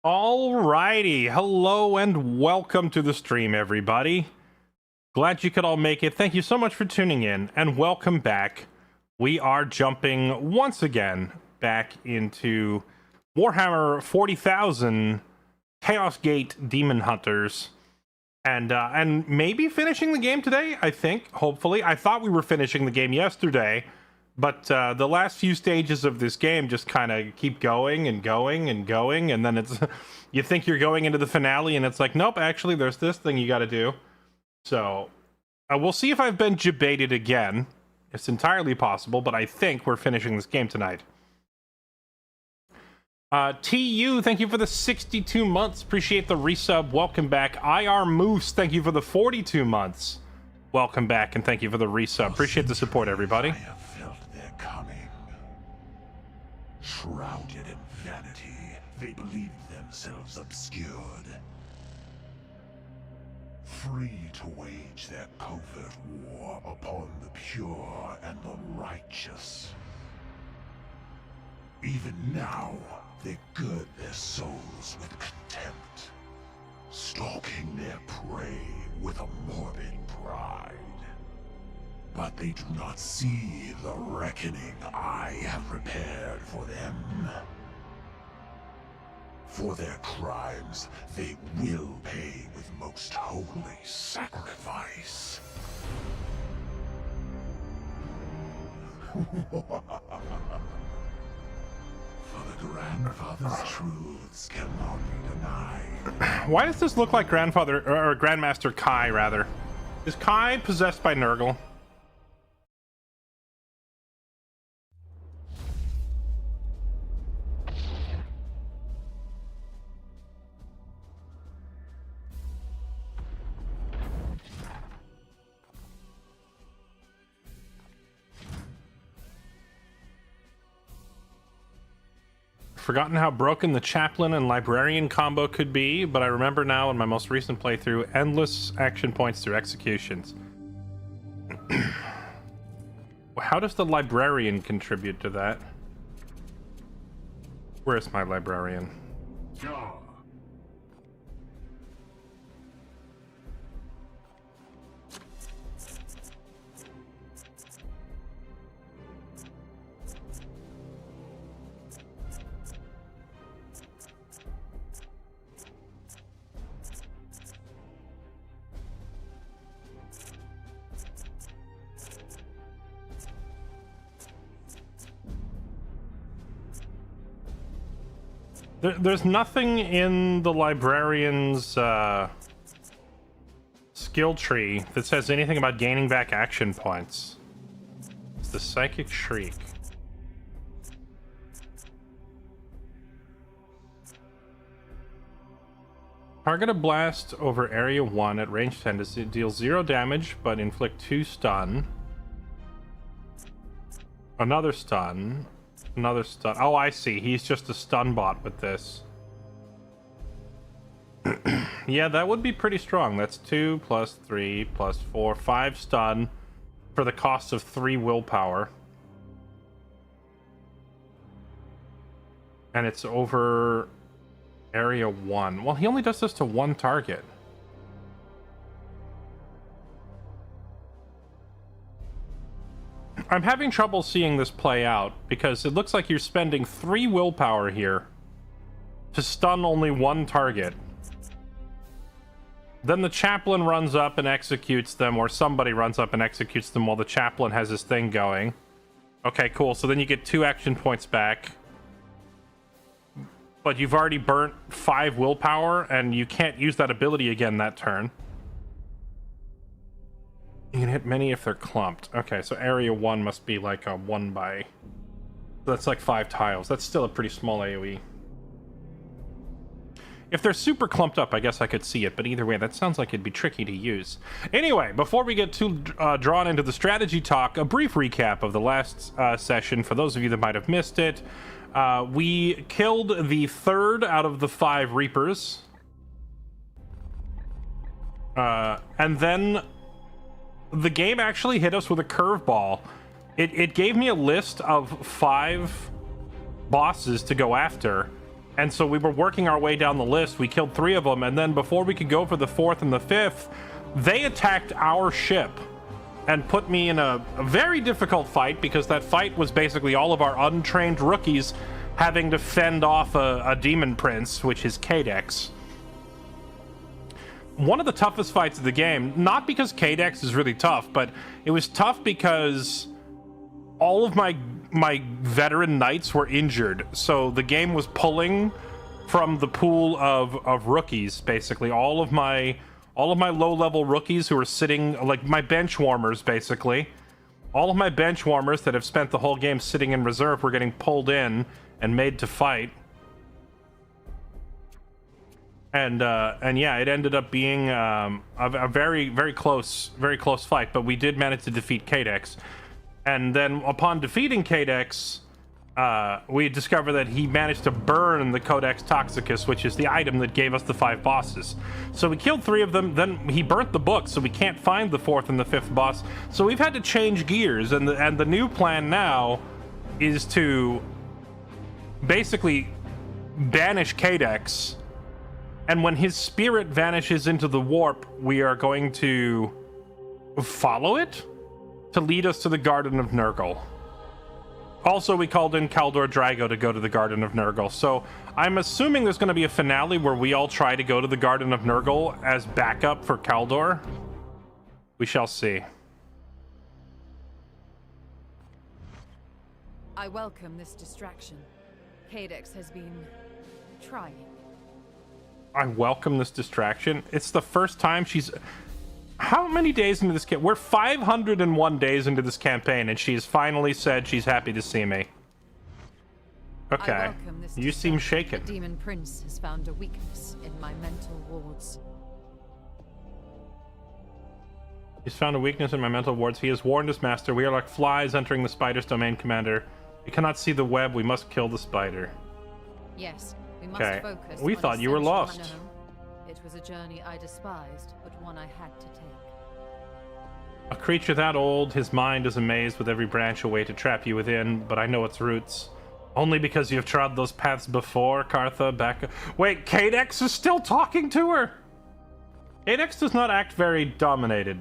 Alrighty, hello and welcome to the stream, everybody. Glad you could all make it. Thank you so much for tuning in, and welcome back. We are jumping once again back into Warhammer 40,000 Chaos Gate Daemonhunters, and maybe finishing the game today. I think, hopefully. I thought we were finishing the game yesterday. But the last few stages of this game just kind of keep going and going and going, and then it's you think you're going into the finale, and it's like, nope, actually, there's this thing you got to do. So we'll see if I've been debated again. It's entirely possible, but I think we're finishing this game tonight. TU, thank you for the 62 months. Appreciate the resub. Welcome back. IR Moose, thank you for the 42 months. Welcome back, and thank you for the resub. Appreciate the support, everybody. Shrouded in vanity, they believe themselves obscured. Free to wage their covert war upon the pure and the righteous. Even now, they gird their souls with contempt, stalking their prey with a morbid pride. But they do not see the reckoning I have prepared for them. For their crimes, they will pay with most holy sacrifice. For the Grandfather's truths cannot be denied. Why does this look like Grandfather, or Grandmaster Kai, rather? Is Kai possessed by Nurgle? Forgotten how broken the chaplain and librarian combo could be, but I remember now in my most recent playthrough, endless action points through executions. How does the librarian contribute to that? Where's my librarian? There's nothing in the librarian's skill tree that says anything about gaining back action points. It's the Psychic Shriek. Target a blast over area 1 at range 10 to deal 0 damage, but inflict 2 stun. Another stun. Another stun. Oh, I see. He's just a stun bot with this. Yeah, that would be pretty strong. That's 2 plus 3 plus 4, 5 stun for the cost of 3 willpower. And it's over area 1. Well, he only does this to 1 target. I'm having trouble seeing this play out because it looks like you're spending 3 willpower here to stun only 1 target. Then the chaplain runs up and executes them, or somebody runs up and executes them while the chaplain has his thing going. Okay, cool. So then you get 2 action points back. But you've already burnt 5 willpower, and you can't use that ability again that turn. You can hit many if they're clumped. Okay, so area 1 must be like a 1 by... That's like 5 tiles. That's still a pretty small AoE. If they're super clumped up, I guess I could see it, but either way, that sounds like it'd be tricky to use. Anyway, before we get too drawn into the strategy talk, a brief recap of the last session, for those of you that might have missed it. We killed the 3rd out of the 5 Reapers. And then the game actually hit us with a curveball. It gave me a list of 5 bosses to go after, And so we were working our way down the list. We killed 3 of them, and then before we could go for the 4th and the 5th, they attacked our ship and put me in a very difficult fight, because that fight was basically all of our untrained rookies having to fend off a demon prince, which is Cadex. One of the toughest fights of the game, not because Cadex is really tough, but it was tough because all of my veteran knights were injured, so the game was pulling from the pool of rookies. Basically, all of my low-level rookies who were sitting, like my bench warmers, basically. All of my bench warmers that have spent the whole game sitting in reserve were getting pulled in and made to fight. And yeah, it ended up being a very, very close fight, but we did manage to defeat Cadex. And then upon defeating Cadex, we discovered that he managed to burn the Codex Toxicus, which is the item that gave us the 5 bosses. So we killed 3 of them, then he burnt the book, so we can't find the 4th and the 5th boss. So we've had to change gears, and the new plan now is to basically banish Cadex, and when his spirit vanishes into the warp, we are going to follow it to lead us to the Garden of Nurgle. Also, we called in Kaldor Drago to go to the Garden of Nurgle. So I'm assuming there's going to be a finale where we all try to go to the Garden of Nurgle as backup for Kaldor. We shall see. I welcome this distraction. Cadex has been trying. I welcome this distraction. It's the first time she's... How many days into this We're 501 days into this campaign, and she's finally said she's happy to see me. Okay. You seem shaken. The Demon Prince has found a weakness in my mental wards. He's found a weakness in my mental wards. He has warned his master. We are like flies entering the spider's domain, Commander. We cannot see the web. We must kill the spider. Yes, we must focus. We thought you were lost. It was a journey I despised, but one I had to take. A creature that old, his mind is amazed with every branch a way to trap you within, but I know its roots. Only because you have trod those paths before, Cartha, back... Wait, Cadex is still talking to her? Cadex does not act very dominated.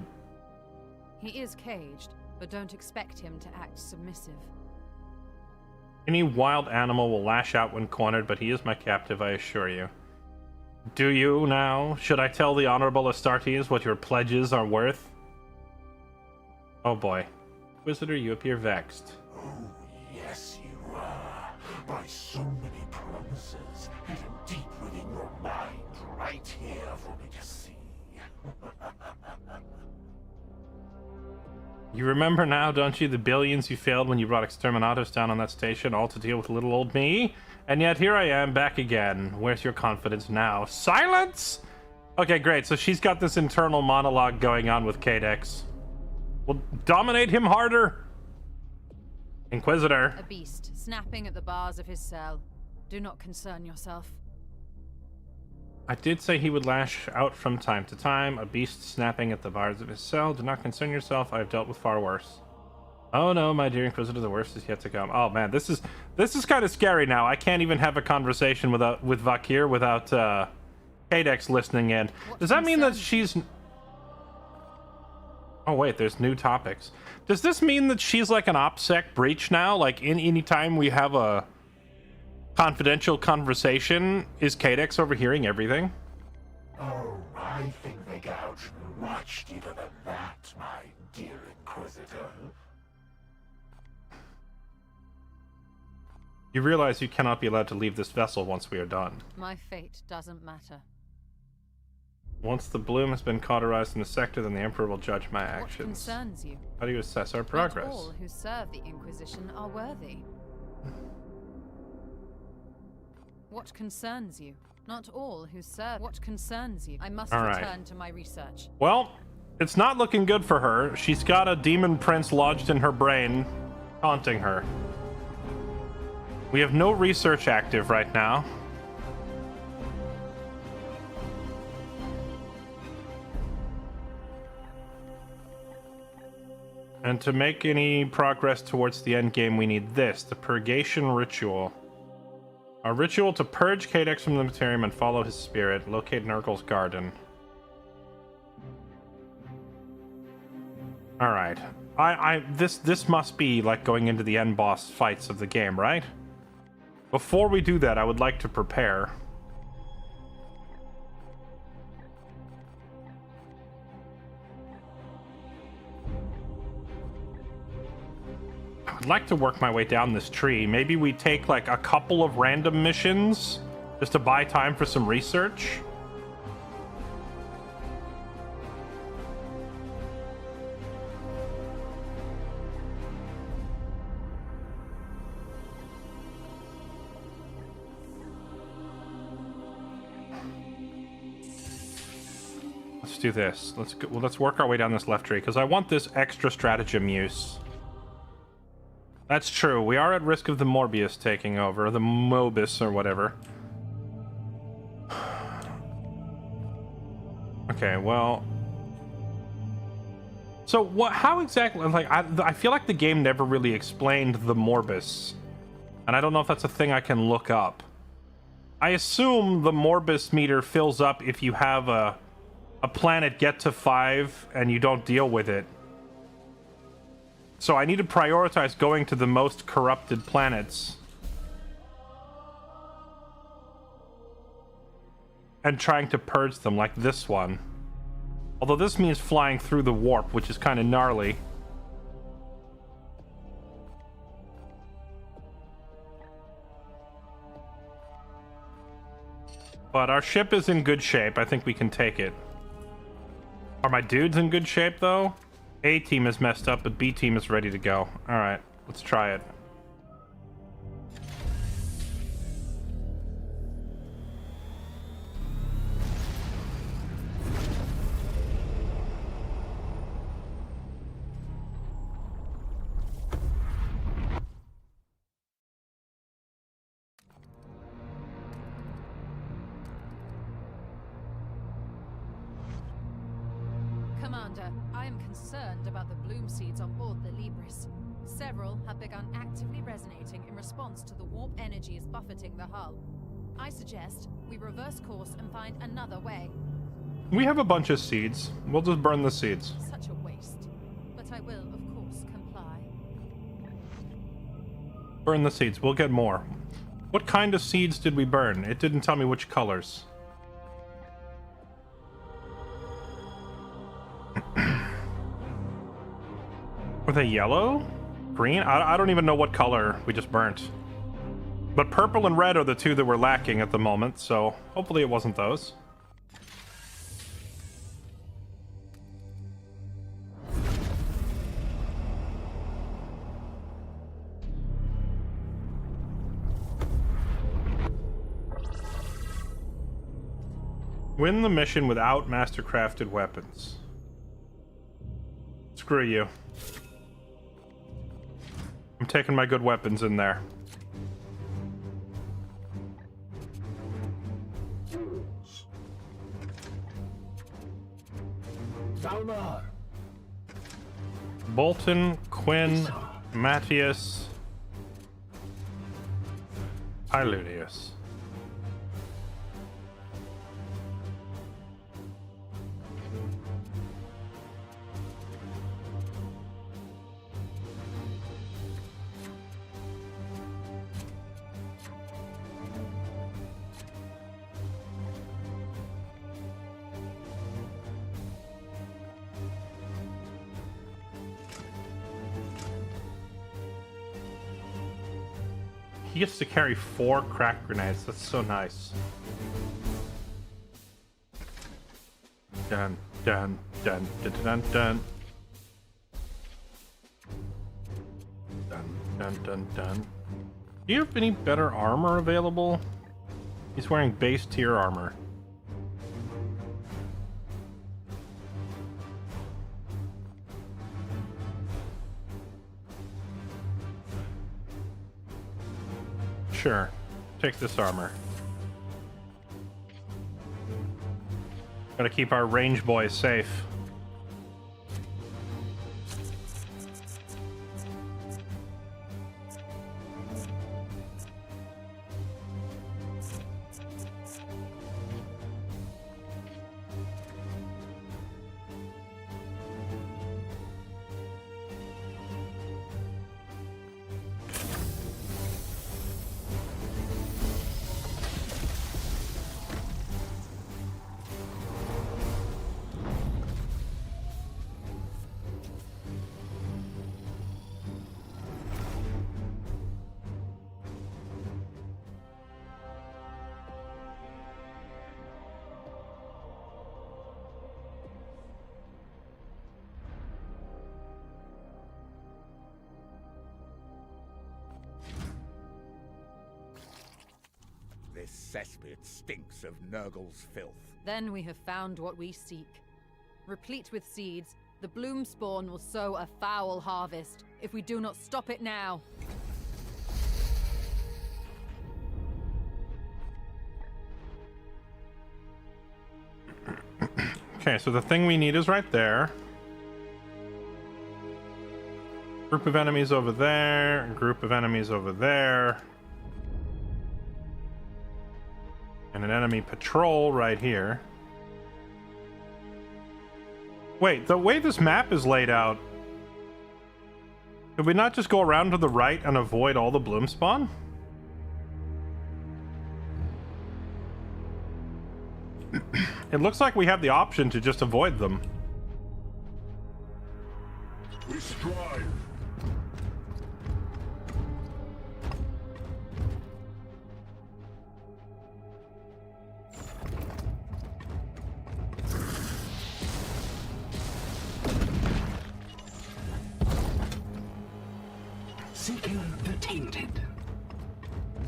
He is caged, but don't expect him to act submissive. Any wild animal will lash out when cornered, but he is my captive, I assure you. Do you now? Should I tell the Honorable Astartes what your pledges are worth? Oh boy. Inquisitor, you appear vexed. Oh, yes you are. By so many promises, hidden deep within your mind, right here for me to see. You remember now, don't you, the billions you failed when you brought exterminatos down on that station, all to deal with little old me? And yet here I am, back again. Where's your confidence now? Silence! Okay, great. So she's got this internal monologue going on with Cadex. We'll dominate him harder. Inquisitor. A beast, snapping at the bars of his cell. Do not concern yourself. I did say he would lash out from time to time. A beast snapping at the bars of his cell. Do not concern yourself. I have dealt with far worse. Oh no, my dear Inquisitor, the worst is yet to come. Oh man, this is kind of scary now. I can't even have a conversation with Vakir without Cadex listening in. Does that mean that she's... Oh wait, there's new topics. Does this mean that she's like an OPSEC breach now? Like any time we have a confidential conversation, is Cadex overhearing everything? Oh, I think they gouge much deeper than that, my dear Inquisitor. You realize you cannot be allowed to leave this vessel once we are done. My fate doesn't matter. Once the bloom has been cauterized in the sector, then the Emperor will judge my actions. What concerns you? How do you assess our progress? Not all who serve the Inquisition are worthy. What concerns you? Not all who serve. What concerns you? I must return to my research. Well, it's not looking good for her. She's got a demon prince lodged in her brain, haunting her. We have no research active right now. And to make any progress towards the end game, we need this, the Purgation Ritual. A ritual to purge Cadex from the Materium and follow his spirit. Locate Nurgle's garden. Alright. This must be like going into the end boss fights of the game, right? Before we do that, I would like to prepare. I'd like to work my way down this tree. Maybe we take like a couple of random missions just to buy time for some research. Let's do this. Let's work our way down this left tree because I want this extra stratagem use. That's true. We are at risk of the Morbius taking over, the Mobus or whatever. Okay, well. So what? How exactly? Like, I feel like the game never really explained the Morbus, and I don't know if that's a thing I can look up. I assume the Morbus meter fills up if you have a planet get to 5 and you don't deal with it. So I need to prioritize going to the most corrupted planets and trying to purge them, like this one. Although this means flying through the warp, which is kind of gnarly. But our ship is in good shape. I think we can take it. Are my dudes in good shape, though? A team is messed up, but B team is ready to go. Alright, let's try it. Commander, I am concerned about the bloom seeds on board the Libris. Several have begun actively resonating in response to the warp energies buffeting the hull. I suggest we reverse course and find another way. We have a bunch of seeds. We'll just burn the seeds. Such a waste. But I will, of course, comply. Burn the seeds. We'll get more. What kind of seeds did we burn? It didn't tell me which colors. Were they yellow? Green? I don't even know what color we just burnt. But purple and red are the two that we're lacking at the moment, so hopefully it wasn't those. Win the mission without mastercrafted weapons. Screw you. I'm taking my good weapons in there. Bolton, Quinn, Matthias, Ilunius. He gets to carry 4 crack grenades. That's so nice. Dun, dun, dun, dun, dun, dun. Dun, dun, dun, dun. Do you have any better armor available? He's wearing base tier armor. Sure. Take this armor. Gotta keep our range boys safe. This cesspit stinks of Nurgle's filth. Then we have found what we seek. Replete with seeds, the bloom spawn will sow a foul harvest if we do not stop it now. Okay, so the thing we need is right there. Group of enemies over there, group of enemies over there. And an enemy patrol right here. Wait, the way this map is laid out, could we not just go around to the right and avoid all the bloom spawn? It looks like we have the option to just avoid them. We strive. Seeking the tainted.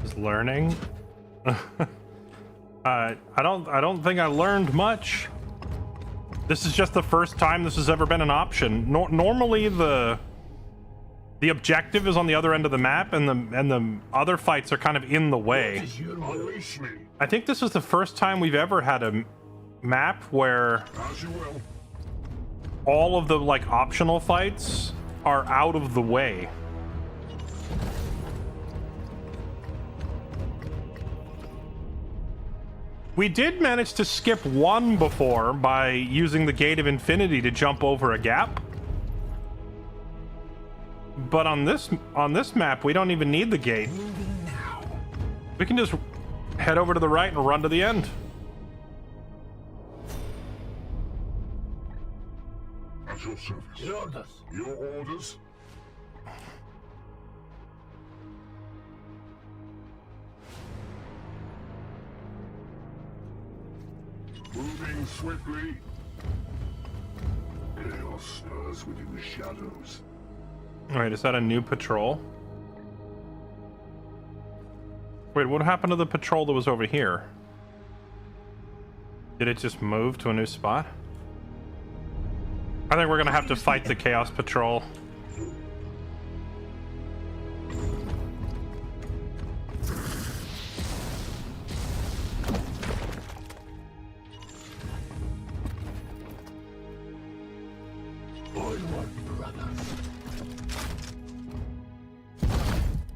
Just learning. I don't think I learned much. This is just the first time this has ever been an option. Normally the objective is on the other end of the map, and the other fights are kind of in the way. Unleash me. I think this is the first time we've ever had a map where As you will. all of the like optional fights are out of the way. We did manage to skip one before by using the Gate of Infinity to jump over a gap. But on this map, we don't even need the gate. We can just head over to the right and run to the end. At your service. Your orders. Your orders. Moving swiftly. Chaos stirs within the shadows. Alright, is that a new patrol? Wait, what happened to the patrol that was over here? Did it just move to a new spot? I think we're gonna have to fight the Chaos Patrol.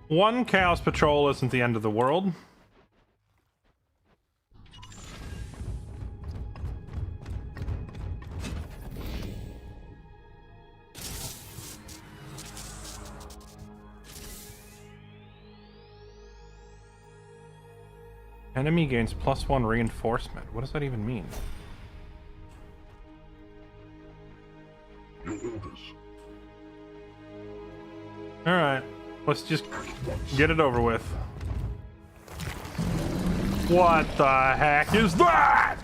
One Chaos Patrol isn't the end of the world. Enemy gains +1 reinforcement. What does that even mean? Your orders. Alright, let's just get it over with. What the heck is that?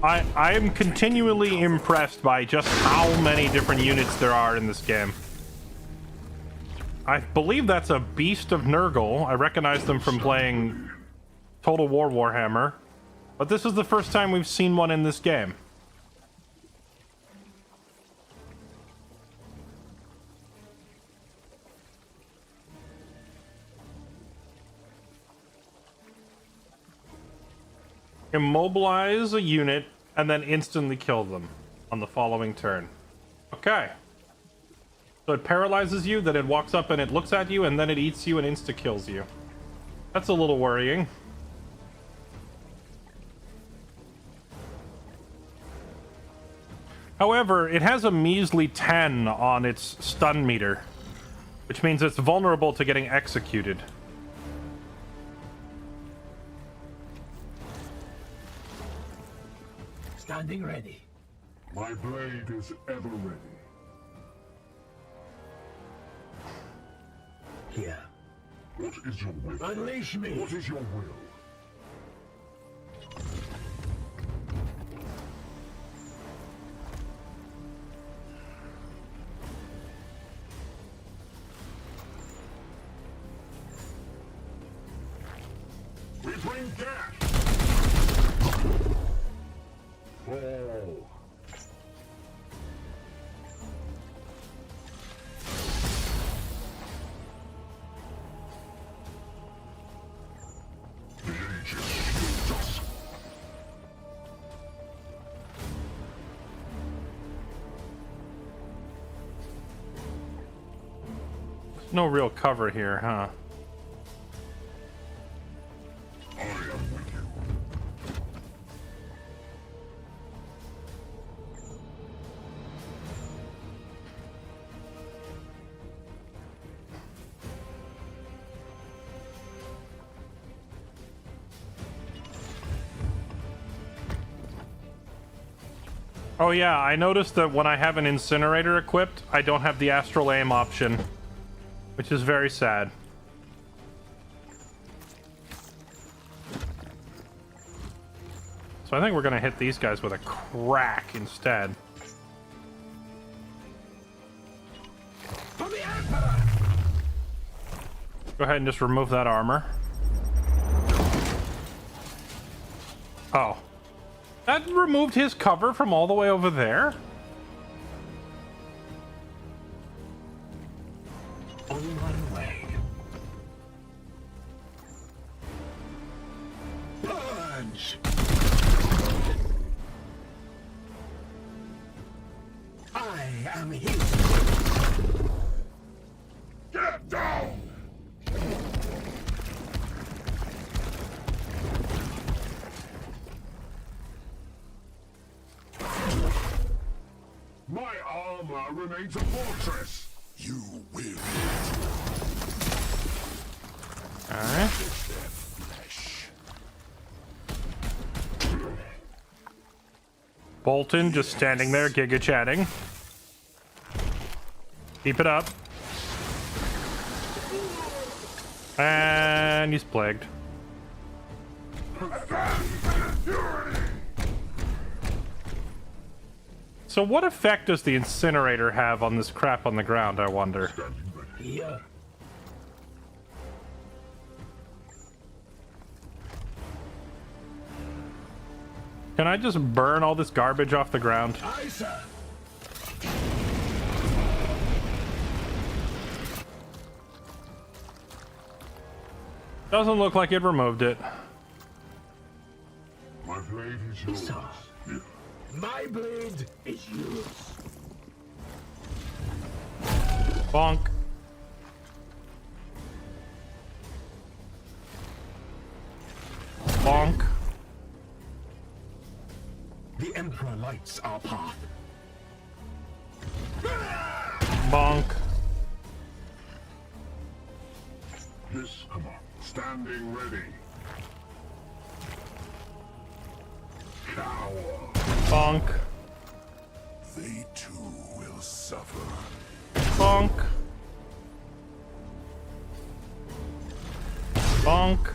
I am continually impressed by just how many different units there are in this game. I believe that's a Beast of Nurgle. I recognize them from playing Total War Warhammer. But this is the first time we've seen one in this game. Immobilize a unit and then instantly kill them on the following turn. Okay. So it paralyzes you, then it walks up and it looks at you, and then it eats you and insta-kills you. That's a little worrying. However, it has a measly 10 on its stun meter, which means it's vulnerable to getting executed. Standing ready. My blade is ever ready. Here. What is your will? Unleash me. What is your will? Fall. The ages shield us. No real cover here, huh? I am with you. Oh yeah, I noticed that when I have an incinerator equipped, I don't have the astral aim option, which is very sad. So I think we're gonna hit these guys with a crack instead. For the Emperor! Go ahead and just remove that armor. Oh. That removed his cover from all the way over there? On my way. Purge! I am his. Get down! My armor remains a fortress. You will Alright. their flesh. Bolton just standing there, giga chatting. Keep it up. And he's plagued. So what effect does the incinerator have on this crap on the ground, I wonder? Here. Can I just burn all this garbage off the ground? Aye, sir. Doesn't look like it removed it. My blade is yours. Sir. Here. My blade is yours. Bonk. Bonk. The Emperor lights our path. Bonk. This, come on. Standing ready. Cower. Bonk. They too will suffer. Bonk. Bonk.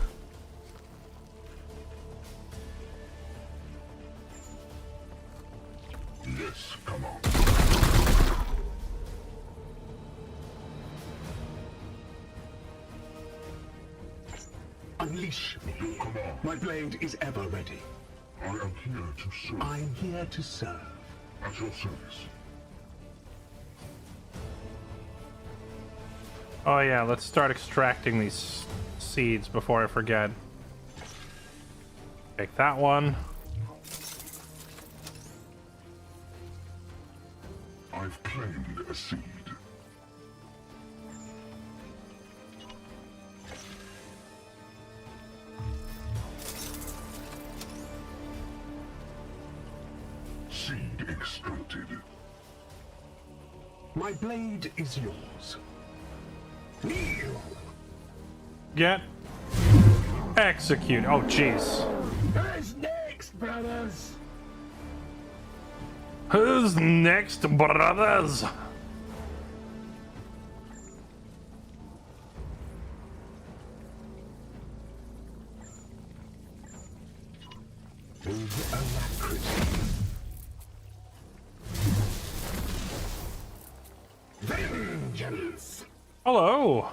Yes, come on. Unleash me. Come on. My blade is ever ready. I am here to serve. I'm here to serve. At your service. Oh yeah, let's start extracting these seeds before I forget. Take that one. I've claimed a seed. Seed extracted. My blade is yours. Kneel! Get. Execute. Oh jeez. Who's next, brothers? Who's next, brothers? With alacrity. Vengeance! Hello.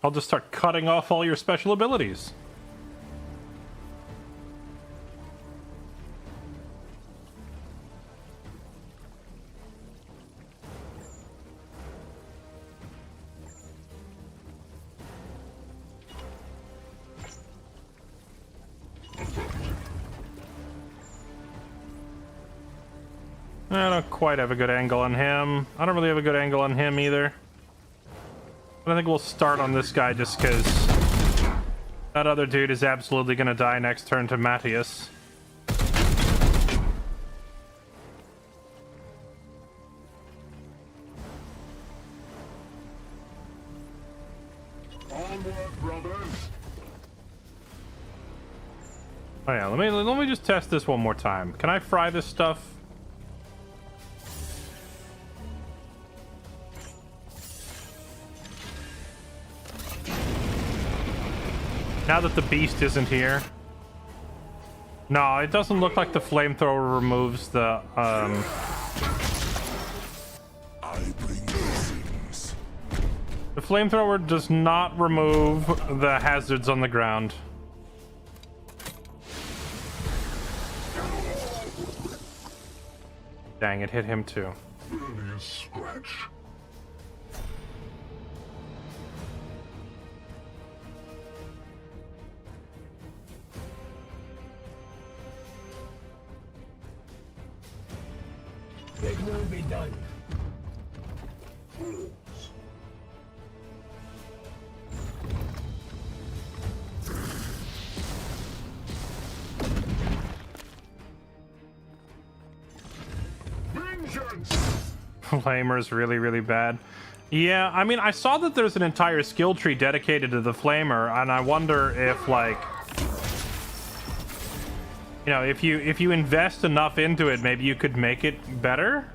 I'll just start cutting off all your special abilities. I don't quite have a good angle on him. I don't really have a good angle on him either. But I think we'll start on this guy just because that other dude is absolutely going to die next turn to Matthias. Onward, brothers. Oh yeah, let me just test this one more time. Can I fry this stuff? Now that the beast isn't here. No, it doesn't look like the flamethrower removes the I bring blessings. the flamethrower does not remove the hazards on the ground. Dang, it hit him too. Barely a scratch. It will be done. Fools. Vengeance! Flamer's really, really bad. Yeah, I mean, I saw that there's an entire skill tree dedicated to the Flamer, and I wonder if, like, you know, if you invest enough into it, maybe you could make it better?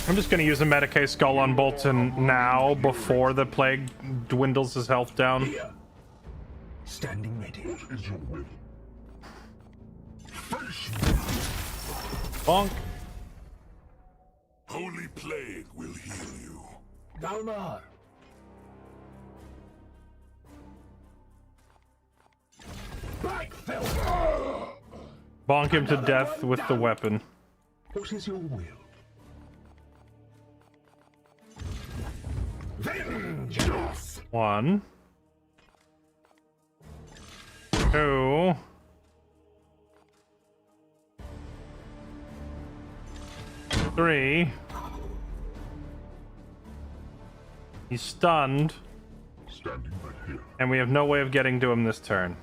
I'm just going to use a Medicae Skull on Bolton now before the plague dwindles his health down. Here. Standing ready. What is your will? Face me. Bonk. Holy plague will heal you. Dalmar. Back, Phil. Bonk him to death with the weapon. What is your will? Vengeance! 1, 2, 3. He's stunned, Standing right here. and we have no way of getting to him this turn.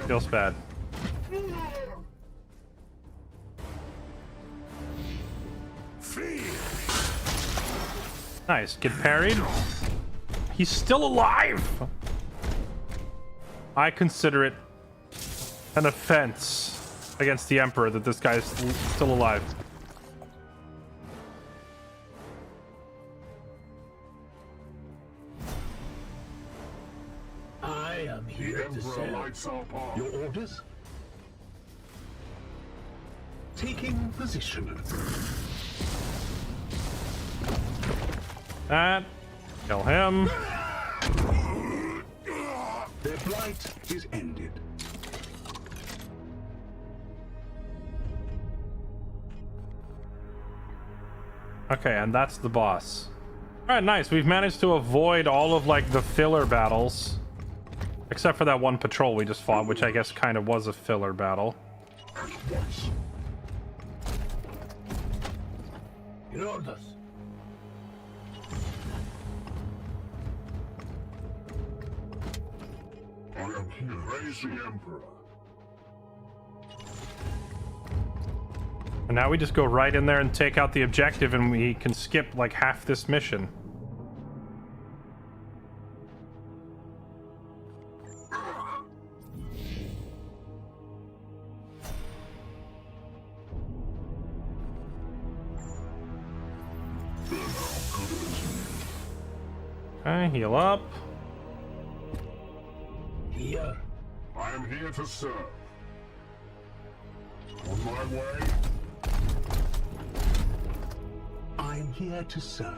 Feels bad. Fear. Nice. Get parried. He's still alive! I consider it an offense against the Emperor that this guy is still alive. I am The here to Emperor serve. lights our path. Your orders? Taking position. That. Kill him. Their blight is ended. Okay, and that's the boss. Alright, nice. We've managed to avoid all of, like, the filler battles. Except for that one patrol we just fought, which I guess kind of was a filler battle. At once. Your orders. I am here. Praise the Emperor. And now we just go right in there and take out the objective, and we can skip, like, half this mission. Okay, heal up. Here. I am here to serve. On my way. I'm here to serve.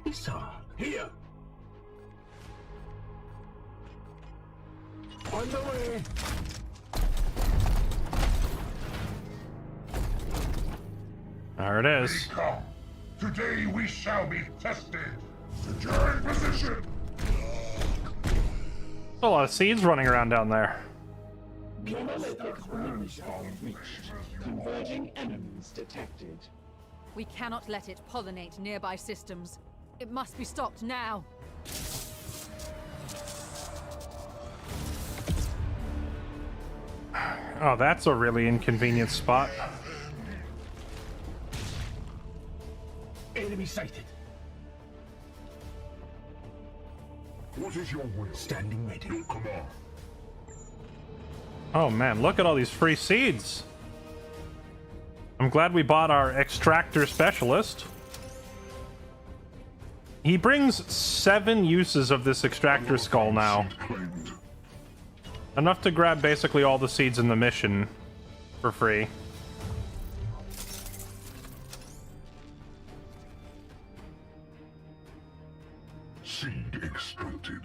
Issa, here. On the way. There it is. Come. Today we shall be tested. Secure in position. A lot of seeds running around down there. Monolithic moonstone reached. Converging enemies detected. We cannot let it pollinate nearby systems. It must be stopped now. Oh, that's a really inconvenient spot. Enemy sighted. What is your will? Standing ready. Your command. Oh man, look at all these free seeds. I'm glad we bought our extractor specialist. He brings 7 uses of this extractor skull now. Claimed. Enough to grab basically all the seeds in the mission for free. Seed extracted.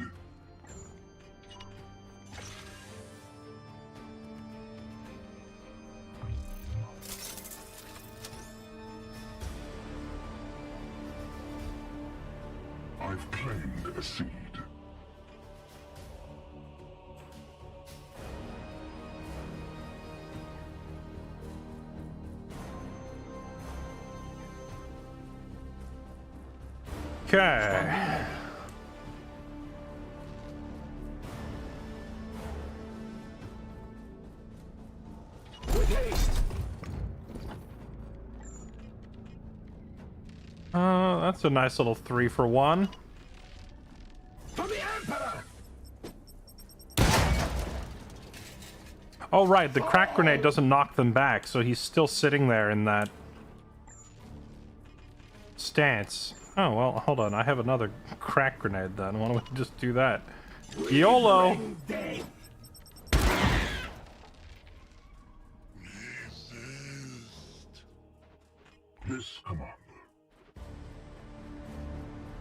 I've claimed a seed. Okay. With haste. That's a nice little 3 for 1. For the Emperor. Oh right, the crack grenade doesn't knock them back, so he's still sitting there in that stance. Oh well, hold on, I have another crack grenade then. Why don't we just do that? YOLO! Dead. Yes, Commander.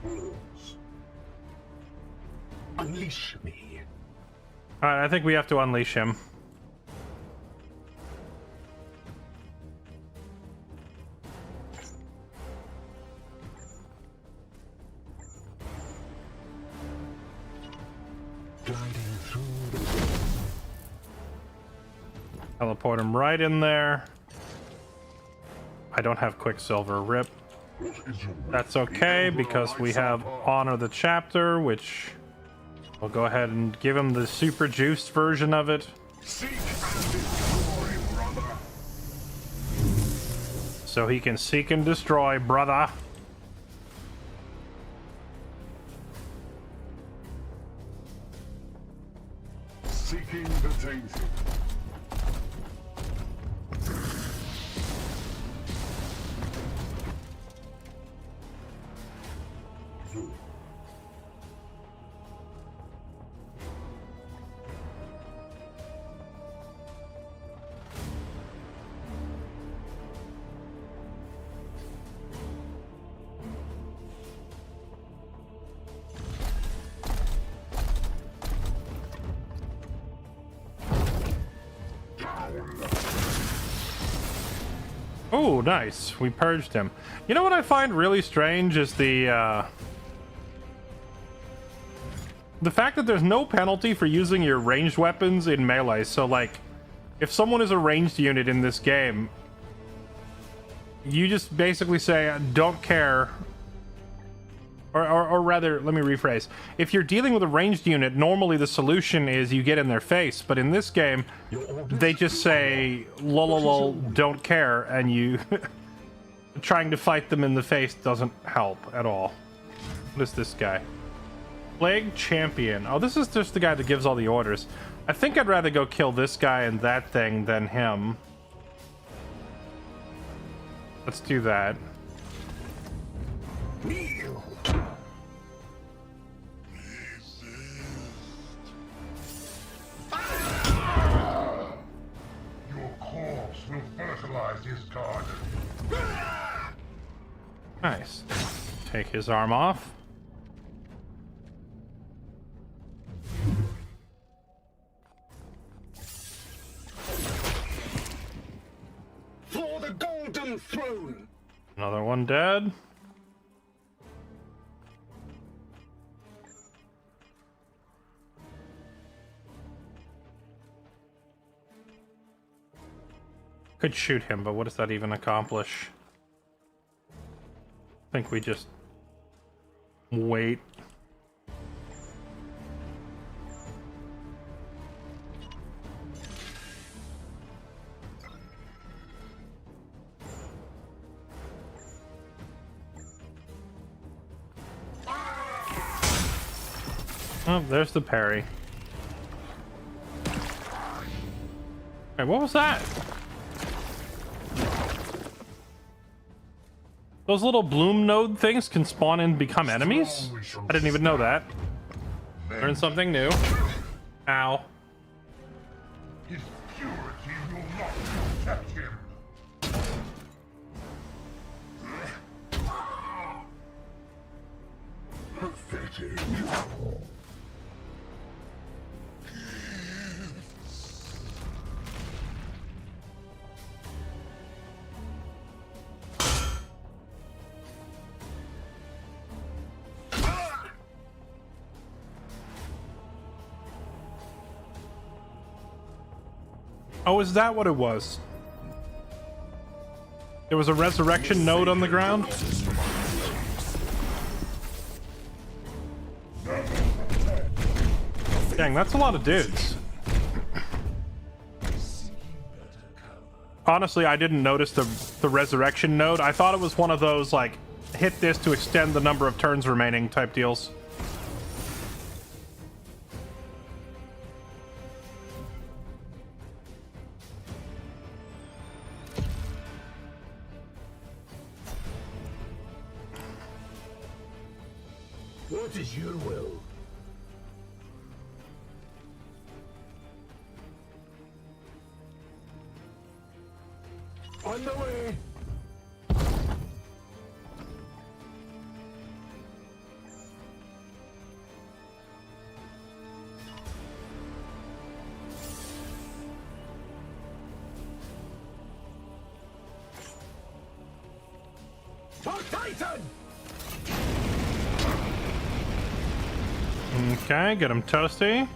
Balls. Unleash me. Alright, I think we have to unleash him. Gliding through the Teleport him right in there. I don't have Quicksilver, rip. What is your will? That's okay, because we have Honor the Chapter, which we'll go ahead and give him the super juiced version of it. Seek and destroy, brother. So he can seek and destroy, brother. Seeking the tainted. Oh, nice. We purged him. You know what I find really strange is the fact that there's no penalty for using your ranged weapons in melee. So, like, if someone is a ranged unit in this game, you just basically say, don't care. Or rather, let me rephrase. If you're dealing with a ranged unit, normally the solution is you get in their face. But in this game, they just say, lol, don't care, and you... trying to fight them in the face doesn't help at all. What is this guy? Plague Champion. Oh, this is just the guy that gives all the orders. I think I'd rather go kill this guy and that thing than him. Let's do that. Kneel. Your corpse will fertilize his garden. Nice. Take his arm off. For the golden throne. Another one dead. Could shoot him, but what does that even accomplish? I think we just wait. Oh, there's the parry. Hey, what was that? Those little bloom node things can spawn and become enemies? I didn't even know that. Learn something new. Ow. His purity will not protect him. Pathetic. Oh, is that what it was? There was a resurrection node on the ground? Dang, that's a lot of dudes. Honestly, I didn't notice the resurrection node. I thought it was one of those, like, hit this to extend the number of turns remaining type deals. What is your will? On the way. For Titan! Okay, get him toasty.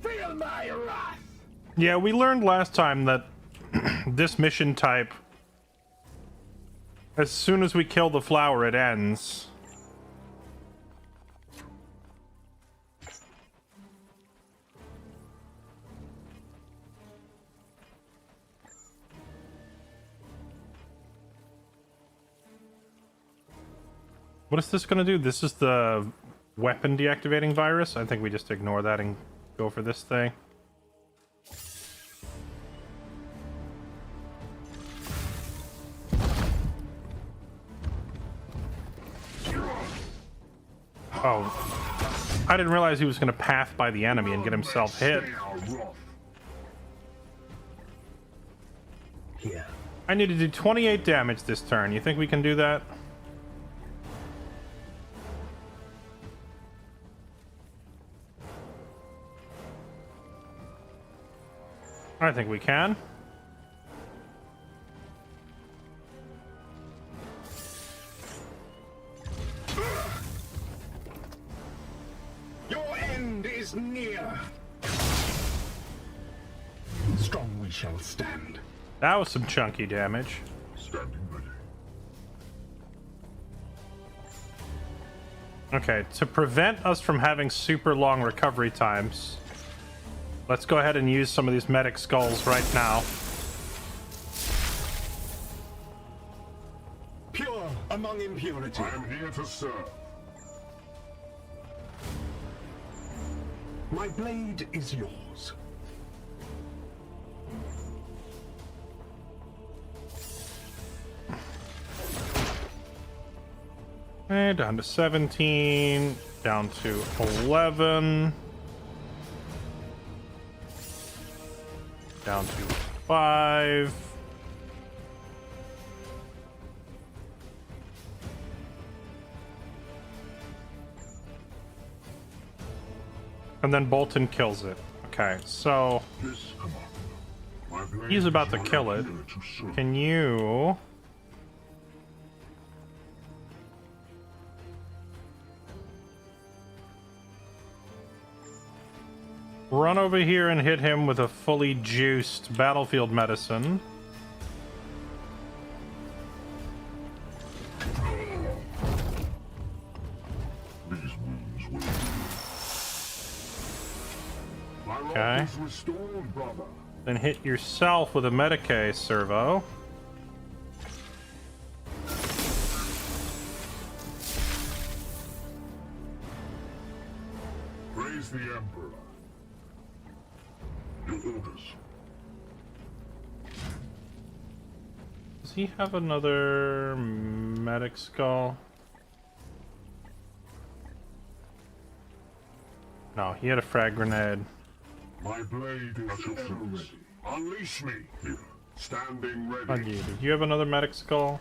Feel my wrath! Yeah, we learned last time that this mission type, as soon as we kill the flower, it ends. What is this gonna do? This is the weapon deactivating virus? I think we just ignore that and go for this thing. Oh. I didn't realize he was gonna path by the enemy and get himself hit. Here. I need to do 28 damage this turn. You think we can do that? I think we can. Your end is near. Strong we shall stand. That was some chunky damage. Standing ready. Okay, to prevent us from having super long recovery times, let's go ahead and use some of these medic skulls right now. Pure among impurity. I am here to serve. My blade is yours. Okay, down to 17, down to 11, down to 5. And then Bolton kills it. Okay, so Yes, Commander. My blade he's about is to what kill I'm it. here to serve. Can you... run over here and hit him with a fully juiced battlefield medicine. These wounds will. My love Okay. is restored, brother. Then hit yourself with a Medicae servo. Praise the Emperor. Your orders. Does he have another medic skull? No, he had a frag grenade. My blade is ever ready. Unleash me. Here, standing ready. On you. Did you have another medic skull?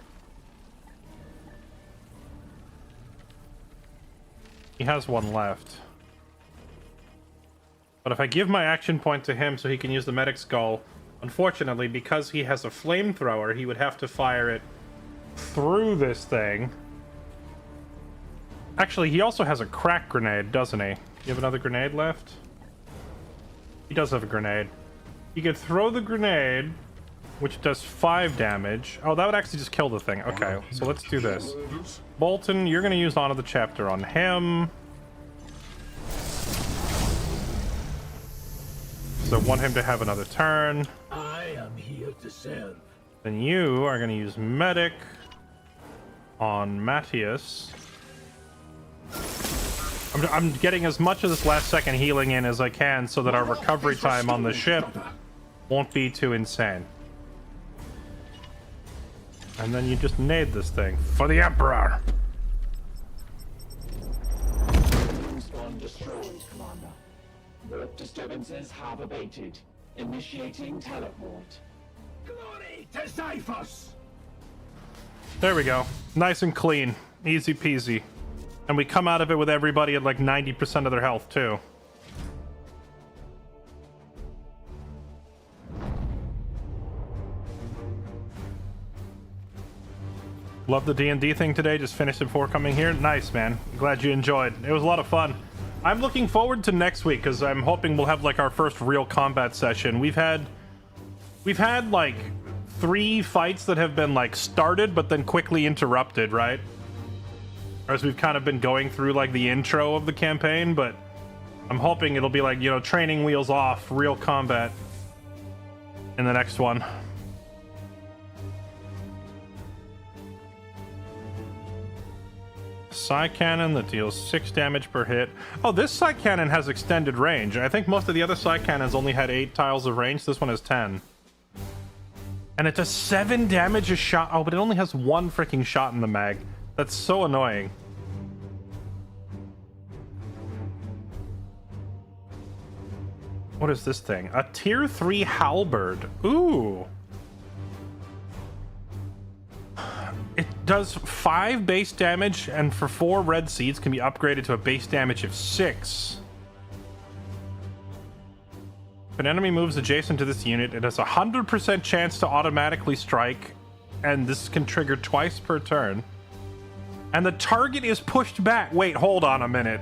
He has one left. But if I give my action point to him so he can use the medic skull, unfortunately, because he has a flamethrower, he would have to fire it through this thing. Actually, he also has a crack grenade, doesn't he? You have another grenade left? He does have a grenade. You could throw the grenade, which does 5 damage. Oh, that would actually just kill the thing. Okay, so let's do this. Orders. Bolton, you're going to use Honor the Chapter on him. So want him to have another turn. I am here to serve. Then you are going to use Medic on Matthias. I'm getting as much of this last second healing in as I can so that our recovery time on the ship won't be too insane. And then you just nade this thing for the Emperor. Spawn destroyed, Commander. Warp disturbances have abated. Initiating teleport. Glory to Xiphos! There we go. Nice and clean. Easy peasy. And we come out of it with everybody at like 90% of their health, too. Love the D&D thing today. Just finished it before coming here. Nice, man. Glad you enjoyed. It was a lot of fun. I'm looking forward to next week because I'm hoping we'll have like our first real combat session. We've had like 3 fights that have been like started but then quickly interrupted, right? As we've kind of been going through like the intro of the campaign, but I'm hoping it'll be like, you know, training wheels off, real combat in the next one. Psi cannon that deals 6 damage per hit. Oh, this Psi cannon has extended range. I think most of the other Psi cannons only had 8 tiles of range. This one has 10. And it does 7 damage a shot. Oh, but it only has 1 freaking shot in the mag. That's so annoying. What is this thing? A tier 3 halberd. Ooh. It does 5 base damage, and for 4 red seeds can be upgraded to a base damage of 6. If an enemy moves adjacent to this unit, it has a 100% chance to automatically strike, and this can trigger twice per turn. And the target is pushed back. Wait, hold on a minute.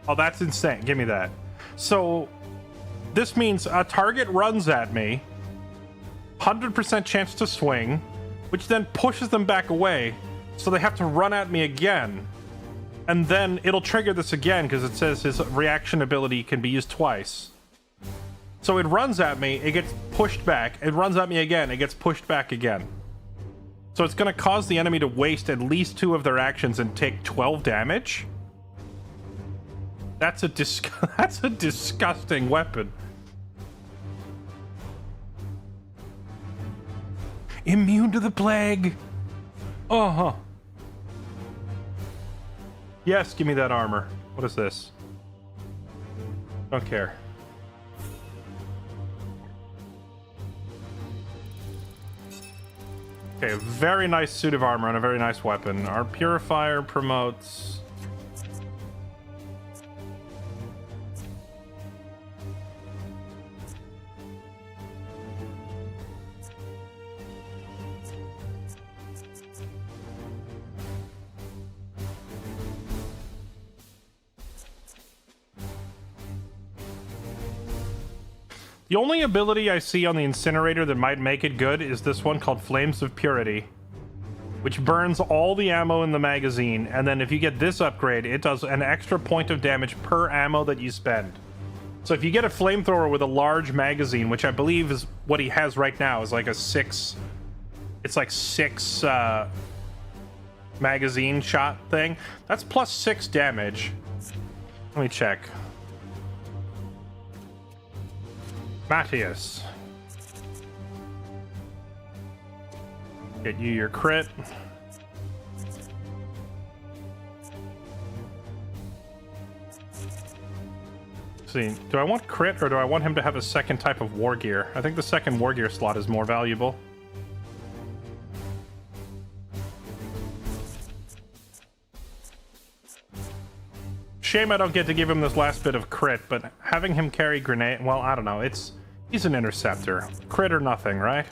Oh, that's insane. Give me that. So, this means a target runs at me, 100% chance to swing, which then pushes them back away, so they have to run at me again. And then it'll trigger this again because it says his reaction ability can be used twice. So it runs at me, it gets pushed back. It runs at me again, it gets pushed back again. So it's going to cause the enemy to waste at least 2 of their actions and take 12 damage. That's a disgusting weapon. Immune to the plague. Uh-huh. Yes, give me that armor. What is this? Don't care. Okay, a very nice suit of armor and a very nice weapon. Our purifier promotes... The only ability I see on the incinerator that might make it good is this one called Flames of Purity, which burns all the ammo in the magazine, and then if you get this upgrade, it does an extra point of damage per ammo that you spend. So if you get a flamethrower with a large magazine, which I believe is what he has right now, is like a 6... It's like 6 magazine shot thing. That's plus 6 damage. Let me check. Matthias. Get you your crit. Let's see, do I want crit or do I want him to have a second type of war gear? I think the second war gear slot is more valuable. Shame I don't get to give him this last bit of crit, but having him carry grenade, well, I don't know, he's an interceptor. Crit or nothing, right?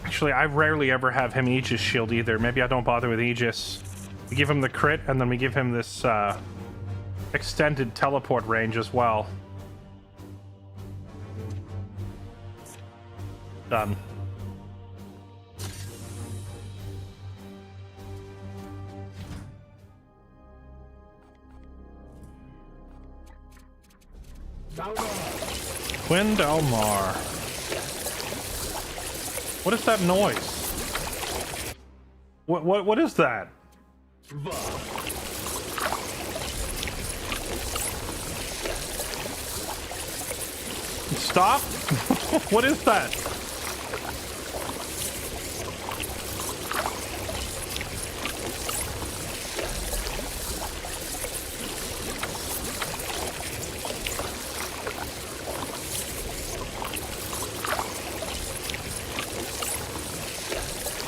Actually, I rarely ever have him Aegis shield either. Maybe I don't bother with Aegis. We give him the crit, and then we give him this extended teleport range as well. Done. Quinn Delmar. What is that noise? What is that? Stop? What is that?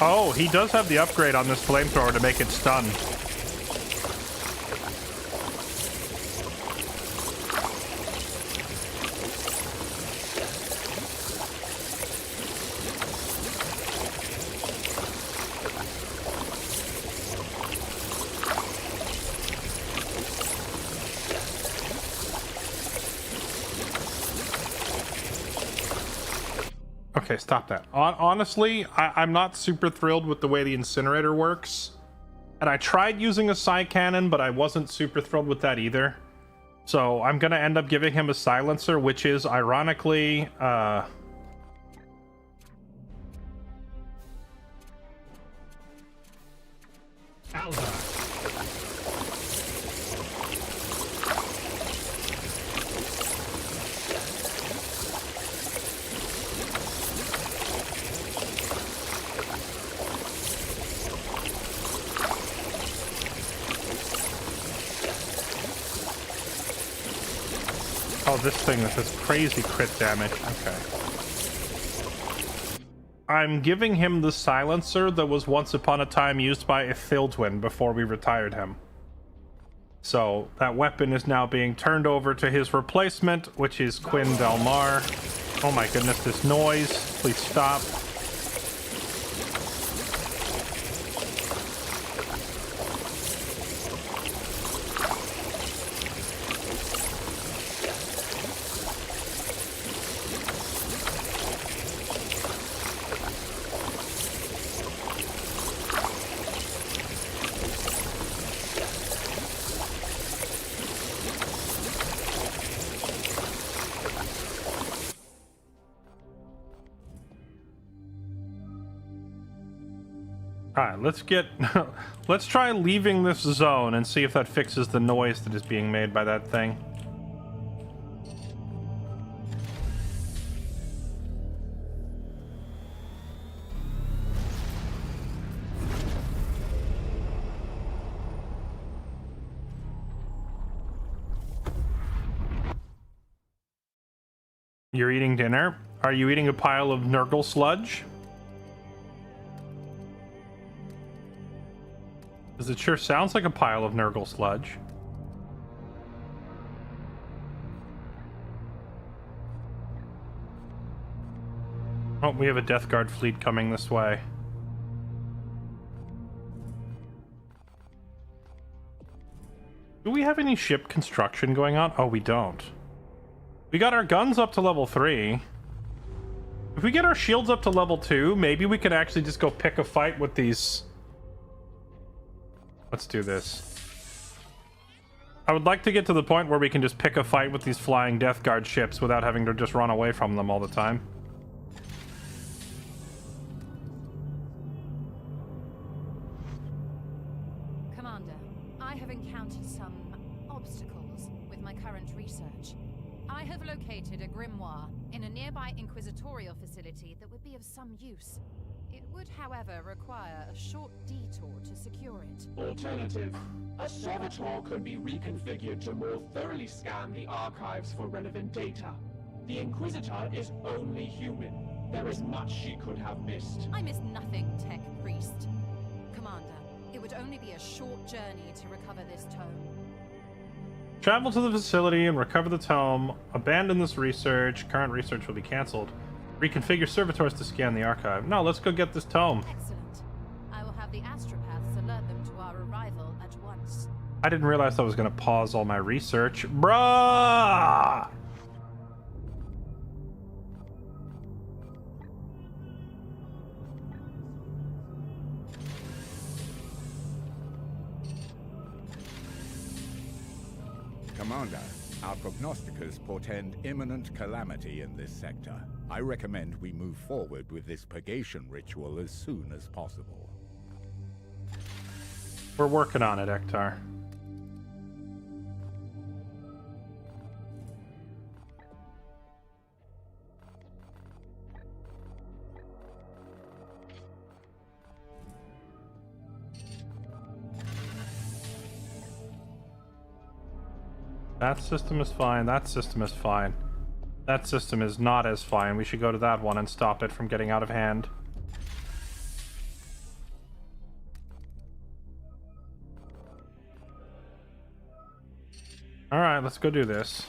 Oh, he does have the upgrade on this flamethrower to make it stun. Okay, stop that. Honestly, I'm not super thrilled with the way the incinerator works. And I tried using a psi cannon, but I wasn't super thrilled with that either. So I'm going to end up giving him a silencer, which is ironically... Oh, this thing that does crazy crit damage. Okay. I'm giving him the silencer that was once upon a time used by Ithildwin before we retired him. So that weapon is now being turned over to his replacement, which is Quinn Delmar. Oh my goodness, this noise. Please stop. Alright, let's get... let's try leaving this zone and see if that fixes the noise that is being made by that thing. You're eating dinner? Are you eating a pile of Nurgle sludge? Because it sure sounds like a pile of Nurgle sludge. Oh, we have a Death Guard fleet coming this way. Do we have any ship construction going on? Oh, we don't. We got our guns up to level 3. If we get our shields up to level 2, maybe we could actually just go pick a fight with these... Let's do this. I would like to get to the point where we can just pick a fight with these flying Death Guard ships without having to just run away from them all the time. Commander, I have encountered some obstacles with my current research. I have located a grimoire in a nearby inquisitorial facility that would be of some use. It would, however, require a short detour to secure it. Alternative. A servitor could be reconfigured to more thoroughly scan the archives for relevant data. The Inquisitor is only human. There is much she could have missed. I missed nothing, Tech Priest. Commander, it would only be a short journey to recover this tome. Travel to the facility and recover the tome. Abandon this research. Current research will be cancelled. Reconfigure servitors to scan the archive. No, let's go get this tome. Excellent. I will have the astropaths alert them to our arrival at once. I didn't realize I was going to pause all my research. Bruh! Commander, our prognosticators portend imminent calamity in this sector. I recommend we move forward with this purgation ritual as soon as possible. We're working on it, Ektar. That system is fine. That system is fine. That system is not as fine. We should go to that one and stop it from getting out of hand. Alright, let's go do this.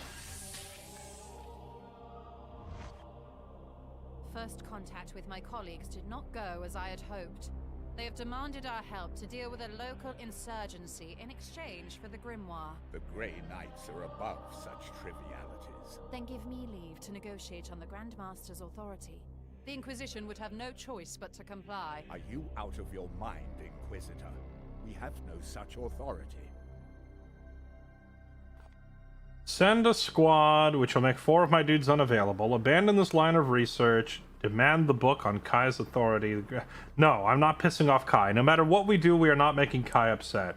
First contact with my colleagues did not go as I had hoped. They have demanded our help to deal with a local insurgency in exchange for the grimoire. The Grey Knights are above such trivialities. Then give me leave to negotiate on the Grand Master's authority. The Inquisition would have no choice but to comply. Are you out of your mind, Inquisitor? We have no such authority. Send a squad, which will make 4 of my dudes unavailable. Abandon this line of research. Demand the book on Kai's authority. No, I'm not pissing off Kai. No matter what we do, we are not making Kai upset.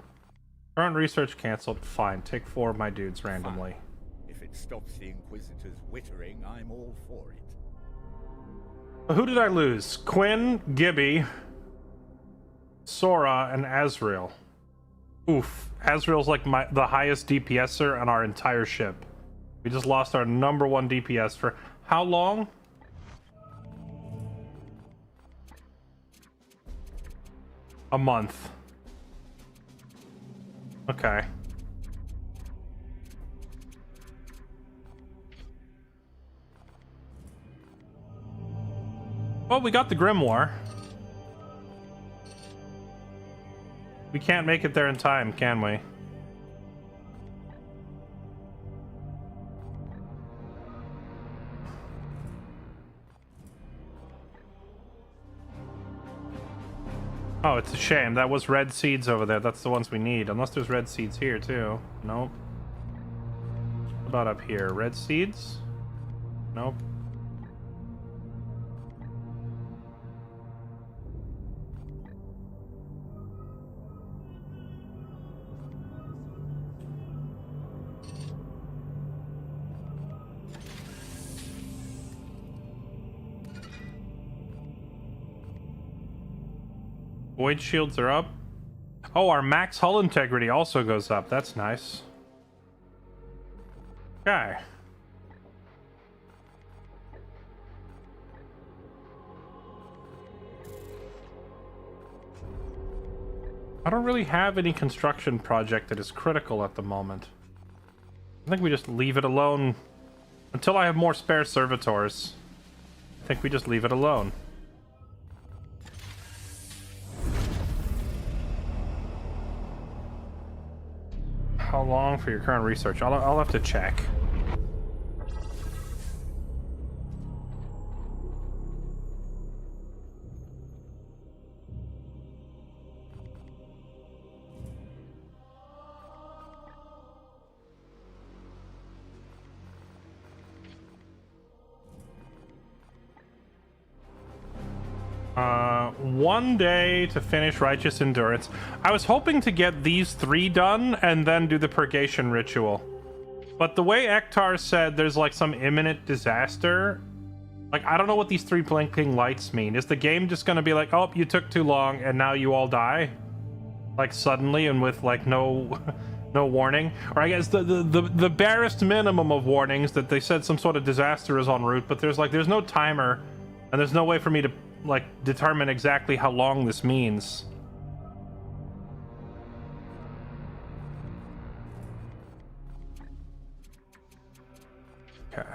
Current research canceled. Fine, take 4 of my dudes randomly. Fine. If it stops the Inquisitors wittering, I'm all for it. Who did I lose? Quinn, Gibby, Sora, and Azrael. Oof. Azrael's like the highest DPSer on our entire ship. We just lost our #1 DPS for how long? A month. Okay. Well, we got the Grimoire. We can't make it there in time, can we? Oh, it's a shame. That was red seeds over there. That's the ones we need. Unless there's red seeds here, too. Nope. What about up here? Red seeds? Nope. Void shields are up. Oh, our max hull integrity also goes up. That's nice. Okay. I don't really have any construction project that is critical at the moment. I think we just leave it alone until I have more spare servitors. I think we just leave it alone. How long for your current research? I'll have to check. One day to finish Righteous Endurance. I was hoping to get these 3 done and then do the Purgation Ritual. But the way Ektar said there's like some imminent disaster, like I don't know what these 3 blinking lights mean. Is the game just gonna be like, oh, you took too long and now you all die? Like suddenly and with like no no warning? Or I guess the barest minimum of warnings that they said some sort of disaster is en route, but there's no timer and there's no way for me to like determine exactly how long this means. Okay.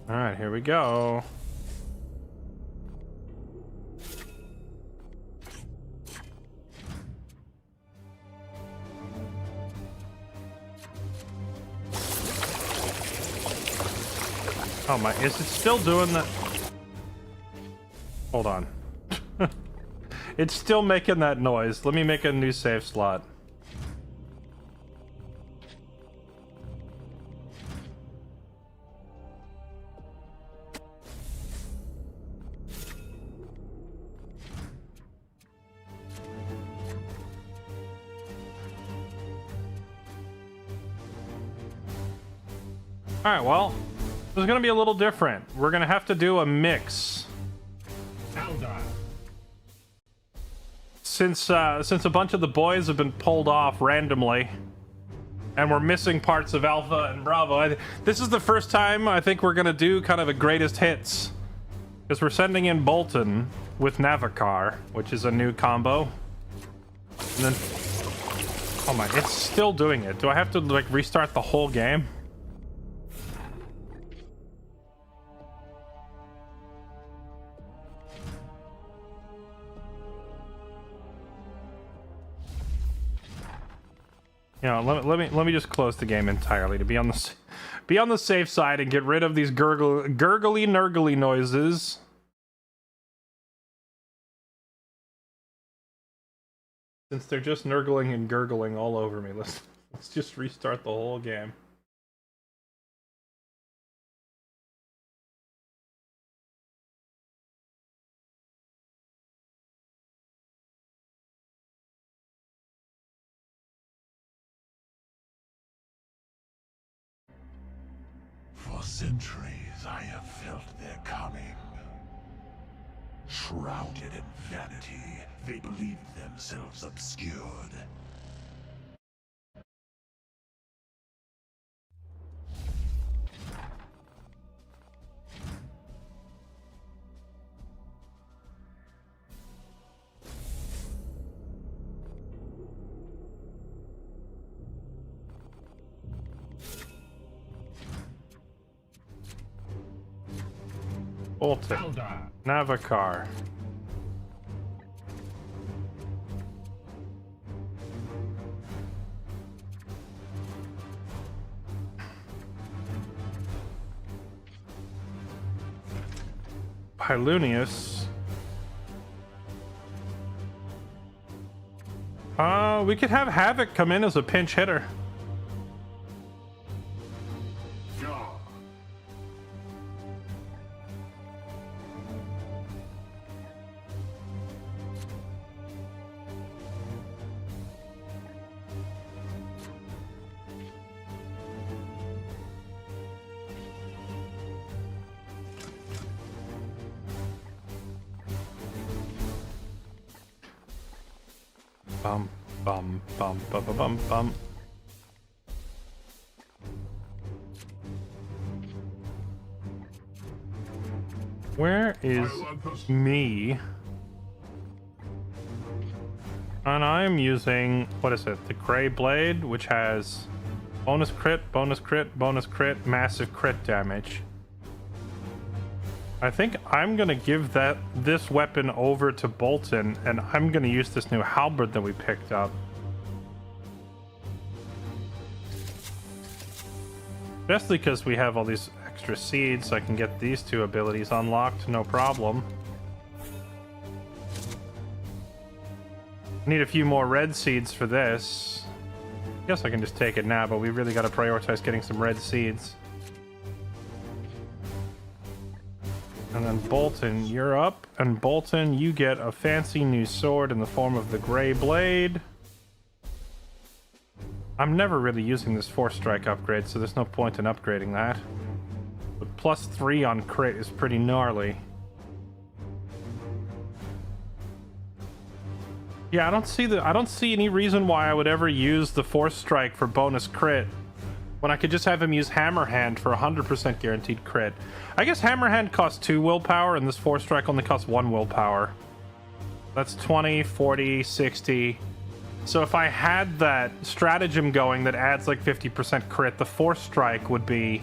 All right, here we go. Oh my, is it still doing that? Hold on. It's still making that noise. Let me make a new save slot. Alright, well, this is gonna be a little different. We're gonna have to do a mix. Since a bunch of the boys have been pulled off randomly, and we're missing parts of Alpha and Bravo, this is the first time I think we're gonna do kind of a greatest hits. Because we're sending in Bolton with Navicar, which is a new combo. And then... oh my, it's still doing it. Do I have to, like, restart the whole game? You know, let me just close the game entirely to be on the safe side and get rid of these gurgly nurgly noises. Since they're just nurgling and gurgling all over me, let's just restart the whole game. For centuries I have felt their coming. Shrouded in vanity, they believed themselves obscured. Bolton. Navicar. Pylunius. We could have Havoc come in as a pinch hitter. Bum, bum, bum, bum, bum, bum, bum. Where is me? And I'm using, what is it? The Gray Blade, which has bonus crit, bonus crit, bonus crit, massive crit damage. I think I'm gonna give this weapon over to Bolton, and I'm gonna use this new halberd that we picked up. Especially because we have all these extra seeds, so I can get these two abilities unlocked, no problem. Need a few more red seeds for this. Guess I can just take it now, but we really gotta prioritize getting some red seeds. And then Bolton, you're up. And Bolton, you get a fancy new sword in the form of the Gray Blade. I'm never really using this 4-strike upgrade, so there's no point in upgrading that. But +3 on crit is pretty gnarly. Yeah, I don't see any reason why I would ever use the 4-strike for bonus crit when I could just have him use Hammerhand for 100% guaranteed crit. I guess Hammerhand costs 2 willpower, and this 4-strike only costs 1 willpower. That's 20, 40, 60. So if I had that stratagem going that adds like 50% crit, the 4-strike would be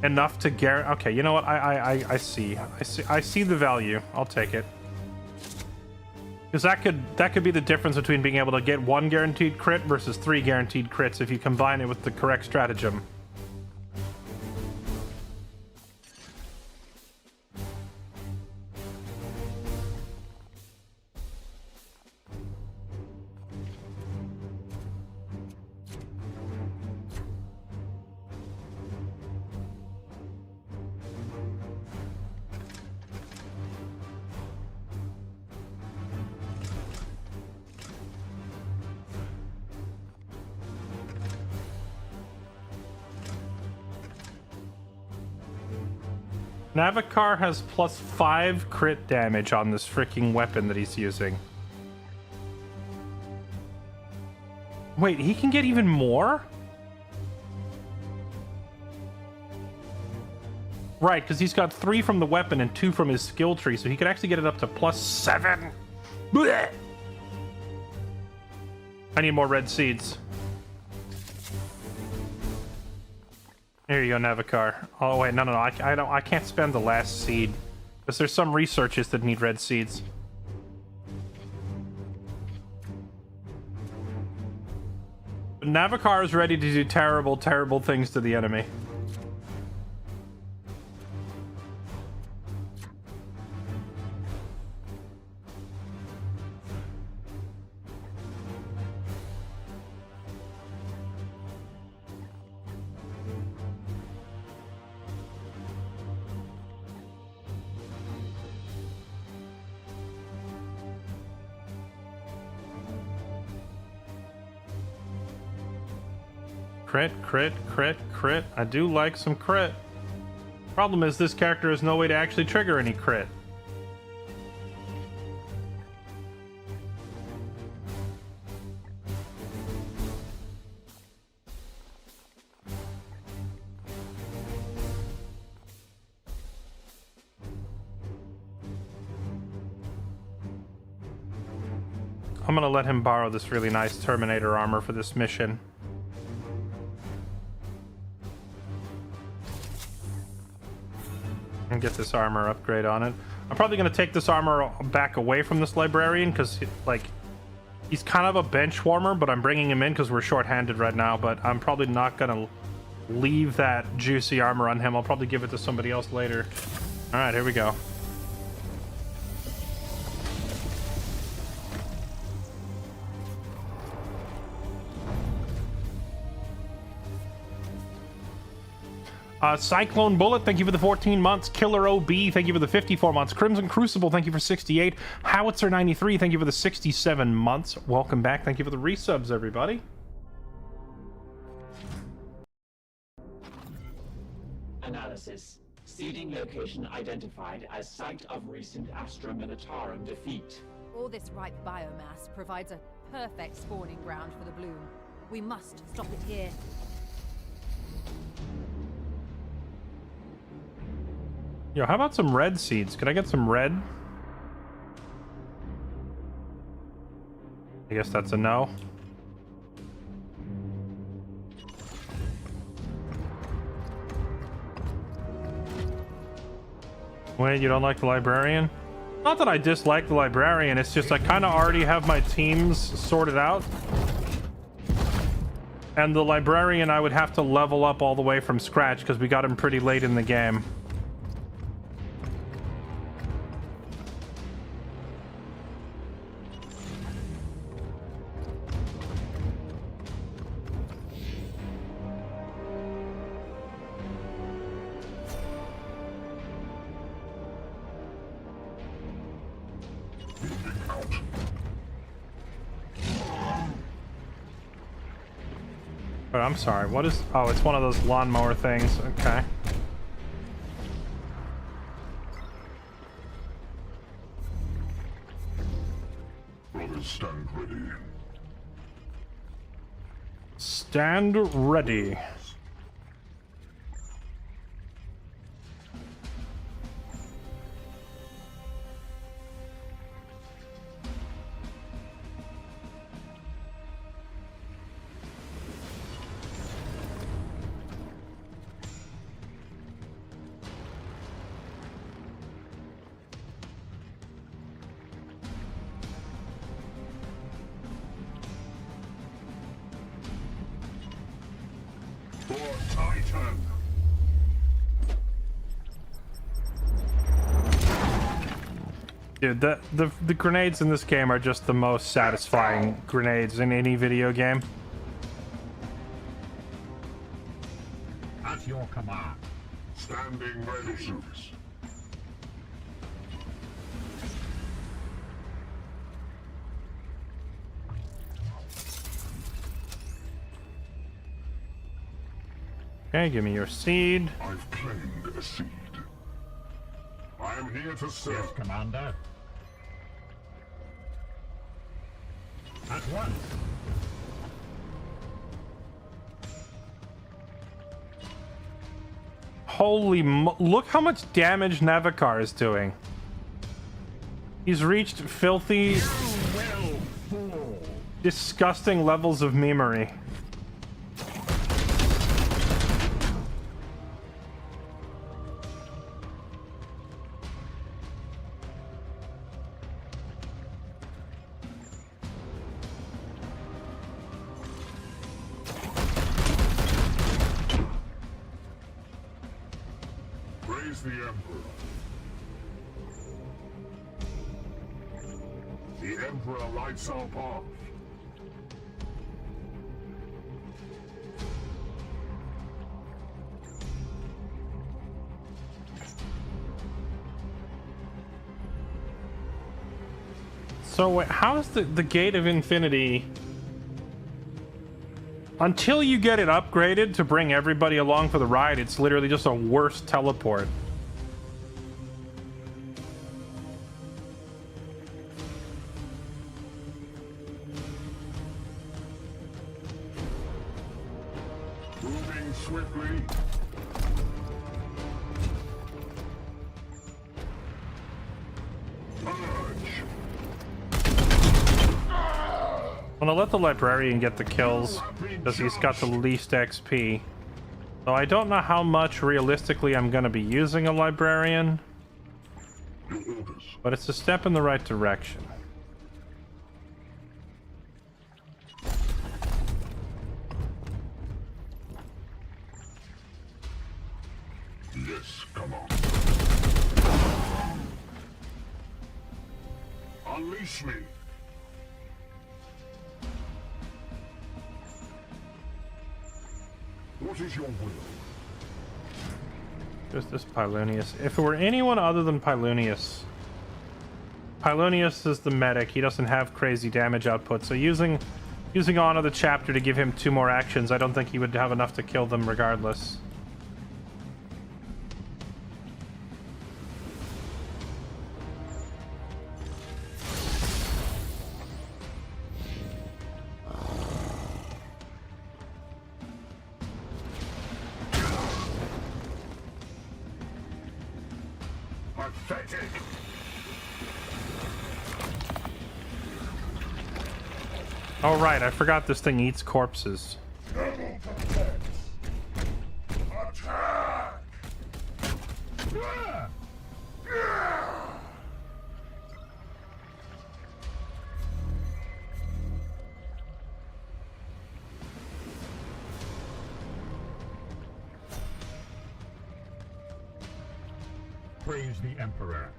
enough to guarantee. Okay, you know what? I see the value. I'll take it. Because that could be the difference between being able to get 1 guaranteed crit versus 3 guaranteed crits if you combine it with the correct stratagem. Navikar has +5 crit damage on this freaking weapon that he's using. Wait, he can get even more? Right, because he's got 3 from the weapon and 2 from his skill tree, so he could actually get it up to +7. Blech! I need more red seeds. Here you go, Navikar. Oh wait, no, I can't spend the last seed because there's some researches that need red seeds. But Navikar is ready to do terrible, terrible things to the enemy. Crit, crit, crit, crit. I do like some crit. Problem is, this character has no way to actually trigger any crit. I'm gonna let him borrow this really nice Terminator armor for this mission. And get this armor upgrade on it. I'm probably going to take this armor back away from this librarian because, like, he's kind of a bench warmer, but I'm bringing him in because we're short-handed right now. But I'm probably not going to leave that juicy armor on him. I'll probably give it to somebody else later. All right, here we go. Cyclone Bullet, thank you for the 14 months. Killer OB, thank you for the 54 months. Crimson Crucible, thank you for 68. Howitzer 93, thank you for the 67 months. Welcome back. Thank you for the resubs, everybody. Analysis. Seeding location identified as site of recent Astra Militarum defeat. All this ripe biomass provides a perfect spawning ground for the bloom. We must stop it here. Yo, how about some red seeds? Could I get some red? I guess that's a no. Wait, you don't like the librarian? Not that I dislike the librarian, it's just I kind of already have my teams sorted out. And the librarian I would have to level up all the way from scratch because we got him pretty late in the game. But I'm sorry, what is... Oh, it's one of those lawnmower things. Okay. Brothers, stand ready. Stand ready. For Titan! Dude, the grenades in this game are just the most satisfying grenades in any video game. At your command. Standing ready. Troops. Okay, give me your seed. I've claimed a seed. I am here to serve. Yes, Commander. At once. Holy look how much damage Navikar is doing. He's reached filthy, disgusting levels of memery. Praise the Emperor. The Emperor lights our path. So wait, how is the Gate of Infinity... Until you get it upgraded to bring everybody along for the ride, it's literally just a worse teleport. Moving swiftly. I'm gonna let the librarian get the kills because he's got the least XP. So I don't know how much realistically I'm gonna be using a librarian, but it's a step in the right direction. Yes, come on. Unleash me. What is your will? There's this Pylunius. If it were anyone other than Pylunius, Pylunius is the medic. He doesn't have crazy damage output, so using Honor the Chapter to give him 2 more actions, I don't think he would have enough to kill them regardless. Pathetic. Oh, right. I forgot this thing eats corpses. Double protect. Attack! Praise the Emperor.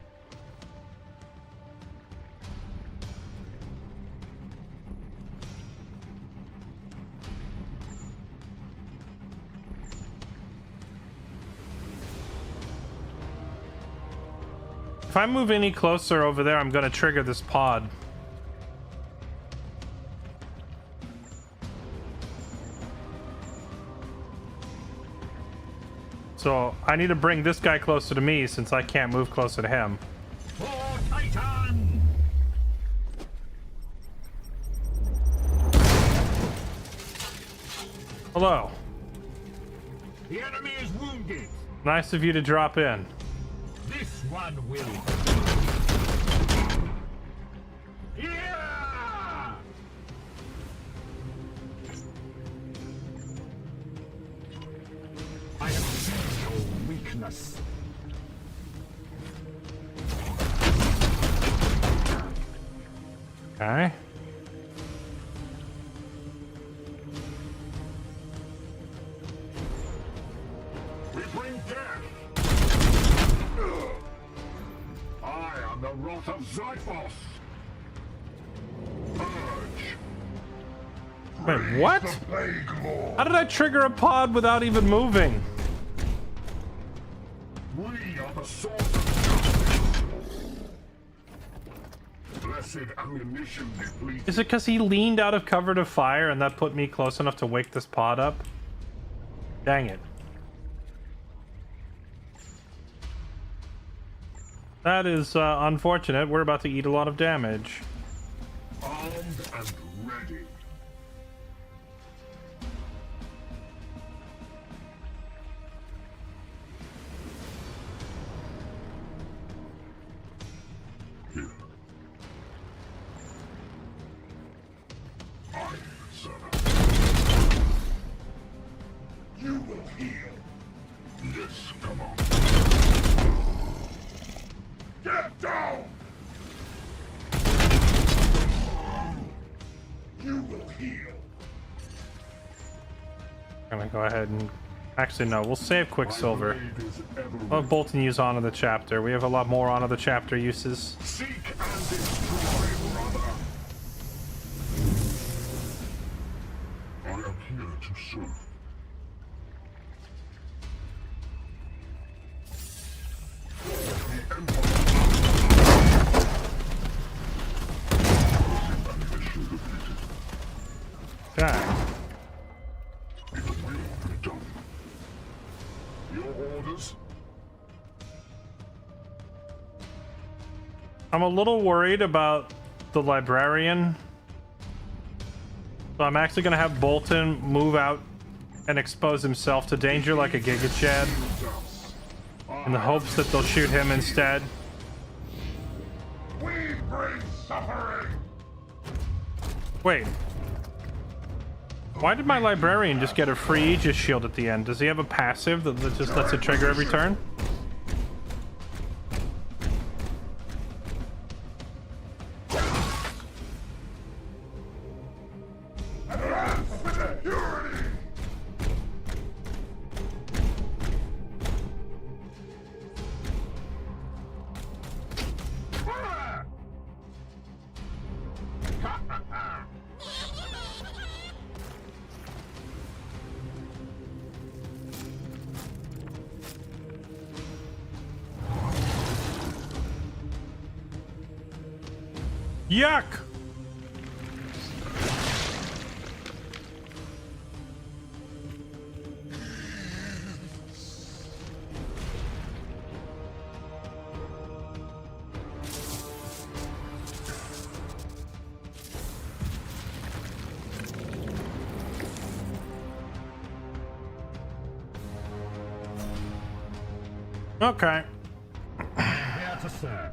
If I move any closer over there, I'm going to trigger this pod. So I need to bring this guy closer to me since I can't move closer to him. For Titan! Hello. The enemy is wounded. Nice of you to drop in. This one will. Yeah! I have seen your weakness. Okay. We bring death. I am the wrath of Zyphos. Purge. Wait, what? The Plague Lord. How did I trigger a pod without even moving? We are the sword of justice. Blessed ammunition depleted. Is it because he leaned out of cover to fire and that put me close enough to wake this pod up? Dang it. That is unfortunate. We're about to eat a lot of damage. Armed and ready. Here. Iron Servant. You will heal. Yes, come on. Get down! You will heal. I'm gonna go ahead and... Actually, no. We'll save Quicksilver. My blade is ever We'll have Bolton use Honor the Chapter. We have a lot more Honor the Chapter uses. seek and destroy, brother. I am here to serve. The Empire. Okay. It will be done. Your orders? I'm a little worried about the Librarian. So I'm actually gonna have Bolton move out and expose himself to danger like a Giga Chad in the hopes that they'll shoot him instead. We bring suffering. Wait. Why did my Librarian just get a free Aegis shield at the end? Does he have a passive that just lets it trigger every turn? Advance with impurity. Yuck! Okay. There serve.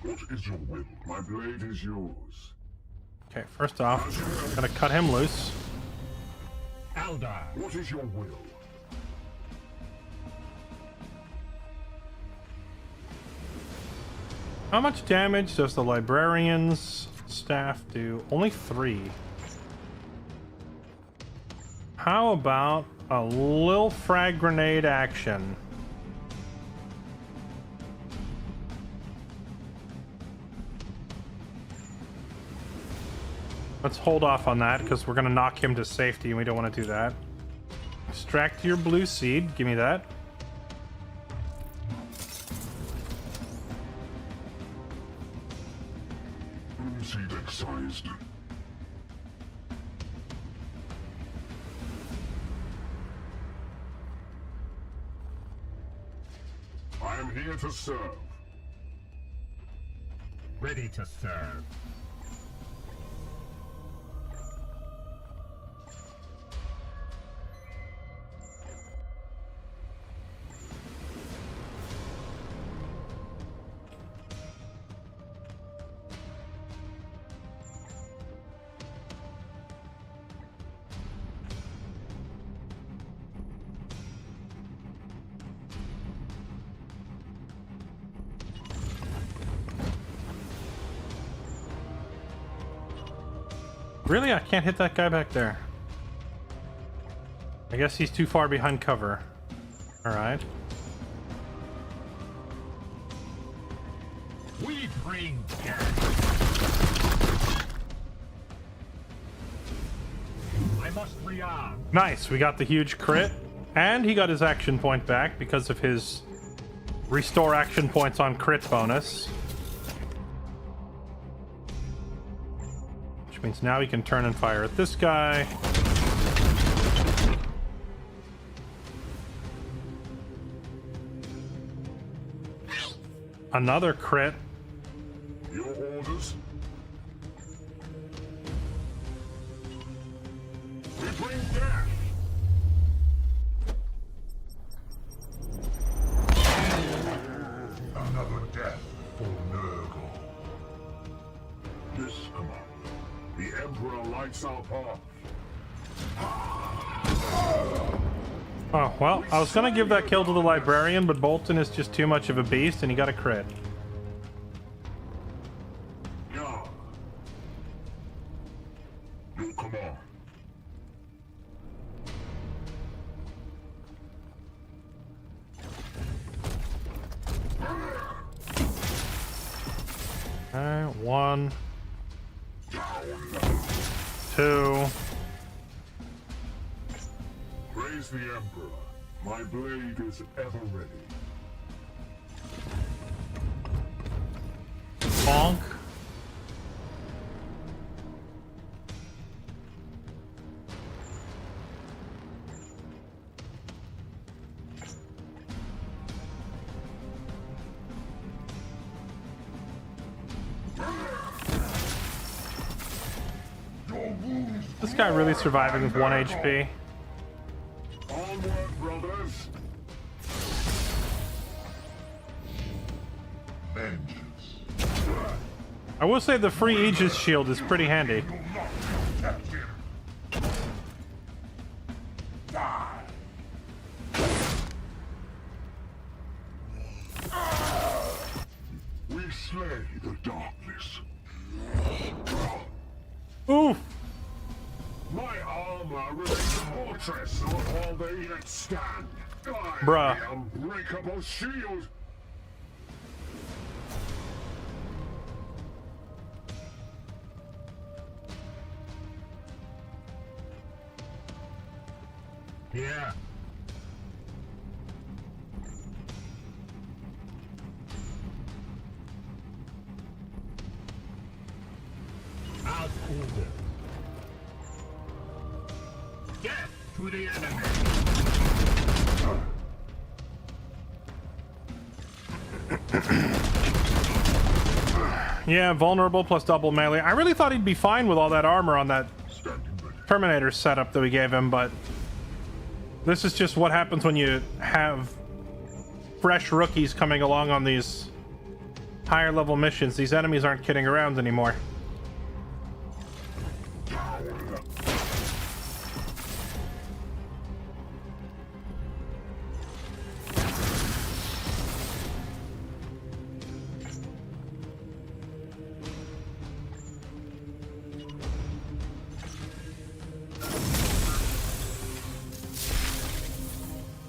What is your will? My blade is yours. Okay, first off, gotta cut him loose. Eldar. What is your will? How much damage does the librarian's staff do? Only 3. How about a little frag grenade action? Let's hold off on that because we're going to knock him to safety and we don't want to do that. Extract your blue seed. Give me that. Blue seed excised. I am here to serve. Ready to serve. Really? I can't hit that guy back there. I guess he's too far behind cover. Alright. We bring death. I must rearm. Nice, we got the huge crit. And he got his action point back because of his restore action points on crit bonus. Which means now he can turn and fire at this guy. Another crit. Your orders? We bring death! Another death for Nurgle. Yes, Commander. The Emperor lights our path. Oh, well, I was gonna give that kill to the Librarian, but Bolton is just too much of a beast, and he got a crit. Yeah. Your command. Alright, 1, 2. Praise the Emperor. My blade is ever ready. Bonk. This guy really surviving with 1 HP. Onward, brothers. Vengeance. I will say the free Aegis shield is pretty handy. Will not protect him. Die. We slay the darkness. Oof! My armor remains a fortress while they yet stand. I Bruh. am the unbreakable shield. Here. Out order. Death to the enemy. Yeah, vulnerable plus double melee. I really thought he'd be fine with all that armor on that Terminator setup that we gave him, but this is just what happens when you have fresh rookies coming along on these higher level missions. These enemies aren't kidding around anymore.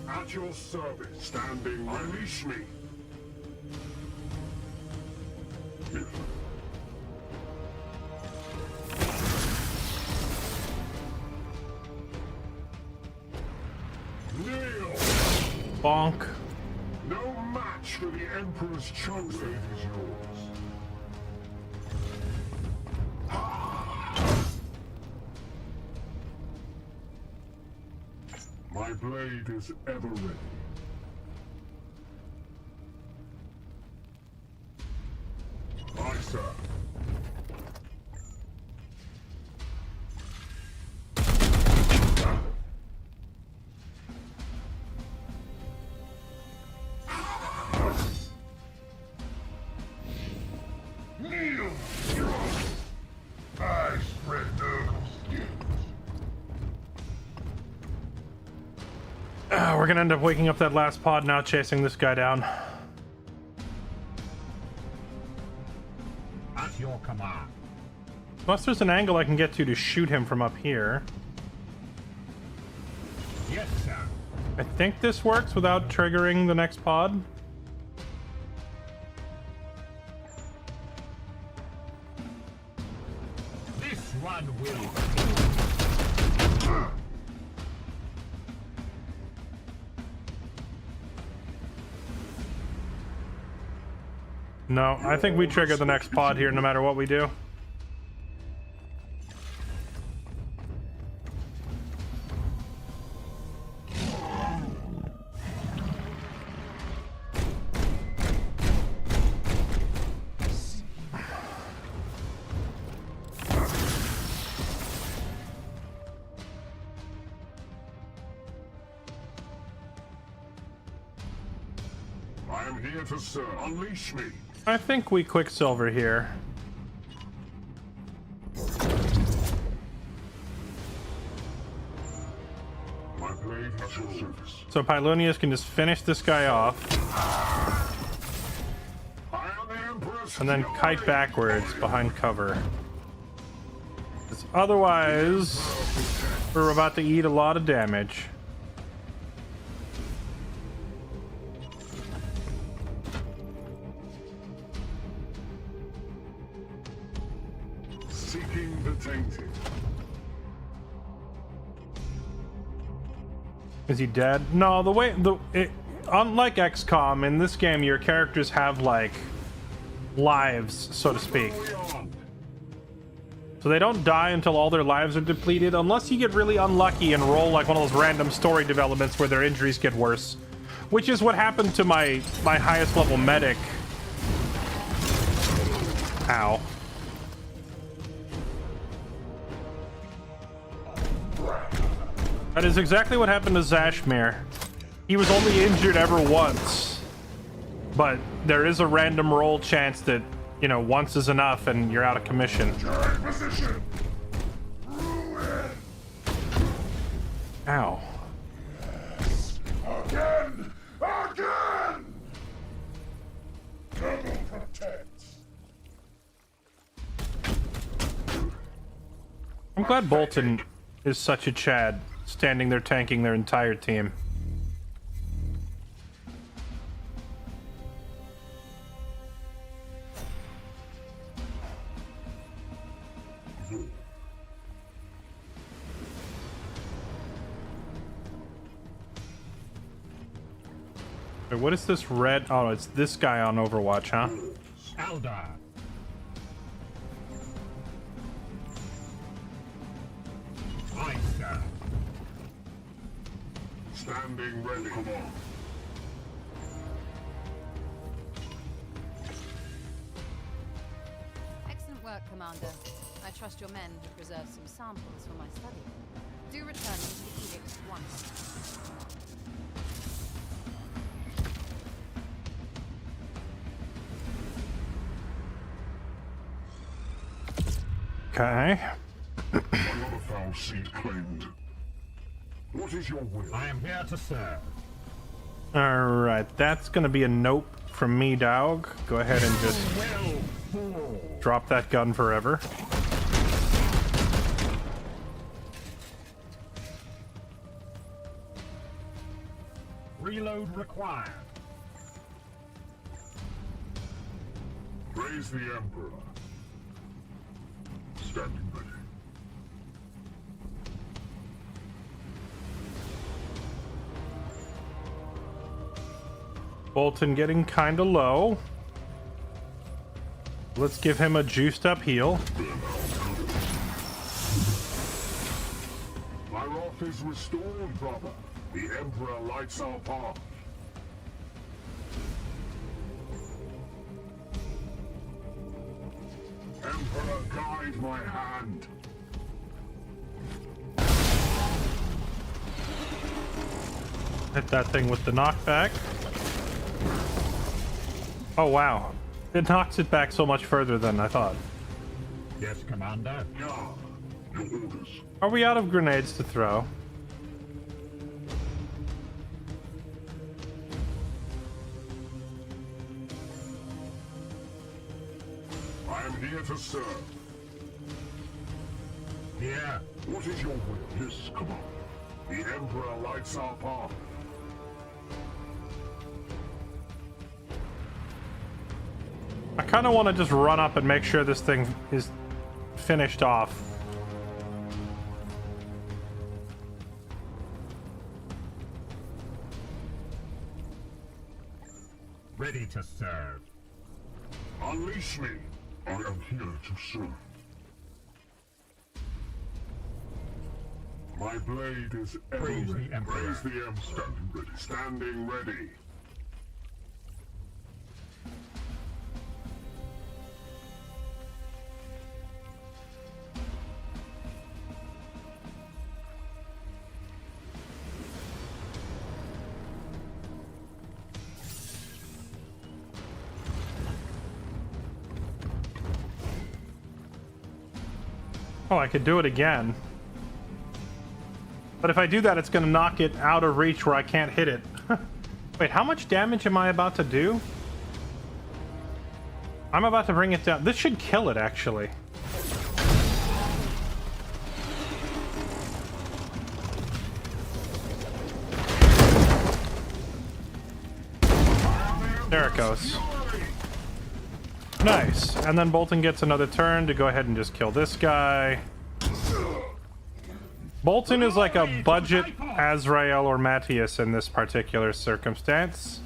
At your service, standing ready. Unleash me. Kneel. Bonk. No match for the Emperor's chosen. Is yours. My blade is ever ready. Aye, sir. Kneel! I spread those. We're gonna end up waking up that last pod now, chasing this guy down. At your command. Unless there's an angle I can get to shoot him from up here. Yes, sir. I think this works without triggering the next pod. This one will. No, I think we trigger the next pod here no matter what we do. I am here to serve. Unleash me. I think we Quicksilver here. My blade at your service. So Pylonius can just finish this guy off I am the Emperor's and then fury. kite backwards behind cover. 'Cause otherwise, we're about to eat a lot of damage. Seeking the tainted. Is he dead? No, unlike XCOM, in this game your characters have like lives, so to speak. Beyond. So they don't die until all their lives are depleted, unless you get really unlucky and roll like one of those random story developments where their injuries get worse. Which is what happened to my highest level medic. Ow. That is exactly what happened to Zashmir. He was only injured ever once. But there is a random roll chance that, you know, once is enough and you're out of commission. Turret position. Ruin. Ow. Again. Again. Double protect. I'm glad Bolton is such a Chad, standing there tanking their entire team. Wait, what is this red? Oh, it's this guy on Overwatch, huh? Eldar. Aye, sir. Standing ready. Come on. work, Commander. I trust your men have preserved some samples for my study. Do return them to the Edict at once. Okay. Another foul seed claimed. What is your will? I am here to serve. Alright, that's gonna be a nope from me, dog. Go ahead and just drop that gun forever. Reload required. Praise the Emperor. Standing ready. Bolton getting kinda low. Let's give him a juiced up heal. My wrath is restored, brother. The Emperor lights our path. Emperor, guide my hand. Hit that thing with the knockback. Oh wow. It knocks it back so much further than I thought. Yes, Commander. Yeah, your orders. Are we out of grenades to throw? I am here to serve. Here. What is your will? Yes, Commander. The Emperor lights our path. I kind of want to just run up and make sure this thing is finished off. Ready to serve. Unleash me. I am here to serve. My blade is ever Praise ready. the Emperor. Praise the Emperor. Standing ready. Standing ready. Oh, I could do it again. But if I do that, it's going to knock it out of reach where I can't hit it. Wait, how much damage am I about to do? I'm about to bring it down. This should kill it, actually. There it goes. Nice. And then Bolton gets another turn to go ahead and just kill this guy. Bolton is like a budget Azrael or Matthias in this particular circumstance.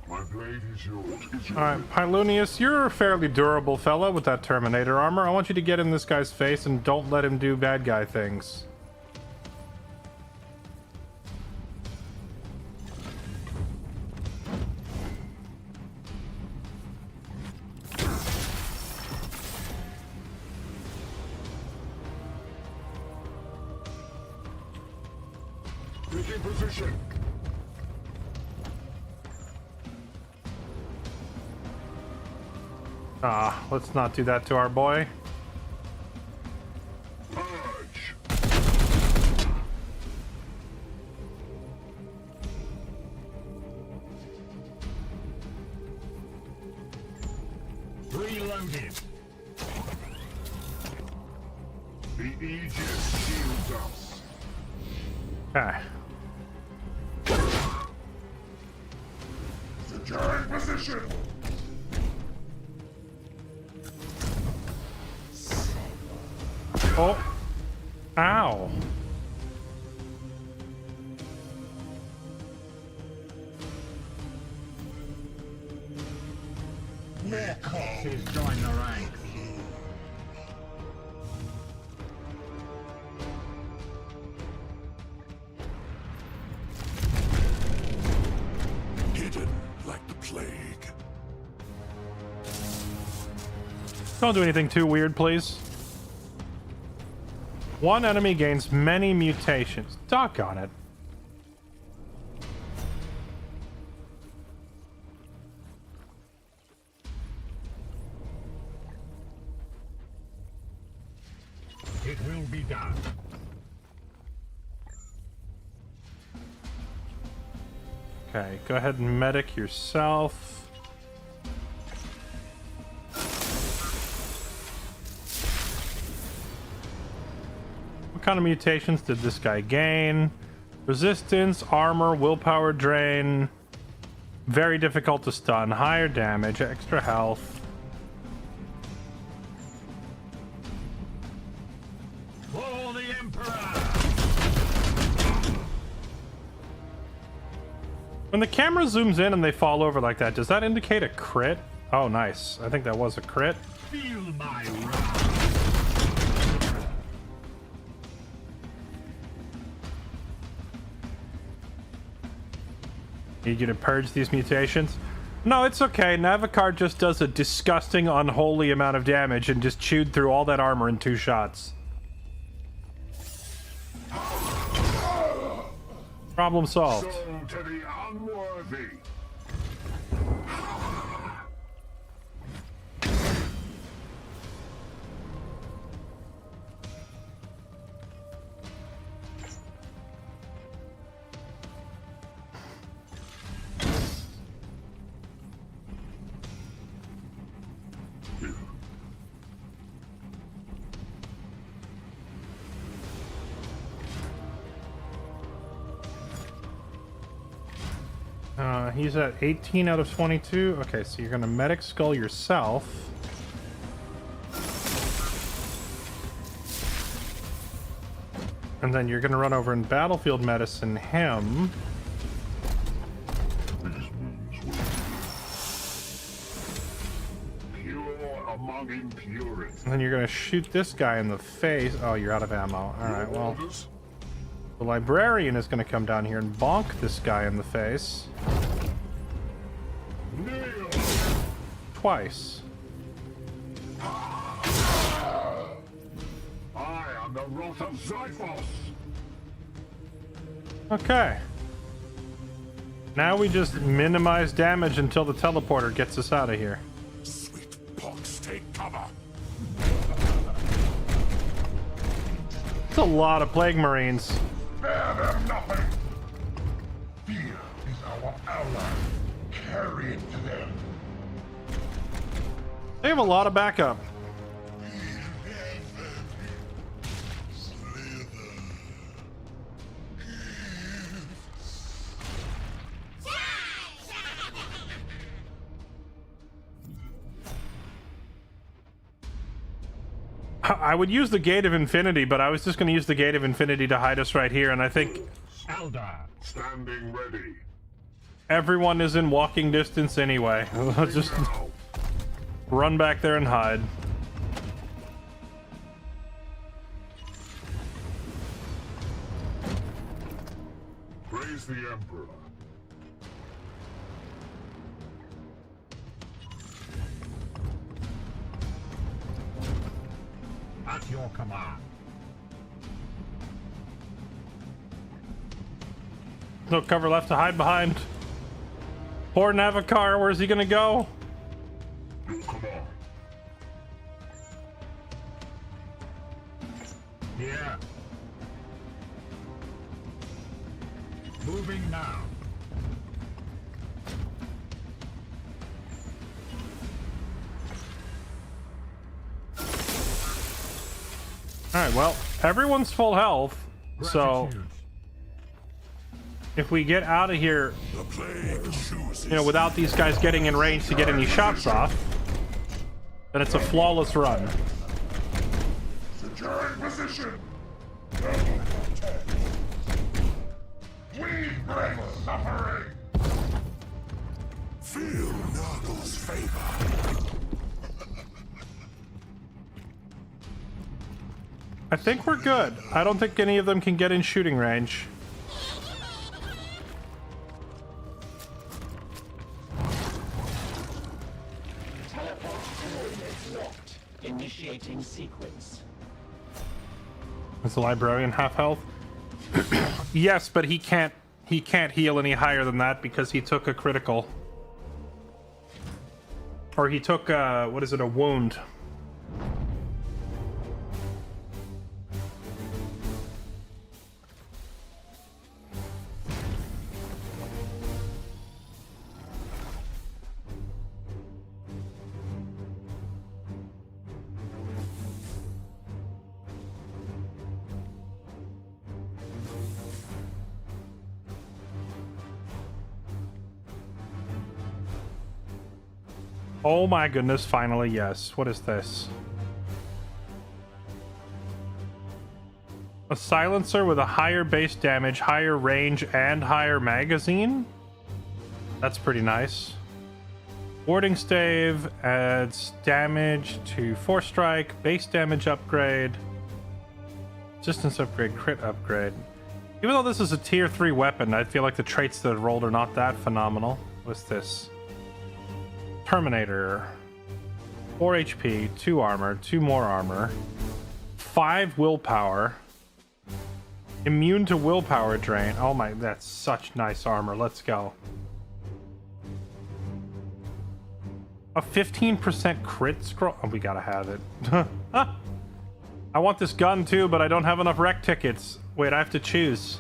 My blade is yours. Alright, Pylunius, you're a fairly durable fella with that Terminator armor. I want you to get in this guy's face and don't let him do bad guy things. Taking position. Ah, let's not do that to our boy. Purge. Reloaded. The Aegis shields us. Okay. Securing position. Oh. Ow. More corpses join the ranks. plague. Don't do anything too weird, please. One enemy gains many mutations. Doggone it. It will be done. Okay, go ahead and medic yourself. What kind of mutations did this guy gain? Resistance, armor, willpower drain. Very difficult to stun, higher damage, extra health. For the Emperor! When the camera zooms in and they fall over like that, does that indicate a crit? Oh, nice. I think that was a crit. Feel my wrath! Need you to purge these mutations? No, it's okay. Navikar just does a disgusting, unholy amount of damage and just chewed through all that armor in 2 shots. Problem solved. So to the unworthy. He's at 18 out of 22. Okay, so you're gonna medic skull yourself. And then you're gonna run over and battlefield medicine him. Pure among impurity. And then you're gonna shoot this guy in the face. Oh, you're out of ammo. Alright, well. Orders? The librarian is gonna come down here and bonk this guy in the face. Kneel. Twice. I am the wrath of Zyphos. Okay. Now we just minimize damage until the teleporter gets us out of here. Sweet pox, take cover. It's a lot of plague marines. Spare them nothing. Fear is our ally. Carry it to them. They have a lot of backup. I would use the Gate of Infinity, but I was just going to use the Gate of Infinity to hide us right here, and I think Eldar! Standing ready. everyone is in walking distance anyway. Let's just Now. run back there and hide. Praise the Emperor. At your command. No cover left to hide behind. Poor Navikar, where's he gonna go? Your command. Here. Moving now. Alright, well, everyone's full health, so Gratitude. if we get out of here, The plague chooses. you know, without these guys getting in range to get any shots off, then it's a flawless run. Securing position. Double protect. We bring suffering. Feel Nurgle's favor. I think we're good. I don't think any of them can get in shooting range. Initiating sequence. Is the librarian half health? Yes, but he can't heal any higher than that because he took a critical. Or he took what is it, a wound. Oh my goodness, finally, yes. What is this? A silencer with a higher base damage, higher range, and higher magazine? That's pretty nice. Warding stave adds damage to 4 strike, base damage upgrade, resistance upgrade, crit upgrade. Even though this is a tier 3 weapon, I feel like the traits that it rolled are not that phenomenal. What's this? Terminator. 4 HP, 2 armor, 2 more armor, 5 willpower, immune to willpower drain. Oh my, that's such nice armor. Let's go. A 15% crit scroll. Oh, we gotta have it. I want this gun too, but I don't have enough rec tickets. Wait, I have to choose.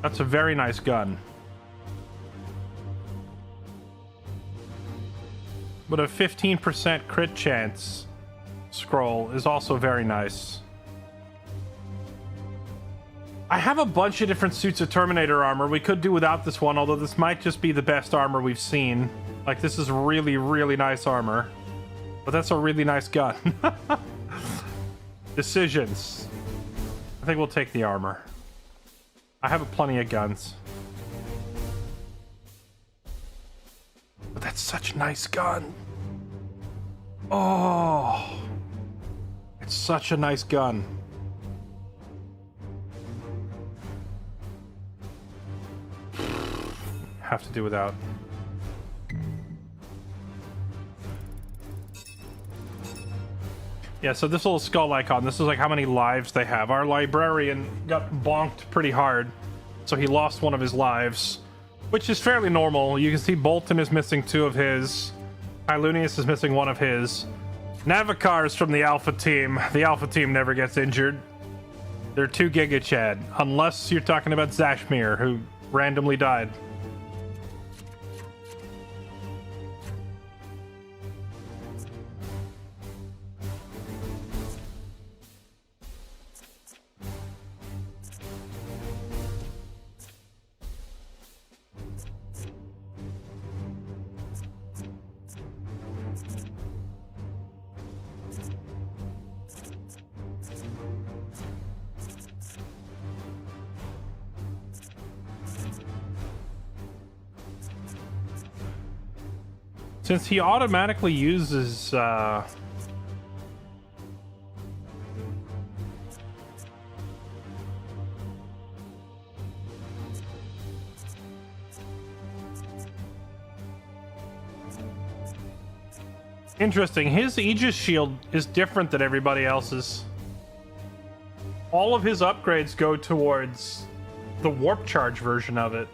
That's a very nice gun. But a 15% crit chance scroll is also very nice. I have a bunch of different suits of Terminator armor. We could do without this one, although this might just be the best armor we've seen. Like, this is really, really nice armor. But that's a really nice gun. Decisions. I think we'll take the armor. I have plenty of guns. But that's such a nice gun. Oh. It's such a nice gun. Have to do without. Yeah, so this little skull icon, this is like how many lives they have. Our librarian got bonked pretty hard, so he lost one of his lives, which is fairly normal. You can see Bolton is missing 2 of his. Ilunius is missing 1 of his. Navikar's from the Alpha team. The Alpha team never gets injured. They're 2 Giga Chad, unless you're talking about Zashmir, who randomly died. Since he automatically uses, interesting. His Aegis shield is different than everybody else's. All of his upgrades go towards the warp charge version of it.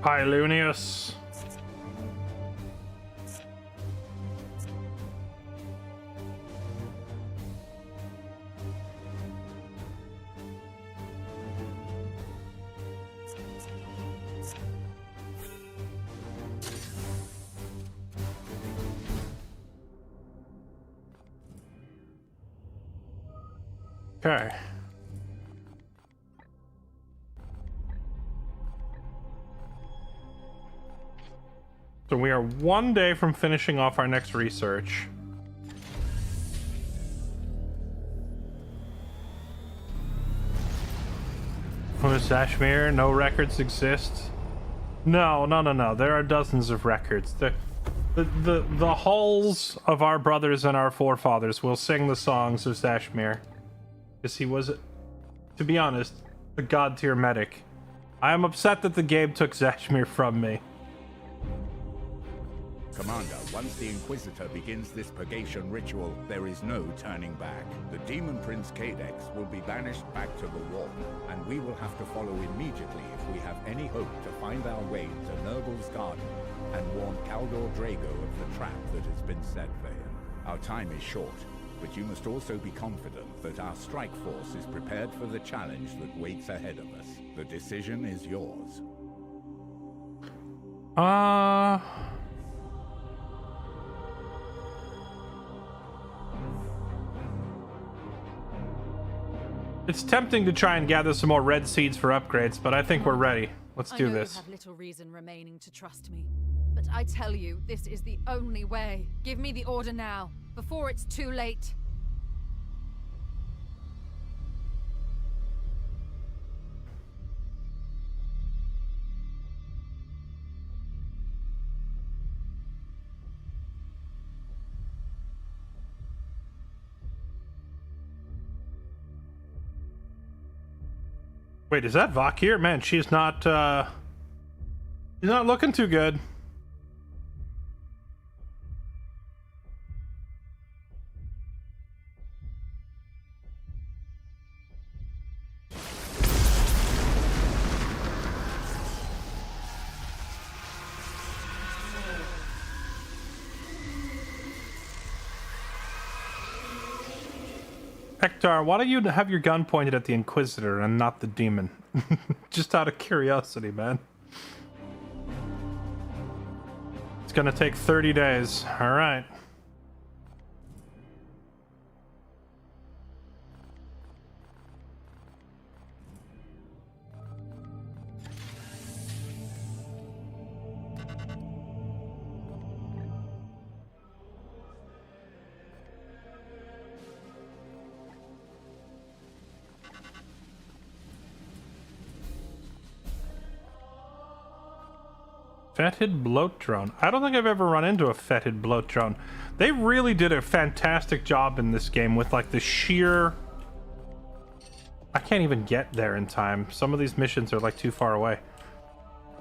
Ilunius. Okay. So we are one day from finishing off our next research. Was Ashmere? No records exist? No. There are dozens of records. The halls of our brothers and our forefathers will sing the songs of Zashmir. Because he was, to be honest, a god tier medic. I am upset that the game took Zashmir from me. Commander, once the Inquisitor begins this purgation ritual, there is no turning back. The Demon Prince Cadex will be banished back to the Warp, and we will have to follow immediately if we have any hope to find our way to Nurgle's garden and warn Kaldor Drago of the trap that has been set for him. Our time is short, but you must also be confident that our strike force is prepared for the challenge that waits ahead of us. The decision is yours. It's tempting to try and gather some more red seeds for upgrades, but I think we're ready. Let's do this. You have little reason remaining to trust me, but I tell you, this is the only way. Give me the order now, before it's too late. Wait, is that Vakir? Man, she's not looking too good. Hector, why don't you have your gun pointed at the Inquisitor and not the demon? Just out of curiosity, man. It's gonna take 30 days. Alright. Fetid bloat drone. I don't think I've ever run into a fetid bloat drone. They really did a fantastic job in this game with like the sheer... I can't even get there in time. Some of these missions are like too far away.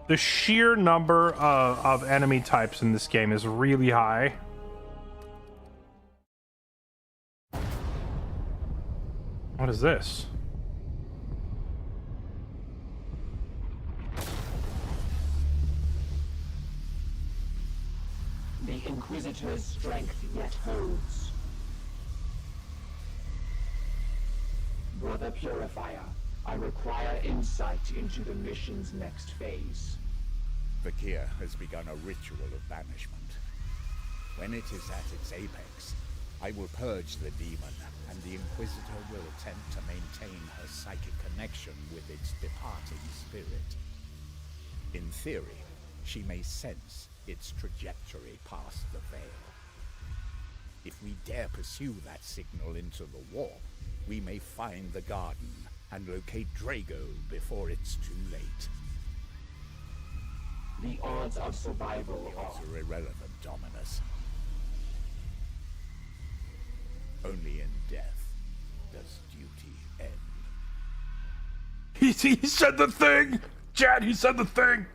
The sheer number of enemy types in this game is really high. What is this? The Inquisitor's strength yet holds. Brother Purifier, I require insight into the mission's next phase. Vakir has begun a ritual of banishment. When it is at its apex, I will purge the demon, and the Inquisitor will attempt to maintain her psychic connection with its departing spirit. In theory, she may sense its trajectory past the veil. If we dare pursue that signal into the warp, we may find the garden and locate Drago before it's too late. The odds of survival are irrelevant, Dominus. Only in death does duty end. He said the thing! Chad, he said the thing!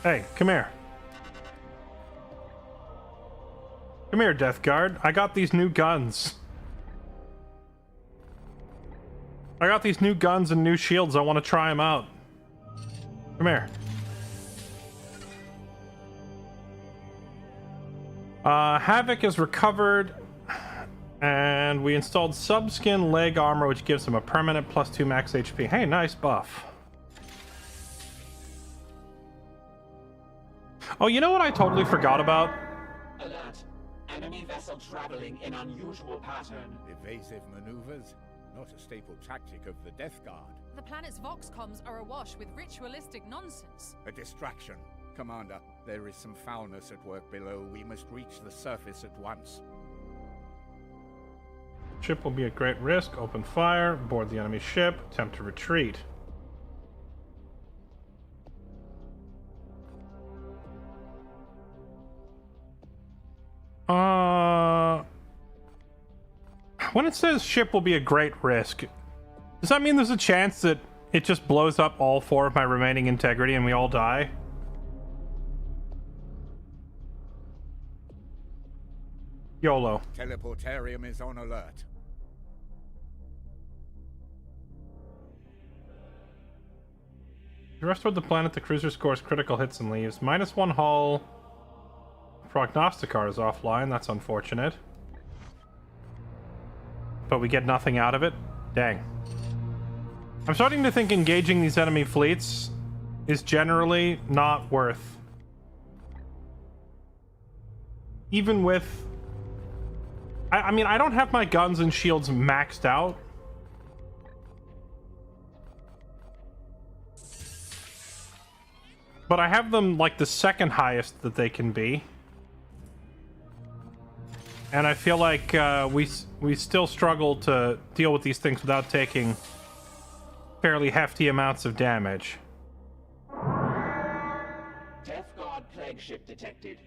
Hey, come here. Come here, Death Guard. I got these new guns. I got these new guns and new shields. I want to try them out. Come here. Havoc is recovered. And we installed subskin leg armor, which gives him a permanent +2 max HP. Hey, nice buff. Oh, you know what I totally forgot about? Alert. Enemy vessel traveling in unusual pattern. Evasive maneuvers? Not a staple tactic of the Death Guard. The planet's voxcoms are awash with ritualistic nonsense. A distraction. Commander, there is some foulness at work below. We must reach the surface at once. Ship will be at great risk. Open fire. Board the enemy ship. Attempt to retreat. When it says ship will be a great risk, does that mean there's a chance that it just blows up all 4 of my remaining integrity and we all die? YOLO. Teleportarium is on alert. You rush toward the planet, the cruiser scores critical hits and leaves. -1 hull. Prognosticar is offline, that's unfortunate. But we get nothing out of it? Dang. I'm starting to think engaging these enemy fleets is generally not worth. Even with... I mean, I don't have my guns and shields maxed out. But I have them, like, the second highest that they can be. And I feel like we still struggle to deal with these things without taking fairly hefty amounts of damage. Death Guard plague ship detected.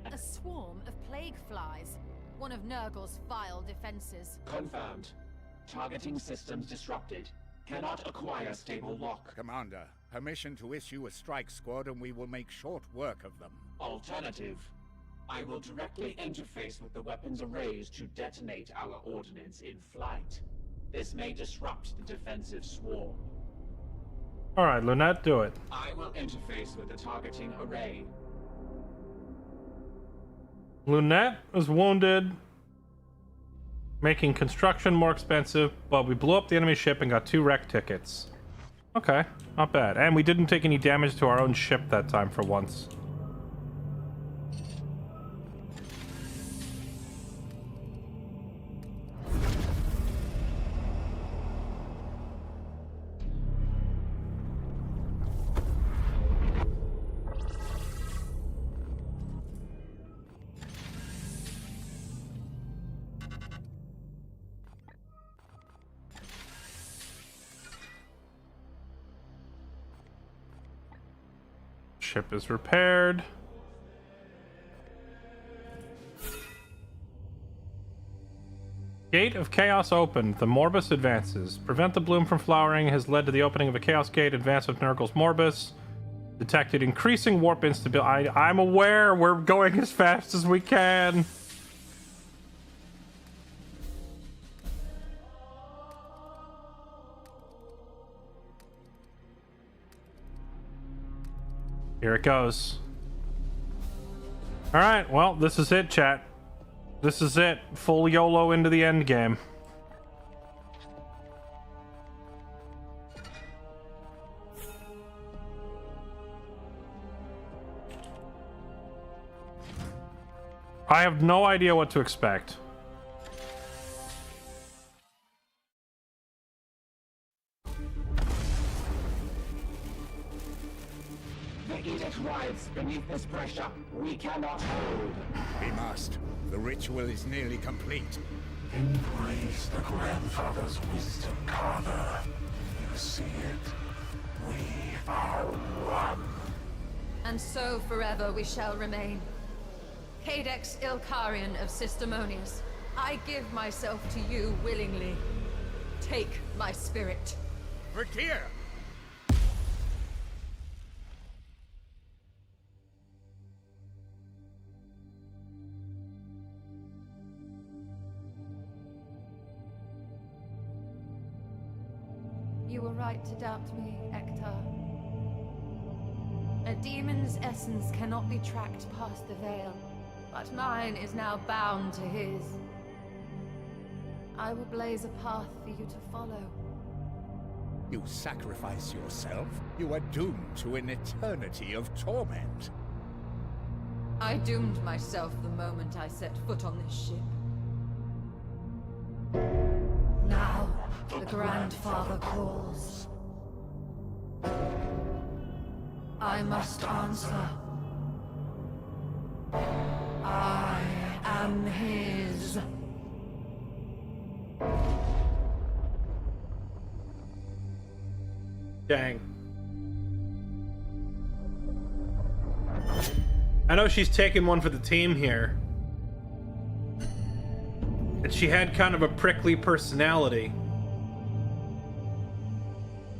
A swarm of plague flies. One of Nurgle's vile defenses. Confirmed. Targeting systems disrupted. Cannot acquire stable lock. Commander, permission to issue a strike squad and we will make short work of them. Alternative. I will directly interface with the weapons arrays to detonate our ordnance in flight. This may disrupt the defensive swarm. Alright, Lunette, do it. I will interface with the targeting array. Lunette is wounded, making construction more expensive, but we blew up the enemy ship and got 2 wreck tickets. Okay, not bad. And we didn't take any damage to our own ship that time for once. Ship is repaired. Gate of Chaos opened. The Morbus advances. Prevent the bloom from flowering has led to the opening of a Chaos Gate. Advance with Nurgle's Morbus. Detected increasing warp instability. I'm aware we're going as fast as we can. Here it goes. Alright, well, this is it, chat. This is it. Full YOLO into the end game. I have no idea what to expect. The Edict writhes beneath this pressure. We cannot hold. We must. The ritual is nearly complete. Embrace the grandfather's wisdom, Connor. You see it? We are one. And so forever we shall remain. Cadex Ilkarian of Systemonius, I give myself to you willingly. Take my spirit. Vertier! You were right to doubt me, Ektar. A demon's essence cannot be tracked past the veil, but mine is now bound to his. I will blaze a path for you to follow. You sacrifice yourself, you are doomed to an eternity of torment. I doomed myself the moment I set foot on this ship. Now, the Grandfather calls. I must answer. I am his. Dang. I know she's taking one for the team here. And she had kind of a prickly personality.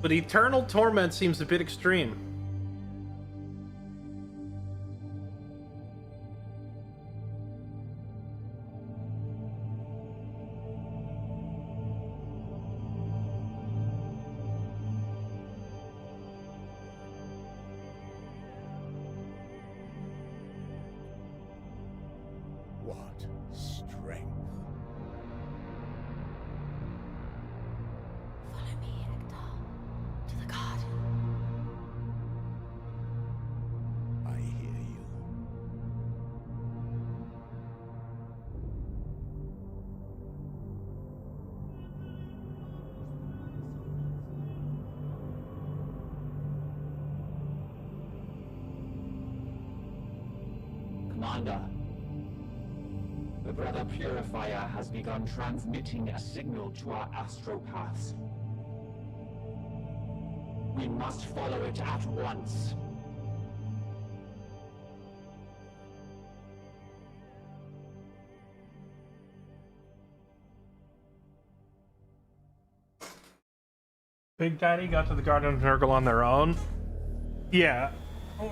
But eternal torment seems a bit extreme. What strength. Follow me, Hector. To the garden. I hear you. Commander, the Brother Purifier has begun transmitting a signal to our astropaths. We must follow it at once. Big Daddy got to the Garden of Nurgle on their own. Yeah.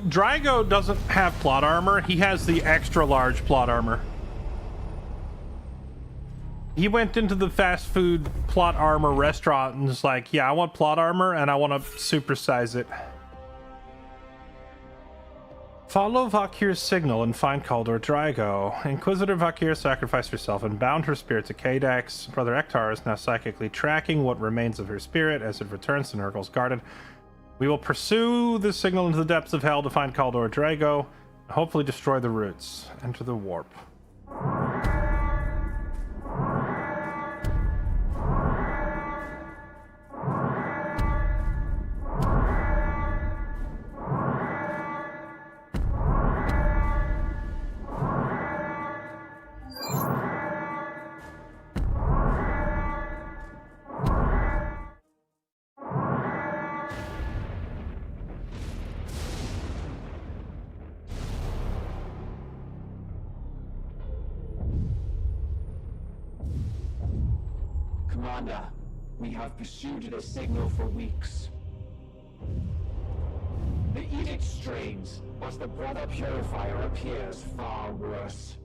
Drago doesn't have plot armor. He has the extra large plot armor. He went into the fast food plot armor restaurant and was like, yeah, I want plot armor and I want to supersize it. Follow Valkyr's signal and find Kaldor Drago. Inquisitor Valkyr sacrificed herself and bound her spirit to Kadex. Brother Ektar is now psychically tracking what remains of her spirit as it returns to Nurgle's garden. We will pursue the signal into the depths of hell to find Kaldor Drago and hopefully destroy the roots. Enter the warp. Commander, we have pursued this signal for weeks. The edict strains, but the Brother Purifier appears far worse.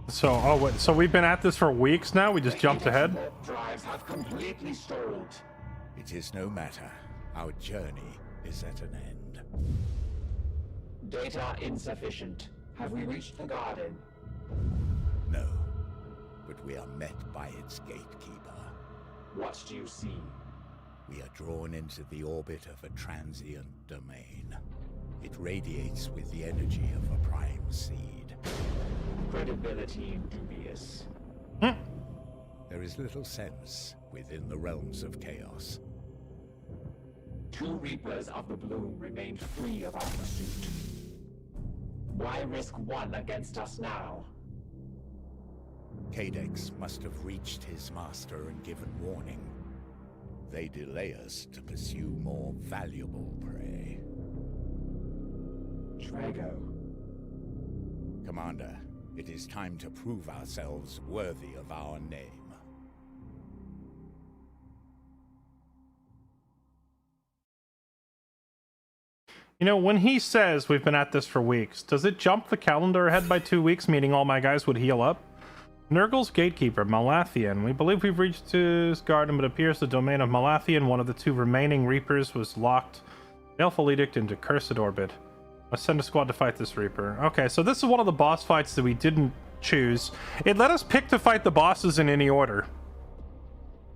So, oh wait, so we've been at this for weeks now? We just jumped ahead? Drives have completely stalled. It is no matter. Our journey is at an end. Data insufficient. Have we reached the garden? No, but we are met by its gatekeeper. What do you see? We are drawn into the orbit of a transient domain. It radiates with the energy of a prime seed. Credibility dubious. There is little sense within the realms of chaos. 2 Reapers of the Bloom remained free of our pursuit. Why risk one against us now? Kadex must have reached his master and given warning. They delay us to pursue more valuable prey. Drago. Commander, it is time to prove ourselves worthy of our name. You know, when he says we've been at this for weeks, does it jump the calendar ahead by 2 weeks, meaning all my guys would heal up? Nurgle's gatekeeper, Malathian. We believe we've reached his garden, but it appears the domain of Malathian, one of the 2 remaining Reapers, was locked. Baleful Edict into Cursed Orbit. Let's send a squad to fight this Reaper. Okay, so this is one of the boss fights that we didn't choose. It let us pick to fight the bosses in any order.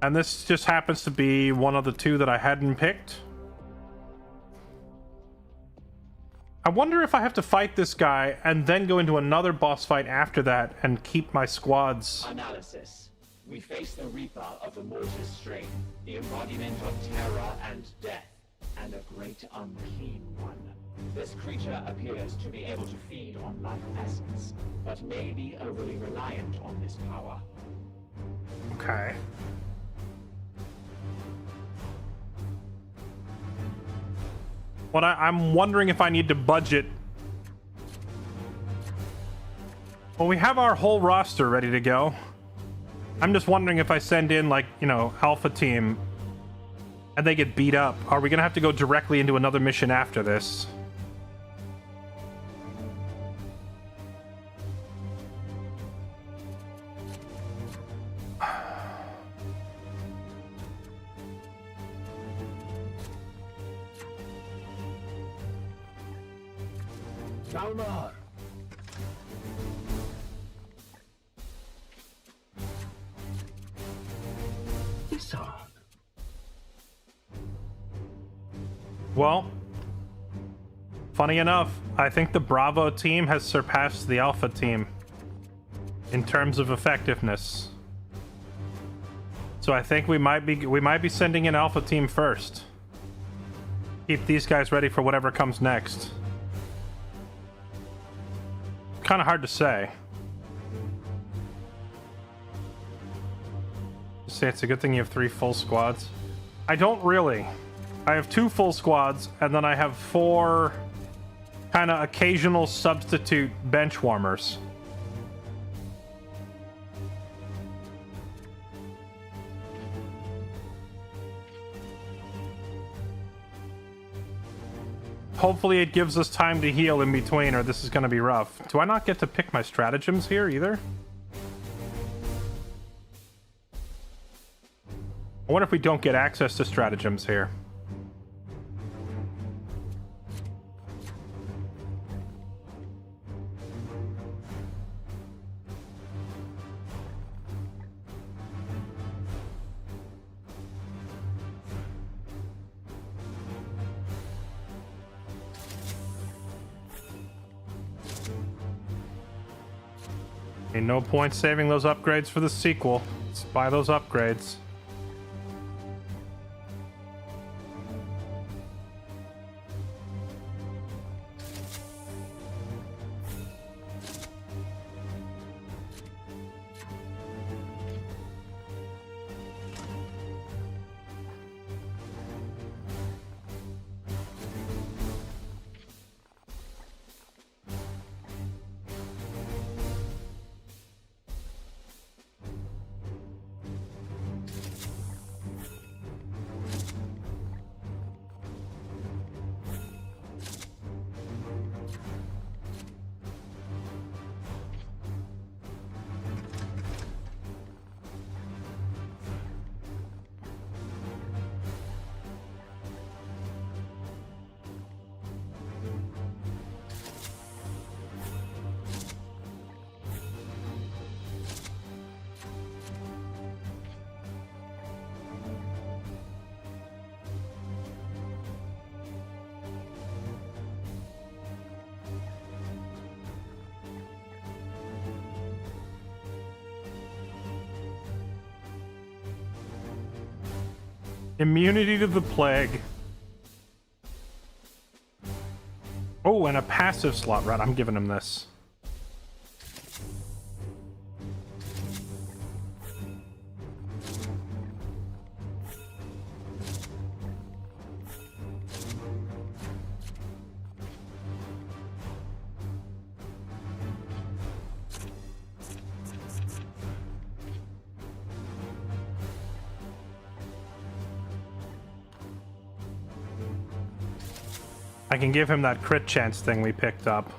And this just happens to be one of the two that I hadn't picked. I wonder if I have to fight this guy and then go into another boss fight after that and keep my squads. Analysis. We face the Reaper of the Mortis strain, the embodiment of terror and death, and a great unclean one. This creature appears to be able to feed on life essence, but may be overly reliant on this power. Okay. What I'm wondering if I need to budget. Well, we have our whole roster ready to go. I'm just wondering if I send in, like, you know, Alpha Team and they get beat up, are we gonna have to go directly into another mission after this? Dalmar. Isan. Well, funny enough, I think the Bravo team has surpassed the Alpha team in terms of effectiveness. So I think we might be sending in Alpha team first. Keep these guys ready for whatever comes next. Kind of hard to say. Say it's a good thing you have 3 full squads. I don't really. I have 2 full squads, and then I have 4 kind of occasional substitute bench warmers. Hopefully it gives us time to heal in between, or this is going to be rough. Do I not get to pick my stratagems here either? I wonder if we don't get access to stratagems here. Ain't no point saving those upgrades for the sequel. Let's buy those upgrades. Immunity to the plague. Oh, and a passive slot. Right, I'm giving him this. I can give him that crit chance thing we picked up.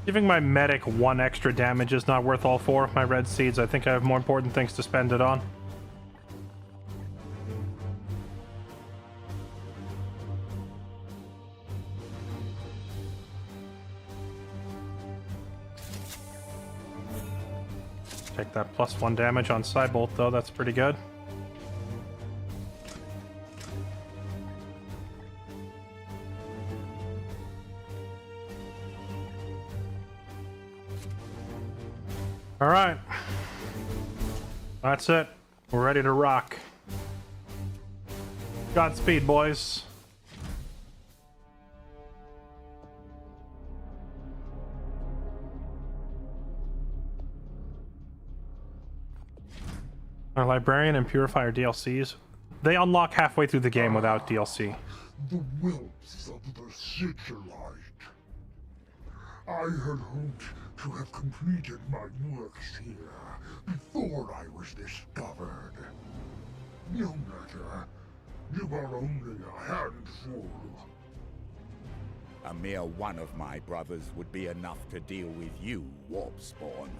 Giving my medic 1 extra damage is not worth all 4 of my red seeds. I think I have more important things to spend it on. Take that +1 damage on Cybolt, though. That's pretty good. All right. That's it. We're ready to rock. Godspeed, boys. Our Librarian and Purifier DLCs, they unlock halfway through the game without DLC. The whelps of the Sigilite. I had hoped to have completed my works here before I was discovered. No matter, you are only a handful. A mere one of my brothers would be enough to deal with you, Warp Spawn.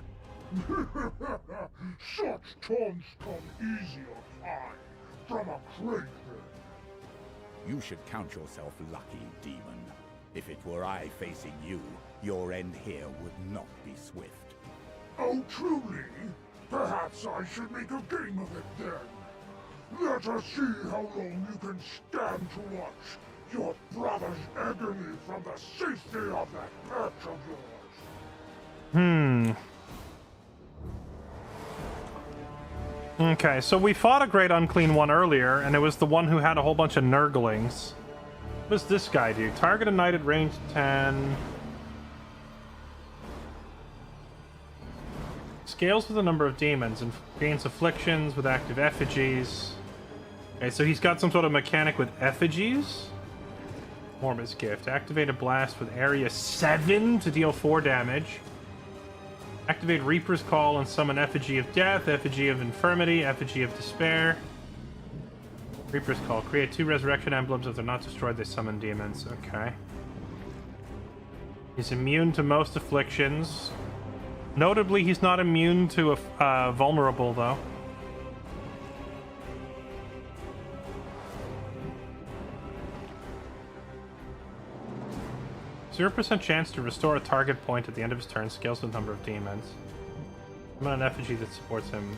Such taunts come easier high from a crayfish. You should count yourself lucky, Demon. If it were I facing you, your end here would not be swift. Oh, truly? Perhaps I should make a game of it then. Let us see how long you can stand to watch your brother's agony from the safety of that perch of yours. Okay, so we fought a Great Unclean One earlier, and it was the one who had a whole bunch of Nurglings. What does this guy do? Target a knight at range 10. Scales with the number of demons and gains afflictions with active effigies. Okay, so he's got some sort of mechanic with effigies. Morbid's Gift. Activate a blast with area 7 to deal 4 damage. Activate Reaper's Call and summon Effigy of Death, Effigy of Infirmity, Effigy of Despair. Reaper's Call. Create 2 resurrection emblems. If they're not destroyed, they summon demons. Okay. He's immune to most afflictions. Notably, he's not immune to vulnerable, though. %0% chance to restore a target point at the end of his turn. Scales with the number of demons. I'm on an effigy that supports him.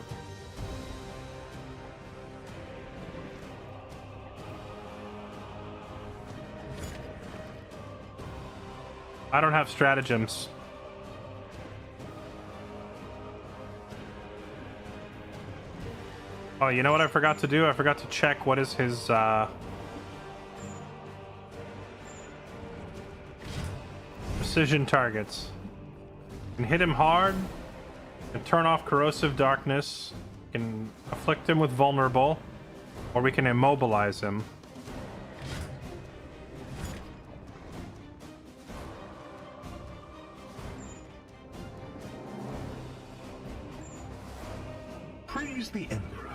I don't have stratagems. Oh, you know what I forgot to do? I forgot to check what is his, precision targets. You can hit him hard, and turn off Corrosive Darkness, we can afflict him with Vulnerable, or we can immobilize him. Praise the Emperor.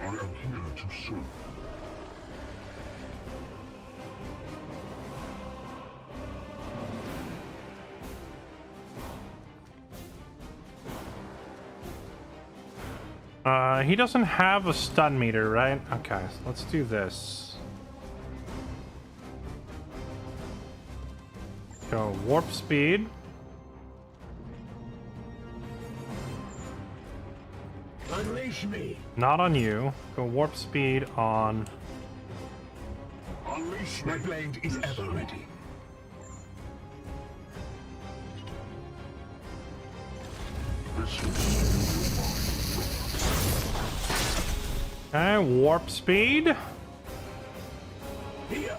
I am here to serve. He doesn't have a stun meter, right? Okay, so let's do this. Go warp speed. Unleash me. Not on you. Go warp speed on... Unleash my blade is ever ready. Okay, warp speed. Here.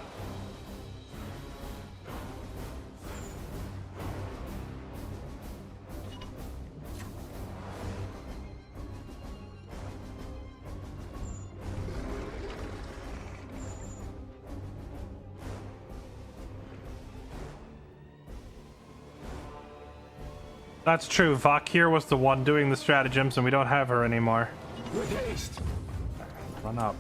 That's true. Vakir was the one doing the stratagems, and we don't have her anymore. With haste. Run up.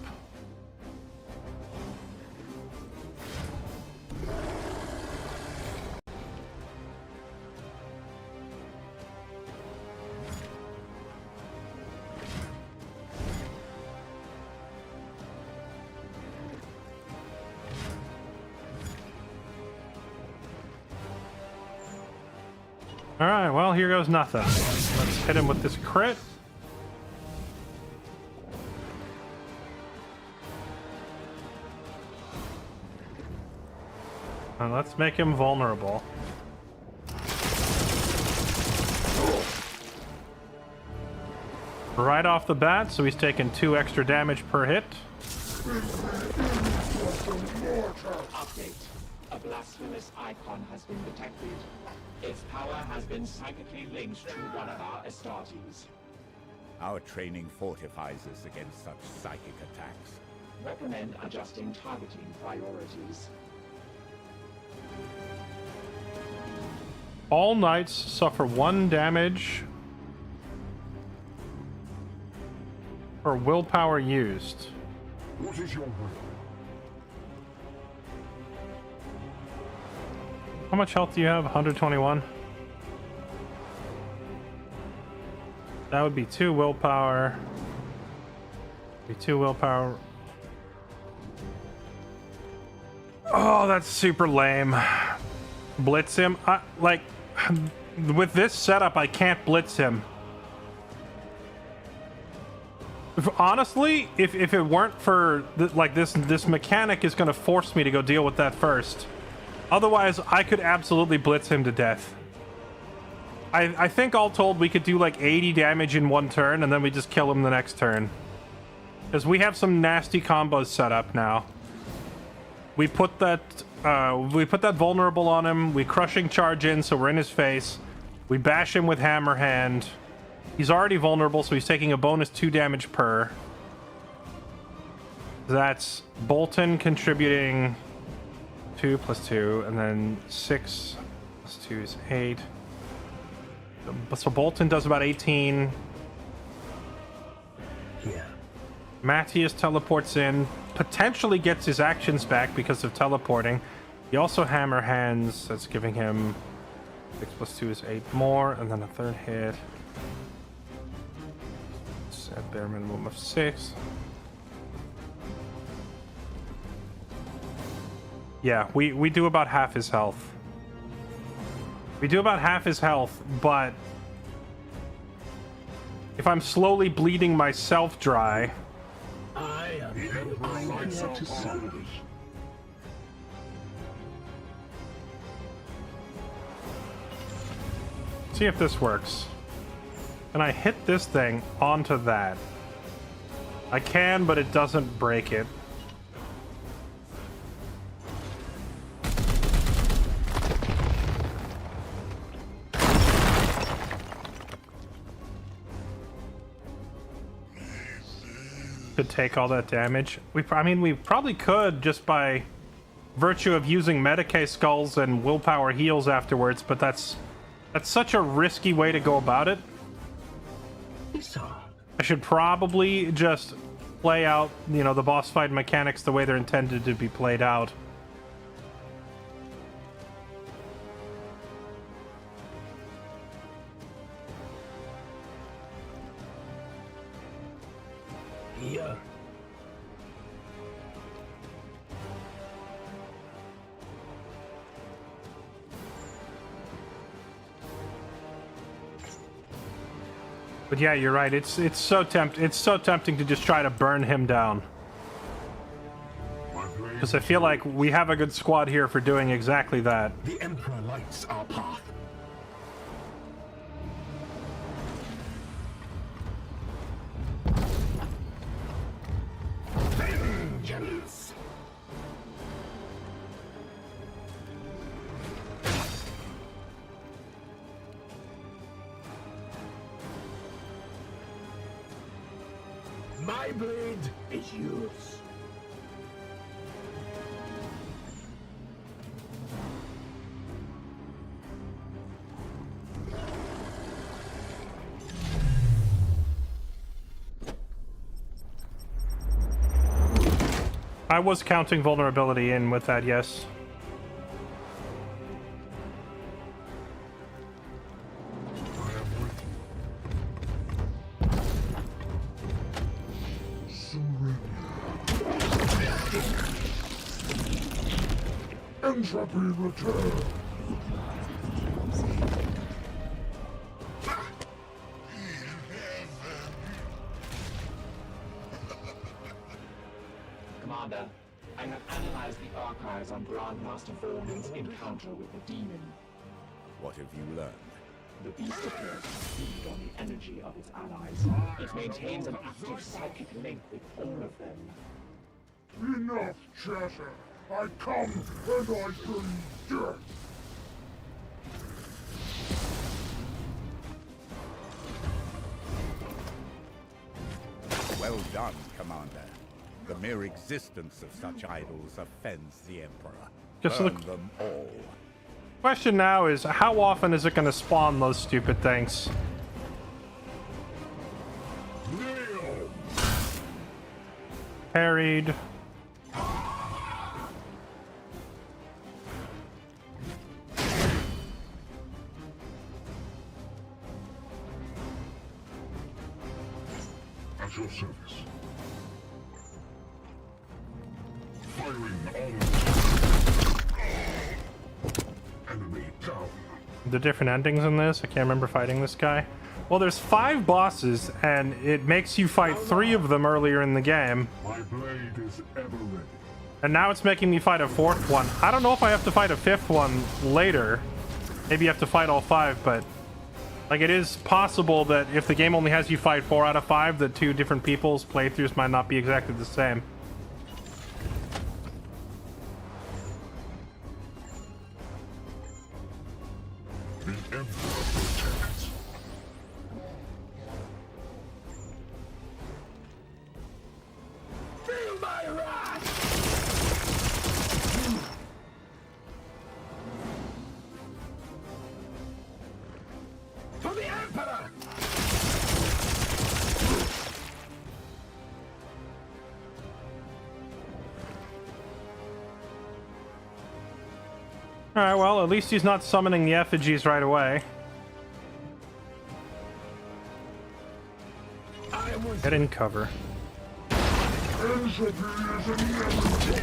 Alright, well, here goes nothing. Let's hit him with this crit. And let's make him vulnerable. Right off the bat, so he's taking 2 extra damage per hit. Update. A blasphemous icon has been detected. Its power has been psychically linked to one of our Astartes. Our training fortifies us against such psychic attacks. Recommend adjusting targeting priorities. All knights suffer 1 damage per willpower used. What is your will? How much health do you have? 121? That would be 2 willpower. Be 2 willpower. Oh, that's super lame. Blitz him? Like, with this setup, I can't blitz him. Honestly, if it weren't for this mechanic is going to force me to go deal with that first. Otherwise, I could absolutely blitz him to death. I think all told we could do like 80 damage in 1 turn, and then we just kill him the next turn. Because we have some nasty combos set up now. We put that vulnerable on him. We crushing charge in, so we're in his face. We bash him with hammer hand. He's already vulnerable, so he's taking a bonus 2 damage per. That's Bolton contributing 2 plus 2, and then 6 plus 2 is 8. So Bolton does about 18. Here. Matthias teleports in, potentially gets his actions back because of teleporting. He also hammer hands, that's giving him 6 plus 2 is 8 more, and then a 3rd hit. It's a bare minimum of 6. Yeah, we do about half his health. We do about half his health, but if I'm slowly bleeding myself dry... I'm here to salvage. See if this works. Can I hit this thing onto that? I can, but it doesn't break it. Could take all that damage. I mean, we probably could just by virtue of using Medicae skulls and willpower heals afterwards, but that's such a risky way to go about it. I should probably just play out, you know, the boss fight mechanics the way they're intended to be played out. Here. But yeah, you're right. It's so tempting to just try to burn him down. Because I feel like we have a good squad here for doing exactly that. The Emperor lights our path. Vengeance. My blade is yours. I was counting vulnerability in with that, yes. Entropy return. Commander, I have analyzed the archives on Grandmaster Vorman's encounter with the demon. What have you learned? The beast appears to feed on the energy of its allies. It maintains an active psychic link with all of them. Enough chatter! I come and I bring death! Well done, Commander. The mere existence of such idols offends the Emperor. Just Burn look- them all. Question now is, how often is it going to spawn those stupid things? Kneel! Parried. At your service. Firing on. Enemy down. The different endings in this, I can't remember fighting this guy. Well, there's 5 bosses, and it makes you fight 3 of them earlier in the game. My blade is ever ready. And now it's making me fight a 4th one. I don't know if I have to fight a 5th one later. Maybe you have to fight all 5, but... like, it is possible that if the game only has you fight 4 out of 5, that 2 different people's playthroughs might not be exactly the same. The Emperor protects. Feel my wrath! For the Emperor! Alright, well, at least he's not summoning the effigies right away. Get in cover. Entropy is inevitable.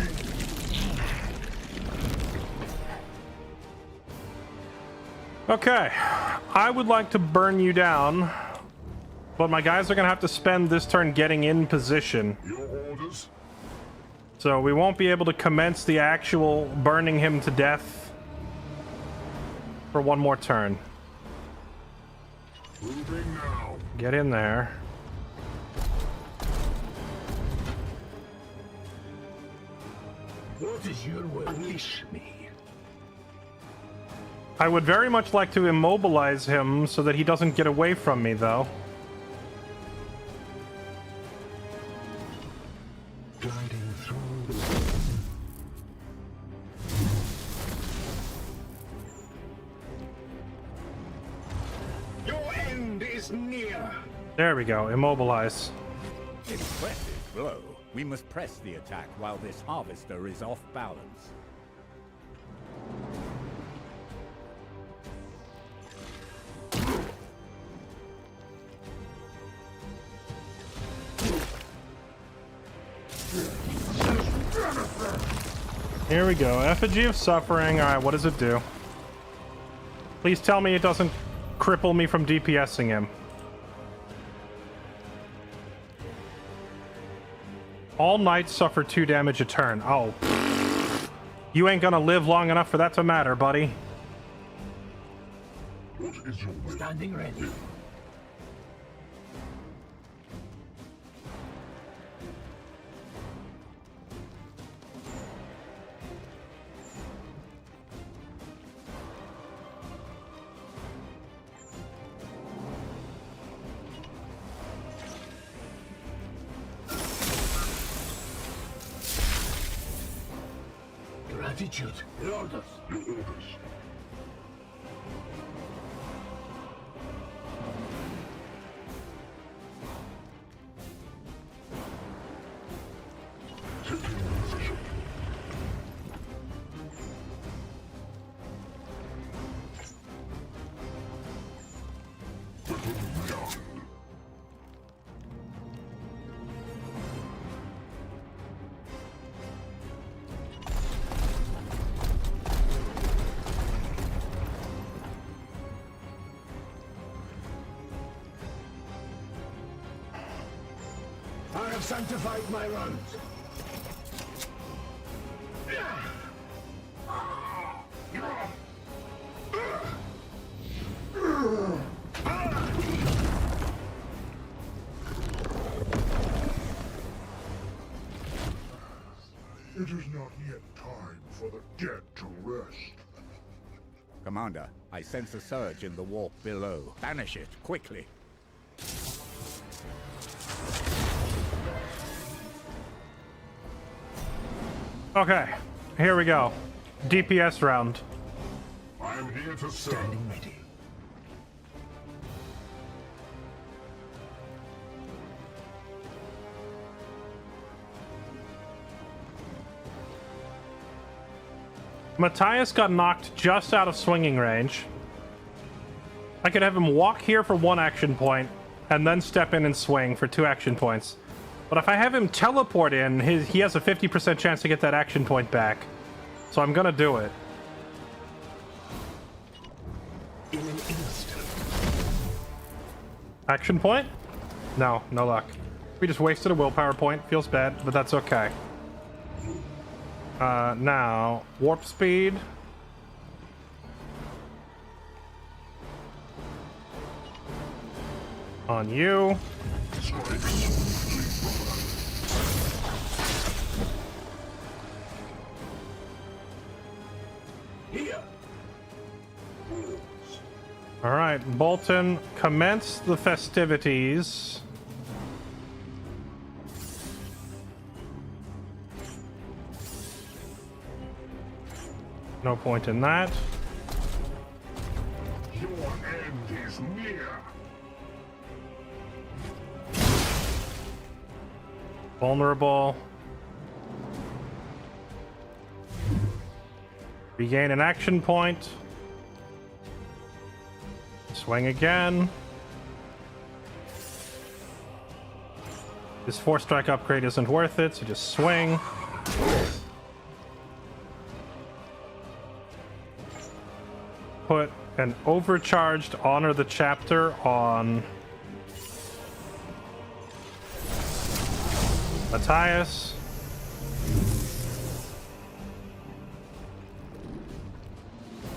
Okay, I would like to burn you down, but my guys are gonna have to spend this turn getting in position. Your orders? So we won't be able to commence the actual burning him to death for one more turn. Moving now. Get in there. What is your will? Unleash me. I would very much like to immobilize him so that he doesn't get away from me, though. Guiding through. Your end is near! There we go, immobilize. Impressive blow. We must press the attack while this harvester is off balance. Here we go, Effigy of Suffering. Alright, what does it do? Please tell me it doesn't cripple me from DPSing him. All knights suffer 2 damage a turn. Oh. You ain't gonna live long enough for that to matter, buddy. What is your will? Standing ready. Gratitude. Your orders. Your orders. Taking position. Weapon down. I have sanctified my runs. It is not yet time for the dead to rest. Commander, I sense a surge in the warp below. Banish it, quickly. Okay, here we go. DPS round. I am here to serve. Standing ready. Matthias got knocked just out of swinging range. I could have him walk here for 1 action point and then step in and swing for 2 action points. But if I have him teleport in, he has a 50% chance to get that action point back. So I'm gonna do it. In an instant. Action point? No, no luck. We just wasted a willpower point. Feels bad, but that's okay. Now, warp speed. On you. Here. All right, Bolton, commence the festivities. No point in that. Your end is near. Vulnerable. Regain an action point. Swing again. This 4-strike upgrade isn't worth it, so just swing. Put an overcharged Honor the Chapter on Matthias.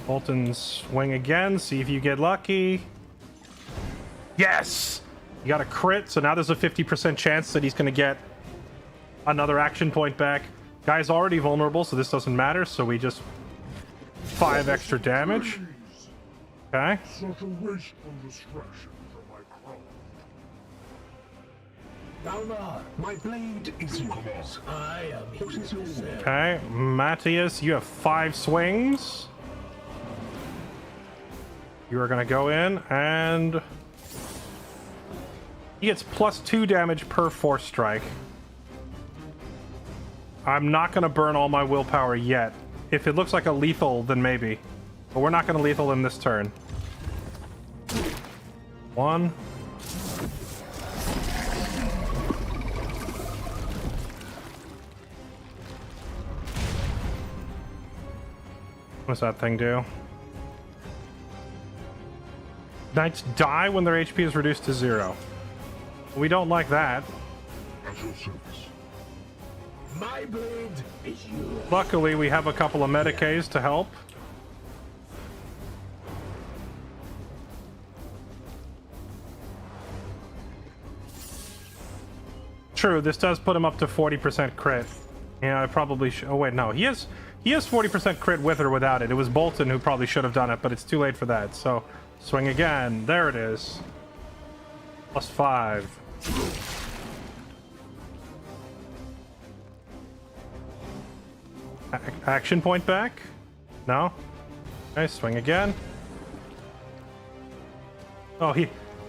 Bolton, swing again, see if you get lucky. Yes! You got a crit, so now there's a 50% chance that he's going to get another action point back. Guy's already vulnerable, so this doesn't matter, so we just 5 extra damage. Okay. Such a wasteful distraction from my craft. Valmar, my blade is yours. I am here to serve. Okay, Matthias, you have 5 swings. You are going to go in, and he gets +2 damage per 4-strike. I'm not going to burn all my willpower yet. If it looks like a lethal, then maybe. But we're not going to lethal him this turn. 1. What's that thing do? Knights die when their HP is reduced to 0. We don't like that. At your service. My blade is yours. Luckily, we have a couple of Medicaes to help. True, this does put him up to 40% crit. Yeah, I probably should. Oh wait, no, he has 40% crit with or without it. It was Bolton who probably should have done it, but it's too late for that. So, swing again. There it is. +5. Action point back? No? Okay, swing again. Oh,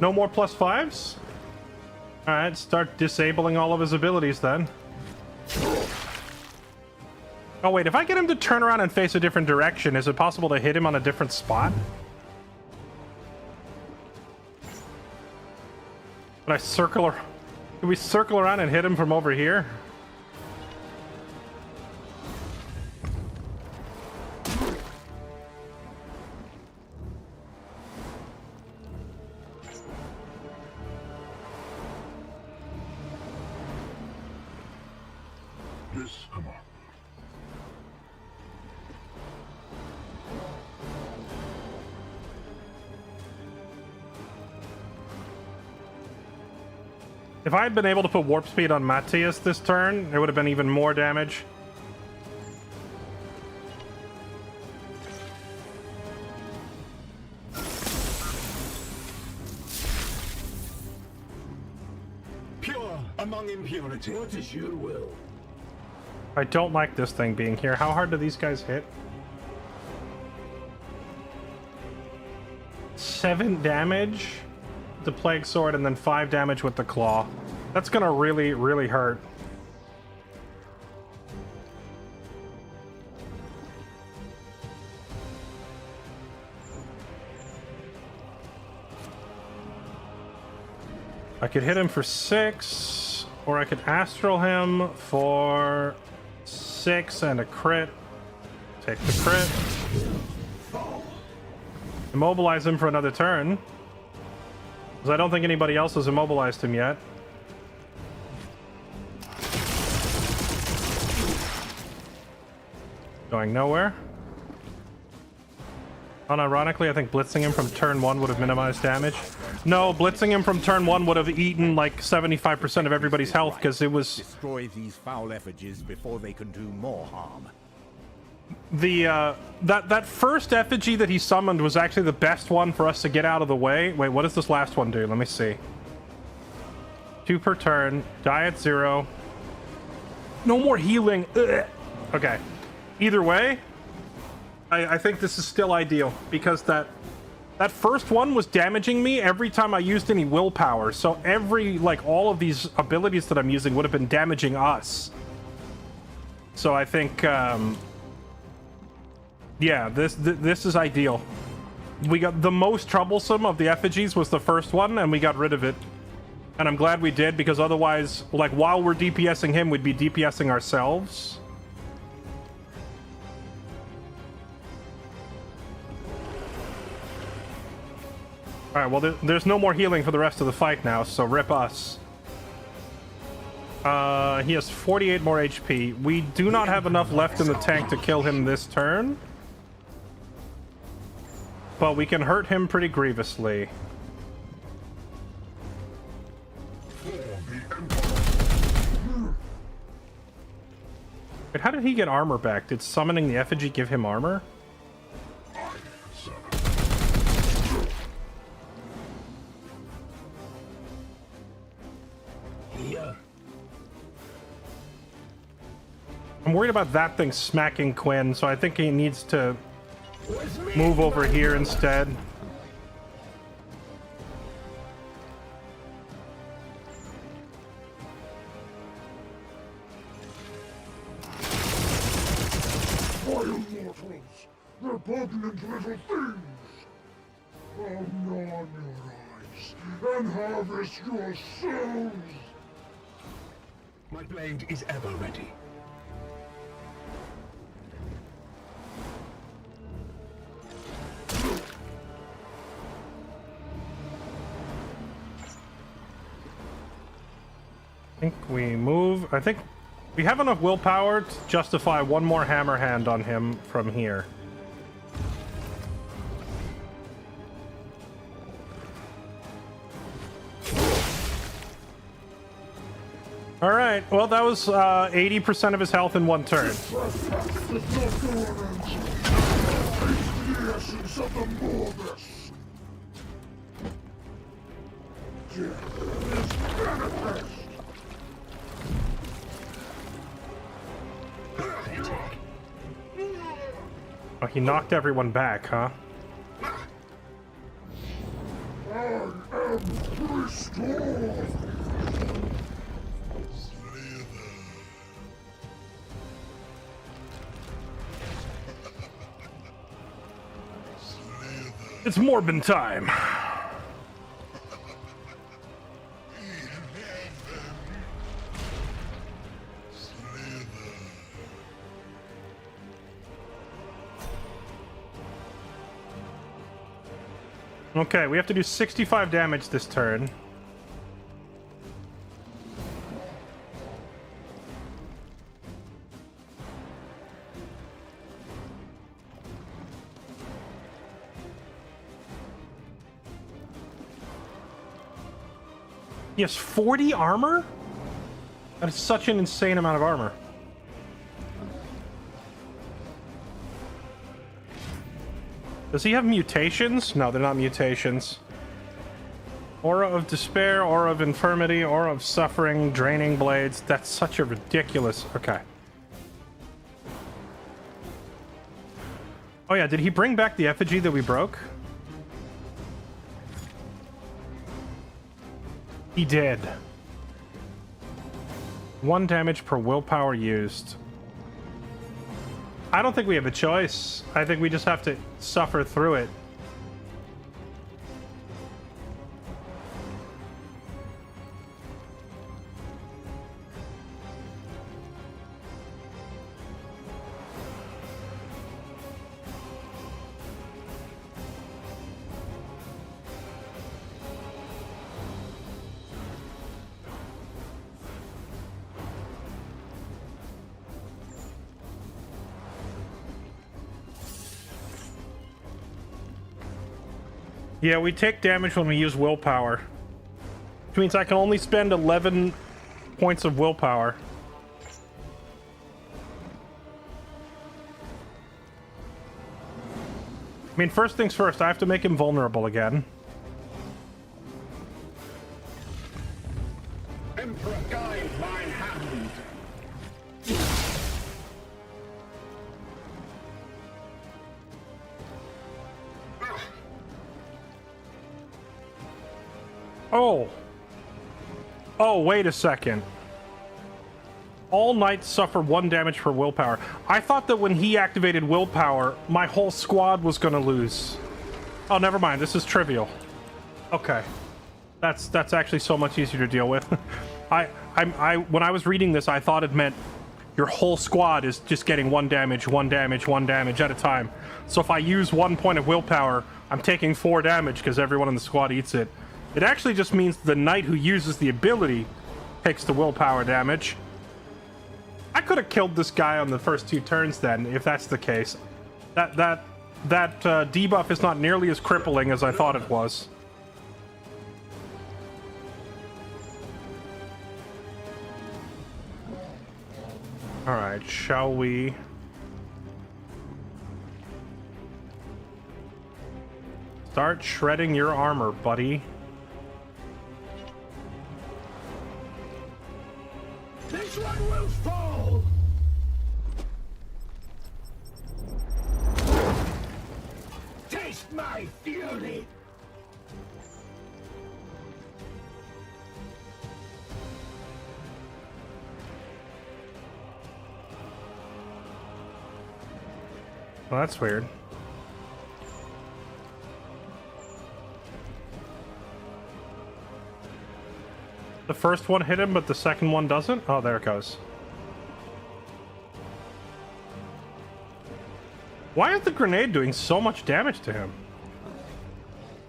no more +5s? Alright, start disabling all of his abilities then. Oh wait, if I get him to turn around and face a different direction, is it possible to hit him on a different spot? Can I circle or can we circle around and hit him from over here? Yes, come on. If I had been able to put warp speed on Matthias this turn, it would have been even more damage. among impurity. What is your will? I don't like this thing being here. How hard do these guys hit? 7 damage with the Plague Sword and then 5 damage with the Claw. That's gonna really, really hurt. I could hit him for 6, or I could astral him for 6 and a crit. Take the crit. Immobilize him for another turn. Because I don't think anybody else has immobilized him yet. Going nowhere. Unironically, I think blitzing him from turn 1 would have minimized damage. No, blitzing him from turn 1 would have eaten like 75% of everybody's health because it was... Destroy these foul effigies before they can do more harm. The, that first effigy that he summoned was actually the best one for us to get out of the way. Wait, what does this last one do? Let me see. 2 per turn. Die at 0. No more healing. Ugh. Okay. Either way, I think this is still ideal because that first one was damaging me every time I used any willpower. So all of these abilities that I'm using would have been damaging us. So I think, yeah, this is ideal. We got the most troublesome of the effigies was the first one, and we got rid of it. And I'm glad we did because otherwise, like while we're DPSing him, we'd be DPSing ourselves. Alright, well, there's no more healing for the rest of the fight now, so rip us. He has 48 more HP. We do not have enough left in the tank to kill him this turn. But we can hurt him pretty grievously. Wait, how did he get armor back? Did summoning the effigy give him armor? I'm worried about that thing smacking Quinn, so I think he needs to move over here instead. Vile mortals! Repugnant little things! I'll gnaw on your eyes and harvest your souls! My blade is ever ready. I think we move. I think we have enough willpower to justify one more hammer hand on him from here. All right. Well, that was 80% of his health in one turn. It's not going to the essence of the Morbus. Death is manifest. Oh, he knocked everyone back, huh? I am restored. It's Morbin time. Okay, we have to do 65 damage this turn. He has 40 armor? That is such an insane amount of armor. Does he have mutations? No, they're not mutations. Aura of despair, aura of infirmity, aura of suffering, draining blades. That's such a ridiculous... Okay. Oh yeah, did he bring back the effigy that we broke? He did. 1 damage per willpower used. I don't think we have a choice. I think we just have to suffer through it. Yeah, we take damage when we use willpower. Which means I can only spend 11 points of willpower. I mean, first things first, I have to make him vulnerable again. Emperor, guide my hand. Oh. Oh, wait a second. All knights suffer 1 damage per willpower. I thought that when he activated willpower, my whole squad was gonna lose. Oh, never mind. This is trivial. Okay. That's actually so much easier to deal with. When I was reading this, I thought it meant your whole squad is just getting 1 damage, 1 damage, 1 damage at a time. So if I use 1 point of willpower, I'm taking 4 damage because everyone in the squad eats it. It actually just means the knight who uses the ability takes the willpower damage. I could have killed this guy on the first 2 turns then, if that's the case. That debuff is not nearly as crippling as I thought it was. Alright, shall we... start shredding your armor, buddy. This one will fall! Taste my fury! Well, that's weird. The first one hit him, but the second one doesn't? Oh, there it goes. Why is the grenade doing so much damage to him?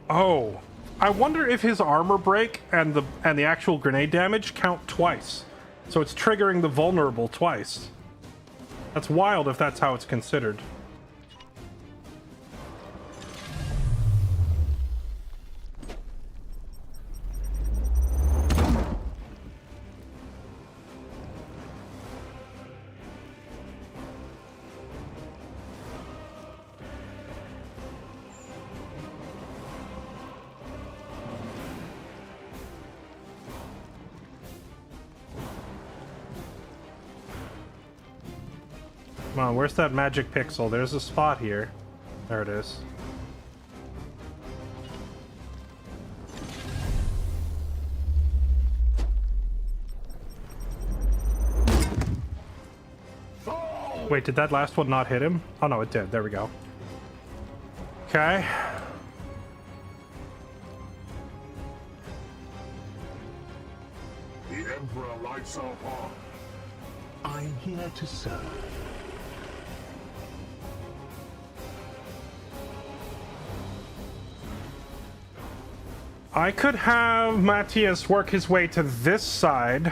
Oh, I wonder if his armor break and the actual grenade damage count twice. So it's triggering the vulnerable twice. That's wild if that's how it's considered. Come on, where's that magic pixel? There's a spot here. There it is. Wait, did that last one not hit him? Oh no, it did. There we go. Okay. The Emperor lights our path. I'm here to serve. I could have Matthias work his way to this side.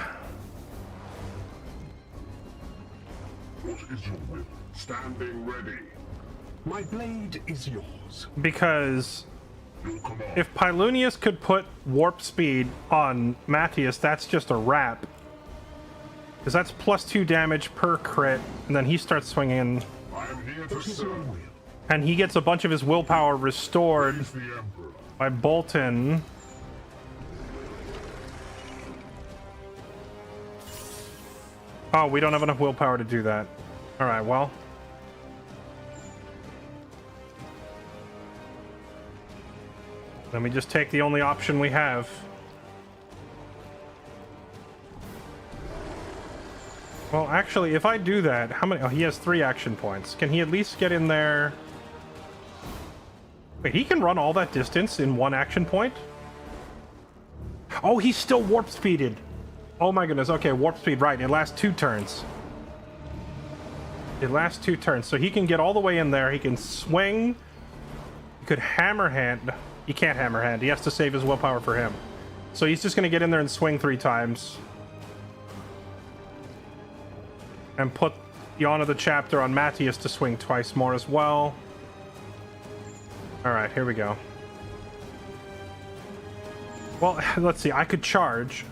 What is your will? Standing ready. My blade is yours. Because Your command. if Pylunius could put warp speed on Matthias, that's just a wrap. Because that's +2 damage per crit, and then he starts swinging, I am here to serve. and he gets a bunch of his willpower restored Praise the Emperor. by Bolton. Oh, we don't have enough willpower to do that. All right, well. Let me just take the only option we have. Well, actually, if I do that, how many? Oh, he has 3 action points. Can he at least get in there? Wait, he can run all that distance in 1 action point? Oh, he's still warp speeded. Oh my goodness. Okay, warp speed, right. It lasts 2 turns. It lasts 2 turns. So he can get all the way in there. He can swing. He could hammer hand. He can't hammer hand. He has to save his willpower for him. So he's just going to get in there and swing 3 times. And put the honor of the chapter on Matthias to swing twice more as well. Alright, here we go. Well, let's see. I could charge.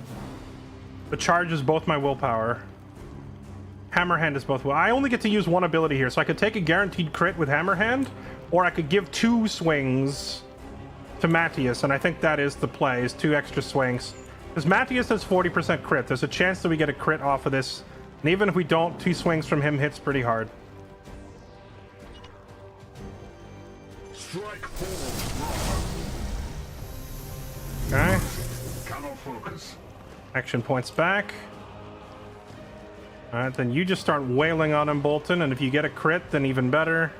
The charge is both my willpower. Hammerhand is both will. I only get to use 1 ability here, so I could take a guaranteed crit with Hammerhand, or I could give 2 swings to Matthias, and I think that is the play, is 2 extra swings. Because Matthias has 40% crit. There's a chance that we get a crit off of this. And even if we don't, 2 swings from him hits pretty hard. Strike forward. Okay. Cannot focus. Action points back. Alright, then you just start wailing on him, Bolton, and if you get a crit, then even better.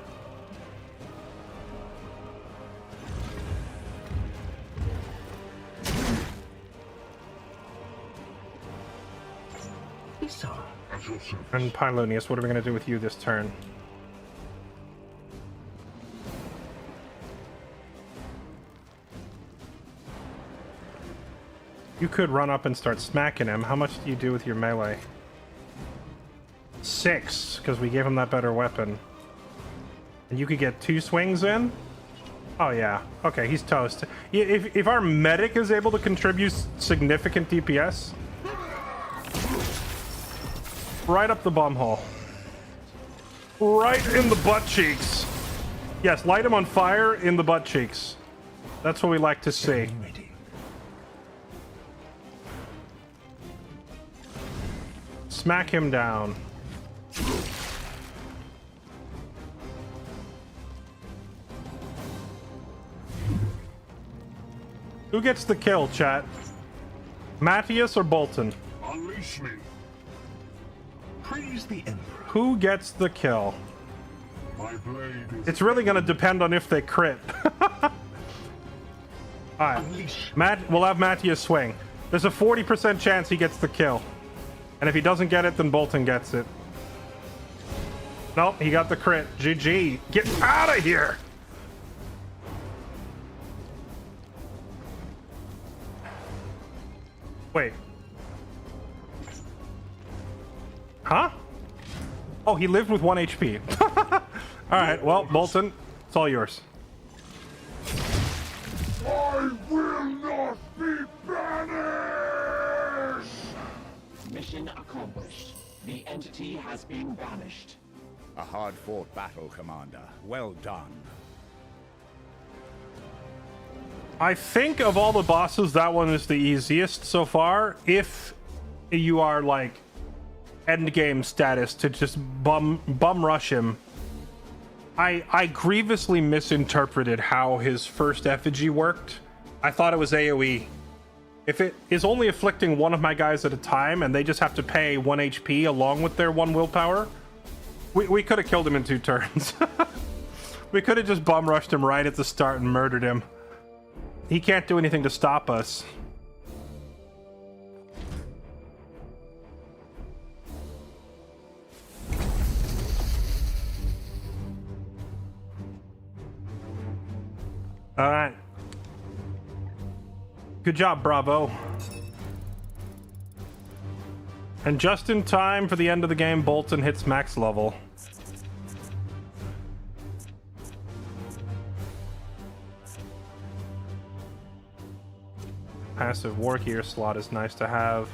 At your service. And Pylonius, what are we going to do with you this turn? You could run up and start smacking him. How much do you do with your melee? 6, because we gave him that better weapon. And you could get 2 swings in? Oh yeah. Okay, he's toast. If our medic is able to contribute significant DPS, right up the bum hole. Right in the butt cheeks. Yes, light him on fire in the butt cheeks. That's what we like to see. Ready. Smack him down. Who gets the kill, chat? Matthias or Bolton? Unleash me. Praise the Emperor. Who gets the kill? My blade is It's really going to depend on if they crit. Alright. unleash. We'll have Matthias swing. There's a 40% chance he gets the kill. And if he doesn't get it, then Bolton gets it. Nope, he got the crit. GG. Get out of here! Wait. Huh? Oh, he lived with 1 HP. Alright, well, Bolton, it's all yours. I will not be banished! Mission accomplished. The entity has been banished. A hard-fought battle, Commander. Well done. I think of all the bosses, that one is the easiest so far. If you are like endgame status to just bum rush him. I grievously misinterpreted how his first effigy worked. I thought it was AoE. If it is only afflicting one of my guys at a time and they just have to pay 1 HP along with their 1 willpower, we could have killed him in 2 turns. We could have just bum rushed him right at the start and murdered him. He can't do anything to stop us. All right. Good job, Bravo. And just in time for the end of the game, Bolton hits max level. Passive war gear slot is nice to have.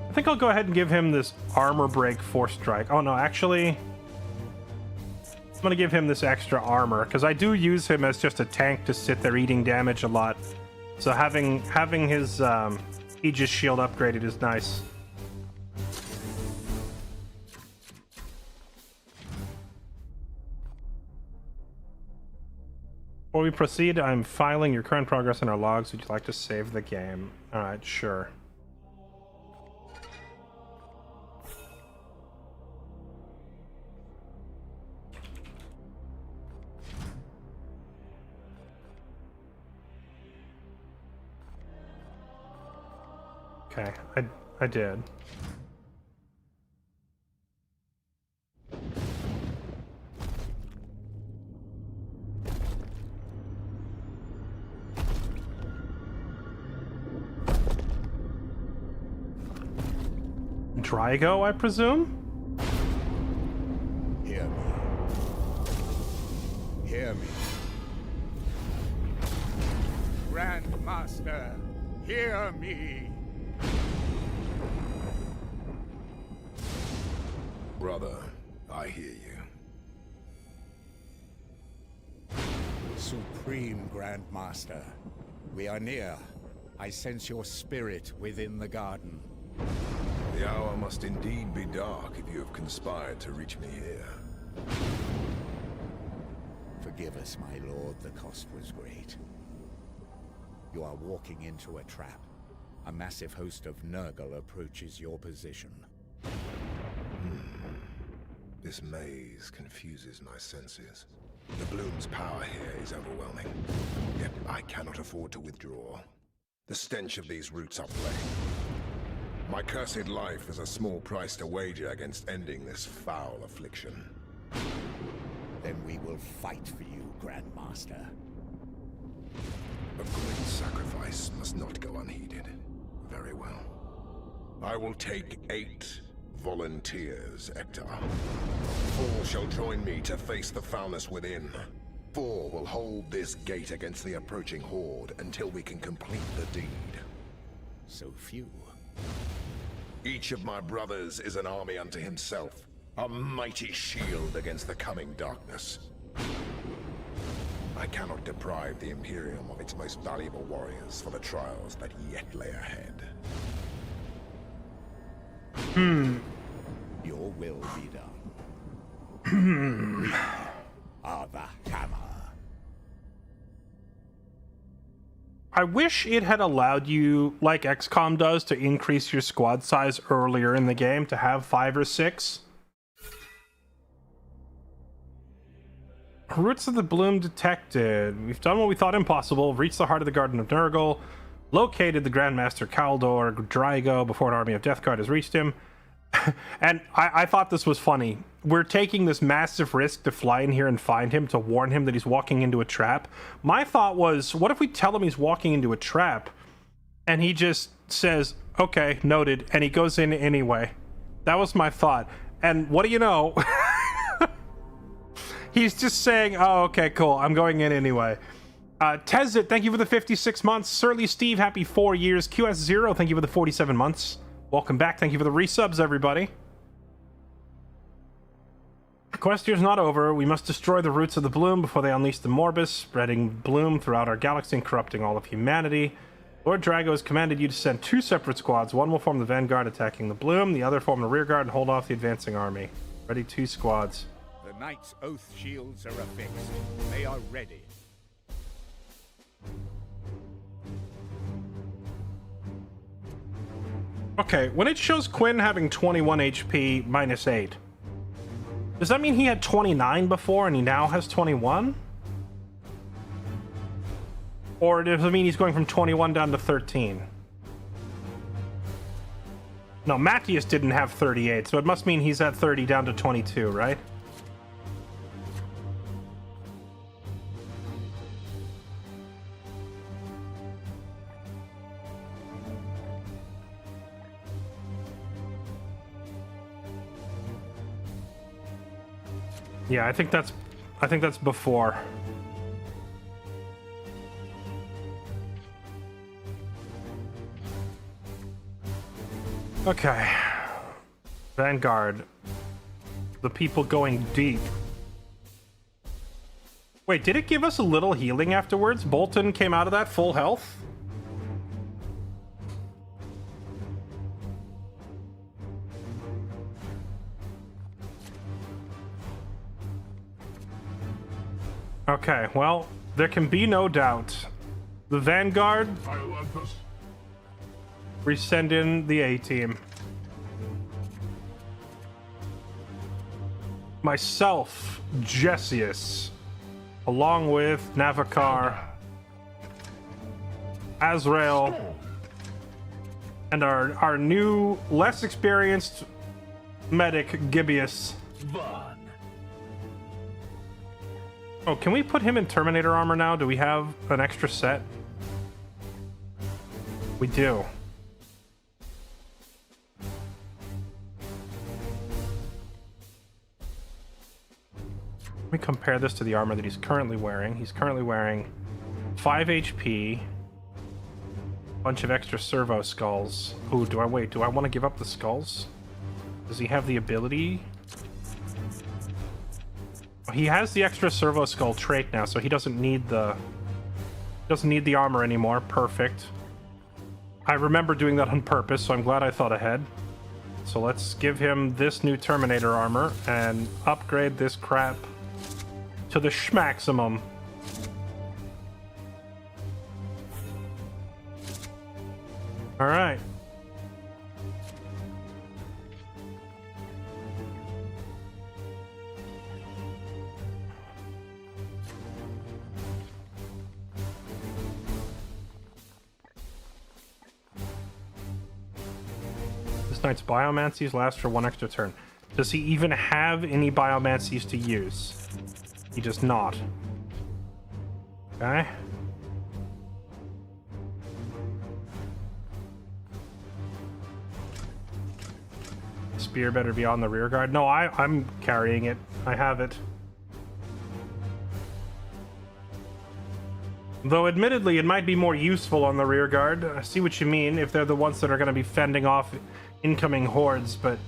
I think I'll go ahead and give him this armor break 4 strike. Oh no, actually, I'm gonna give him this extra armor because I do use him as just a tank to sit there eating damage a lot. So having his Aegis shield upgraded is nice. Before we proceed, I'm filing your current progress in our logs. Would you like to save the game? All right, sure. Okay, I did. Drygo, I presume? Hear me. Hear me. Grandmaster, hear me. Brother, I hear you. Supreme Grandmaster, we are near. I sense your spirit within the garden. The hour must indeed be dark if you have conspired to reach me here. Forgive us, my lord, the cost was great. You are walking into a trap. A massive host of Nurgle approaches your position. This maze confuses my senses. The Bloom's power here is overwhelming, yet I cannot afford to withdraw. The stench of these roots are plain. My cursed life is a small price to wager against ending this foul affliction. Then we will fight for you, Grandmaster. A great sacrifice must not go unheeded. Very well. I will take 8 volunteers, Ector. 4 shall join me to face the foulness within. 4 will hold this gate against the approaching horde until we can complete the deed. So few. Each of my brothers is an army unto himself, a mighty shield against the coming darkness. I cannot deprive the Imperium of its most valuable warriors for the trials that yet lay ahead. Your will be done. We are the hammer. I wish it had allowed you, like XCOM does, to increase your squad size earlier in the game to have 5 or 6. Roots of the Bloom detected. We've done what we thought impossible. Reached the heart of the Garden of Nurgle. Located the Grandmaster Kaldor Drygo before an army of Death Guard has reached him. And I thought this was funny. We're taking this massive risk to fly in here and find him to warn him that he's walking into a trap. My thought was, what if we tell him he's walking into a trap and he just says, okay, noted, and he goes in anyway? That was my thought. And what do you know? He's just saying, oh, okay, cool, I'm going in anyway. Tezit, thank you for the 56 months. Surly Steve, happy 4 years. QS0, thank you for the 47 months. Welcome back. Thank you for the resubs, everybody. The quest here's not over. We must destroy the roots of the Bloom before they unleash the Morbus, spreading Bloom throughout our galaxy and corrupting all of humanity. Lord Drago has commanded you to send 2 separate squads. One will form the vanguard attacking the Bloom, the other form the rearguard and hold off the advancing army. Ready, 2 squads. The Knight's Oath shields are affixed. They are ready. Okay, when it shows Quinn having 21 HP minus 8, does that mean he had 29 before and he now has 21? Or does it mean he's going from 21 down to 13? No, Matthias didn't have 38, so it must mean he's at 30 down to 22, right? Yeah, I think that's before. Okay. Vanguard. The people going deep. Wait, did it give us a little healing afterwards? Bolton came out of that full health? Okay, well, there can be no doubt. The Vanguard, we send in the A-team. Myself, Jessius, along with Navikar, Azrael, and our new, less experienced medic, Gibeus. Oh, can we put him in Terminator armor now? Do we have an extra set? We do. Let me compare this to the armor that he's currently wearing. He's currently wearing 5 HP, bunch of extra servo skulls. Ooh, do I want to give up the skulls? Does he have the ability? He has the extra servo skull trait now, so he doesn't need the armor anymore. Perfect. I remember doing that on purpose, so I'm glad I thought ahead. So let's give him this new Terminator armor and upgrade this crap to the schmaximum. All right. This knight's biomancies last for 1 extra turn. Does he even have any biomancies to use? He does not. Okay. Spear better be on the rear guard. No, I'm carrying it. I have it. Though admittedly, it might be more useful on the rear guard. I see what you mean, if they're the ones that are going to be fending off incoming hordes, but...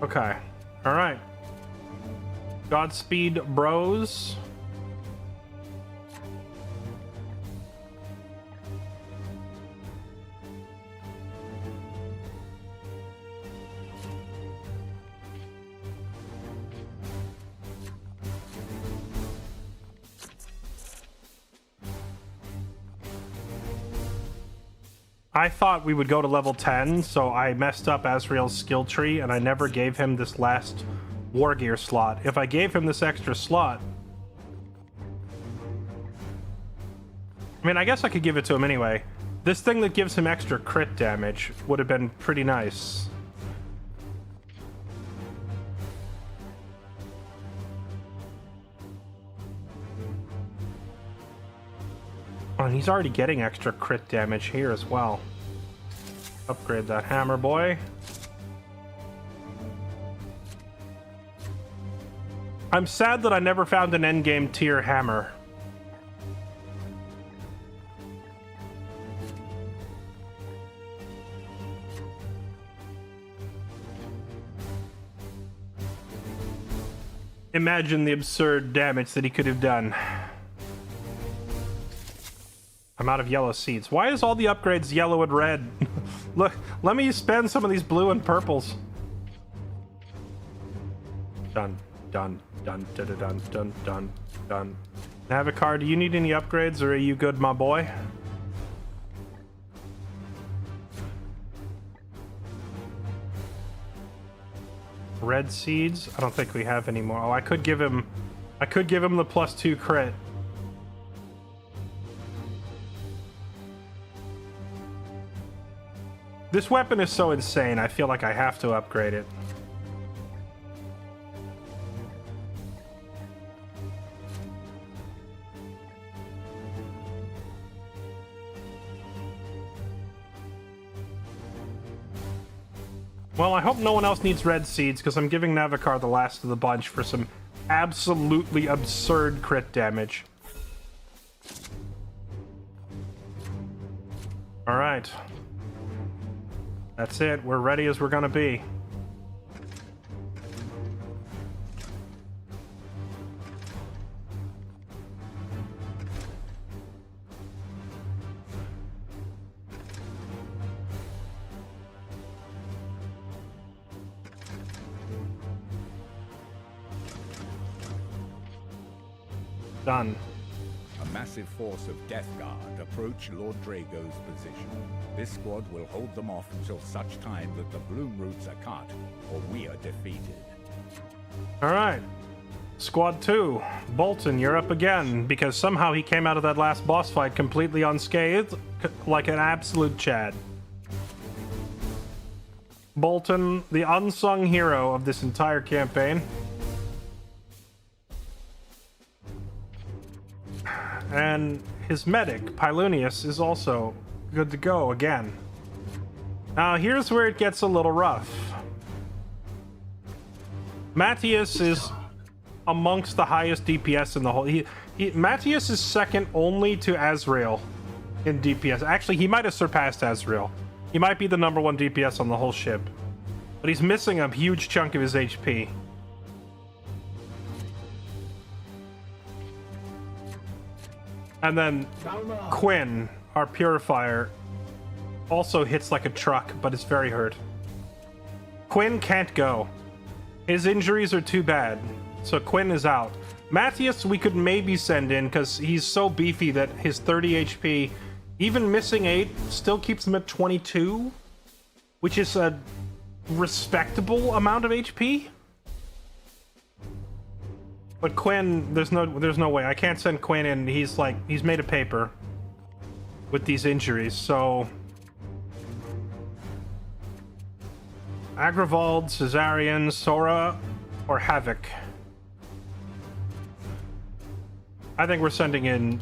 Okay. Alright. Godspeed, bros. I thought we would go to level 10, so I messed up Azrael's skill tree, and I never gave him this last war gear slot. If I gave him this extra slot... I mean, I guess I could give it to him anyway. This thing that gives him extra crit damage would have been pretty nice. Oh, and he's already getting extra crit damage here as well. Upgrade that hammer, boy. I'm sad that I never found an endgame tier hammer. Imagine the absurd damage that he could have done. I'm out of yellow seeds. Why is all the upgrades yellow and red? Look, let me spend some of these blue and purples. Done, done, done, dun, dun, dun, dun, done. Navikar, do you need any upgrades, or are you good, my boy? Red seeds? I don't think we have any more. Oh, I could give him the +2 crit. This weapon is so insane, I feel like I have to upgrade it. Well, I hope no one else needs red seeds, because I'm giving Navikar the last of the bunch for some absolutely absurd crit damage. Alright. That's it. We're ready as we're gonna be. Done. A massive force of Death Guard approach Lord Drago's position. This squad will hold them off until such time that the bloom roots are cut, or we are defeated. Alright. Squad 2. Bolton, you're up again, because somehow he came out of that last boss fight completely unscathed, like an absolute Chad. Bolton, the unsung hero of this entire campaign. And his medic, Pylunius, is also good to go again. Now, here's where it gets a little rough. Matthias is amongst the highest DPS in the whole... Matthias is second only to Azrael in DPS. Actually, he might have surpassed Azrael. He might be the number 1 DPS on the whole ship. But he's missing a huge chunk of his HP. And then Quinn, our purifier, also hits like a truck, but is very hurt. Quinn can't go. His injuries are too bad, so Quinn is out. Matthias we could maybe send in, because he's so beefy that his 30 HP, even missing 8, still keeps him at 22, which is a respectable amount of HP. But Quinn, there's no way. I can't send Quinn in. He's made a paper with these injuries, so... Agravald, Caesarion, Sora, or Havoc? I think we're sending in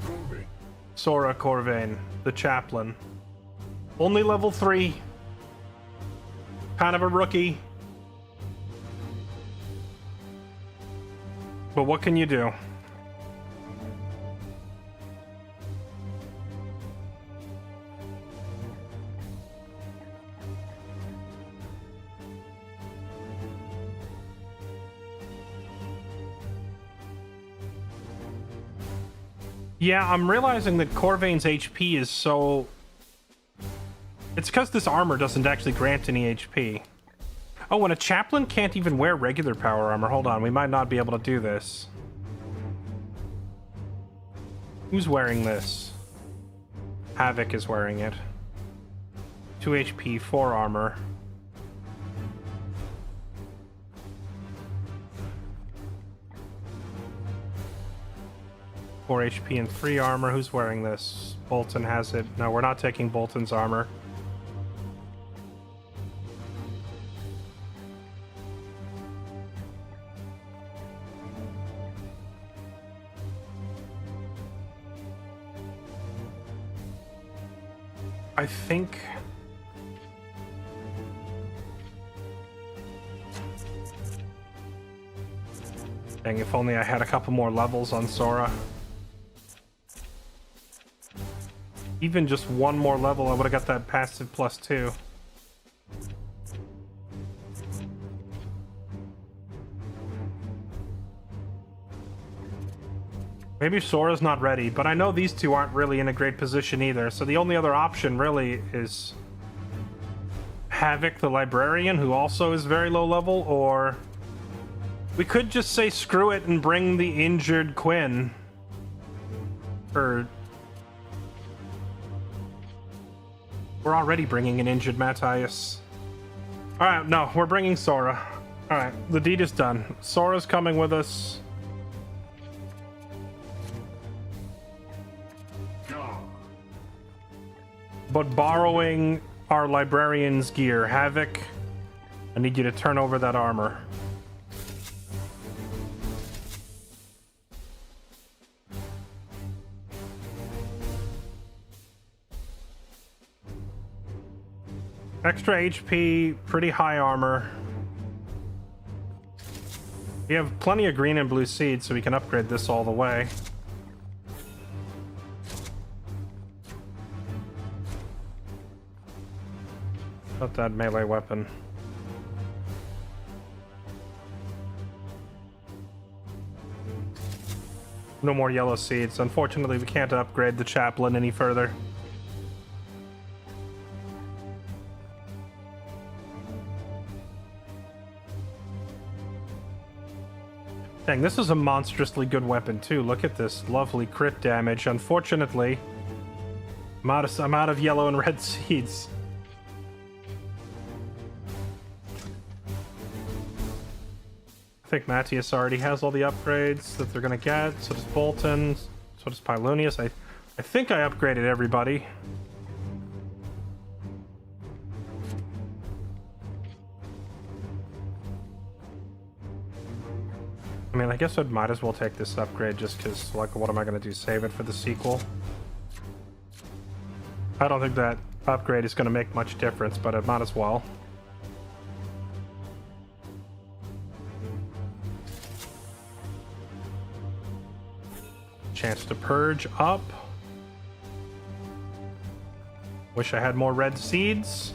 Sora Corvain, the chaplain. Only level 3. Kind of a rookie. But what can you do? Yeah, I'm realizing that Corvain's HP is so... It's because this armor doesn't actually grant any HP. Oh, and a chaplain can't even wear regular power armor. Hold on, we might not be able to do this. Who's wearing this? Havoc is wearing it. 2 HP, 4 armor. Four HP and 3 armor. Who's wearing this? Bolton has it. No, we're not taking Bolton's armor. I think... Dang, if only I had a couple more levels on Sora. Even just one more level, I would have got that passive +2. Maybe Sora's not ready, but I know these two aren't really in a great position either, so the only other option really is Havoc the Librarian, who also is very low level, or we could just say screw it and bring the injured Quinn. Or... We're already bringing an injured Matthias. Alright, no, we're bringing Sora. Alright, the deed is done. Sora's coming with us. But borrowing our librarian's gear. Havoc, I need you to turn over that armor. Extra HP, pretty high armor. We have plenty of green and blue seeds, so we can upgrade this all the way. Not that melee weapon. No more yellow seeds. Unfortunately, we can't upgrade the chaplain any further. Dang, this is a monstrously good weapon too. Look at this lovely crit damage. Unfortunately, I'm out of yellow and red seeds. I think Matthias already has all the upgrades that they're gonna get. So does Bolton. So does Pylonius. I think I upgraded everybody. I mean, I guess I might as well take this upgrade just because, like, what am I going to do? Save it for the sequel? I don't think that upgrade is going to make much difference, but it might as well. Chance to purge up. Wish I had more red seeds.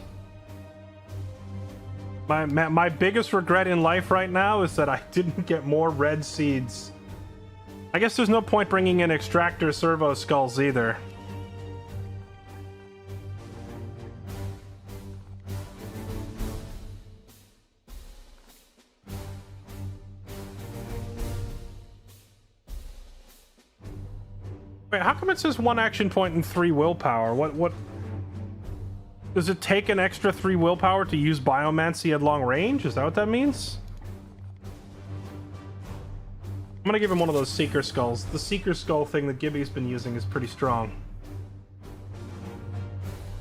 My biggest regret in life right now is that I didn't get more red seeds. I guess there's no point bringing in extractor servo skulls either. Wait, how come it says 1 action point and 3 willpower? What? Does it take an extra 3 willpower to use Biomancy at long range? Is that what that means? I'm gonna give him one of those Seeker Skulls. The Seeker Skull thing that Gibby's been using is pretty strong.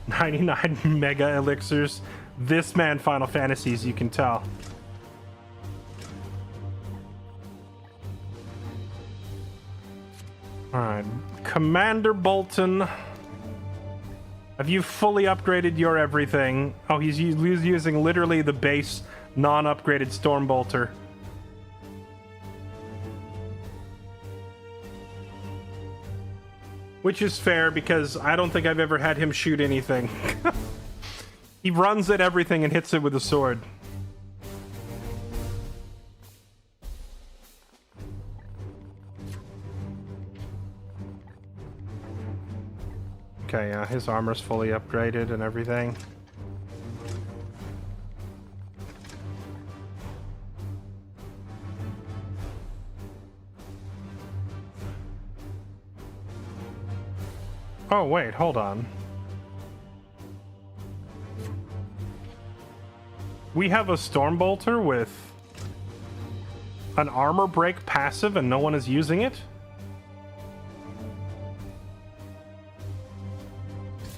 99 Mega Elixirs. This man Final Fantasies, you can tell. Alright. Commander Bolton. Have you fully upgraded your everything? Oh, he's using literally the base, non-upgraded Stormbolter. Which is fair, because I don't think I've ever had him shoot anything. He runs at everything and hits it with a sword. Okay, yeah, his armor's fully upgraded and everything. Oh, wait, hold on. We have a Stormbolter with an armor break passive and no one is using it?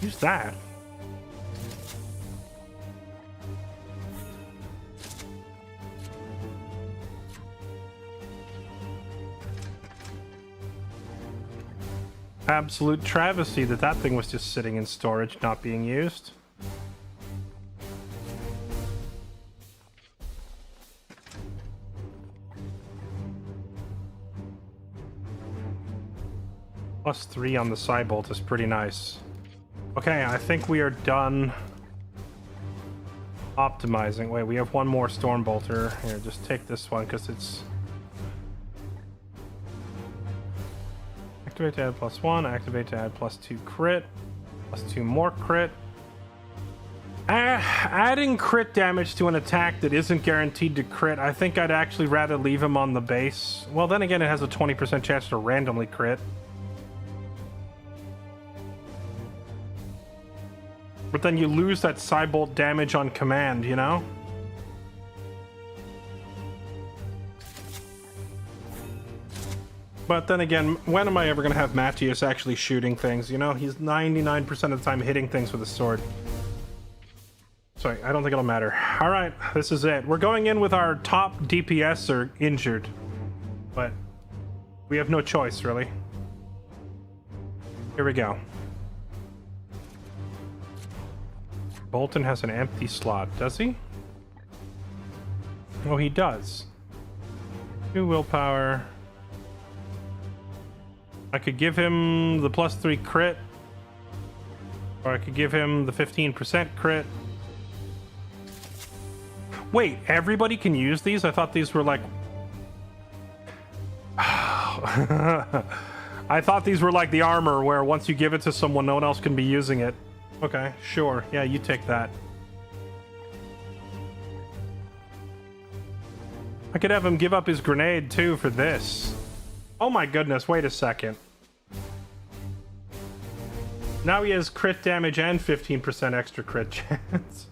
Who's that? Absolute travesty that that thing was just sitting in storage, not being used. +3 on the Cybolt is pretty nice. Okay, I think we are done optimizing. Wait, we have one more Stormbolter. Here, just take this one because it's... Activate to add +1, activate to add +2 crit, +2 more crit. Adding crit damage to an attack that isn't guaranteed to crit, I think I'd actually rather leave him on the base. Well, then again, it has a 20% chance to randomly crit. But then you lose that Cybolt damage on command, you know? But then again, when am I ever going to have Matthias actually shooting things, you know? He's 99% of the time hitting things with a sword. Sorry, I don't think it'll matter. Alright, this is it. We're going in with our top DPS are injured. But we have no choice, really. Here we go. Bolton has an empty slot, does he? Oh, he does. 2 willpower. I could give him the +3 crit. Or I could give him the 15% crit. Wait, everybody can use these? I thought these were like... I thought these were like the armor, where once you give it to someone, no one else can be using it. Okay, sure. Yeah, you take that. I could have him give up his grenade too for this. Oh my goodness, wait a second. Now he has crit damage and 15% extra crit chance.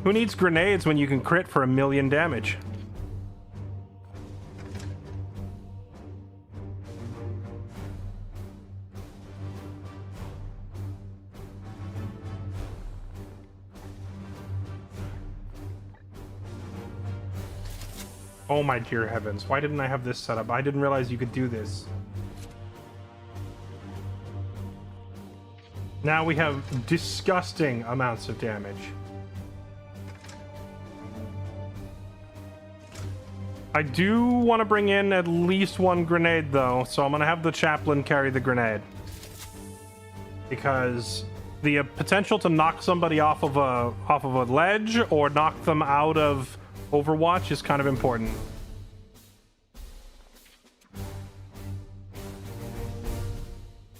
Who needs grenades when you can crit for 1,000,000 damage? Oh my dear heavens, why didn't I have this set up? I didn't realize you could do this. Now we have disgusting amounts of damage. I do want to bring in at least one grenade though, so I'm going to have the chaplain carry the grenade. Because the potential to knock somebody off of a ledge or knock them out of Overwatch is kind of important.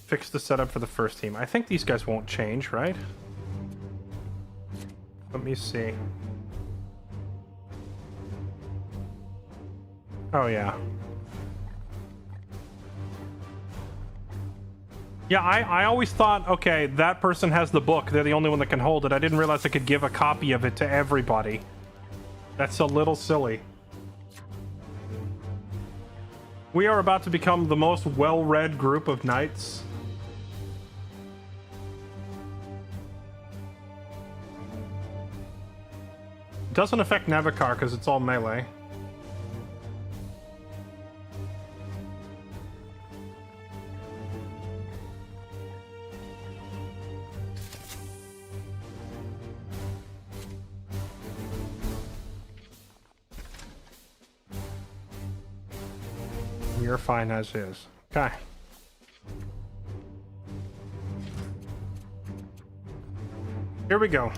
Fix the setup for the first team. I think these guys won't change, right? Let me see. Oh, yeah. Yeah, I always thought, okay, that person has the book. They're the only one that can hold it. I didn't realize I could give a copy of it to everybody. That's a little silly. We are about to become the most well-read group of knights. It doesn't affect Navikar because it's all melee. You're fine as is. Okay. Here we go.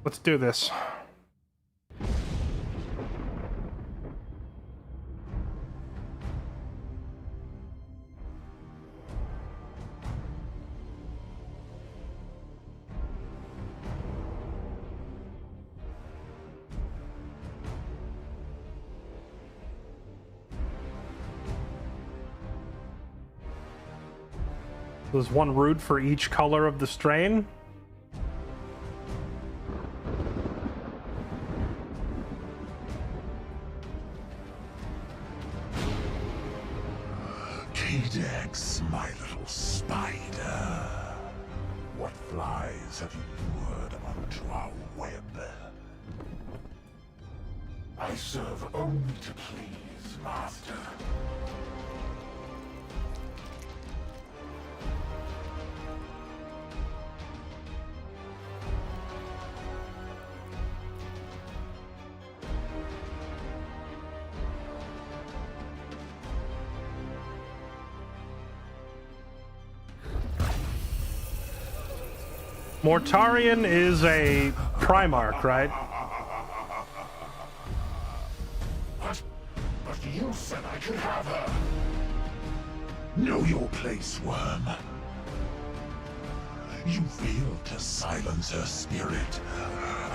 Let's do this. There's one root for each color of the strain. Cadex, my little spider. What flies have you lured onto our web? I serve only to please, Master. Mortarion is a Primarch, right? But you said I could have her. Know your place, worm. You failed to silence her spirit,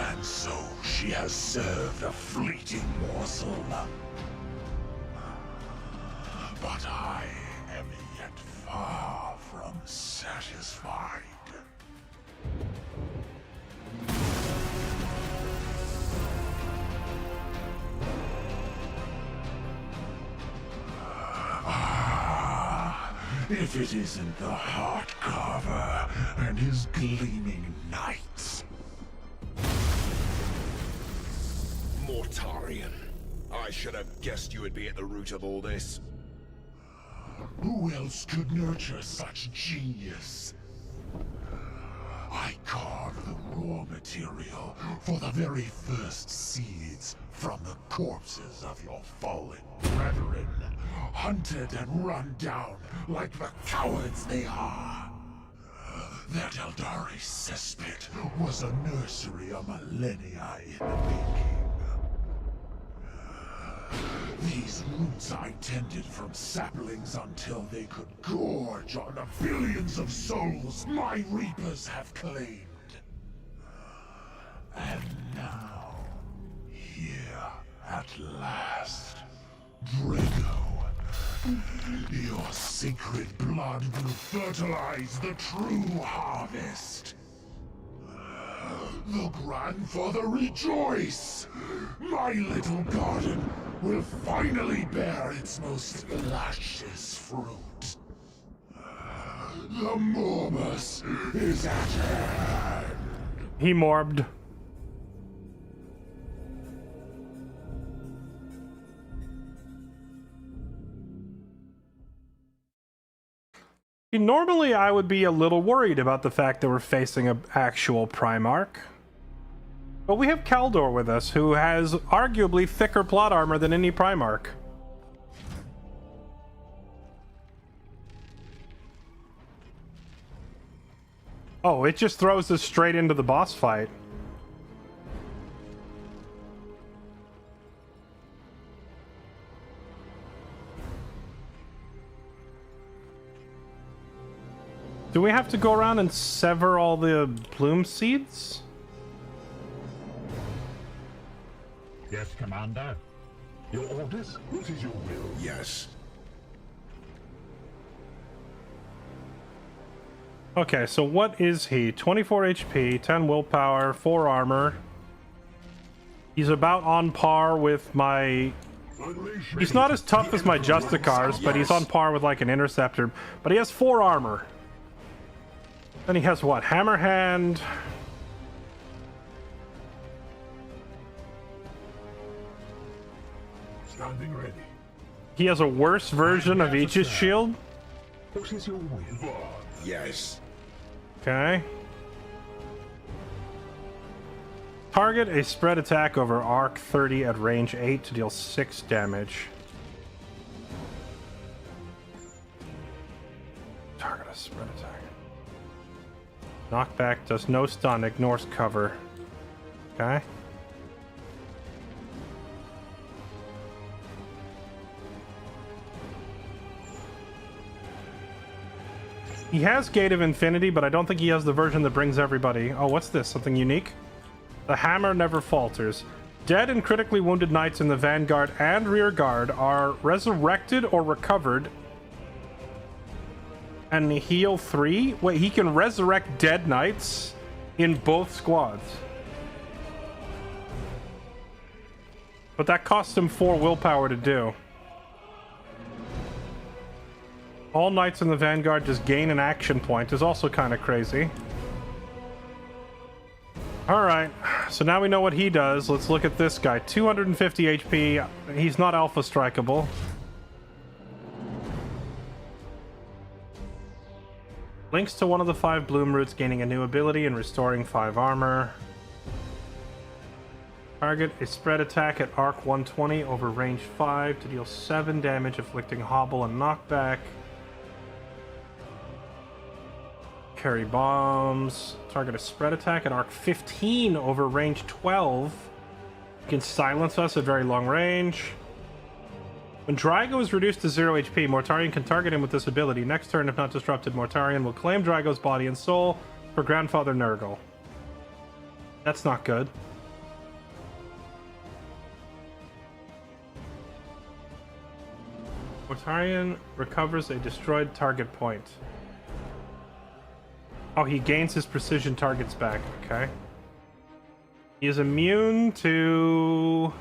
and so she has served a fleeting morsel. But I am yet far from satisfied. If it isn't the Heart Carver and his gleaming knights. Mortarion. I should have guessed you would be at the root of all this. Who else could nurture such genius? I carved the raw material for the very first seeds from the corpses of your fallen brethren, hunted and run down like the cowards they are. That Eldari cesspit was a nursery a millennia in the making. These roots I tended from saplings until they could gorge on the billions of souls my reapers have claimed. And now, here at At last, Drago, your sacred blood will fertilize the true harvest. The grandfather rejoice! My little garden will finally bear its most luscious fruit. The Morbus is at hand. He morbed. Normally, I would be a little worried about the fact that we're facing an actual Primarch. But we have Kaldor with us, who has arguably thicker plot armor than any Primarch. Oh, it just throws us straight into the boss fight. Do we have to go around and sever all the bloom seeds? Yes, Commander. Your orders? What is your will? Yes. Okay, so what is he? 24 HP, 10 willpower, 4 armor. He's about on par with my... He's not as tough as my Justicars, but he's on par with like an Interceptor. But he has 4 armor. Then he has what? Hammerhand. Standing ready. He has a worse version of Aegis Shield. What is your will? Yes. Okay. Target a spread attack over arc 30 at range 8 to deal 6 damage. Target a spread attack. Knockback does no stun, ignores cover. Okay. He has Gate of Infinity, but I don't think he has the version that brings everybody. Oh, what's this? Something unique? The hammer never falters. Dead and critically wounded knights in the vanguard and rear guard are resurrected or recovered and heal 3? Wait, he can resurrect dead knights in both squads. But that costs him 4 willpower to do. All knights in the vanguard just gain an action point is also kind of crazy. Alright, so now we know what he does. Let's look at this guy. 250 HP. He's not alpha strikeable. Links to one of the 5 bloom roots, gaining a new ability and restoring 5 armor. Target a spread attack at arc 120 over range 5 to deal 7 damage, inflicting hobble and knockback. Carry bombs. Target a spread attack at arc 15 over range 12. You can silence us at very long range. When Drago is reduced to 0 HP, Mortarion can target him with this ability. Next turn, if not disrupted, Mortarion will claim Drago's body and soul for Grandfather Nurgle. That's not good. Mortarion recovers a destroyed target point. Oh, he gains his precision targets back. Okay. He is immune to...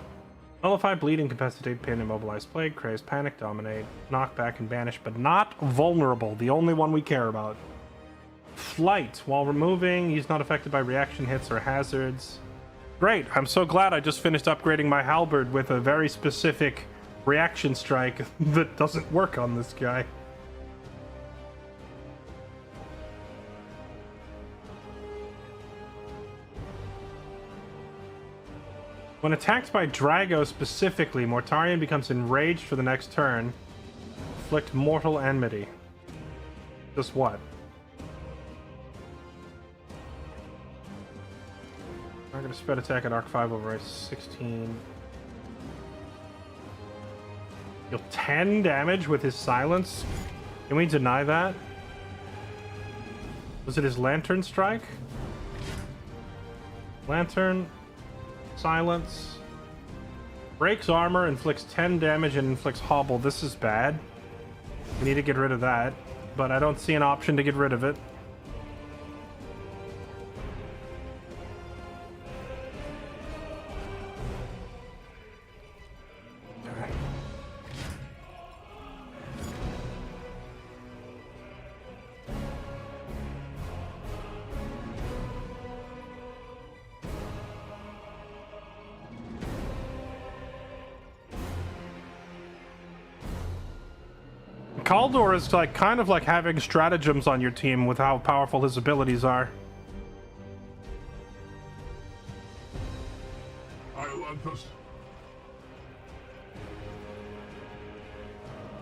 Nullify, bleed, incapacitate, pin, immobilize, plague, craze, panic, dominate, knockback, and banish, but not vulnerable, the only one we care about. Flight. While removing, he's not affected by reaction hits or hazards. Great, I'm so glad I just finished upgrading my halberd with a very specific reaction strike that doesn't work on this guy. When attacked by Drago specifically, Mortarion becomes enraged for the next turn. Inflict mortal enmity. Just what? I'm going to spread attack at arc 5 over 16. Deal 10 damage with his silence. Can we deny that? Was it his lantern strike? Lantern. Silence. Breaks armor, inflicts 10 damage, and inflicts hobble. This is bad. We need to get rid of that, but I don't see an option to get rid of it. Kaldor is like kind of like having stratagems on your team with how powerful his abilities are. I want this.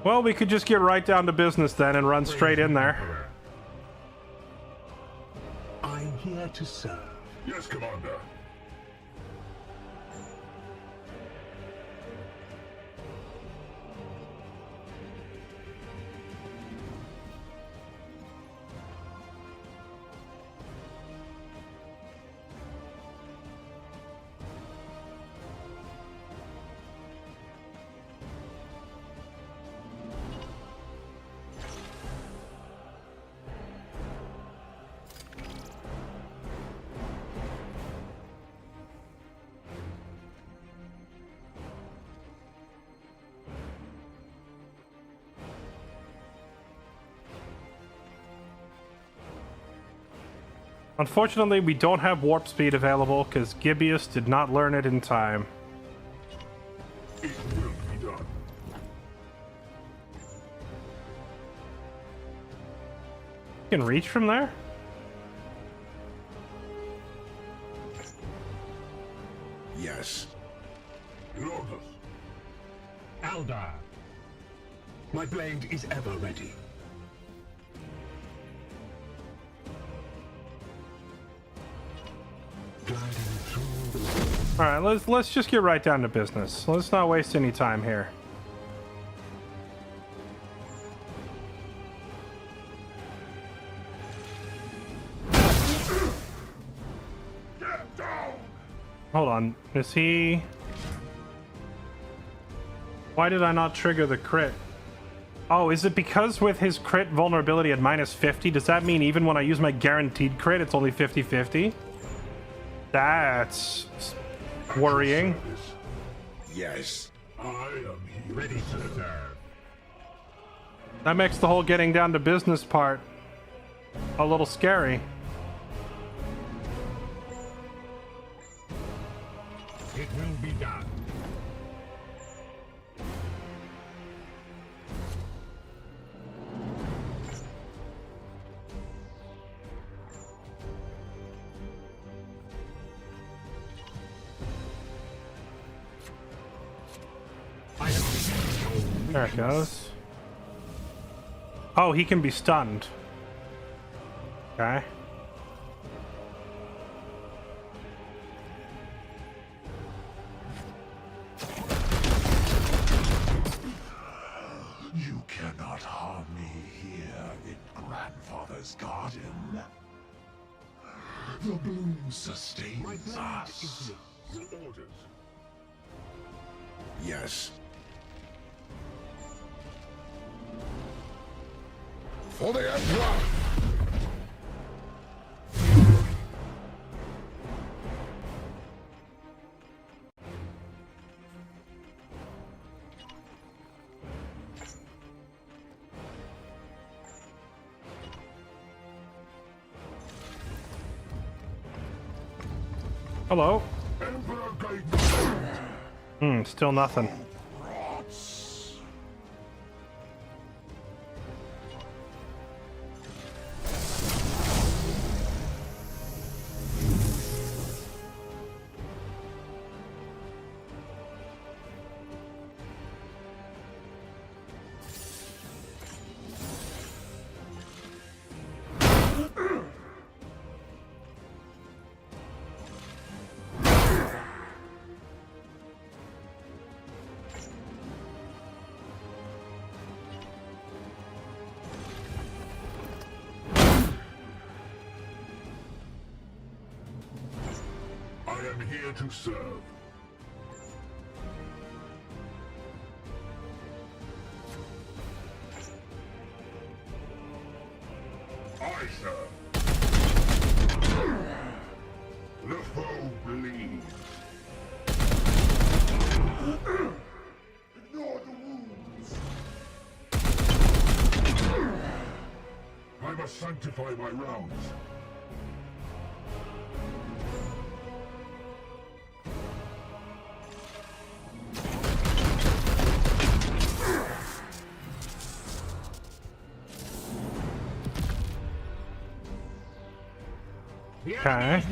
Well, we could just get right down to business then and run straight in there. I'm here to serve. Yes, Commander. Unfortunately, we don't have warp speed available because Gibeus did not learn it in time. It will be done. You can reach from there? Yes. Ruthless. Aldar. My blade is ever ready. Gliding through the... All right, let's just get right down to business. Let's not waste any time here. Get down! Hold on, is he... Why did I not trigger the crit? Oh, is it because with his crit vulnerability at minus 50, does that mean even when I use my guaranteed crit, it's only 50-50? That's worrying. Yes. I am here. Ready to serve. That makes the whole getting down to business part a little scary. It will be done. There it goes. Oh, he can be stunned. Okay. You cannot harm me here in Grandfather's garden. The bloom sustains us. Orders. Yes. For the Emperor! Hello. Emperor guidance. Still nothing. I am here to serve. Aye, sir. The foe bleeds. Ignore the wounds. I must sanctify my rounds. Okay.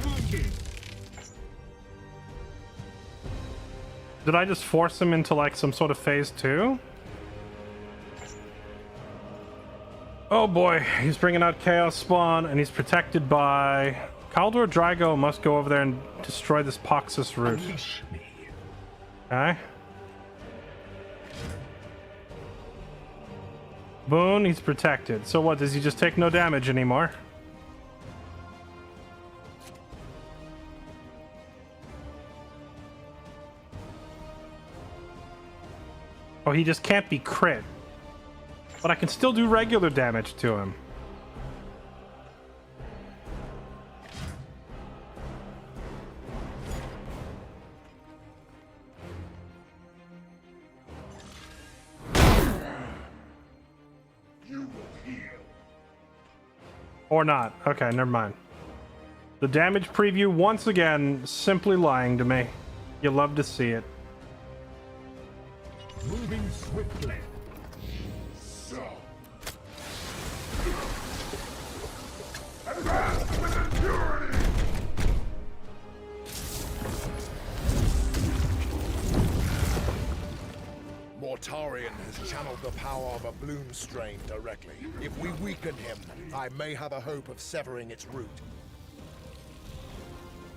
Did I just force him into like some sort of phase 2? Oh boy, he's bringing out Chaos Spawn and he's protected by... Kaldor Drago must go over there and destroy this Poxus root. Okay. Boone, he's protected. So what, does he just take no damage anymore? Oh, he just can't be crit. But I can still do regular damage to him. You will heal. Or not. Okay, never mind. The damage preview, once again, simply lying to me. You love to see it. Moving swiftly. So. Advance with impurity! Mortarion has channeled the power of a bloom strain directly. If we weaken him, I may have a hope of severing its root.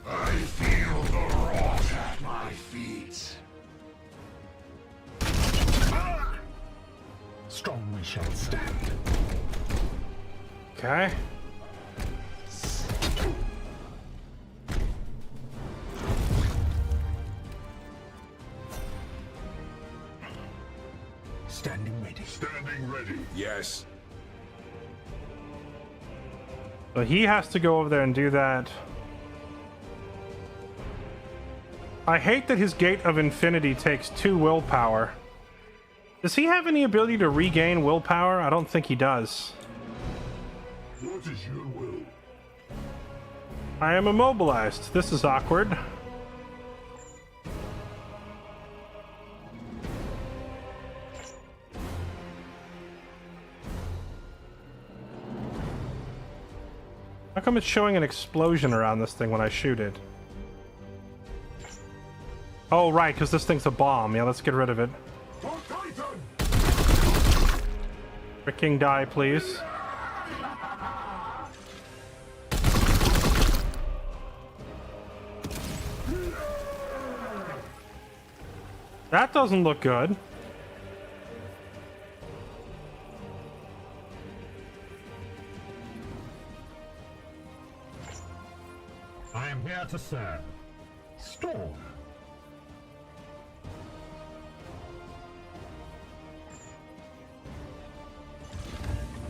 I feel the rot at my feet. Strong we shall stand. Okay. Standing ready. Standing ready. Yes. So he has to go over there and do that. I hate that his Gate of Infinity takes 2 willpower. Does he have any ability to regain willpower? I don't think he does. What is your will? I am immobilized. This is awkward. How come it's showing an explosion around this thing when I shoot it? Oh, right, because this thing's a bomb. Yeah, let's get rid of it. For Titan! Freaking die, please. That doesn't look good. I am here to serve. Storm.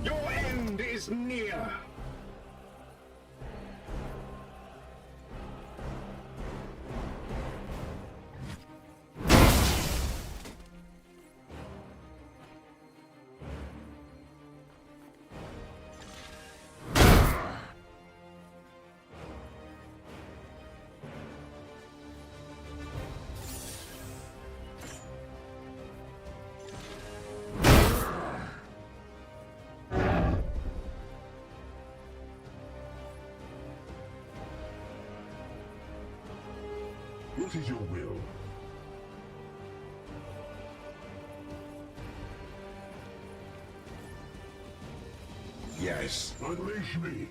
Your end is near. What is your will? Yes. Unleash me.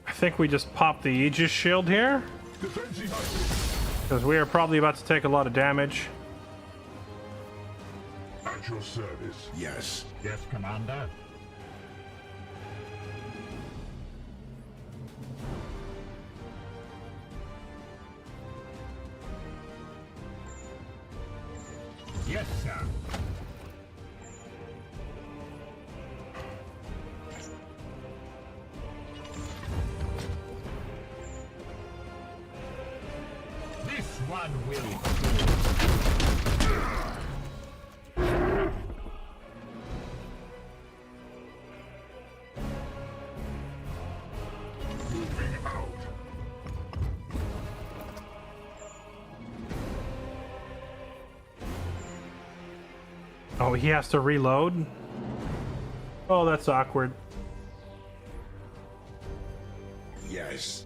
I think we just popped the Aegis shield here, Defensive action. because we are probably about to take a lot of damage. At your service. Yes. Yes, Commander. Yes, sir. This one will. Moving out. Oh, he has to reload? Oh, that's awkward. Yes.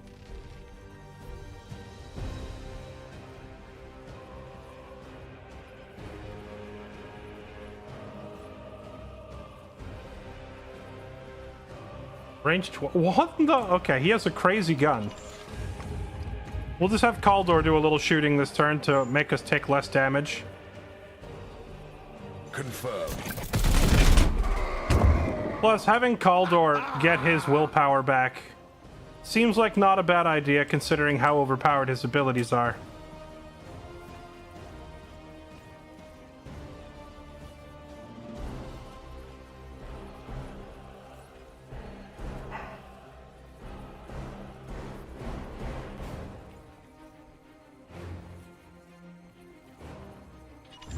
Range 12. What the? Okay, he has a crazy gun. We'll just have Kaldor do a little shooting this turn to make us take less damage. Confirmed. Plus, having Kaldor get his willpower back seems like not a bad idea considering how overpowered his abilities are.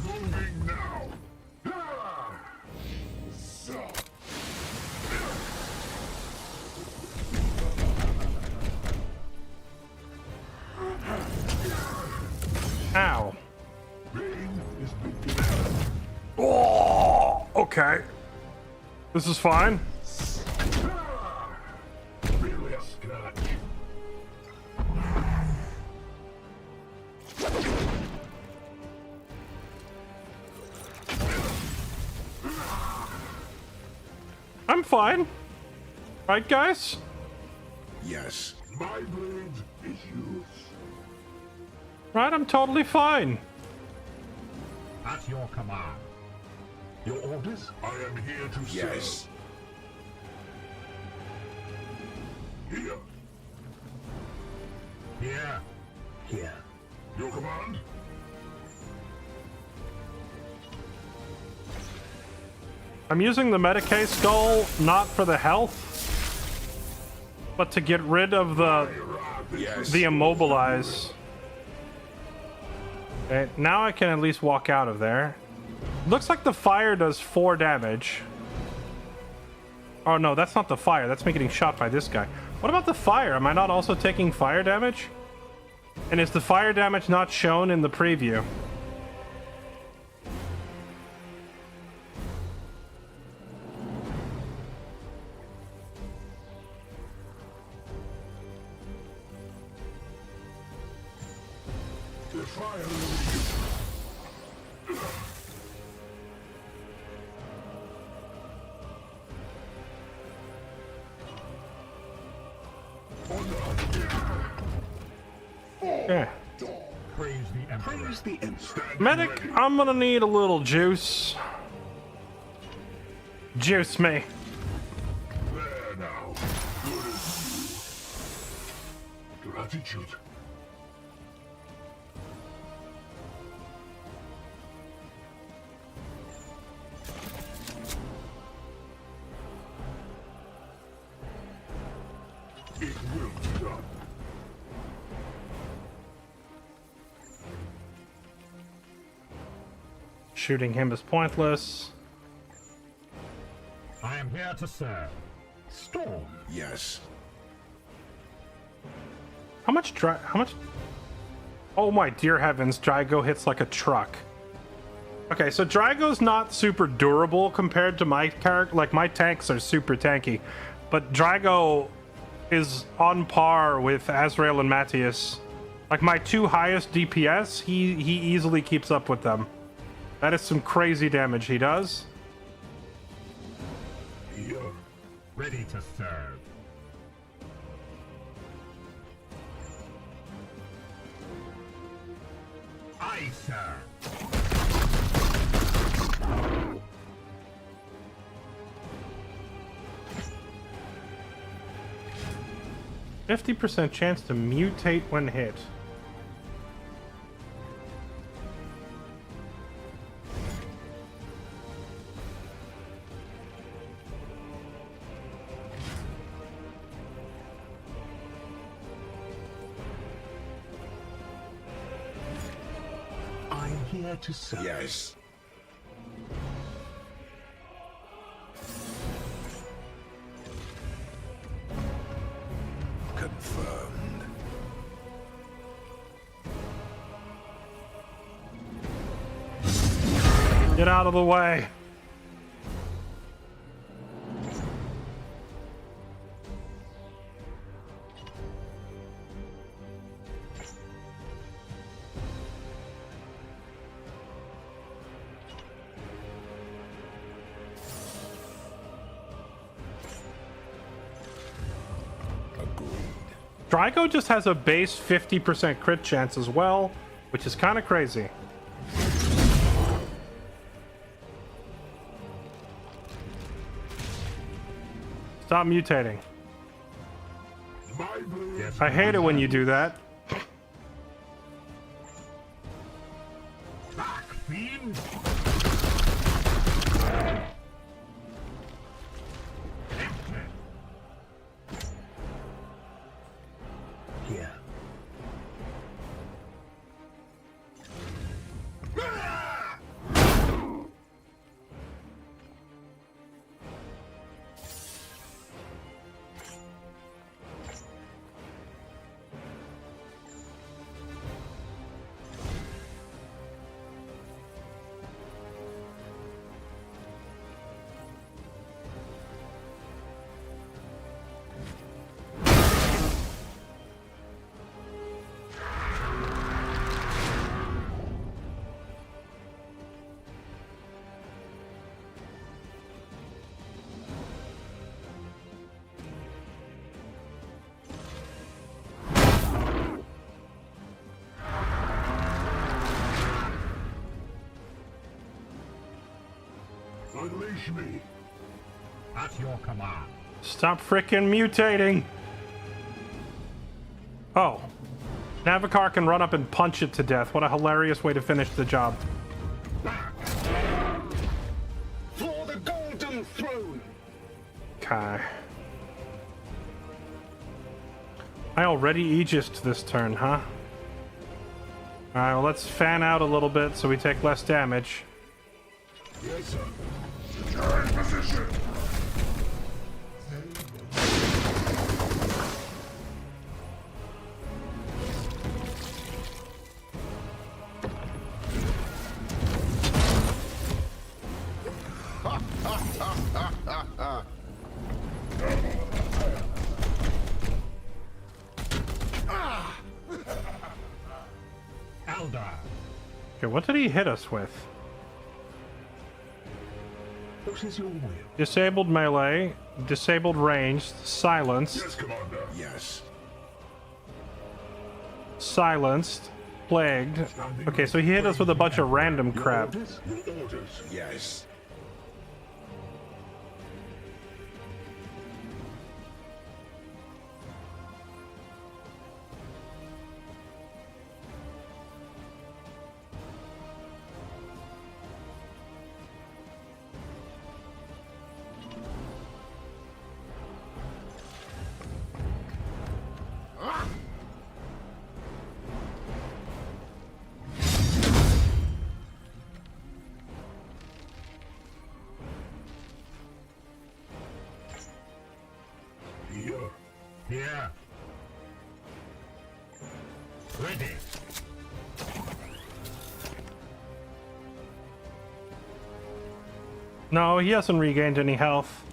Moving now. Ah! So. Ow. Rain is beginning. Oh, okay. This is fine. Really a scratch. I'm fine. Right, guys? Yes. My blade is yours. Right, I'm totally fine. At your command. Your orders? I am here to Yes. serve. Here. Here. Here. Your command? I'm using the Medicae skull not for the health, but to get rid of Yes. the immobilize. Okay, now I can at least walk out of there. Looks like the fire does 4 damage. Oh no, that's not the fire. That's me getting shot by this guy. What about the fire? Am I not also taking fire damage? And is the fire damage not shown in the preview? The fire Yeah. Praise the Emperor. Praise the Emperor. Medic, I'm gonna need a little juice. Juice me. There now. Good as new. Gratitude. It will be done. Shooting him is pointless. I am here to serve. Storm. Yes. How much? Oh my dear heavens, Drago hits like a truck. Okay, so Drago's not super durable compared to my character. Like, my tanks are super tanky. But Drago is on par with Azrael and Matthias. Like, my 2 highest DPS, he easily keeps up with them. That is some crazy damage he does. Here. Ready to serve. Aye, sir. 50% chance to mutate when hit. I'm here to serve. Yes. Confirmed. Get out of the way. Drago just has a base 50% crit chance as well, which is kind of crazy. Stop mutating. I hate it when you do that. Back, fiend! Here. Unleash me. At your command. Stop frickin' mutating. Oh. Navikar can run up and punch it to death. What a hilarious way to finish the job. For the golden throne. Okay. I already Aegis this turn, huh? Alright, well, let's fan out a little bit so we take less damage. Yes, sir. Secure in position. Eldar. Okay, what did he hit us with? What is your will? Disabled melee, disabled ranged, silenced, Yes, Commander. Yes. silenced, plagued. Okay, so he hit us with a bunch of random crap. Orders? Your orders. Yes. Here. Ready. No, he hasn't regained any health.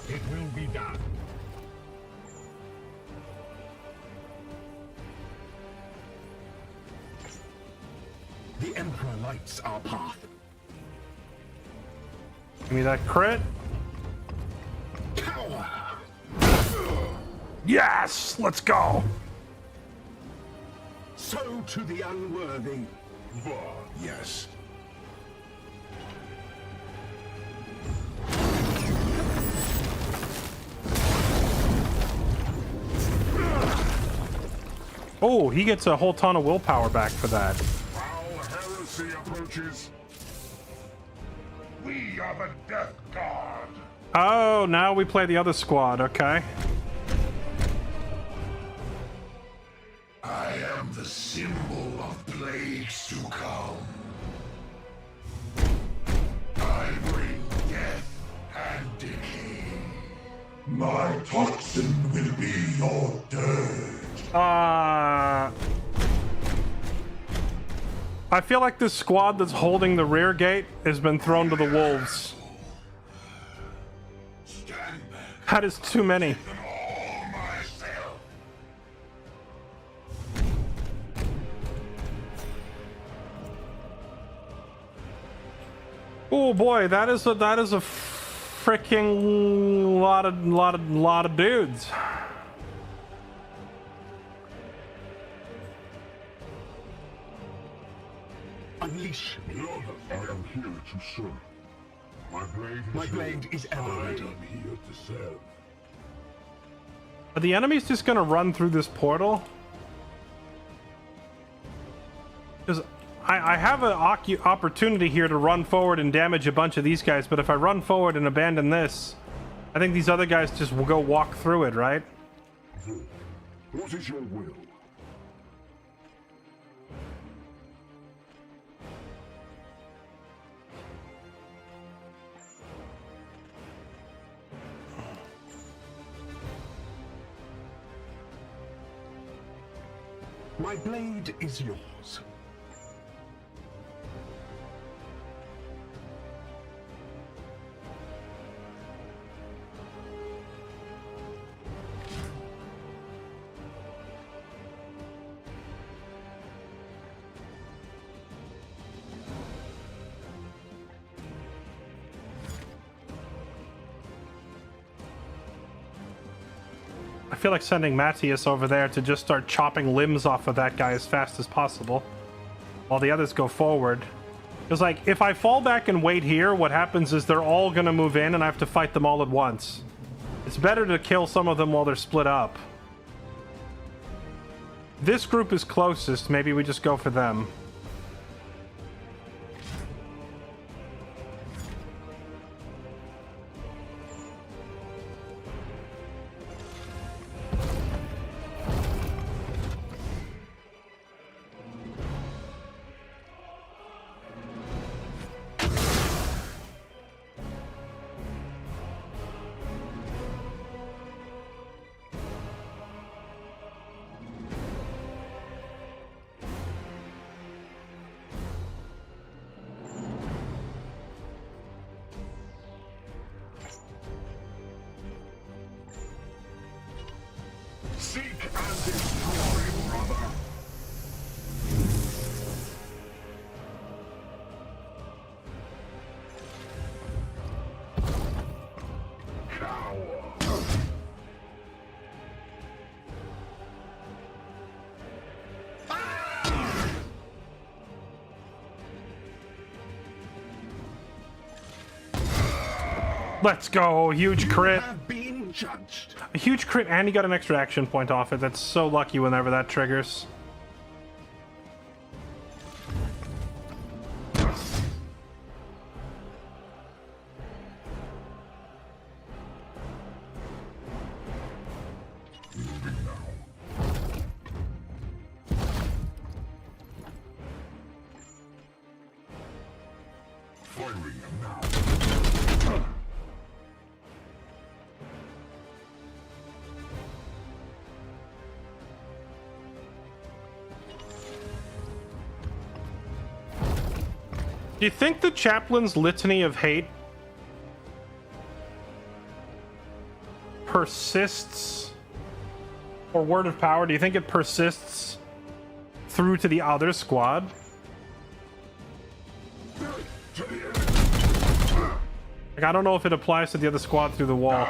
It will be done. The Emperor lights our path. Give me that crit. Cower! Yes! Let's go! So to the unworthy. Yes. Oh, he gets a whole ton of willpower back for that. Foul heresy approaches. We are the Death Guard. Oh, now we play the other squad, okay. symbol of plagues to come. I bring death and decay. My toxin will be your dirt. I feel like this squad that's holding the rear gate has been thrown to the wolves. Stand back. That is too many. Them all myself. Oh boy, that is a freaking lot of dudes. Unleash me. Lord, I am here to serve. My blade is ever ready. I am here to serve. Are the enemies just gonna run through this portal? Because I have an opportunity here to run forward and damage a bunch of these guys, but if I run forward and abandon this, I think these other guys just will go walk through it, right? What is your will? My blade is yours. I feel like sending Matthias over there to just start chopping limbs off of that guy as fast as possible while the others go forward. Because, like, if I fall back and wait here, what happens is they're all gonna move in and I have to fight them all at once. It's better to kill some of them while they're split up. This group is closest. Maybe we just go for them. Seek and destroy, brother. Cower. Let's go. Huge crit. Have been judged. A huge crit, and he got an extra action point off it. That's so lucky whenever that triggers. Firing now. Do you think the chaplain's litany of hate persists, or word of power, do you think it persists through to the other squad? Like, I don't know if it applies to the other squad through the wall.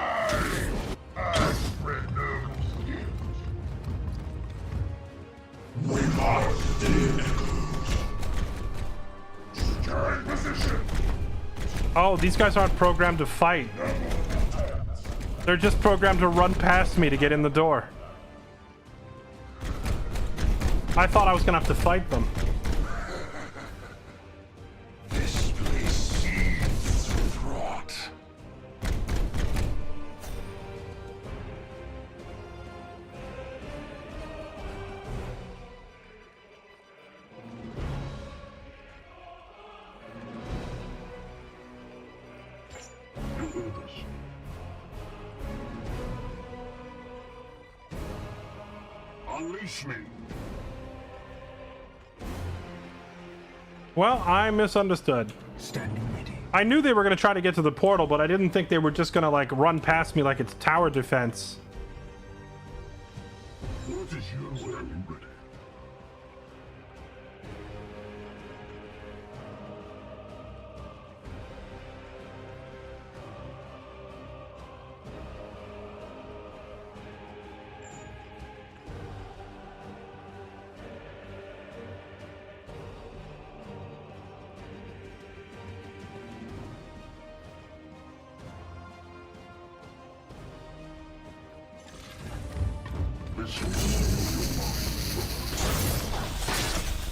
We must dig. Securing position. Oh, these guys aren't programmed to fight. They're just programmed to run past me to get in the door. I thought I was gonna have to fight them. This place seethes with rot. Unleash me. Well, I misunderstood. Standing ready. I knew they were going to try to get to the portal, but I didn't think they were just going to, like, run past me like it's tower defense. What is your standing ready?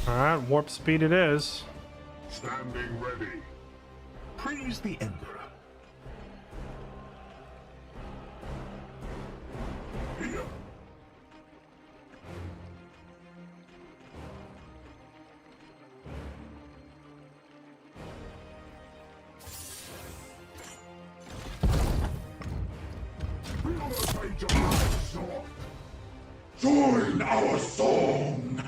Alright, warp speed it is. Standing ready. Praise the Emperor. Here. Join our song!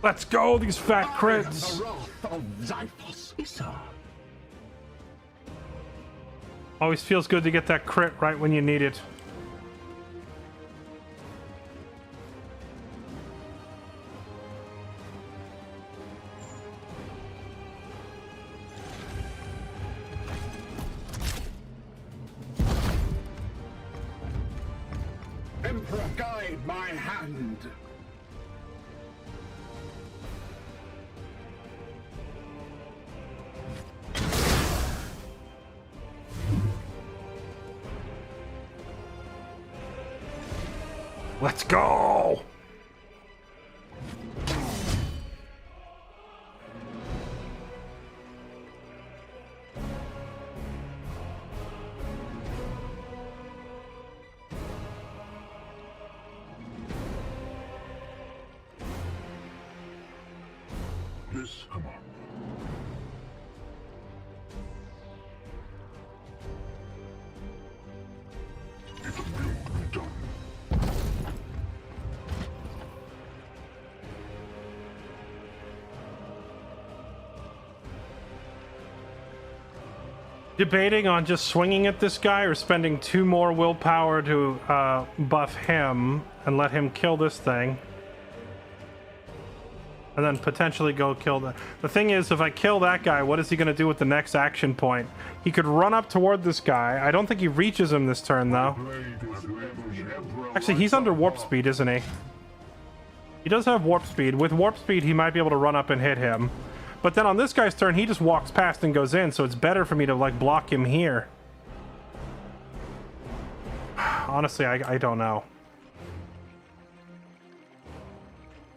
Let's go, these fat crits! Always feels good to get that crit right when you need it. Emperor, guide my hand! Let's go! Yes, come on. It will be done. Debating on just swinging at this guy or spending 2 more willpower to buff him and let him kill this thing. And then potentially go kill the thing is, if I kill that guy, what is he going to do with the next action point? He could run up toward this guy. I don't think he reaches him this turn, though. Actually, he's under warp speed, isn't he? He does have warp speed. With warp speed, he might be able to run up and hit him. But then on this guy's turn, he just walks past and goes in, so it's better for me to, like, block him here. Honestly, I don't know.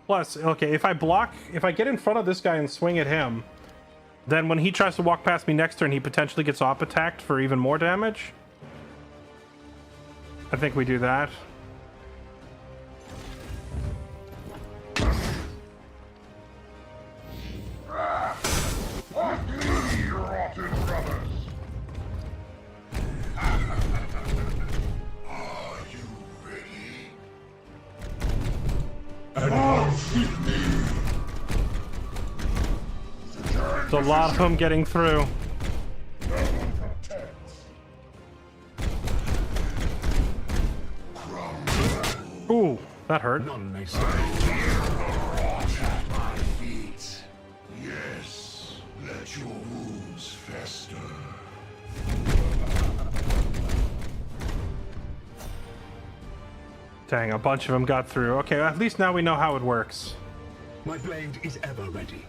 Plus, okay, if I get in front of this guy and swing at him, then when he tries to walk past me next turn, he potentially gets op attacked for even more damage. I think we do that. There's a lot of them getting through. Ooh, that hurt. Yes, let your wounds fester. Dang, a bunch of them got through. Okay, at least now we know how it works. My blade is ever ready.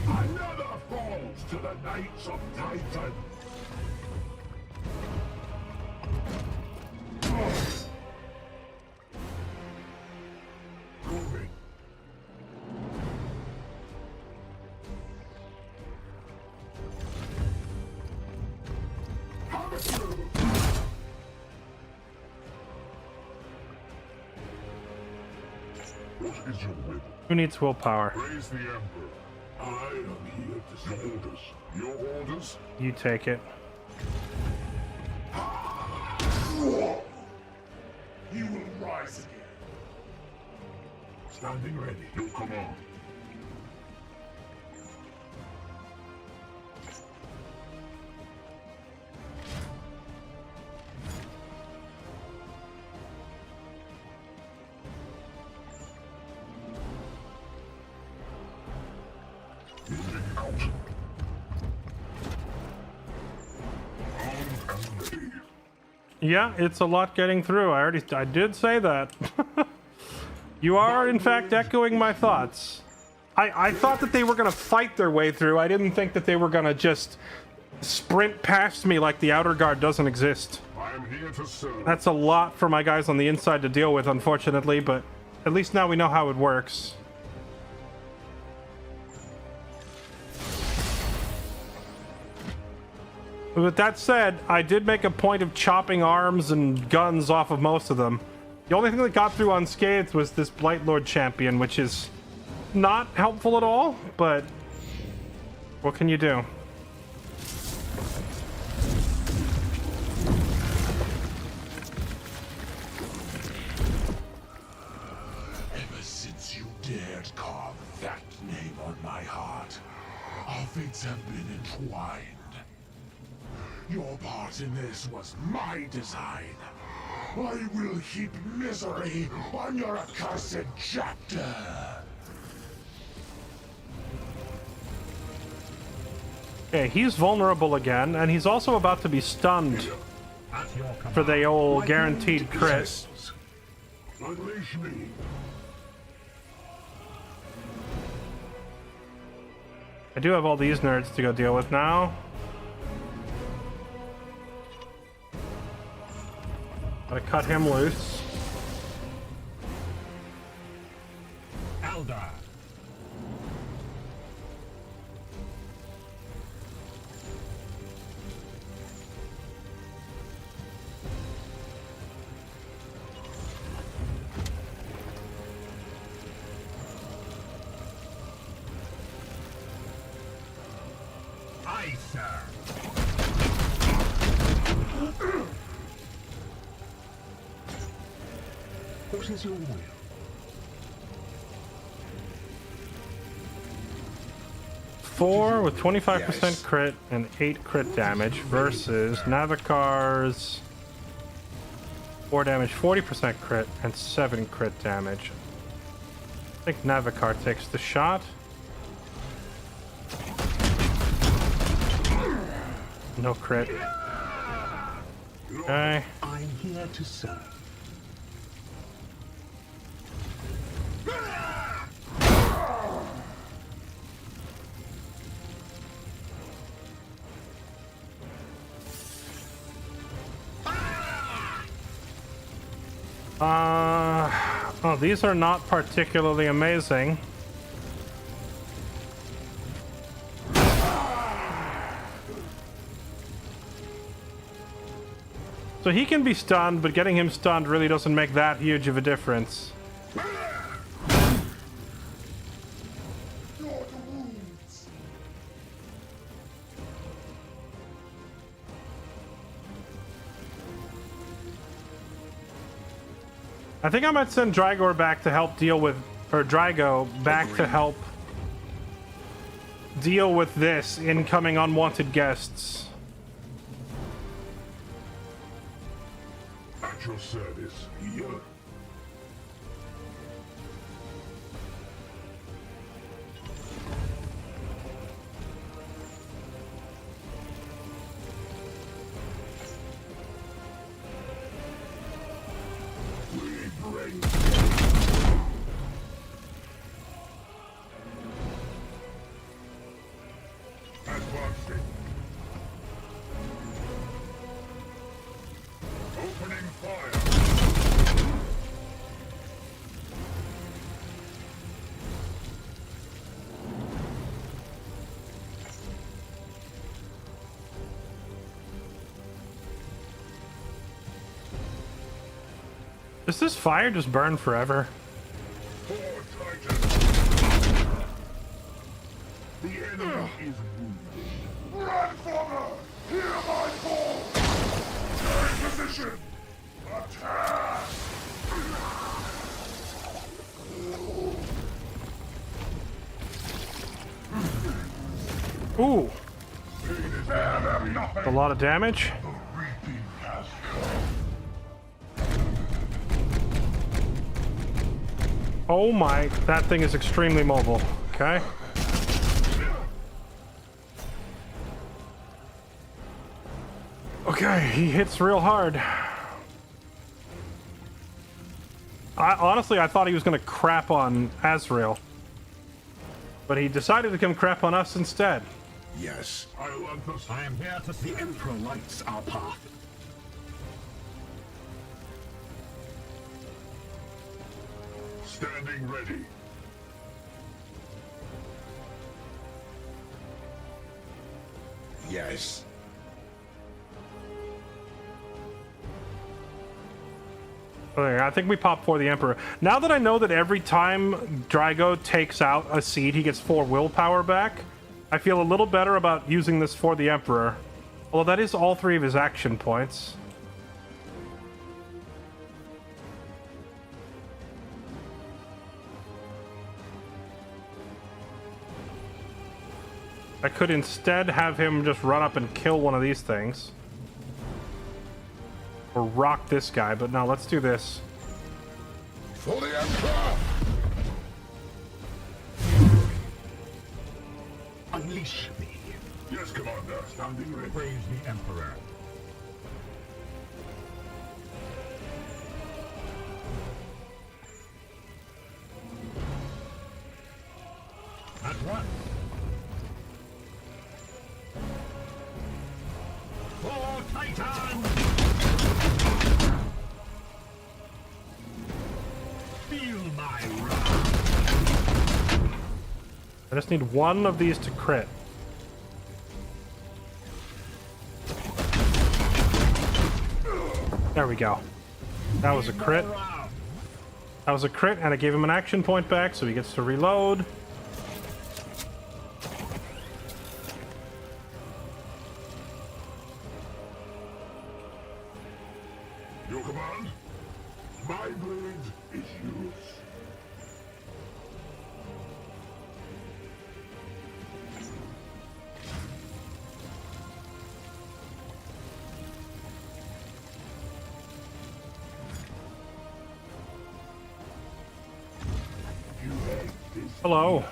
Another falls to the Knights of Titan. What is your will? Who needs willpower? Praise the Emperor. I am here to your orders. Your orders? You take it. You will rise again. Standing ready. Your command. Moving out. Armed and ready. Yeah, it's a lot getting through. I did say that. You are, in fact, echoing my thoughts. I thought that they were going to fight their way through. I didn't think that they were going to just sprint past me like the outer guard doesn't exist. I am here to serve. That's a lot for my guys on the inside to deal with, unfortunately, but at least now we know how it works. With that said, I did make a point of chopping arms and guns off of most of them. The only thing that got through unscathed was this Blight Lord champion, which is not helpful at all, but what can you do? Ever since you dared carve that name on my heart, our fates have been entwined. Your part in this was my design. I will heap misery on your accursed chapter. Okay, he's vulnerable again, and he's also about to be stunned At your command. for the old guaranteed crit. Unleash me. I do have all these nerds to go deal with now. Gotta cut him loose. Eldar. Aye, sir. What is your will? Four with 25% Yes. crit and 8 crit damage versus Navikar's 4 damage, 40% crit, and 7 crit damage. I think Navikar takes the shot. No crit. Okay. I'm here to serve. Oh, these are not particularly amazing. So he can be stunned, but getting him stunned really doesn't make that huge of a difference. I think I might send Drygor back to help deal with, or Drygo back to help deal with this incoming unwanted guests. At your service, here. We bring advancing. Opening fire. Does this fire just burn forever? For Titan. The enemy is wounded. Run, father! Hear my call! Take position! Attack! Ooh, Spare them nothing! a lot of damage. The reaping has come. Oh my, that thing is extremely mobile. Okay. Okay, he hits real hard. Honestly, I thought he was gonna crap on Azrael. But he decided to come crap on us instead. Yes. I am here to see. The Emperor lights our path. Standing ready. Yes. Okay, I think we popped for the Emperor. Now that I know that every time Drago takes out a seed, he gets 4 willpower back, I feel a little better about using this for the Emperor. Although that is all 3 of his action points. I could instead have him just run up and kill one of these things. Or rock this guy, but no, let's do this. For the Emperor! Unleash me. Yes, Commander. Standing ready. Praise the Emperor. At once. For Titan! Feel my wrath. I just need one of these to crit. There we go. That was a crit. That was a crit, and I gave him an action point back, so he gets to reload. Your command? My blade is yours. Hello.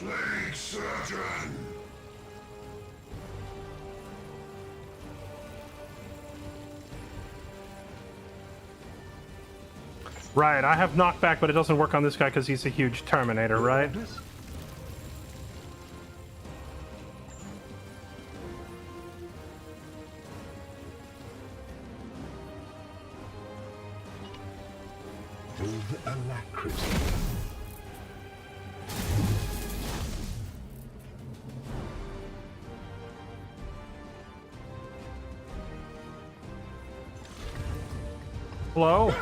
Plague Surgeon! Right, I have knockback, but it doesn't work on this guy because he's a huge Terminator, right? With alacrity. Hello?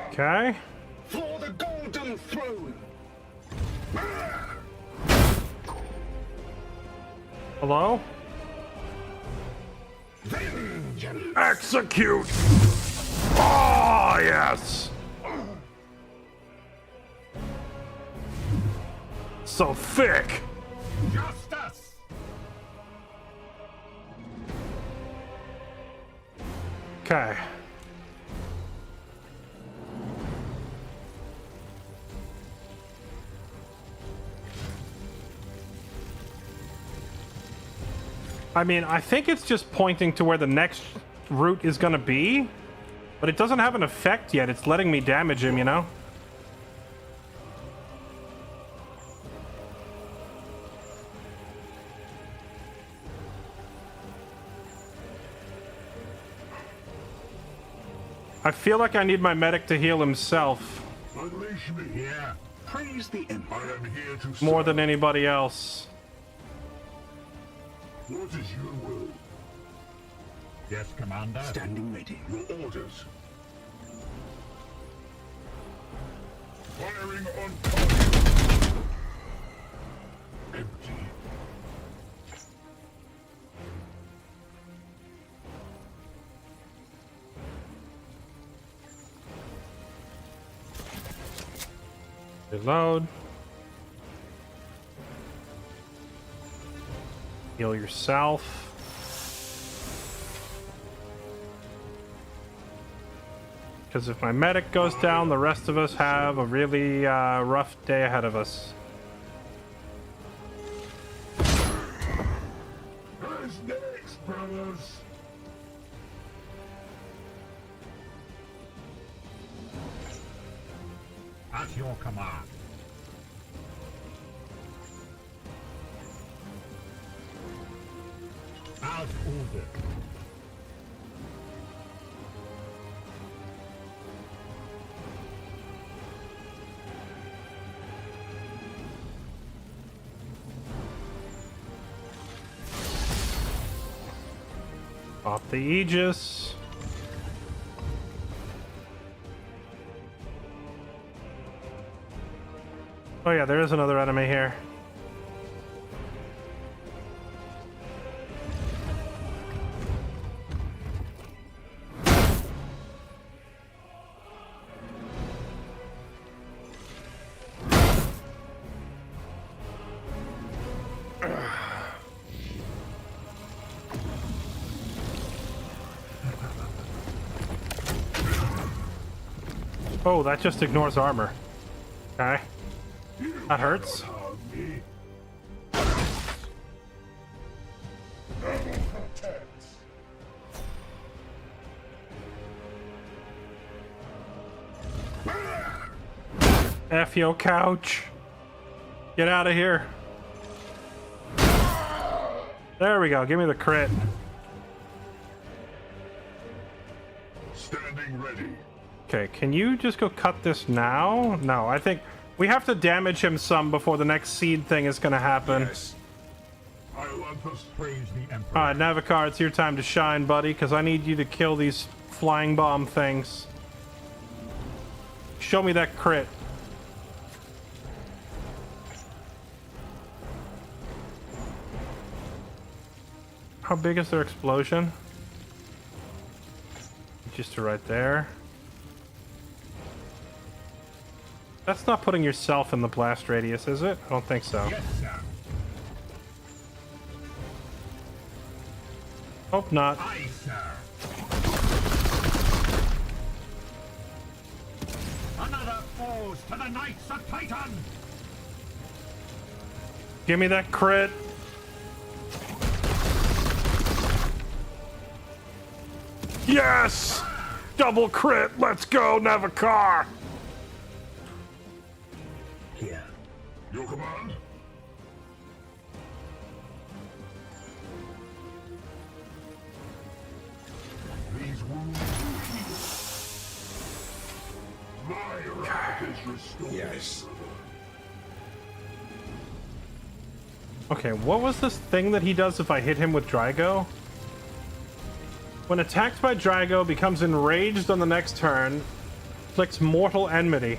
Okay. For the Golden Throne! Hello? Vengeance! Execute! Oh, yes! So thick! Justice! Okay. I mean, I think it's just pointing to where the next route is gonna be, but it doesn't have an effect yet. It's letting me damage him, you know? I feel like I need my medic to heal himself Unleash me. Here. Praise the Emperor. I am here to more serve. than anybody else. What is your will? Yes, Commander. Standing ready. Your orders. Firing on target. Empty. Reload. Heal yourself. Because if my medic goes down, the rest of us have a really rough day ahead of us. Who's next, brothers? At your command. As ordered. Pop the Aegis. Oh yeah, there is another enemy here. Oh, that just ignores armor. Okay. That hurts. F yo couch. Get out of here. There we go. Give me the crit. Standing ready. Okay, can you just go cut this now? No, I think we have to damage him some before the next seed thing is gonna happen. Yes. I love this. Praise the Emperor. Alright, Navikar, it's your time to shine, buddy, because I need you to kill these flying bomb things. Show me that crit. How big is their explosion? Just to right there. That's not putting yourself in the blast radius, is it? I don't think so. Yes, sir. Hope not. Aye, sir. Another falls to the Knights of Titan. Give me that crit. Yes! Double crit! Let's go, Navikar! Here. Your command? These wounds will heal. My wrath is restored. Yes. Okay, what was this thing that he does if I hit him with Drygo? When attacked by Drygo, becomes enraged on the next turn, inflicts mortal enmity.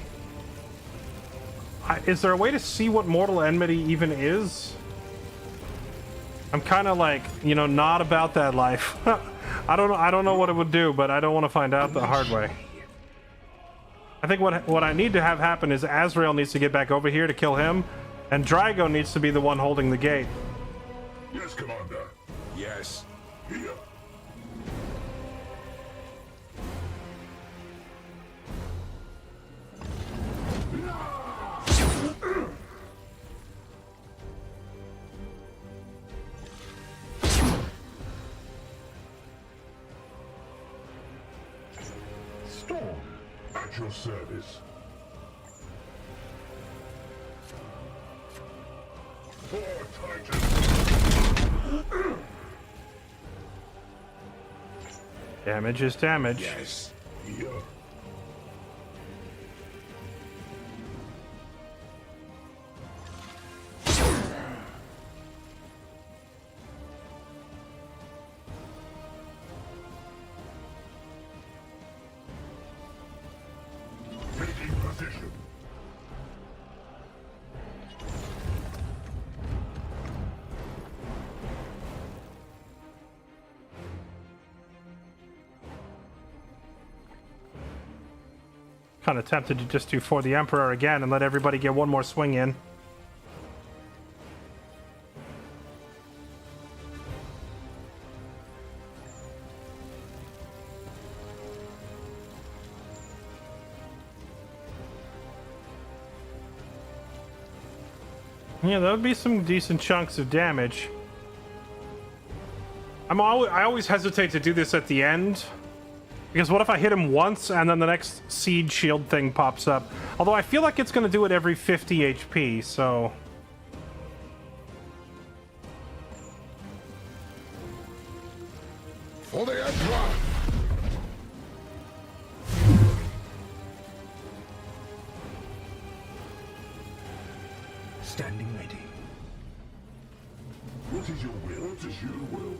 Is there a way to see what mortal enmity even is? I'm kind of like, you know, not about that life. I don't know what it would do, but I don't want to find out the hard way. I think what I need to have happen is Azrael needs to get back over here to kill him, and Drygo needs to be the one holding the gate. Yes, Commander. Yes. Here. your service. For Titan. Damage is damage. Yes. Here. Taking position. Kind of tempted to just do For the Emperor again and let everybody get one more swing in. Yeah, that would be some decent chunks of damage. I always hesitate to do this at the end. Because what if I hit him once and then the next siege shield thing pops up? Although I feel like it's going to do it every 50 HP, so... For the Emperor! Standing ready. What is your will? What is your will?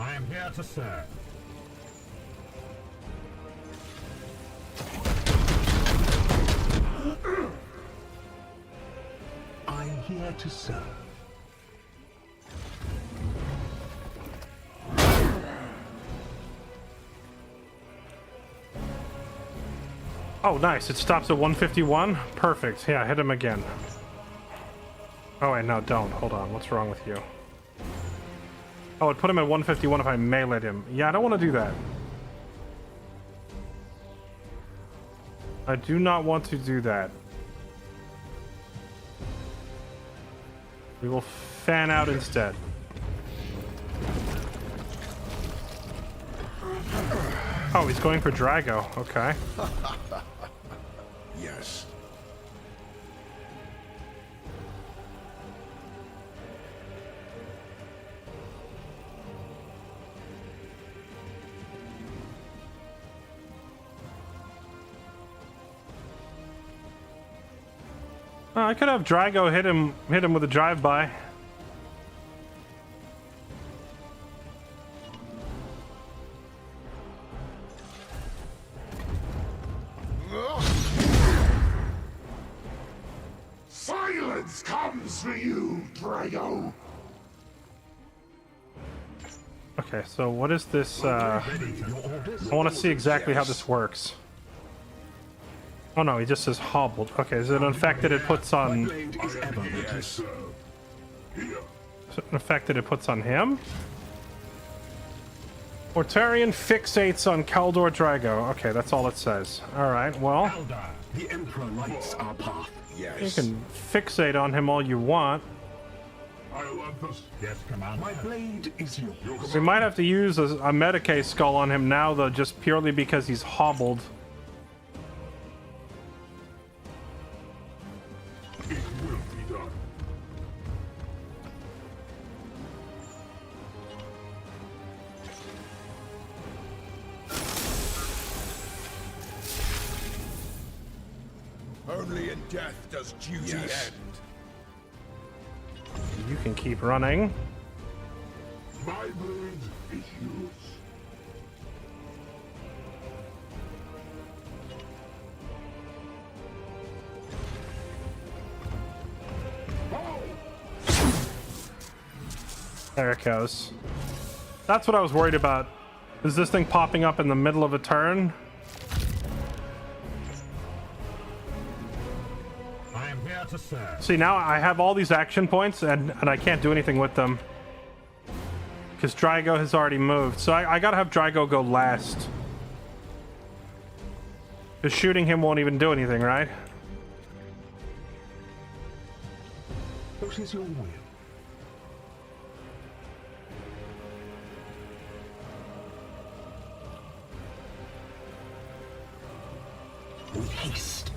I am here to serve. I'm here to serve. Oh, nice. It stops at 151? Perfect. Yeah, hit him again. Oh, wait, no, don't. Hold on. What's wrong with you? Oh, it put him at 151 if I meleeed him. Yeah, I don't want to do that. I do not want to do that. We will fan out instead. Oh, he's going for Drago. Okay. Yes. I could have Drago hit him with a drive-by. Silence comes for you, Drago. Okay, so what is this? I want to see exactly how this works. Oh no, he just says hobbled. Okay, is it an effect that it puts on? Yes. Is it an effect that it puts on him? Mortarion fixates on Kaldor Drago. Okay, that's all it says. All right, well, Eldar. The Emperor lights our path. Yes. you can fixate on him all you want. I love this. Yes, Commander. My blade is yours. We might have to use a Medicae skull on him now, though, just purely because he's hobbled. It will be done. Only in death does duty end. You can keep running. My blade is yours. There it goes. That's what I was worried about. Is this thing popping up in the middle of a turn? I am here to serve. See, now I have all these action points and I can't do anything with them. Because Drago has already moved. So I gotta have Drago go last. Because shooting him won't even do anything, right? What is your will? with haste.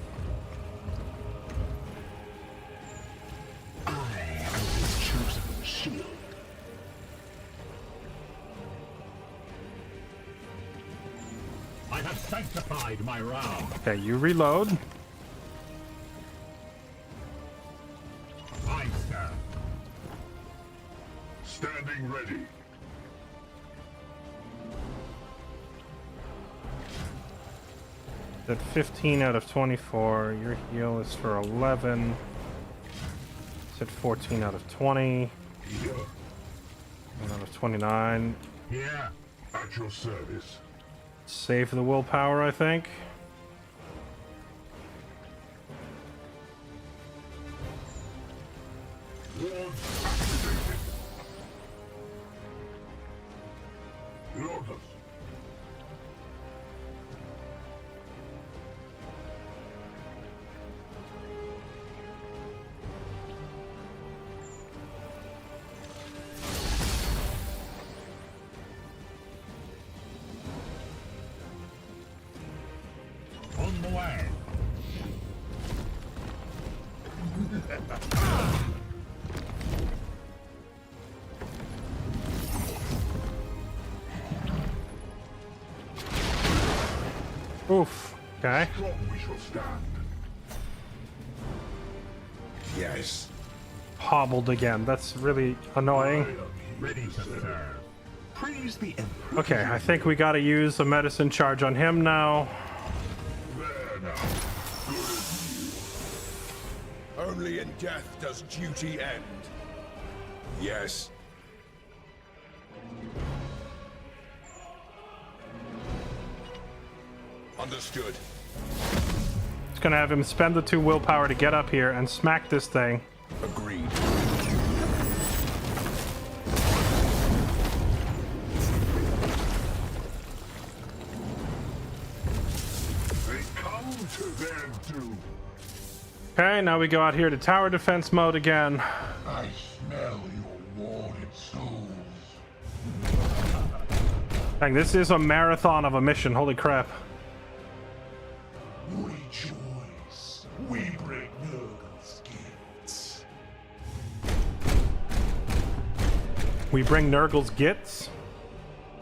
I am his chosen shield. I have sanctified my round. Okay, you reload. Aye, sir. Standing ready. At 15 out of 24. Your heal is for 11. It's at 14 out of 20. 1 out of 29. Here. At your service. Save the willpower, I think. Wards activated. Lotus. On the way. Oof. Okay. Strong we shall stand. Yes. Hobbled again. That's really annoying. Ready to serve. Praise the Emperor. Okay, I think we gotta use a medicine charge on him now. There now. Good as new. Only in death does duty end. Yes. Understood. Just gonna have him spend the 2 willpower to get up here and smack this thing. Agreed. They come to their doom. Okay, now we go out here to tower defense mode again. I smell your warded souls. Dang, this is a marathon of a mission. Holy crap. Rejoice. We bring Nurgle's gifts. We bring Nurgle's gits.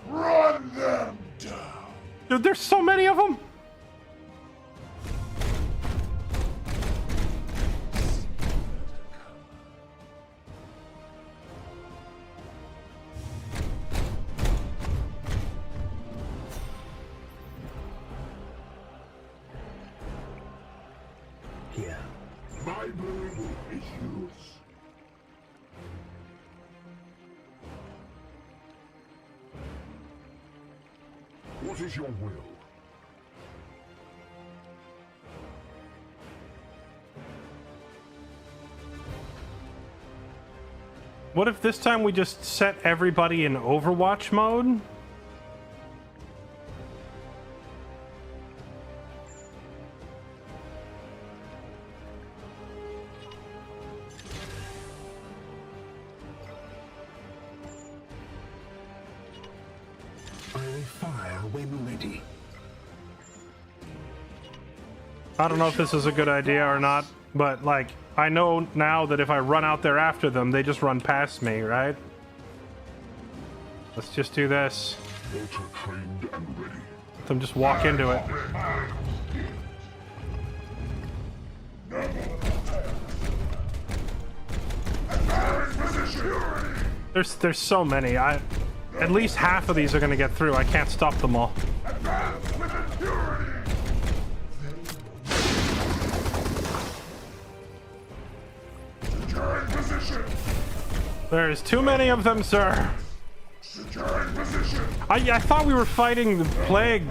Run them down. Dude, there's so many of them. Here. My blue is yours. What is your will? What if this time we just set everybody in Overwatch mode? I will fire when ready. I don't know if this is a good idea or not, but like, I know now that if I run out there after them, they just run past me, right? Let's just do this. Water trained and ready. Let them just walk into it. There's so many. At least half of these are gonna get through. I can't stop them all. There's too many of them, sir. I thought we were fighting the plague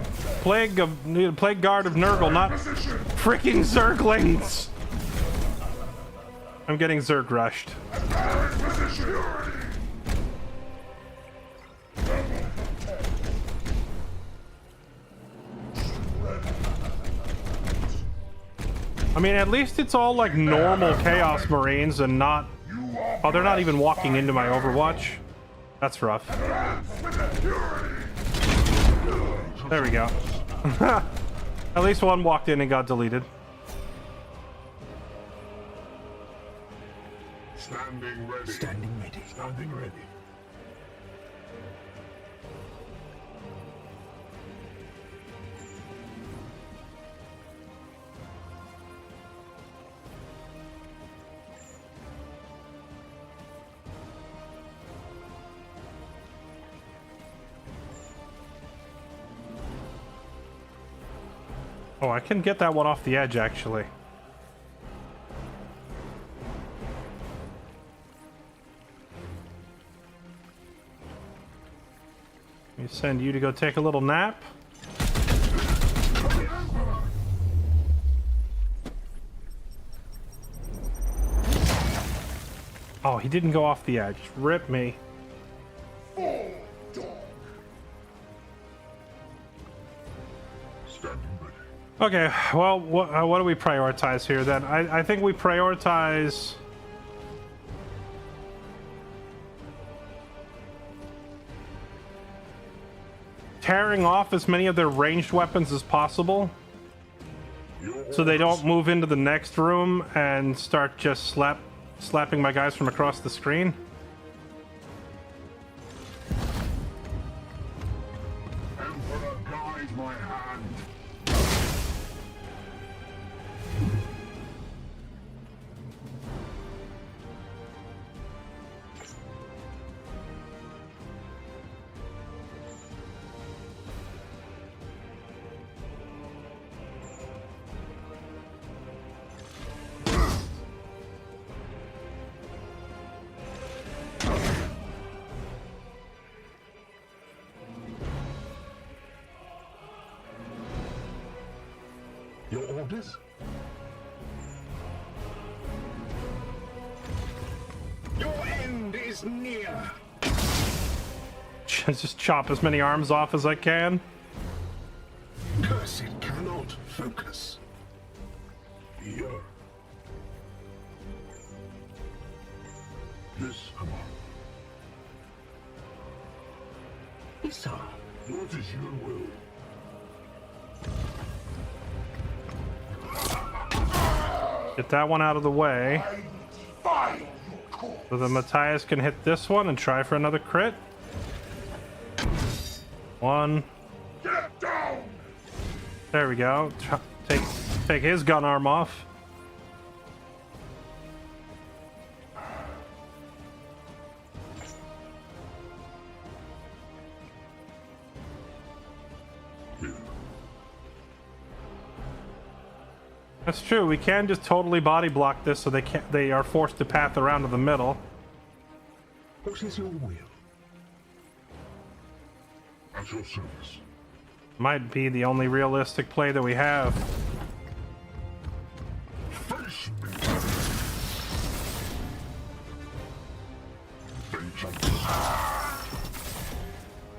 guard of Nurgle, not freaking Zerglings. I'm getting Zerg rushed. I mean, at least it's all like normal Chaos Marines and not... Oh, they're not even walking into my Overwatch. That's rough. There we go. At least one walked in and got deleted. Standing ready. Standing ready. Standing ready. Oh, I can get that one off the edge, actually. Let me send you to go take a little nap. Oh, he didn't go off the edge. Rip me. Standing ready. Okay, well, what do we prioritize here then? I think we prioritize... tearing off as many of their ranged weapons as possible, so they don't move into the next room and start just slapping my guys from across the screen. Emperor, guide my hand. Your orders? Your end is near. Just chop as many arms off as I can. Cursed cannot focus. Here. This command. Issa. What is your will? Get that one out of the way. Fire! So that Matthias can hit this one and try for another crit. One. Get down! There we go. Take his gun arm off. That's true. We can just totally body block this, so they are forced to path around to the middle. What is your will? At your service. Might be the only realistic play that we have. Face me! Vengeance.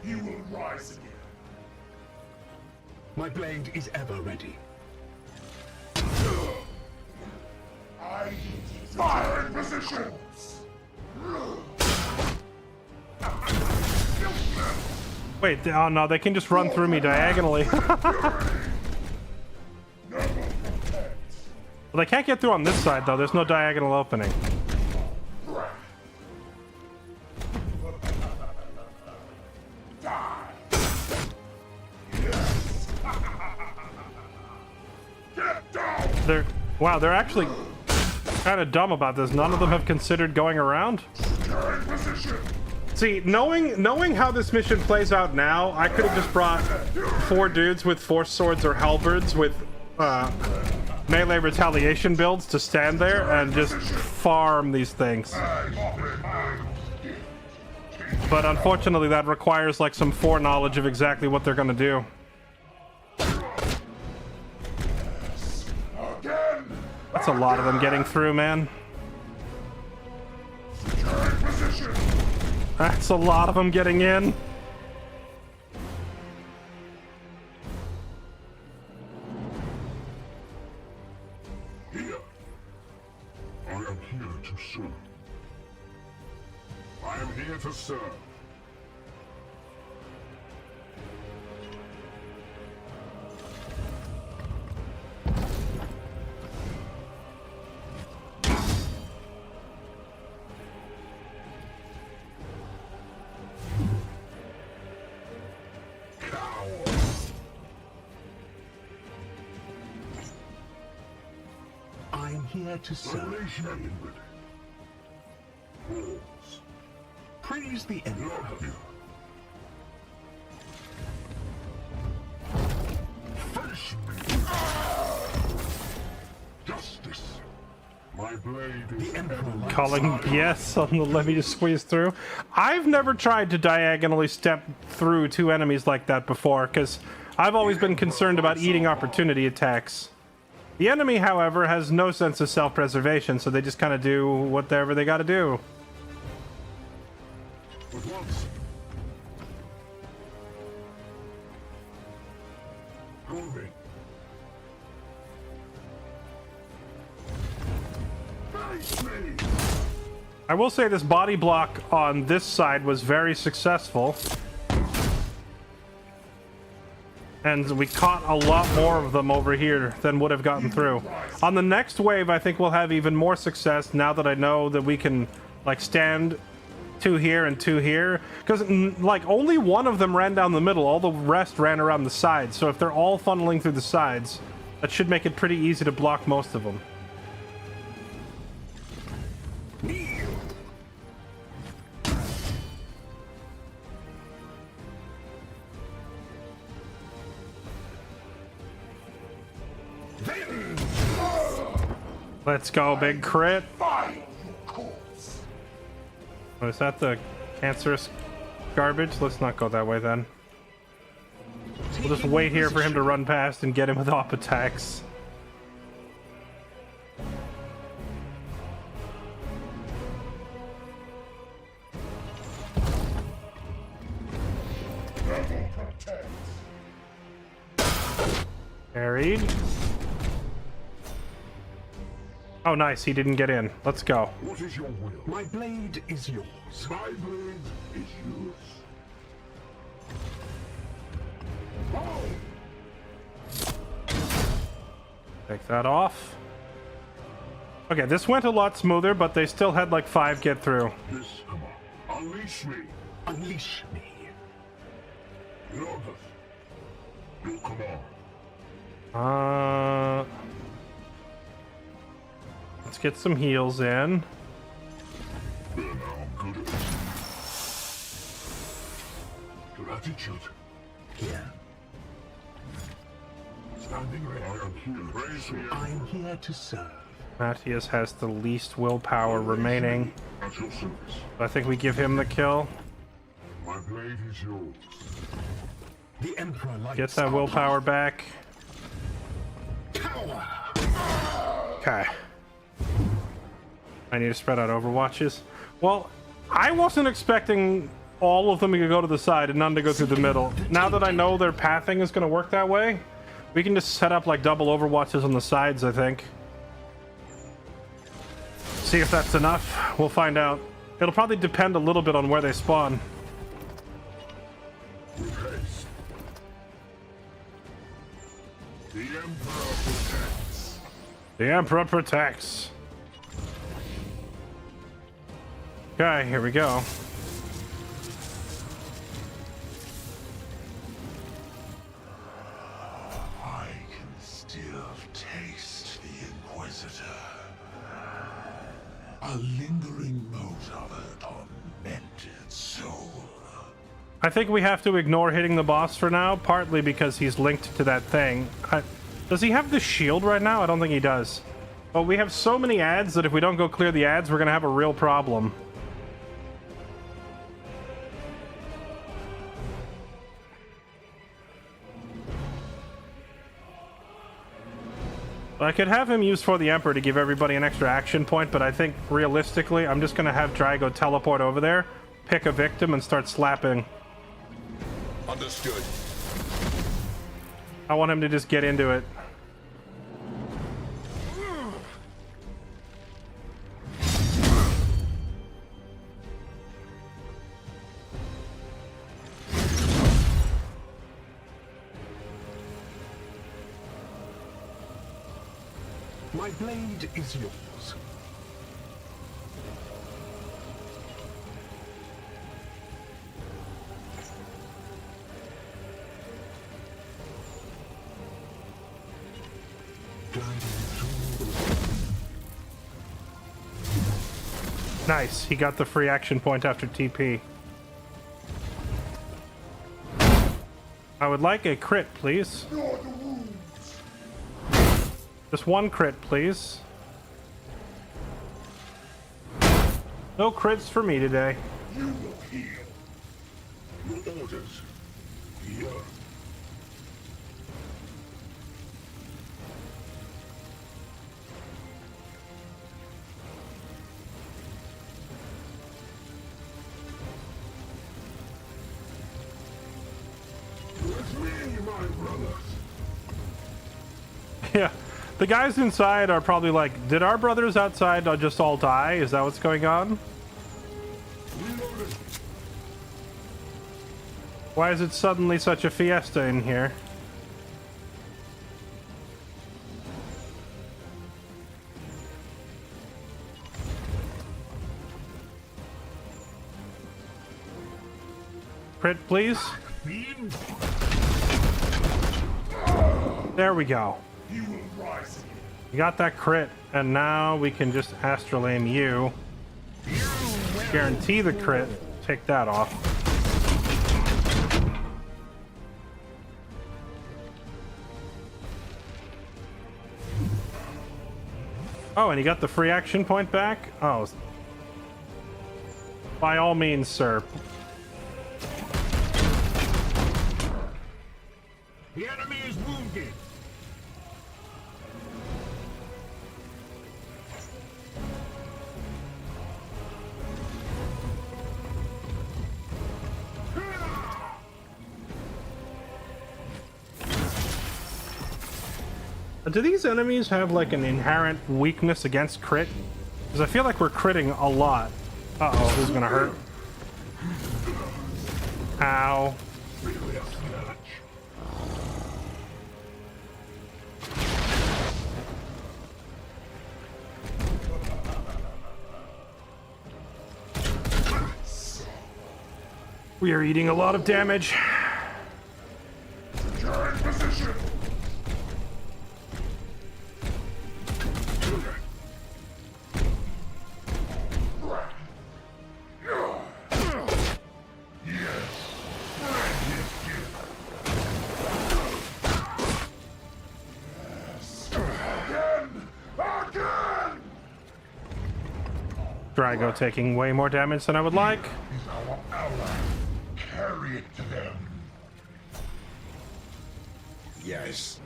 You will rise again. My blade is ever ready. I fire in positions. Wait, oh no, they can just run through me diagonally. Well, they can't get through on this side, though. There's no diagonal opening. They're actually kind of dumb about this. None of them have considered going around. See, knowing how this mission plays out now, I could have just brought 4 dudes with force swords or halberds with melee retaliation builds to stand there and just farm these things. But unfortunately, that requires like some foreknowledge of exactly what they're gonna do. That's a lot of them getting through, man. That's a lot of them getting in. Here. I am here to serve. I am here to serve. here to serve. Praise the Emperor. Face me. Justice. My blade is the Emperor. Calling BS on the let me just squeeze through. I've never tried to diagonally step through two enemies like that before, because I've always been concerned about eating opportunity attacks. The enemy, however, has no sense of self-preservation, so they just kind of do whatever they gotta do. At once. Moving. Face me. I will say this body block on this side was very successful. And we caught a lot more of them over here than would have gotten through. On the next wave, I think we'll have even more success now that I know that we can, like, stand two here and two here. Because, like, only one of them ran down the middle. All the rest ran around the sides. So if they're all funneling through the sides, that should make it pretty easy to block most of them. Let's go, big crit. Oh, is that the cancerous garbage? Let's not go that way then. We'll just wait here for him to run past and get him with op attacks. Parried. Oh, nice. He didn't get in. Let's go. What is your will? My blade is yours. My blade is yours. Take that off. Okay, this went a lot smoother, but they still had like 5 get through. This hammer. Unleash me. Unleash me. Ruthless. Your command. Let's get some heals in. Gratitude. Here. Standing ready. I am here to serve. Matthias has the least willpower remaining. I think we give him the kill. My blade is yours. The Emperor likes Get that willpower back. Power. Okay. I need to spread out overwatches. Well, I wasn't expecting all of them to go to the side and none to go through the middle. Now that I know their pathing is going to work that way, we can just set up like double overwatches on the sides, I think. See if that's enough. We'll find out. It'll probably depend a little bit on where they spawn. The Emperor protects. The Emperor protects. Okay, here we go. I can still taste the Inquisitor. A lingering mote of her tormented soul. I think we have to ignore hitting the boss for now, partly because he's linked to that thing. Does he have the shield right now? I don't think he does. But we have so many ads that if we don't go clear the ads, we're going to have a real problem. I could have him used for the Emperor to give everybody an extra action point, but I think realistically, I'm just going to have Drago teleport over there, pick a victim, and start slapping. Understood. I want him to just get into it. My blade is yours. Nice. He got the free action point after TP. I would like a crit, please. Just one crit, please. No crits for me today. You will heal. Your orders. Here. It's me, my brothers. Yeah. The guys inside are probably like, did our brothers outside just all die? Is that what's going on? Why is it suddenly such a fiesta in here? Crit, please. There we go. You will rise again. You got that crit, and now we can just astral aim you. Guarantee the crit. Take that off. Oh, and you got the free action point back? Oh. By all means, sir. The enemy is wounded. Do these enemies have like an inherent weakness against crit? Because I feel like we're critting a lot. Uh-oh, this is gonna hurt. Ow. We are eating a lot of damage. Secure in position. Drago taking way more damage than I would like. Is our ally. Carry it to them. Yes.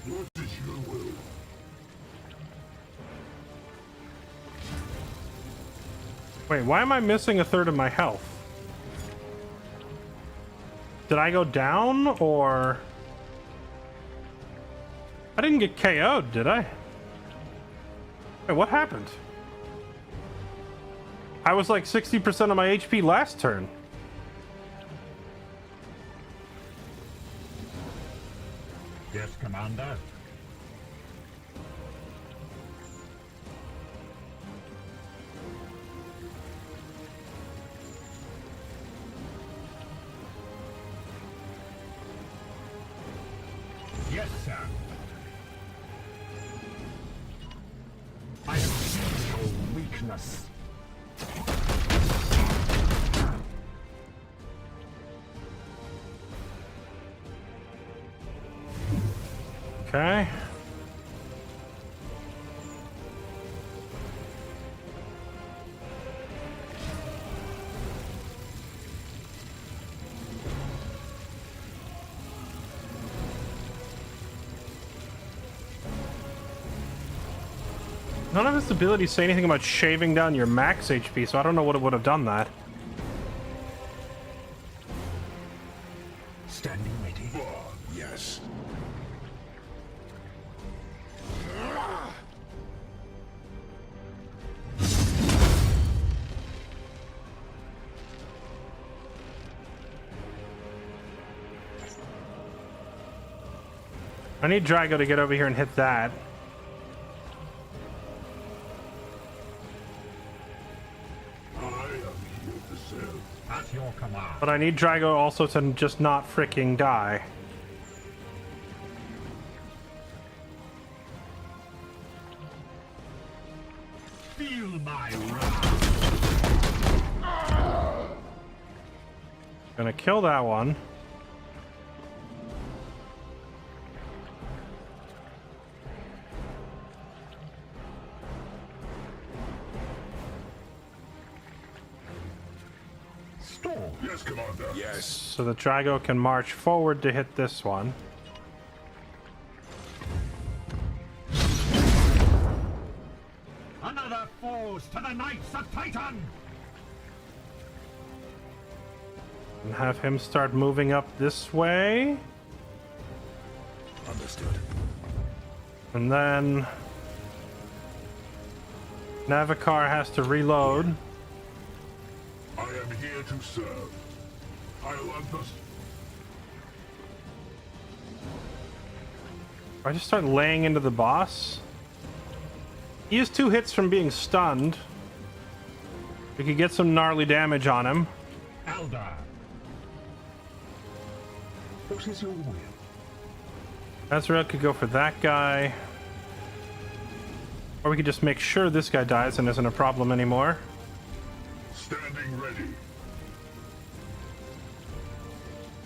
What is your will? Wait, why am I missing a third of my health? Did I go down, or... I didn't get KO'd, did I? Wait, what happened? I was like 60% of my HP last turn. Yes, Commander. Yes, sir. I have seen your weakness. Okay. None of his abilities say anything about shaving down your max HP, so I don't know what it would have done that. Standing ready. Yes. I need Drago to get over here and hit that. I am here to serve. At your command. But I need Drago also to just not freaking die. Gonna kill that one. Yes, Commander. Yes. So the Drago can march forward to hit this one. Another falls to the Knights of Titan! And have him start moving up this way. Understood. And then Navikar has to reload. I am here to serve. I'll I just start laying into the boss. He is 2 hits from being stunned. We could get some gnarly damage on him. Eldar. What is your will? Azrael could go for that guy. Or we could just make sure this guy dies and isn't a problem anymore. Standing ready.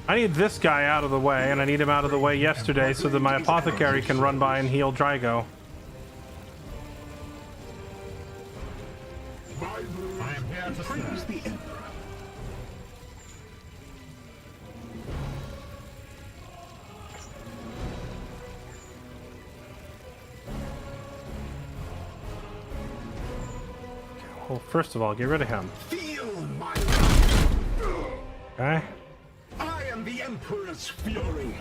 I need this guy out of the way, and I need him out of the way yesterday so that my apothecary can run by and heal Drago. I am here to serve. The Emperor. Well, first of all, get rid of him. Feel my wrath. Okay? I am the Emperor's fury.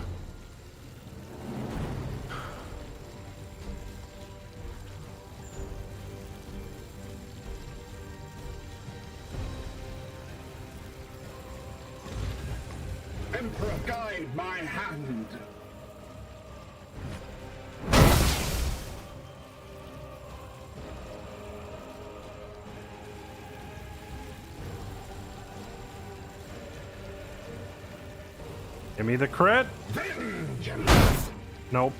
Emperor, guide my hand. Give me the crit. Vengeance. Nope.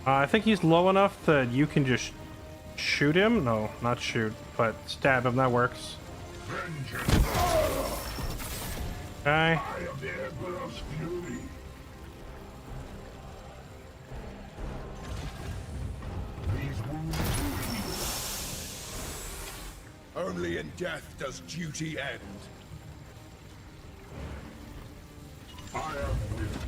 I think he's low enough that you can just shoot him. No, not shoot, but stab him. That works. Vengeance. Okay. I am the Emperor's fury. These wounds will heal. Only in death does duty end. I am with you.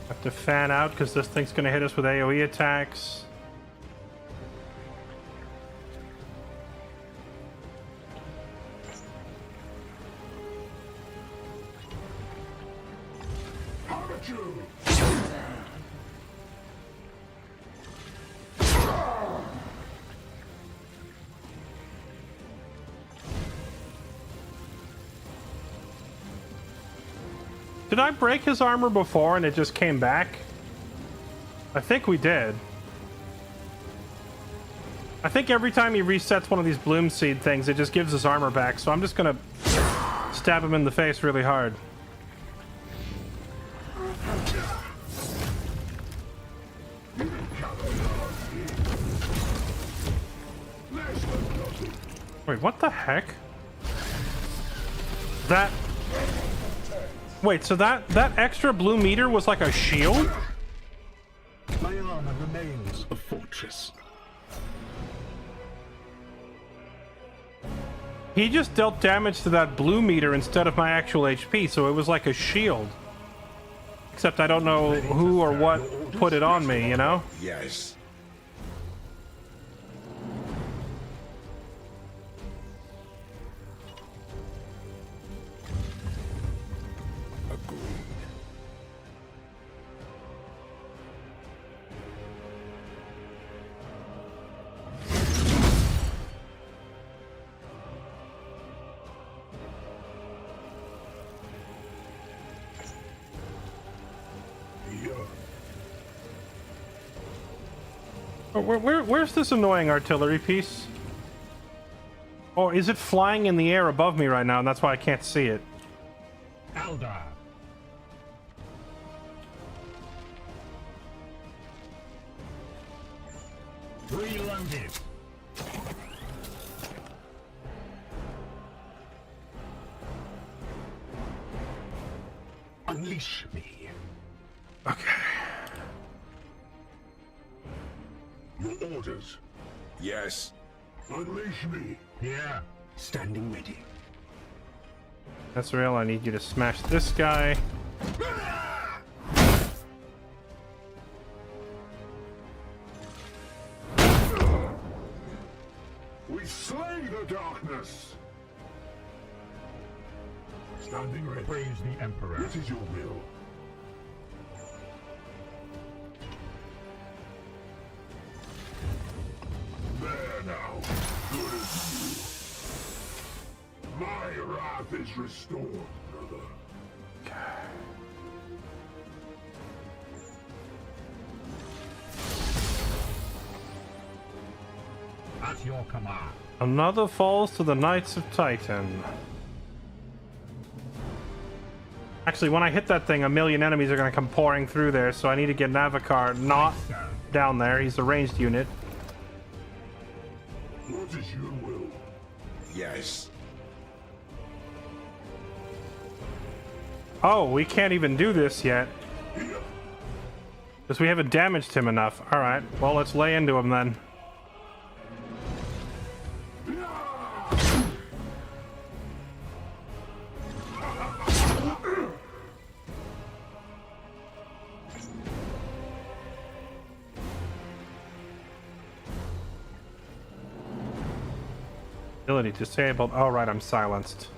Have to fan out because this thing's going to hit us with AoE attacks. Did I break his armor before and it just came back? I think we did. I think every time he resets one of these bloom seed things, it just gives his armor back. So I'm just gonna stab him in the face really hard. Wait, what the heck? That... Wait, so that extra blue meter was like a shield? My armor remains a fortress. He just dealt damage to that blue meter instead of my actual HP, so it was like a shield. Except I don't know who or what put it on me, you know? Yes. Where's this annoying artillery piece? Or is it flying in the air above me right now and that's why I can't see it? Eldar. Reloaded. Unleash me. Okay. Your orders. Yes. Unleash me. Here. Standing ready. That's real. I need you to smash this guy. We slay the darkness. Standing ready. Praise the Emperor. What is your will? There now. Good as new. My wrath is restored, brother. At your command. Another falls to the Knights of Titan. Actually, when I hit that thing, a million enemies are going to come pouring through there, so I need to get Navikar not down there. He's a ranged unit. What is your will? Yes. Oh, we can't even do this yet. Here. Because we haven't damaged him enough. Alright, well, let's lay into him then. Ability disabled. Oh, right, I'm silenced.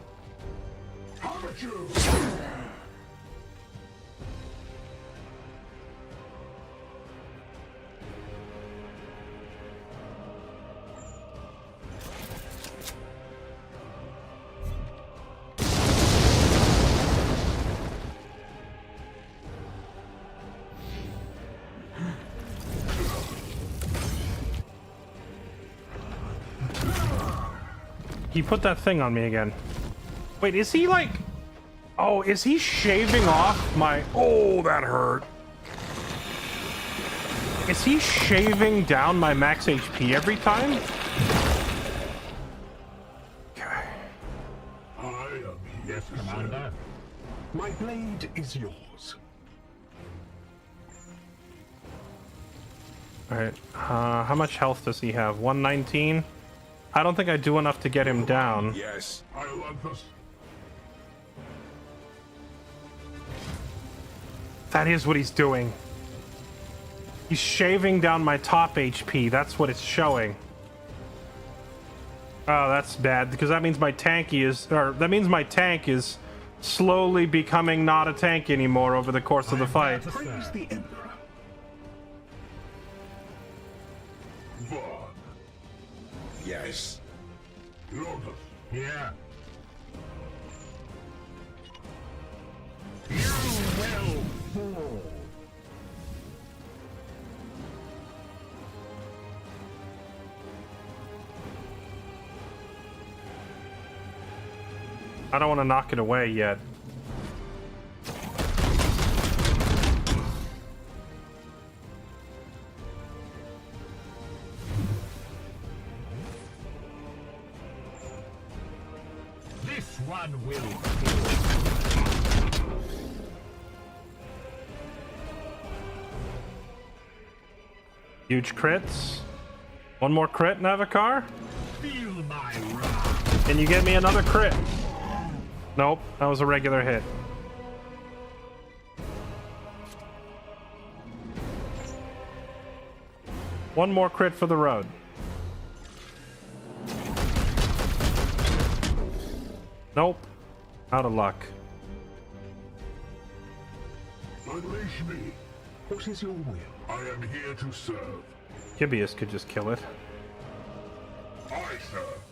He put that thing on me again. Wait, is he like... Oh, is he shaving off my... Oh, that hurt. Is he shaving down my max HP every time? Okay. I am here Yes, to Commander. serve. My blade is yours. Alright, how much health does he have? 119? I don't think I do enough to get him down. Yes. I want this. That is what he's doing. He's shaving down my top HP. That's what it's showing. Oh, that's bad, because that means my tanky is... Or, that means my tank is slowly becoming not a tank anymore over the course of the fight. Praise the Emperor. Vaughn. Yes. Lotus. Here. You will fall. I don't want to knock it away yet. This one will. Huge crits. One more crit, Navikar? Feel my wrath. Can you get me another crit? Nope, that was a regular hit. One more crit for the road. Nope. Out of luck. Unleash me. What is your will? I am here to serve. Gibeus could just kill it. I serve.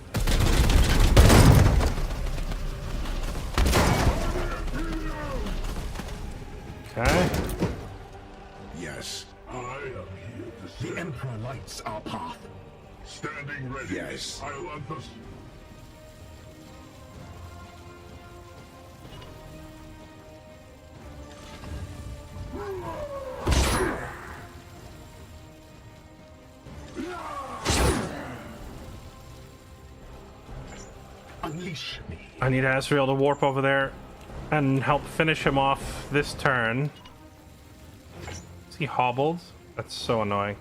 Okay. Yes. I am here to serve. The Emperor lights our path. Standing ready. Yes. I want this. Unleash me. I need Asriel to warp over there and help finish him off this turn. Is he hobbled? That's so annoying.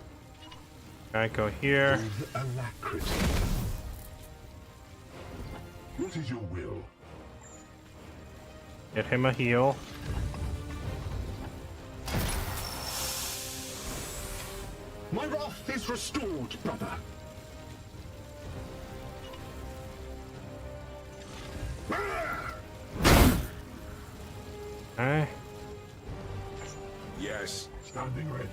Alright, go here. With alacrity. What is your will? Get him a heal. My wrath is restored, brother. Okay. Yes. Standing ready.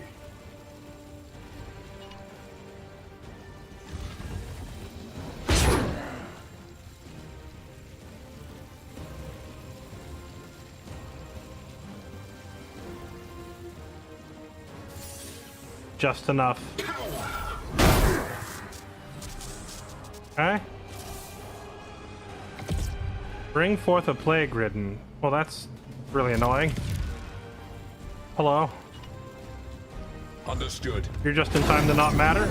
Just enough. Okay. Bring forth a plague ridden. Well, that's really annoying. Hello. Understood. You're just in time to not matter.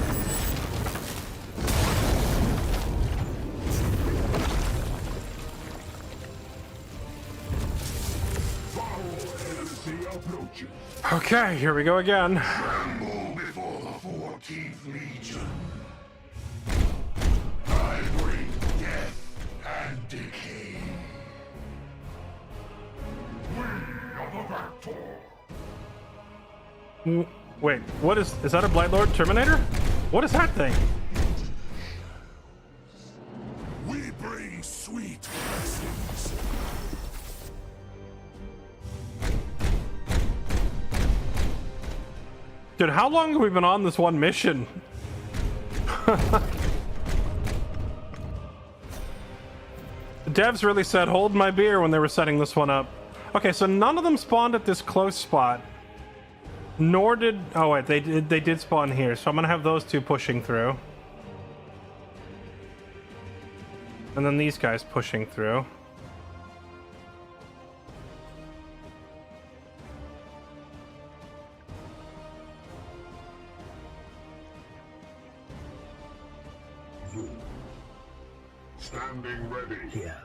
Okay, here we go again. Tremble before the 14th Legion. I bring death and decay. We are the Vector. Wait, what is that a Blightlord Terminator? What is that thing? We bring sweet blessings. Dude, how long have we been on this one mission? The devs really said, hold my beer when they were setting this one up. Okay, so none of them spawned at this close spot. Nor did... Oh, wait, they did spawn here. So I'm going to have those two pushing through. And then these guys pushing through. Standing ready. Here.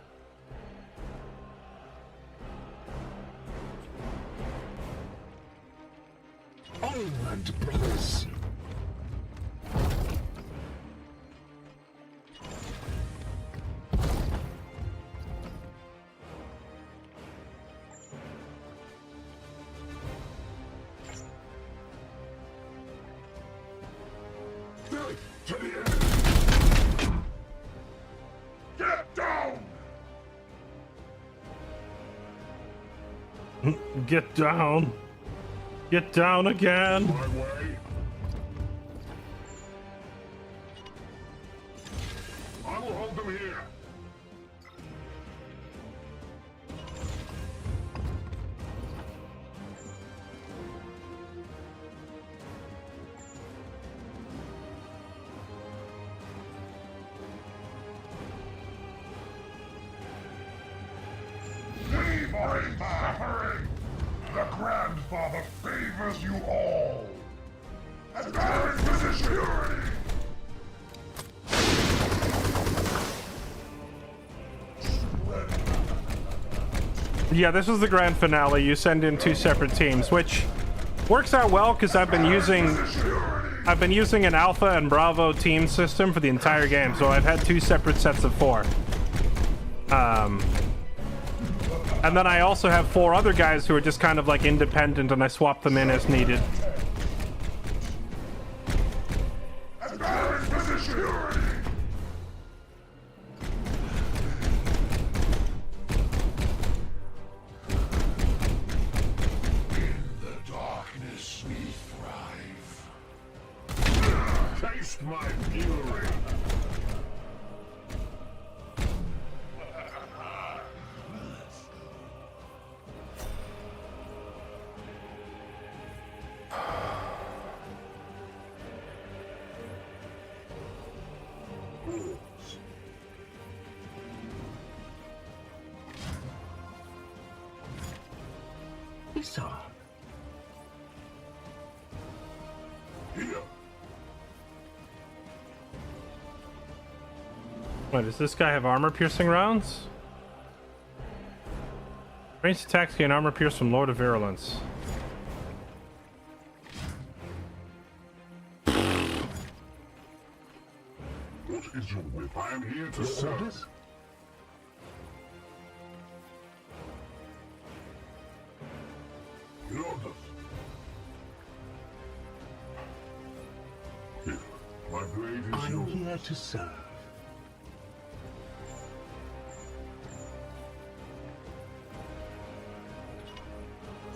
Onward, brothers. To the end. Get down! Get down. Get down again. My way. I will hold them here. Leave our suffering! The Grandfather favors you all! And there is position! Yeah, this is the grand finale. You send in two separate teams, which works out well because I've been using an Alpha and Bravo team system for the entire game, so I've had two separate sets of 4. And then I also have 4 other guys who are just kind of like independent, and I swap them in as needed. And there is position! In the darkness we thrive. Taste my fury! Wait, does this guy have armor-piercing rounds? Ranged attacks gain armor pierce from Lord of Virulence. What is your will? I am here to serve. Ruthless. Here, my blade is yours. I'm here to serve.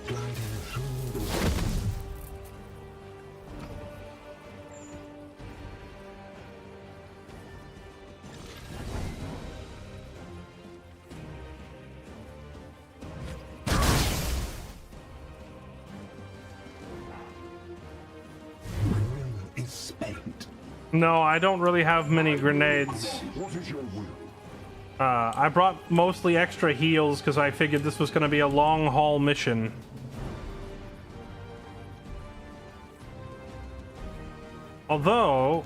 Gliding through the No, I don't really have many grenades. What is your will? I brought mostly extra heals because I figured this was going to be a long haul mission. Although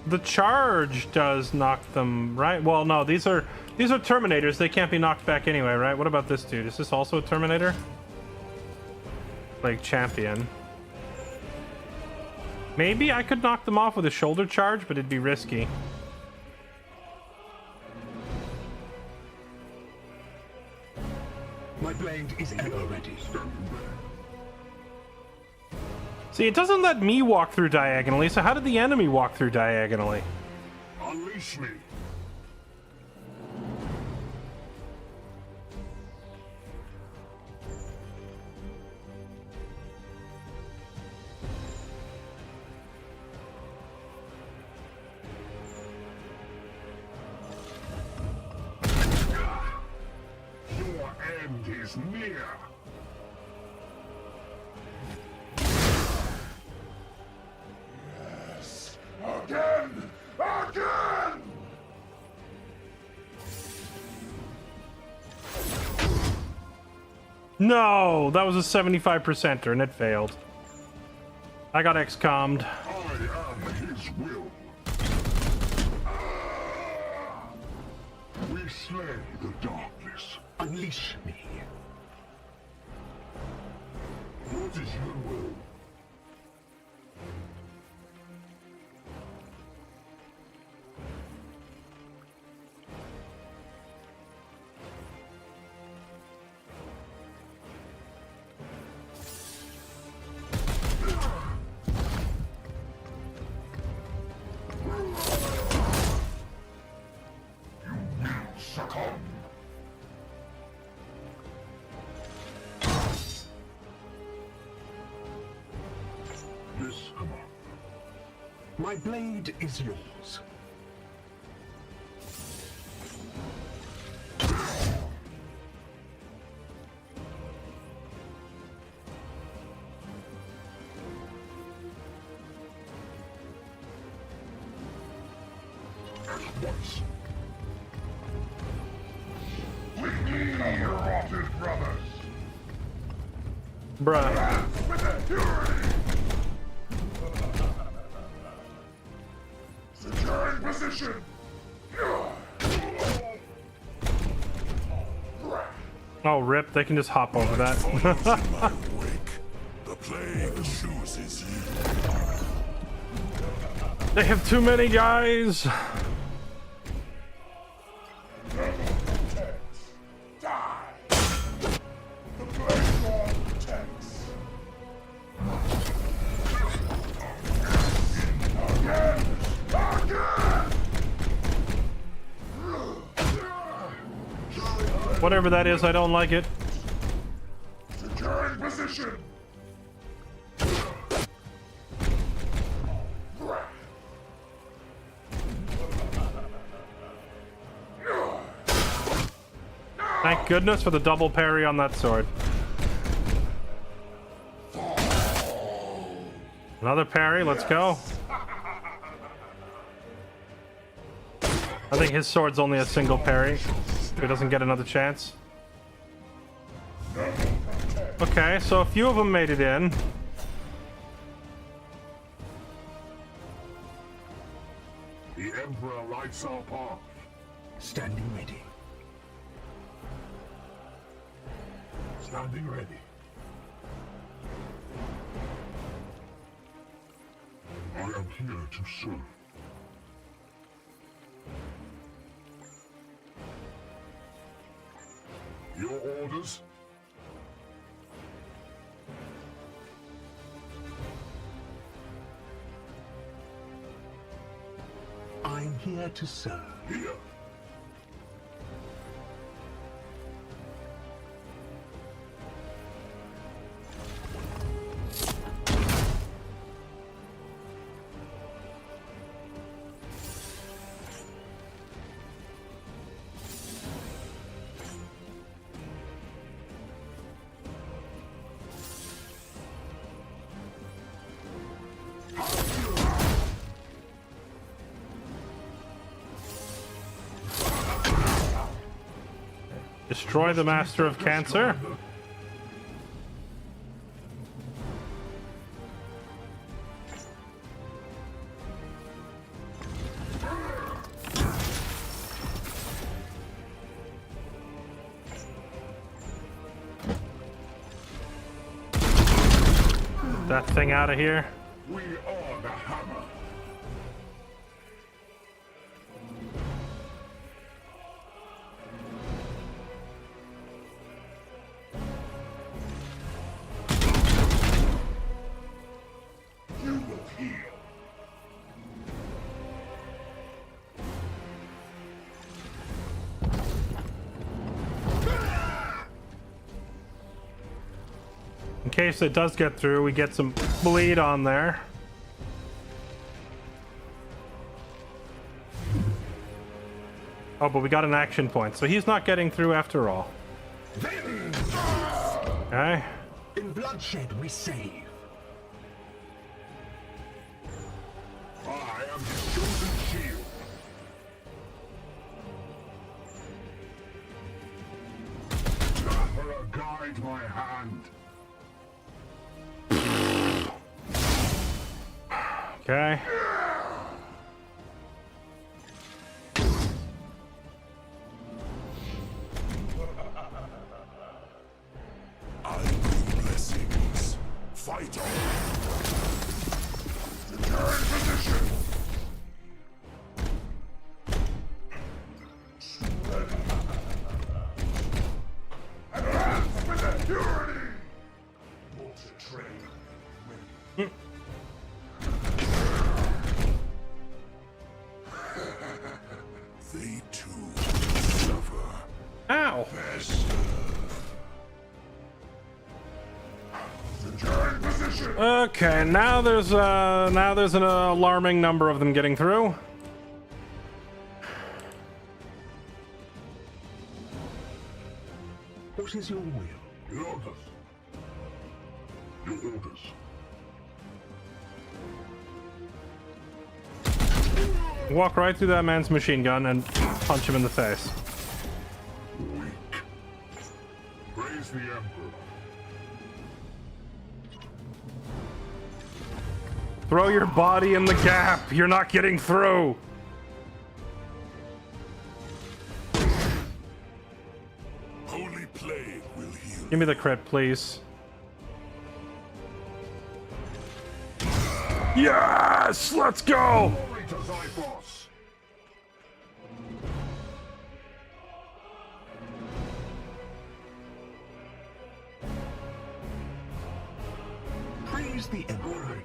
the charge does knock them, right? Well, no, these are Terminators. They can't be knocked back anyway, right? What about this dude? Is this also a Terminator? Like champion. Maybe I could knock them off with a shoulder charge, but it'd be risky. My blade is ever ready. See, it doesn't let me walk through diagonally, so how did the enemy walk through diagonally? Unleash me. Your end is near. Yes. Again! Again! No, that was a 75%er and it failed. I got XCOM'd. I am his will. We slay the darkness. Unleash me. What is your will? Succumb. Yes, come on. My blade is yours. At once. Your rotted brothers. Bruh. With the fury. Securing position. Oh, rip, they can just hop over that. The plague chooses you. They have too many guys. Whatever that is, I don't like it. Securing position. Thank goodness for the double parry on that sword. Another parry, let's go. I think his sword's only a single parry. If he doesn't get another chance. Okay, so a few of them made it in. The Emperor lights our path. Standing ready. Standing ready. I am here to serve. Your orders? I'm here to serve. Here. Destroy the Master of Cancer. That thing out of here. We are the hammer. You will heal. In case it does get through, we get some bleed on there. Oh, but we got an action point, so he's not getting through after all. Okay. In bloodshed we save. I am his chosen shield. Emperor, guide my hand. Okay. I bring blessings. Fight on. Return position. Advance with security. Mortar train. They too suffer. Ow! Return position. Okay, now there's an alarming number of them getting through. What is your will? Your orders. Your orders. Walk right through that man's machine gun and punch him in the face. Weak. Praise the Emperor. Throw your body in the gap. You're not getting through. Holy plague will heal. Give me the crit, please. Yes! Let's go! Glory to Zyphos. Praise the Emperor.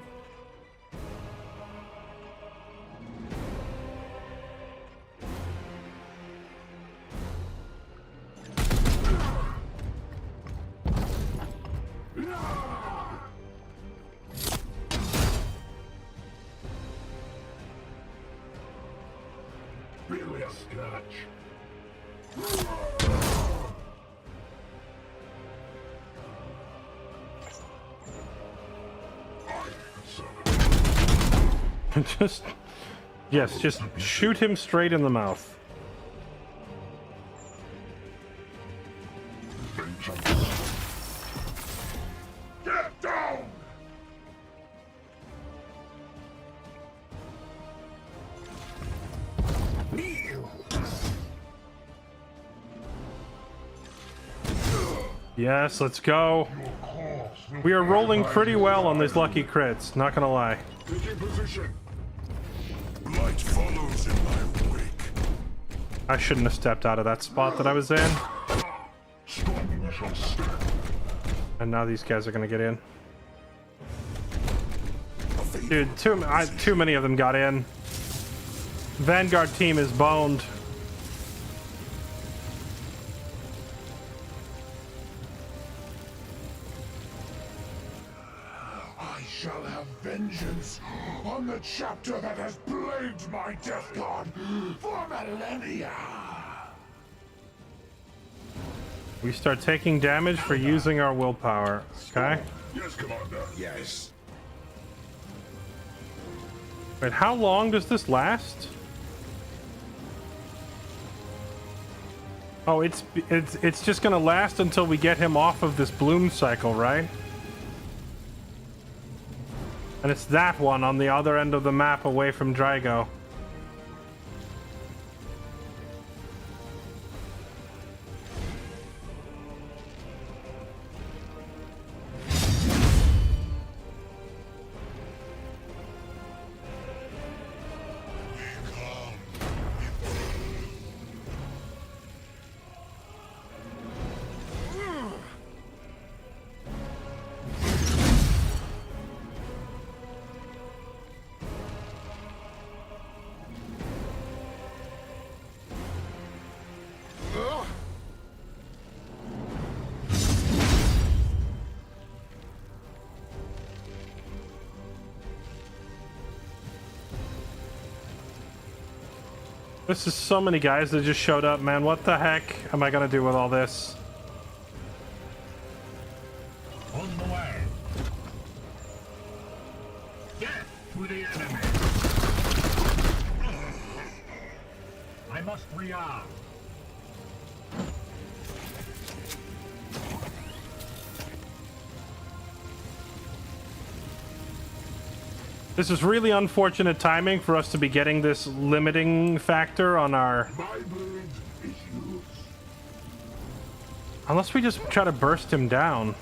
Really a scratch. Just shoot him straight in the mouth. Get down! Kneel! Yes, let's go. We are rolling pretty well on these lucky crits, not gonna lie. Taking position. Light follows in my wake. I shouldn't have stepped out of that spot that I was in. Strong shall stand. And now these guys are gonna get in. Dude, too many of them got in. Vanguard team is boned. I shall have vengeance on the chapter that has plagued my death god for millennia. We start taking damage for using our willpower. Okay? Yes, Commander. Yes. Wait, how long does this last? Oh, it's just gonna last until we get him off of this bloom cycle, right? And it's that one on the other end of the map away from Drago. This is so many guys that just showed up, man. What the heck am I gonna do with all this? On the way. Death to the enemy. I must rearm. This is really unfortunate timing for us to be getting this limiting factor on our... My blade is yours. Unless we just try to burst him down.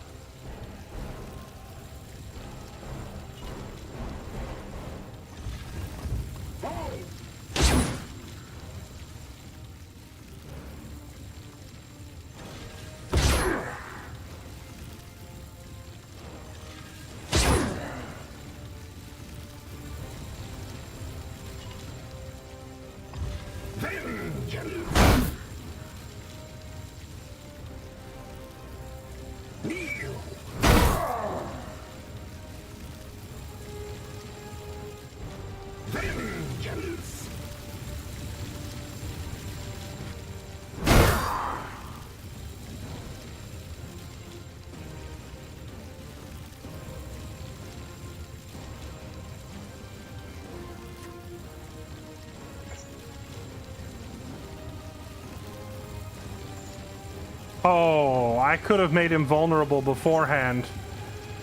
Oh, I could have made him vulnerable beforehand.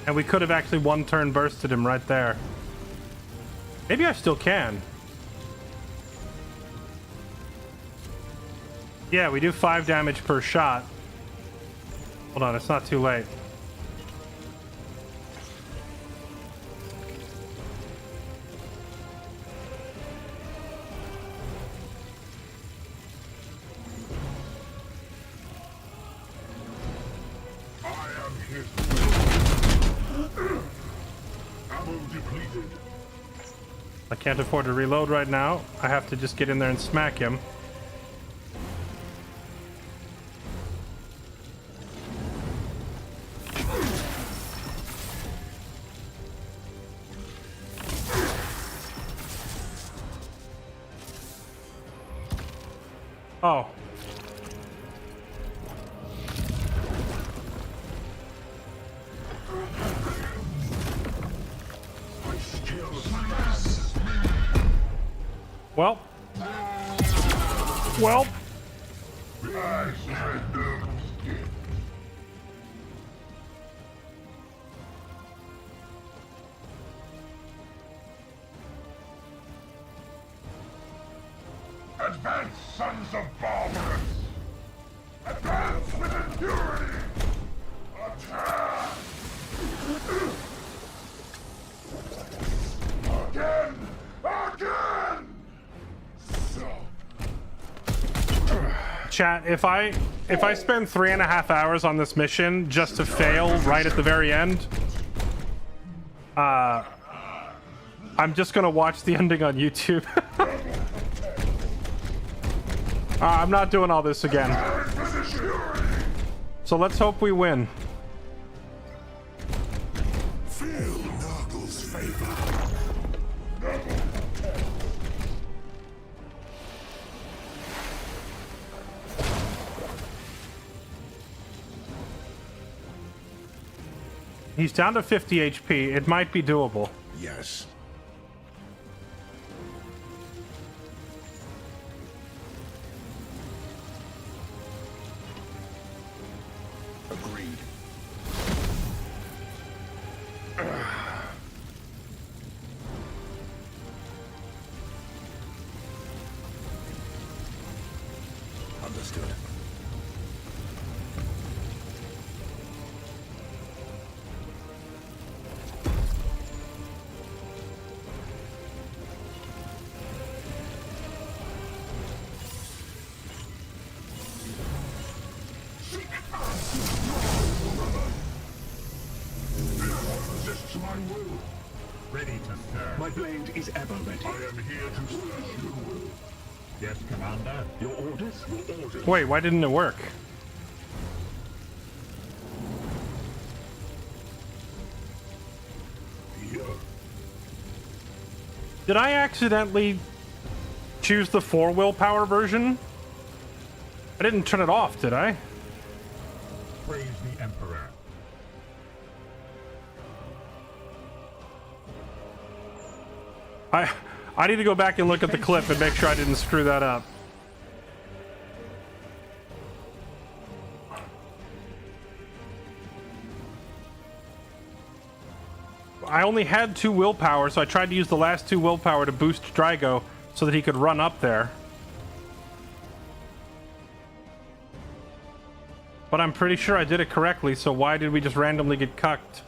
And we could have actually one turn bursted him right there. Maybe I still can. Yeah, we do 5 damage per shot. Hold on, it's not too late. I can't afford to reload right now. I have to just get in there and smack him. Oh. Well. Well. Advance, sons of barbarous! Advance with impurity! Chat, if I spend 3.5 hours on this mission just to fail right at the very end, I'm just gonna watch the ending on YouTube. I'm not doing all this again. So let's hope we win. Feel Nurgle's favor. He's down to 50 HP. It might be doable. Yes. Agreed. Understood. Resists my will. Ready to serve. My blade is ever ready. I am here to serve you. Yes, Commander. Your orders? Your orders. Wait, why didn't it work? Here. Did I accidentally choose the 4 willpower version? I didn't turn it off, did I? Praise the Emperor. I need to go back and look at the clip and make sure I didn't screw that up. I only had 2 willpower, so I tried to use the last 2 willpower to boost Drago so that he could run up there. But I'm pretty sure I did it correctly, so why did we just randomly get cucked?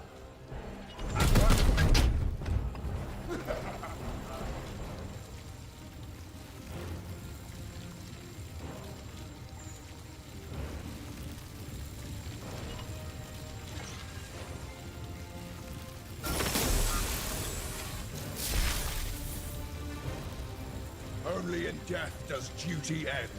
Only in death does duty end.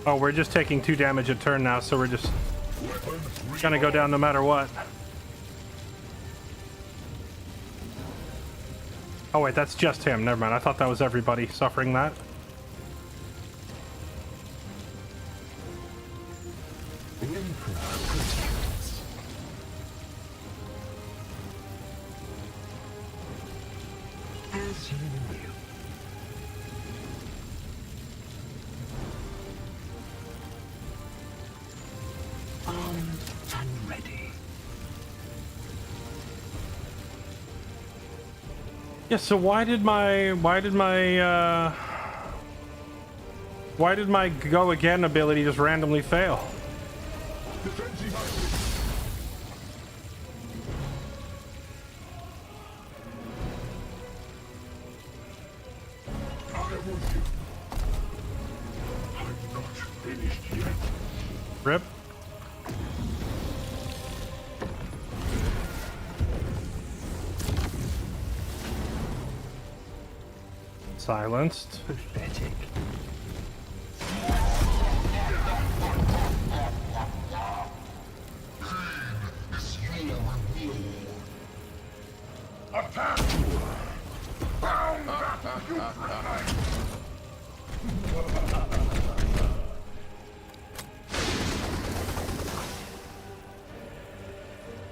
Oh, we're just taking 2 damage a turn now, so we're just gonna go down no matter what. Oh wait, that's just him. Never mind. I thought that was everybody suffering that. The Emperor protects. As you will. Armed and ready. Yeah, so why did my go again ability just randomly fail? I'm not finished yet. Rip. Silenced. Pathetic. Attack! Bound up, you pride!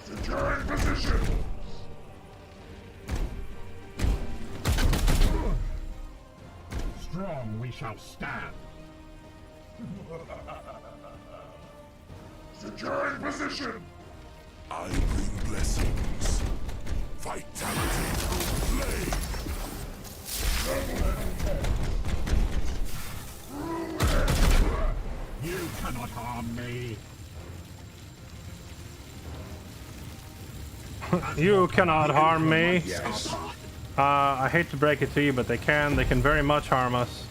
Securing position! Strong we shall stand. Securing position! I bring blessings. Vitality through flame. You cannot harm me. You cannot harm me. Yes. I hate to break it to you, but they can. They can very much harm us.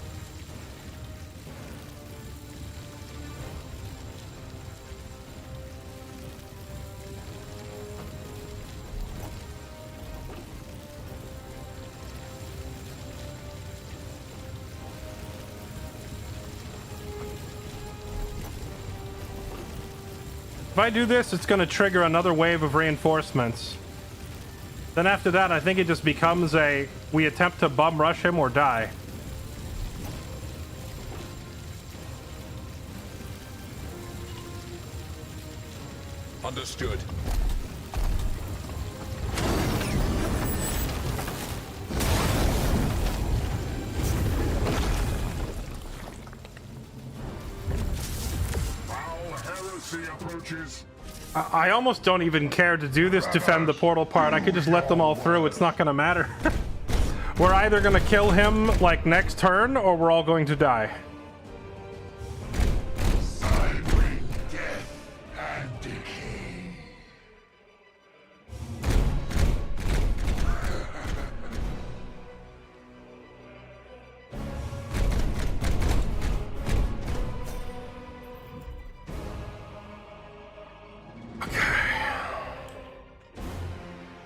If I do this, it's going to trigger another wave of reinforcements. Then after that, I think it just becomes a, we attempt to bum rush him or die. Understood. Foul heresy approaches. I almost don't even care to do this defend the portal part. I could just let them all through. It's not going to matter. We're either going to kill him like next turn or we're all going to die. Silent death and decay.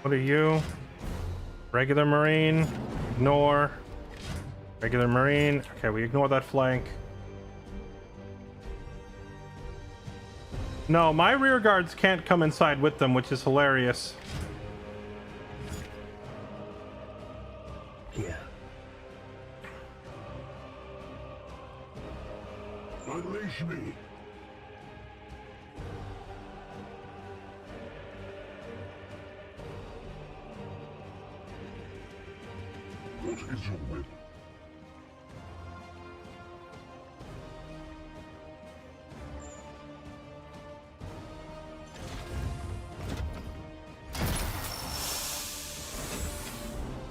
What are you? Regular Marine. Ignore. Regular Marine. Okay, we ignore that flank. No, my rear guards can't come inside with them, which is hilarious. Here. Unleash me. What is your will?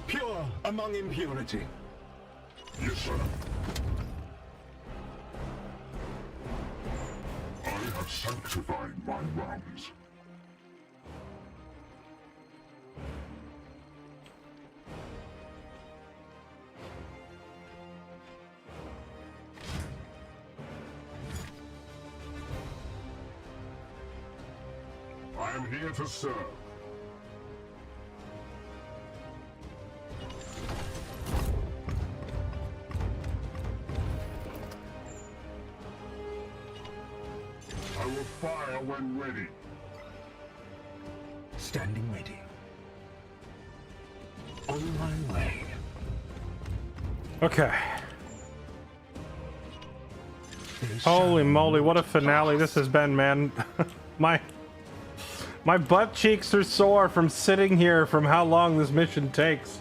Pure among impurity. Yes, sir. I have sanctified my realms. I am here to serve. I will fire when ready. Standing ready. On my way. Okay. Holy moly, what a finale this has been, man. My butt cheeks are sore from sitting here from how long this mission takes.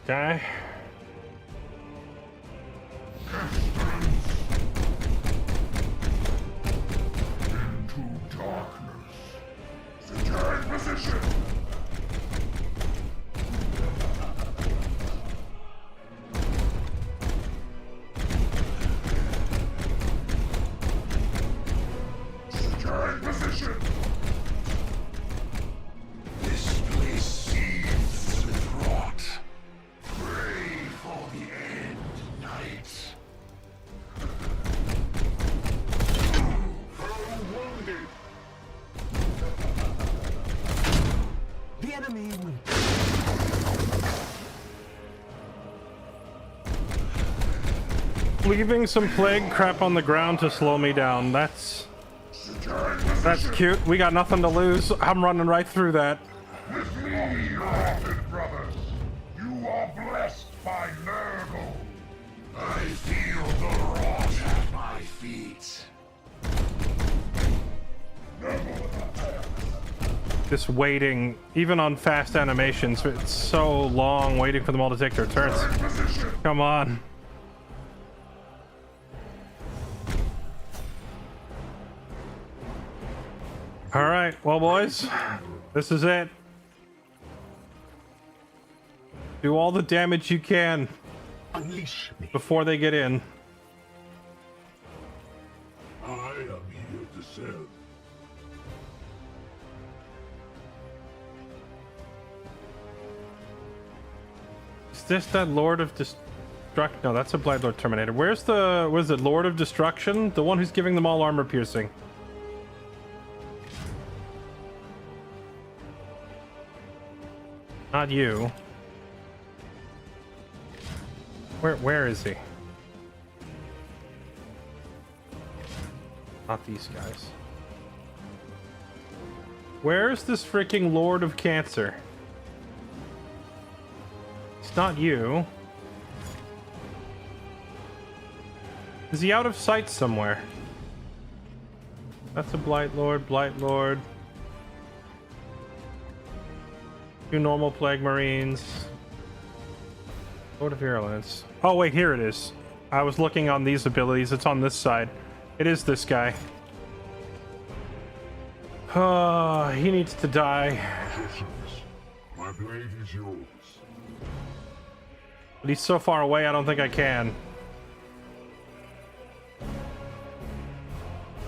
Okay. Into darkness. Secure position. Secure position. This place seethes with rot. Pray for the end, knights. Foe wounded. The enemy will. Leaving some plague crap on the ground to slow me down. That's cute. We got nothing to lose. I'm running right through that. With me, your orphan brothers. You are blessed by Nurgle. I feel the rot at my feet. This waiting, even on fast animations, it's so long waiting for them all to take their turns. Come on. All right, well, boys, this is it. Do all the damage you can Unleash me. before they get in. I am here to serve. Is this that Lord of Destruction? No, that's a Blight Lord Terminator. Where's the... Was it Lord of Destruction? The one who's giving them all armor piercing. Not you. Where is he? Not these guys. Where's this freaking Lord of Cancer? It's not you. Is he out of sight somewhere? That's a Blight Lord, Blight Lord. 2 normal Plague Marines. Lord of Virulence. Oh wait, here it is. I was looking on these abilities. It's on this side. It is this guy. He needs to die. My blade is yours. But he's so far away, I don't think I can.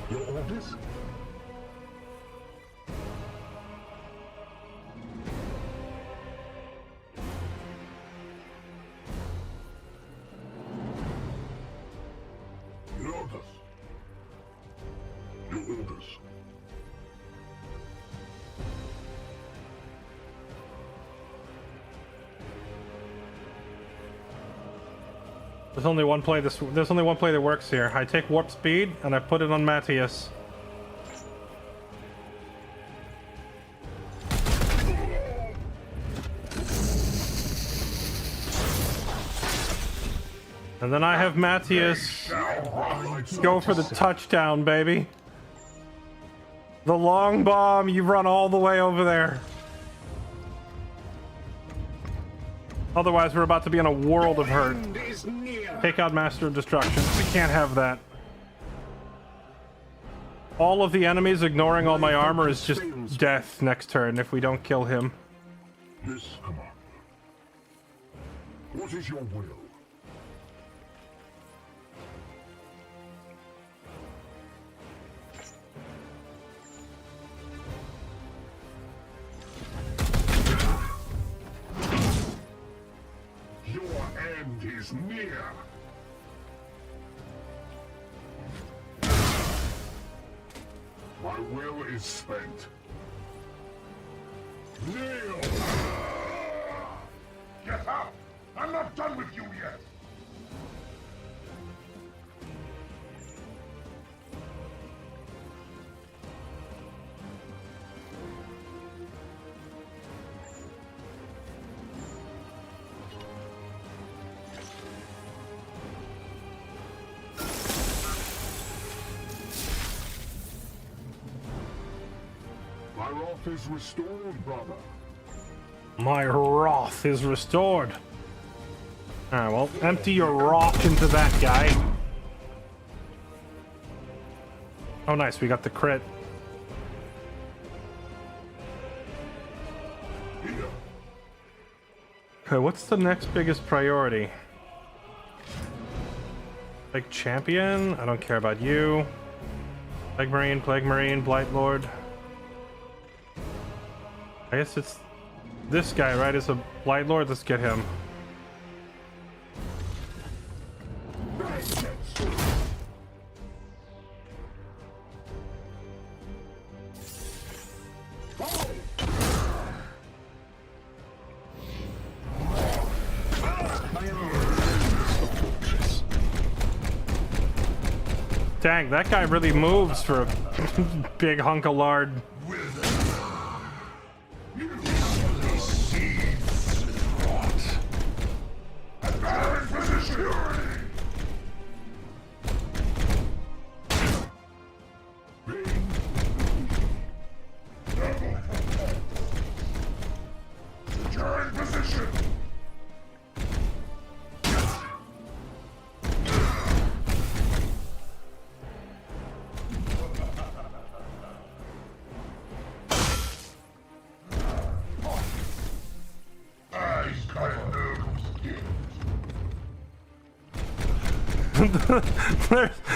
Your orders? Your orders. Your orders. There's only one play there's only one play that works here. I take warp speed and I put it on Matthias. And then I have Matthias go for the touchdown, baby. The long bomb, you run all the way over there. Otherwise, we're about to be in a world of hurt. Take out Master of Destruction. We can't have that. All of the enemies ignoring all my armor is just death next turn if we don't kill him. Yes, Commander. What is your will? Your end is near. My will is spent. Kneel! Get up! I'm not done with you yet! My wrath is restored, brother. My wrath is restored. Alright, well, empty your wrath into that guy. Oh, nice, we got the crit. Okay, what's the next biggest priority? Like champion? I don't care about you. Plague Marine, Blight Lord. I guess it's this guy, right? It's a Blight Lord. Let's get him. Dang, that guy really moves for a big hunk of lard.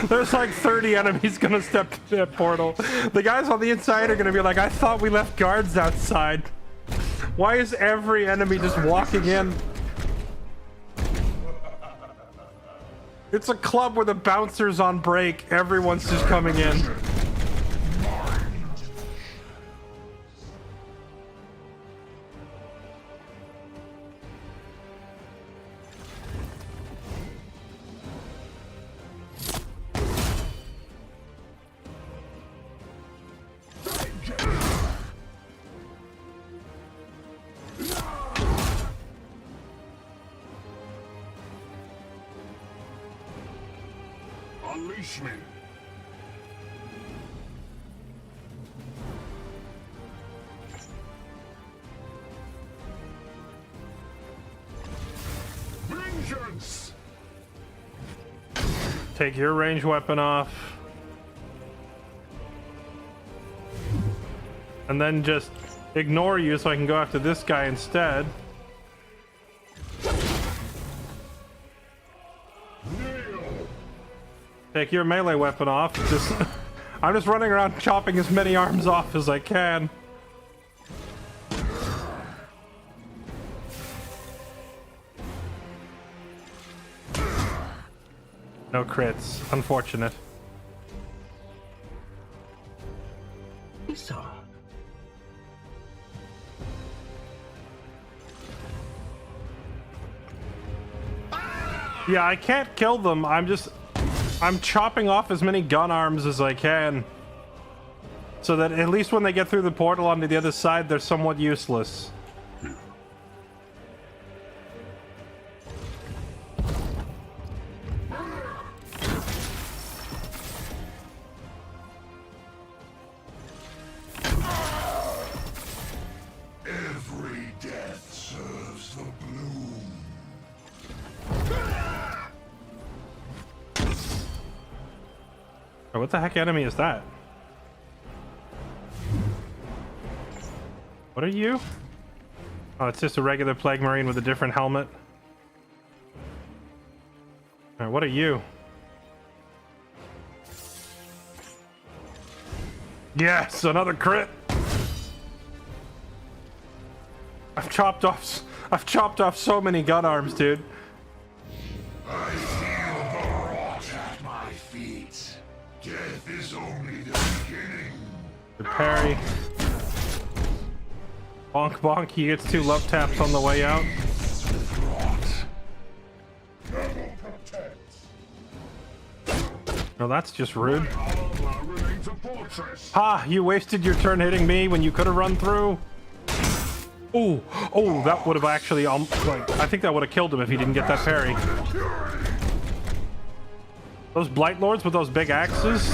there's like 30 enemies gonna step to that portal. The guys on the inside are gonna be like, I thought we left guards outside. Why is every enemy just walking in? It's a club where the bouncer's on break. Everyone's just coming in. Unleash me. Vengeance. Take your ranged weapon off. And then just ignore you so I can go after this guy instead. Take your melee weapon off. I'm just running around chopping as many arms off as I can. No crits. Unfortunate. Yeah, I can't kill them. I'm chopping off as many gun arms as I can. So that at least when they get through the portal onto the other side, they're somewhat useless. Every death serves the bloom. Oh, what the heck enemy is that? What are you? Oh, it's just a regular Plague Marine with a different helmet. Alright, what are you? Yes, another crit! I've chopped off so many gun arms, dude. I feel the rot at my feet. Death is only the beginning. Good parry. Bonk bonk, he gets 2 love taps on the way out. No, that's just rude. Ha! You wasted your turn hitting me when you could have run through. Oh, oh, that would have actually, like, I think that would have killed him if he didn't get that parry. Those Blight Lords with those big axes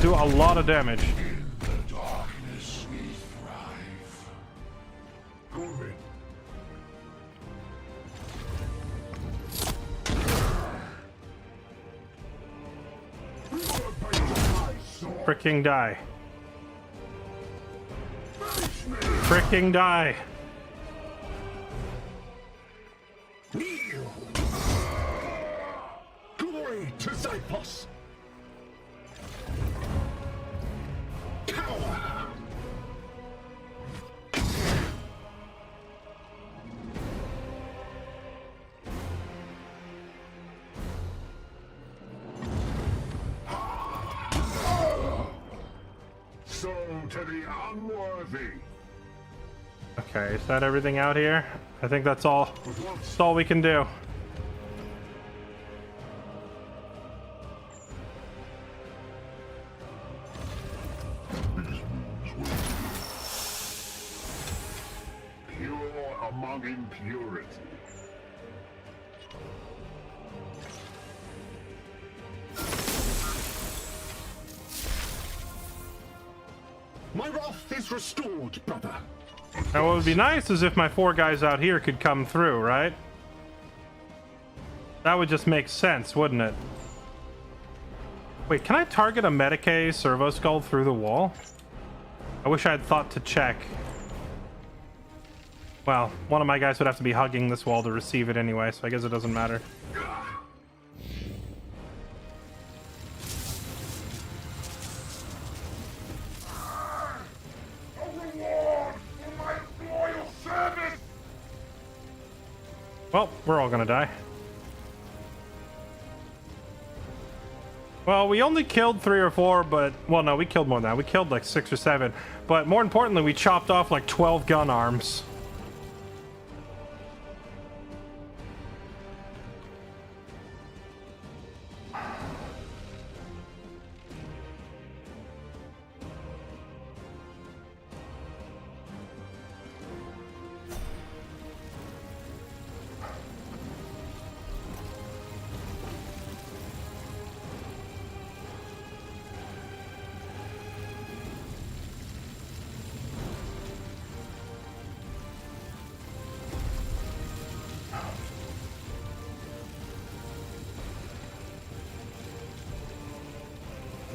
do a lot of damage. In the darkness we thrive. Fricking die. Fricking die. Glory to Xyphos! Cower! So to the unworthy. Okay, is that everything out here? I think that's all. That's all we can do. Pure among impurity. My wrath is restored, brother. Now, what would be nice is if my 4 guys out here could come through, right? That would just make sense, wouldn't it? Wait, can I target a Medicae Servo Skull through the wall? I wish I had thought to check. Well, one of my guys would have to be hugging this wall to receive it anyway, so I guess it doesn't matter. Well, we're all gonna die. Well, we only killed 3 or 4, but... Well, no, we killed more than that. We killed like 6 or 7. But more importantly, we chopped off like 12 gun arms.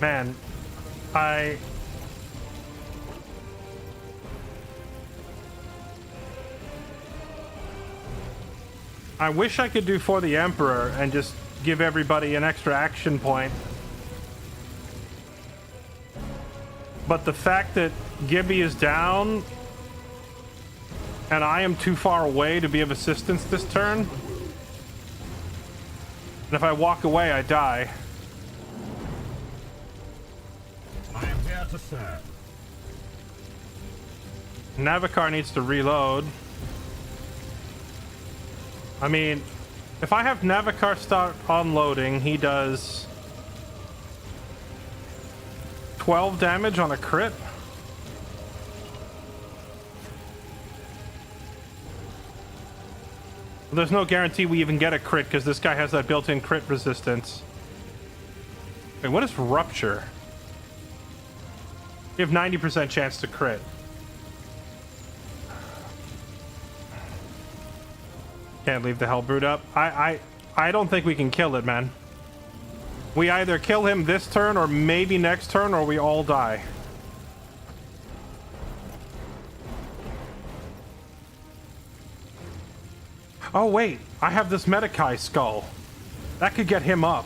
Man, I wish I could do For the Emperor and just give everybody an extra action point. But the fact that Gibby is down and I am too far away to be of assistance this turn, and if I walk away, I die. I am here to serve. Navikar needs to reload. I mean, if I have Navikar start unloading, he does 12 damage on a crit. There's no guarantee we even get a crit because this guy has that built-in crit resistance. Wait, what is Rupture? You have 90% chance to crit. Can't leave the Hellbrute up. I don't think we can kill it, man. We either kill him this turn or maybe next turn or we all die. Oh wait, I have this Medikai skull. That could get him up.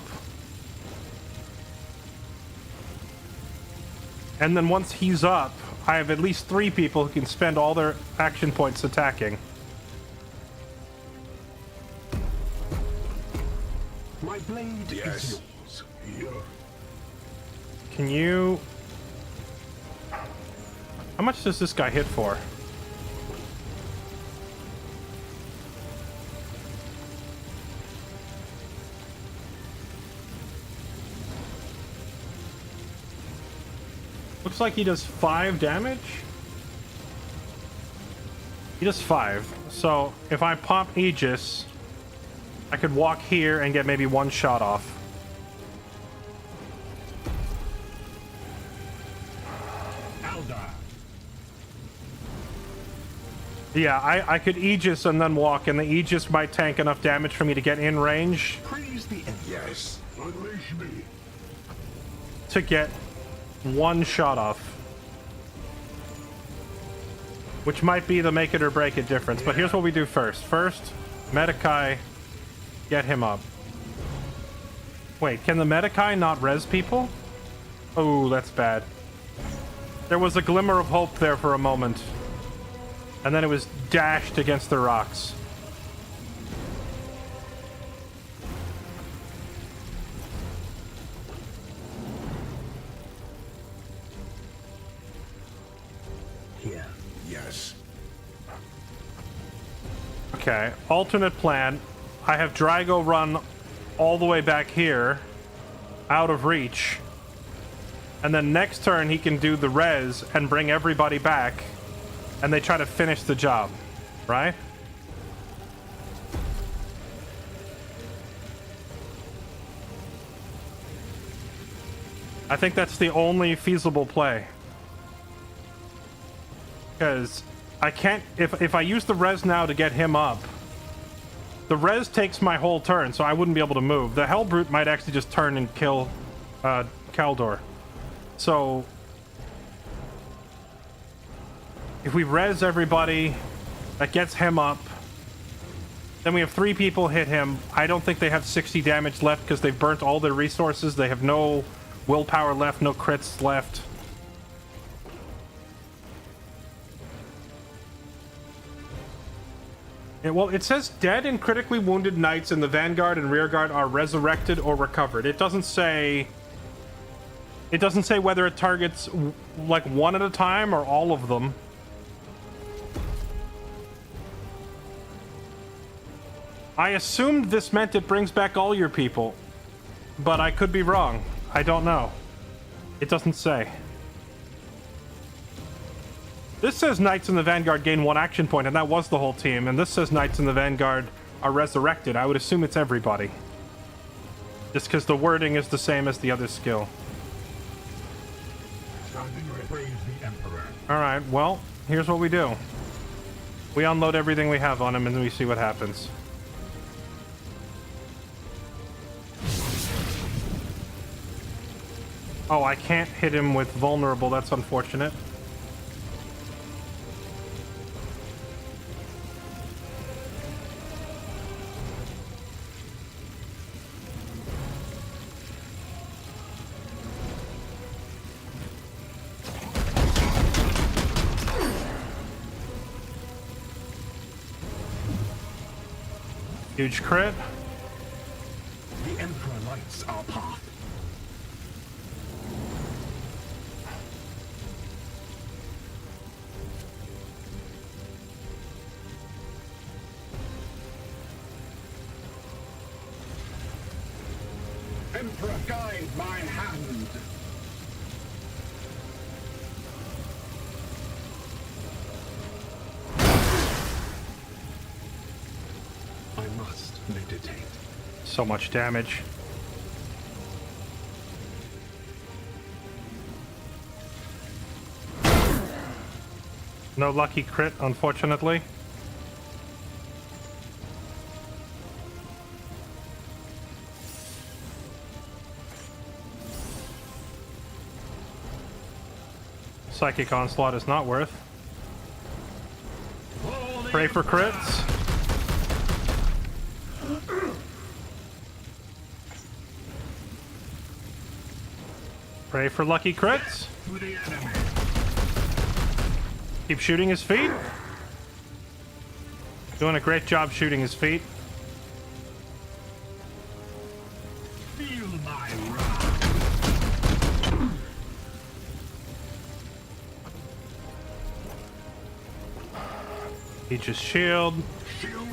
And then once he's up, I have at least 3 people who can spend all their action points attacking. My blade is yours. Here. Can you... How much does this guy hit for? Looks like he does 5 damage. He does 5. So if I pop Aegis, I could walk here and get maybe 1 shot off. Yeah, I could Aegis and then walk, and the Aegis might tank enough damage for me to get in range. Praise the end. Yes. Unleash me. To get 1 shot off. Which might be the make it or break it difference. But here's what we do first. First, Medikai, get him up. Wait, can the Medikai not res people? Oh, that's bad. There was a glimmer of hope there for a moment. And then it was dashed against the rocks. Here. Yes. Okay, alternate plan. I have Drago run all the way back here, out of reach. And then next turn he can do the res and bring everybody back. And they try to finish the job, right? I think that's the only feasible play. Because I can't... If I use the res now to get him up, the res takes my whole turn, so I wouldn't be able to move. The Hellbrute might actually just turn and kill Kaldor. So... if we res everybody, that gets him up. Then we have 3 people hit him. I don't think they have 60 damage left because they've burnt all their resources. They have no willpower left, no crits left. Well, it says dead and critically wounded knights in the vanguard and rearguard are resurrected or recovered. It doesn't say... It doesn't say whether it targets, like, one at a time or all of them. I assumed this meant it brings back all your people, but I could be wrong. I don't know. It doesn't say. This says Knights in the Vanguard gain 1 action point, and that was the whole team. And this says Knights in the Vanguard are resurrected. I would assume it's everybody. Just because the wording is the same as the other skill. Praise the Emperor. Alright, well, here's what we do. We unload everything we have on him, and then we see what happens. Oh, I can't hit him with vulnerable. That's unfortunate. Huge crit. The Emperor lights our path. Emperor, guide my hand. I must meditate. So much damage. No lucky crit, unfortunately. Psychic Onslaught is not worth. Pray for crits. Pray for lucky crits. To the enemy. Keep shooting his feet. Doing a great job shooting his feet. Feel my wrath. He just shield. Shield.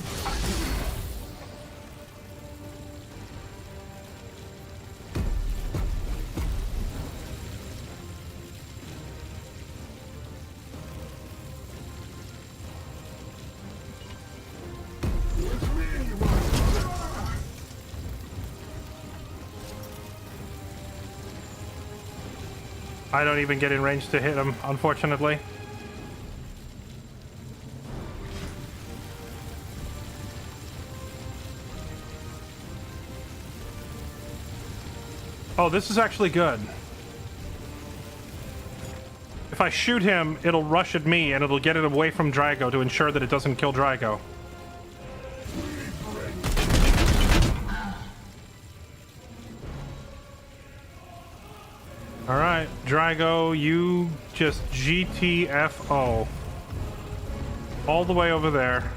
I don't even get in range to hit him, unfortunately. Oh, this is actually good. If I shoot him, it'll rush at me, and it'll get it away from Drago to ensure that it doesn't kill Drago. Alright, Drago, you just GTFO. All the way over there.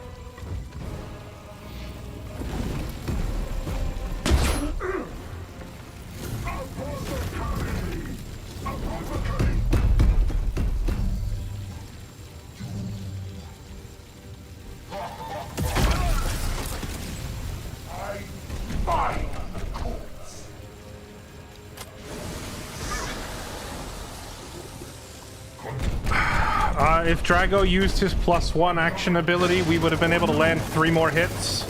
If Drago used his +1 action ability, we would have been able to land 3 more hits.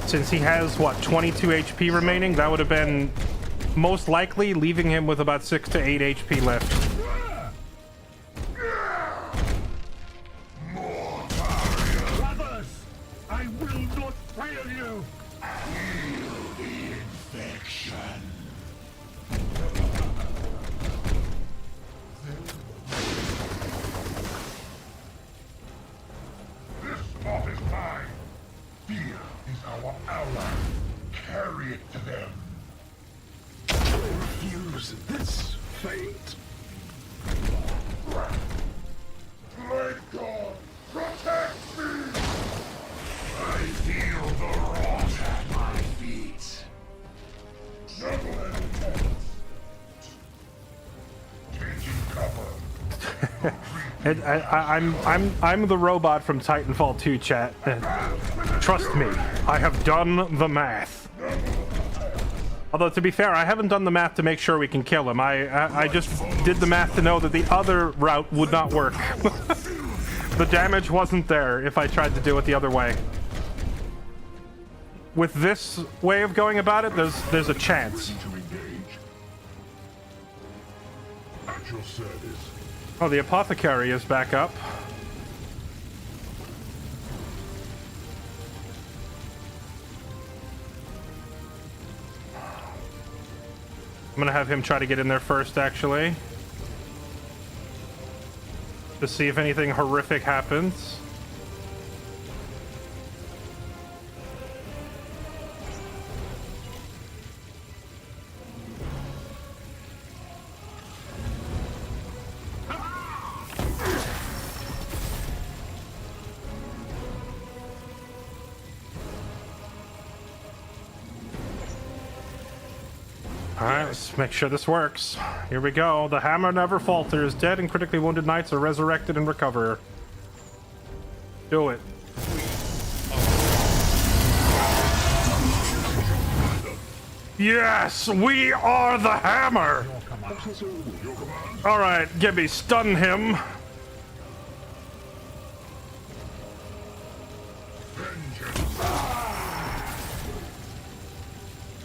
Since he has, what, 22 HP remaining, that would have been most likely leaving him with about 6 to 8 HP left. Brothers, I will not fail you. Feel the infection. This spot is mine. Fear is our ally. Carry it to them. Refuse this fate. I'm the robot from Titanfall 2, chat. Trust me, I have done the math. Although, to be fair, I haven't done the math to make sure we can kill him. I just did the math to know that the other route would not work. The damage wasn't there if I tried to do it the other way. With this way of going about it, there's a chance. To engage. At your service. Oh, the apothecary is back up. I'm gonna have him try to get in there first, actually. To see if anything horrific happens. Alright, let's make sure this works. Here we go. The hammer never falters. Dead and critically wounded knights are resurrected and recover. Do it. Yes, we are the hammer! Alright, Gibby, stun him.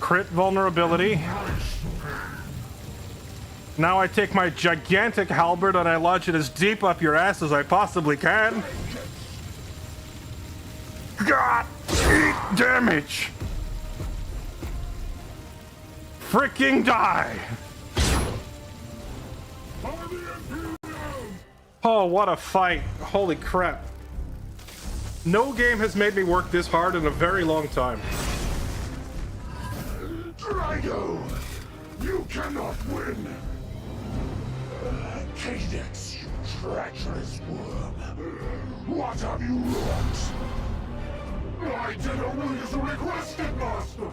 Crit vulnerability. Now I take my gigantic halberd and I lodge it as deep up your ass as I possibly can. God, eat damage. Freaking die. Oh, what a fight. Holy crap. No game has made me work this hard in a very long time. Drago, you cannot win. Cadex, you treacherous worm. What have you wrought? I did only as requested, Master.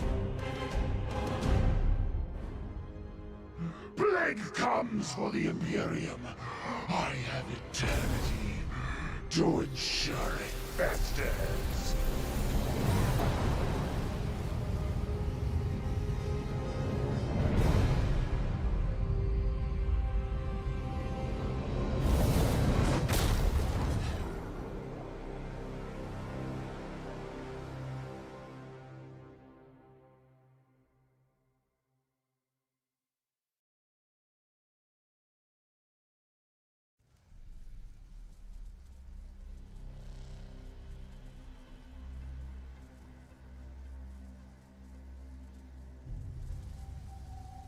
Plague comes for the Imperium. I have eternity to ensure it festers.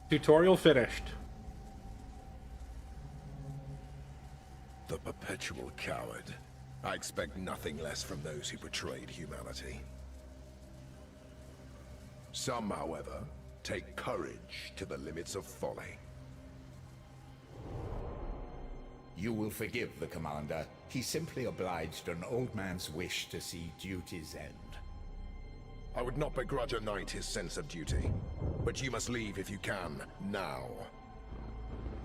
Tutorial finished. The perpetual coward. I expect nothing less from those who betrayed humanity. Some, however, take courage to the limits of folly. You will forgive the commander. He simply obliged an old man's wish to see duty's end. I would not begrudge a knight his sense of duty, but you must leave if you can, now.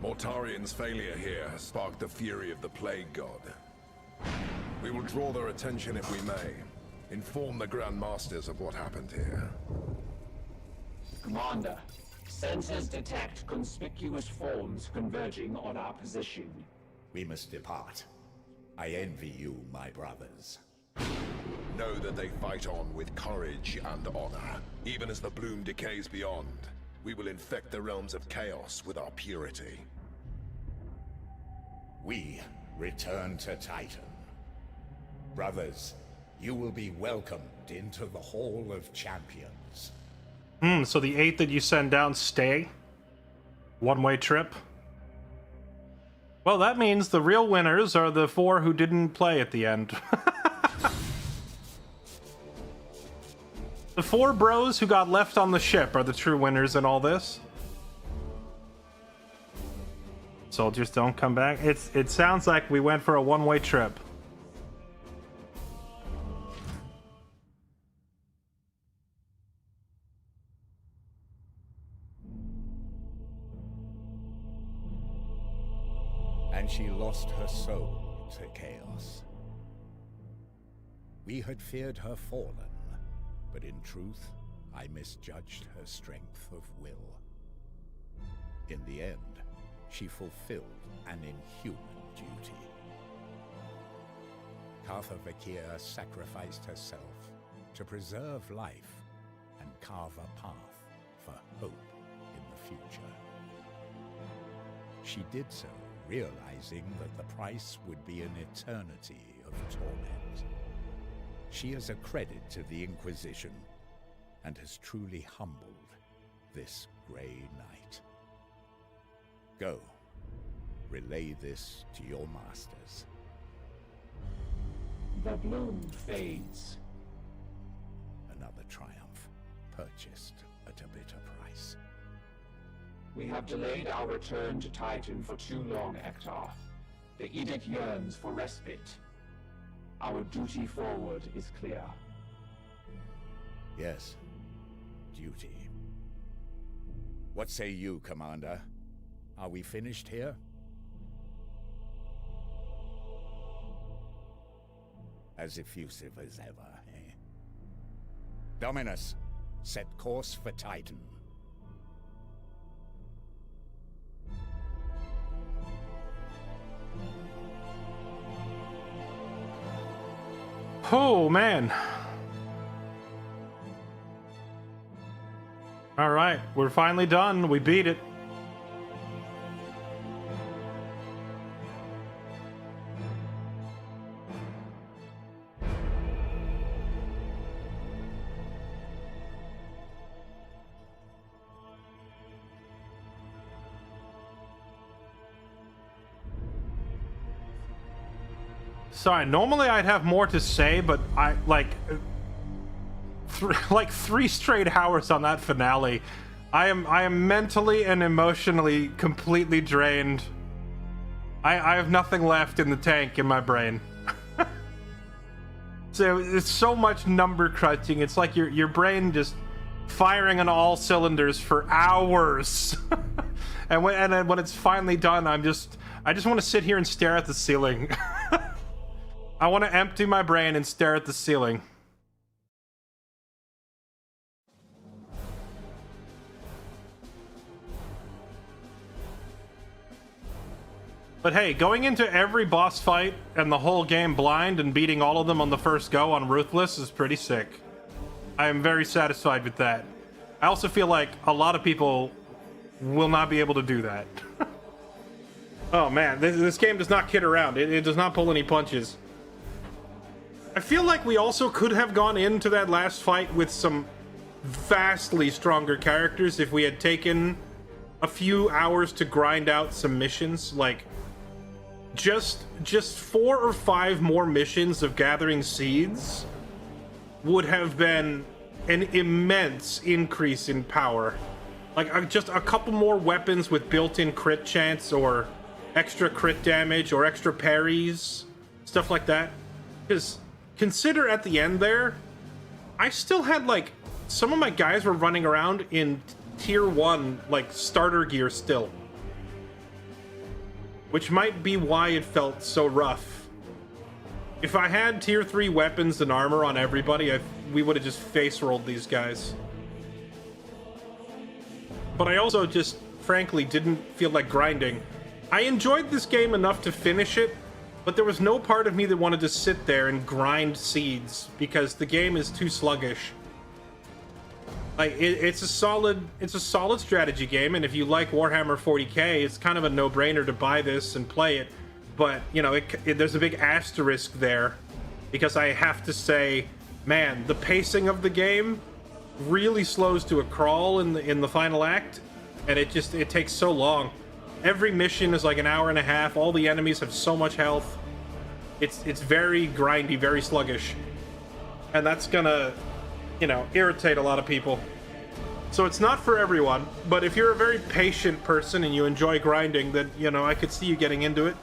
Mortarian's failure here has sparked the fury of the Plague God. We will draw their attention if we may. Inform the Grand Masters of what happened here. Commander, sensors detect conspicuous forms converging on our position. We must depart. I envy you, my brothers. Know that they fight on with courage and honor. Even as the bloom decays beyond, we will infect the realms of chaos with our purity. We return to Titan. Brothers, you will be welcomed into the Hall of Champions. So the 8 that you send down stay? One-way trip? Well, that means the real winners are the 4 who didn't play at the end. The 4 bros who got left on the ship are the true winners in all this. Soldiers don't come back. It sounds like we went for a one-way trip. and she lost her soul to chaos. We had feared her fallen, but in truth, I misjudged her strength of will. In the end, she fulfilled an inhuman duty. Cartha Vakir sacrificed herself to preserve life and carve a path for hope in the future. She did so, realizing that the price would be an eternity of torment. She is a credit to the Inquisition, and has truly humbled this Grey Knight. Go, relay this to your masters. The bloom fades. Another triumph, purchased at a bitter price. We have delayed our return to Titan for too long, Ektar. The Edict yearns for respite. Our duty forward is clear. Yes, duty. What say you, Commander? Are we finished here? As effusive as ever, eh? Dominus, set course for Titan. Oh, man. All right, we're finally done. We beat it. Sorry, normally I'd have more to say, but I like 3 straight hours on that finale. I am mentally and emotionally completely drained. I have nothing left in the tank in my brain. So it's so much number crunching. It's like your brain just firing on all cylinders for hours. and when it's finally done, I just want to sit here and stare at the ceiling. I want to empty my brain and stare at the ceiling. But hey, going into every boss fight and the whole game blind and beating all of them on the first go on Ruthless is pretty sick. I am very satisfied with that. I also feel like a lot of people will not be able to do that. Oh man, this game does not kid around. It does not pull any punches. I feel like we also could have gone into that last fight with some vastly stronger characters if we had taken a few hours to grind out some missions. Like, just 4 or 5 more missions of gathering seeds would have been an immense increase in power. Like, just a couple more weapons with built-in crit chance or extra crit damage or extra parries, stuff like that. Because consider at the end there, I still had, like, some of my guys were running around in tier 1, like, starter gear still. Which might be why it felt so rough. If I had tier 3 weapons and armor on everybody, we would have just face-rolled these guys. But I also just, frankly, didn't feel like grinding. I enjoyed this game enough to finish it, but there was no part of me that wanted to sit there and grind seeds, because the game is too sluggish. Like, it's a solid strategy game, and if you like Warhammer 40k, it's kind of a no-brainer to buy this and play it. But, you know, there's a big asterisk there, because I have to say, man, the pacing of the game really slows to a crawl in the final act, and it takes so long. Every mission is like an hour and a half. All the enemies have so much health. It's very grindy, very sluggish. And that's gonna, you know, irritate a lot of people. So it's not for everyone, but if you're a very patient person and you enjoy grinding, then, you know, I could see you getting into it.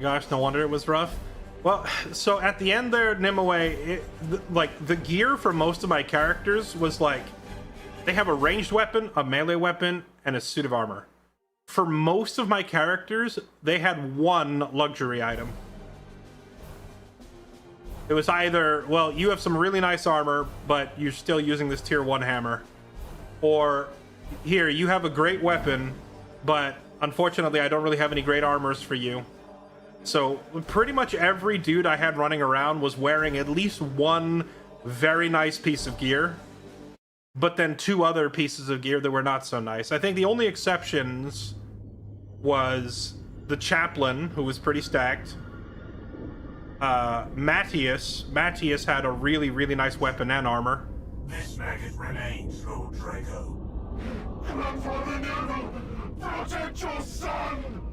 Gosh, no wonder it was rough. Well, so at the end there, Nimue, like, the gear for most of my characters was like, they have a ranged weapon, a melee weapon, and a suit of armor. For most of my characters, they had one luxury item. It was either, well, you have some really nice armor, but you're still using this tier 1 hammer. Or, here, you have a great weapon, but unfortunately I don't really have any great armors for you. So pretty much every dude I had running around was wearing at least one very nice piece of gear, but then 2 other pieces of gear that were not so nice. I think the only exceptions was the chaplain, who was pretty stacked. Matthias had a really, really nice weapon and armor. This maggot remains, Lord Draco. Grandfather Neville, protect your son!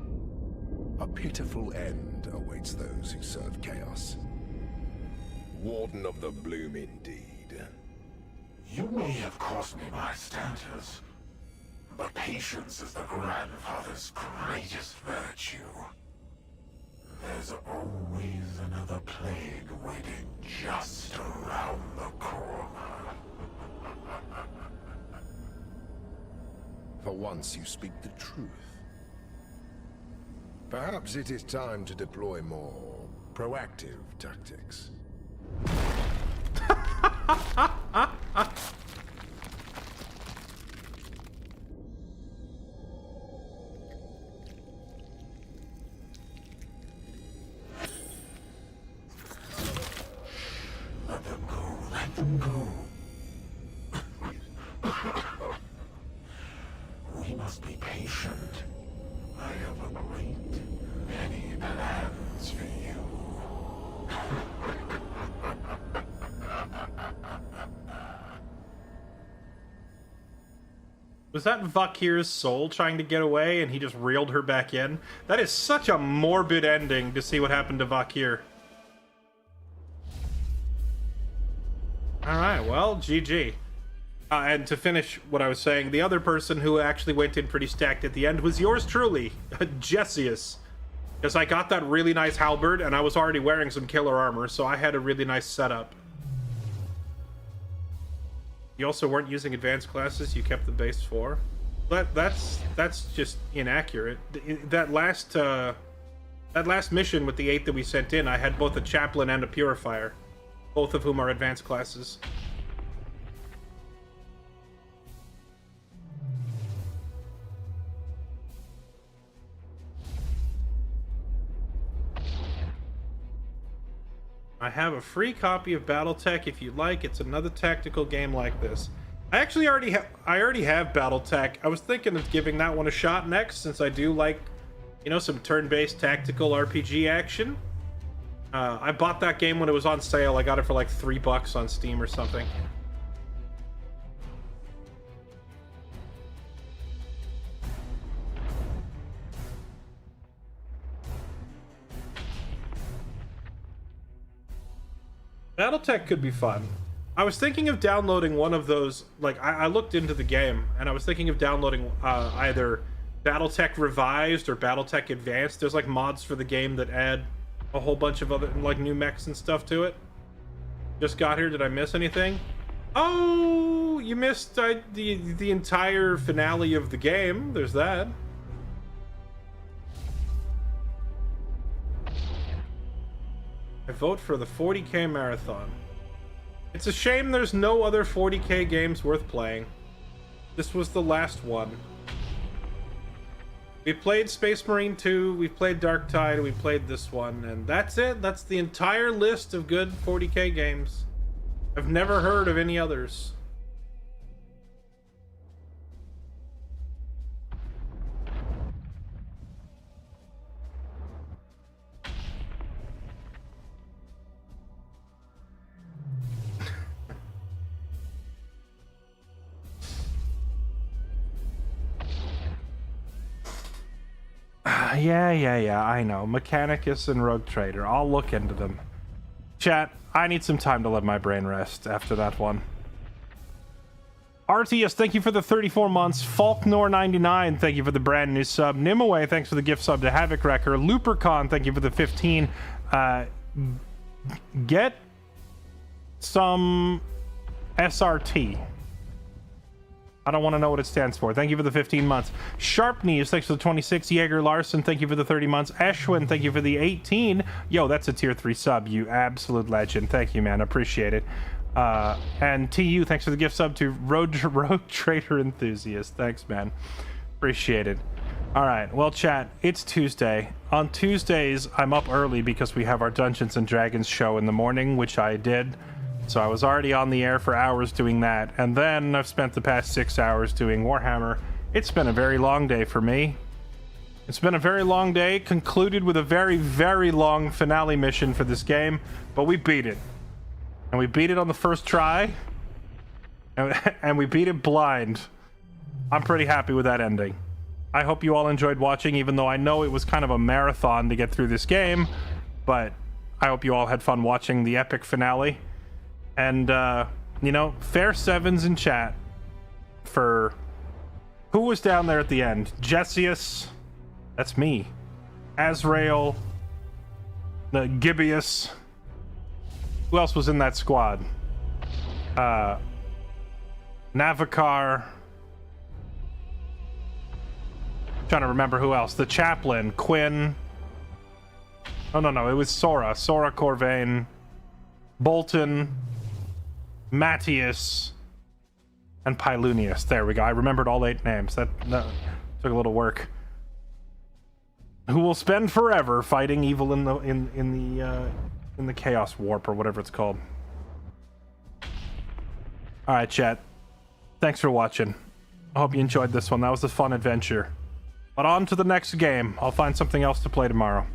A pitiful end awaits those who serve chaos. Warden of the Bloom indeed. You may have cost me my status, but patience is the grandfather's greatest virtue. There's always another plague waiting just around the corner. For once you speak the truth. Perhaps it is time to deploy more proactive tactics. Let them go, let them go. We must be patient. I have a great many plans for you. Was that Vakir's soul trying to get away and he just reeled her back in? That is such a morbid ending to see what happened to Vakir. Alright, well, GG. And to finish what I was saying, the other person who actually went in pretty stacked at the end was yours truly, Jessius. Because I got that really nice halberd and I was already wearing some killer armor, so I had a really nice setup. You also weren't using advanced classes, you kept the base 4. That's just inaccurate. That last mission with the 8 that we sent in, I had both a chaplain and a purifier, both of whom are advanced classes. I have a free copy of BattleTech if you'd like. It's another tactical game like this. I actually already have BattleTech. I was thinking of giving that one a shot next, since I do like, you know, some turn-based tactical RPG action. I bought that game when it was on sale. I got it for like $3 on Steam or something. BattleTech could be fun. I was thinking of downloading one of those, like, I looked into the game, and I was thinking of downloading either BattleTech Revised or BattleTech Advanced. There's, like, mods for the game that add a whole bunch of other, like, new mechs and stuff to it. Just got here, did I miss anything? Oh, you missed the entire finale of the game. There's that. I vote for the 40k marathon. It's a shame there's no other 40k games worth playing. This was the last one. We played Space Marine 2, we played Dark Tide, we played this one, and that's it. That's the entire list of good 40k games. I've never heard of any others. Yeah, I know. Mechanicus and Rogue Trader. I'll look into them. Chat, I need some time to let my brain rest after that one. Artius, thank you for the 34 months. Falknor99, thank you for the brand new sub. Nimue, thanks for the gift sub to Havoc Wrecker. Lupercon, thank you for the 15. Get some SRT. I don't want to know what it stands for. Thank you for the 15 months. Sharp Knees, thanks for the 26. Jaeger Larson, thank you for the 30 months. Eshwin, thank you for the 18. Yo, that's a tier 3 sub, you absolute legend. Thank you, man. Appreciate it. And TU, thanks for the gift sub to Road Trader Enthusiast. Thanks, man. Appreciate it. All right, well, chat, it's Tuesday. On Tuesdays, I'm up early because we have our Dungeons and Dragons show in the morning, which I did. So I was already on the air for hours doing that. And then I've spent the past 6 hours doing Warhammer. It's been a very long day for me. It's been a very long day, concluded with a very, very long finale mission for this game. But we beat it. And we beat it on the first try. And we beat it blind. I'm pretty happy with that ending. I hope you all enjoyed watching, even though I know it was kind of a marathon to get through this game. But I hope you all had fun watching the epic finale. And, you know, fair sevens in chat for who was down there at the end. Jessius, that's me. Azrael, the Gibeus. Who else was in that squad? Navikar. Trying to remember who else. The Chaplain, Quinn. Oh, no, it was Sora. Sora Corvain. Bolton. Matthias, and Pylunius. There we go. I remembered all 8 names. That took a little work. Who will spend forever fighting evil in the Chaos Warp or whatever it's called. All right, chat. Thanks for watching. I hope you enjoyed this one. That was a fun adventure. But on to the next game. I'll find something else to play tomorrow.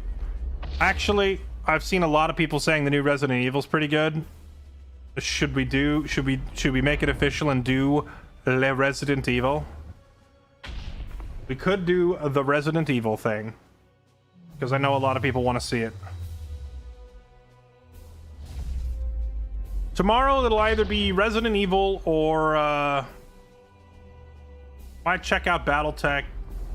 Actually, I've seen a lot of people saying the new Resident Evil's pretty good. Should we make it official and do Le Resident Evil? We could do the Resident Evil thing, because I know a lot of people want to see it. Tomorrow it'll either be Resident Evil or might check out BattleTech.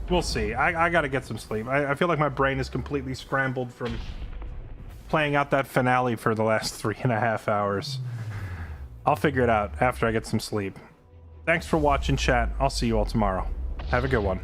We'll see. I gotta get some sleep. I feel like my brain is completely scrambled from playing out that finale for the last 3.5 hours. I'll figure it out after I get some sleep. Thanks for watching, chat. I'll see you all tomorrow. Have a good one.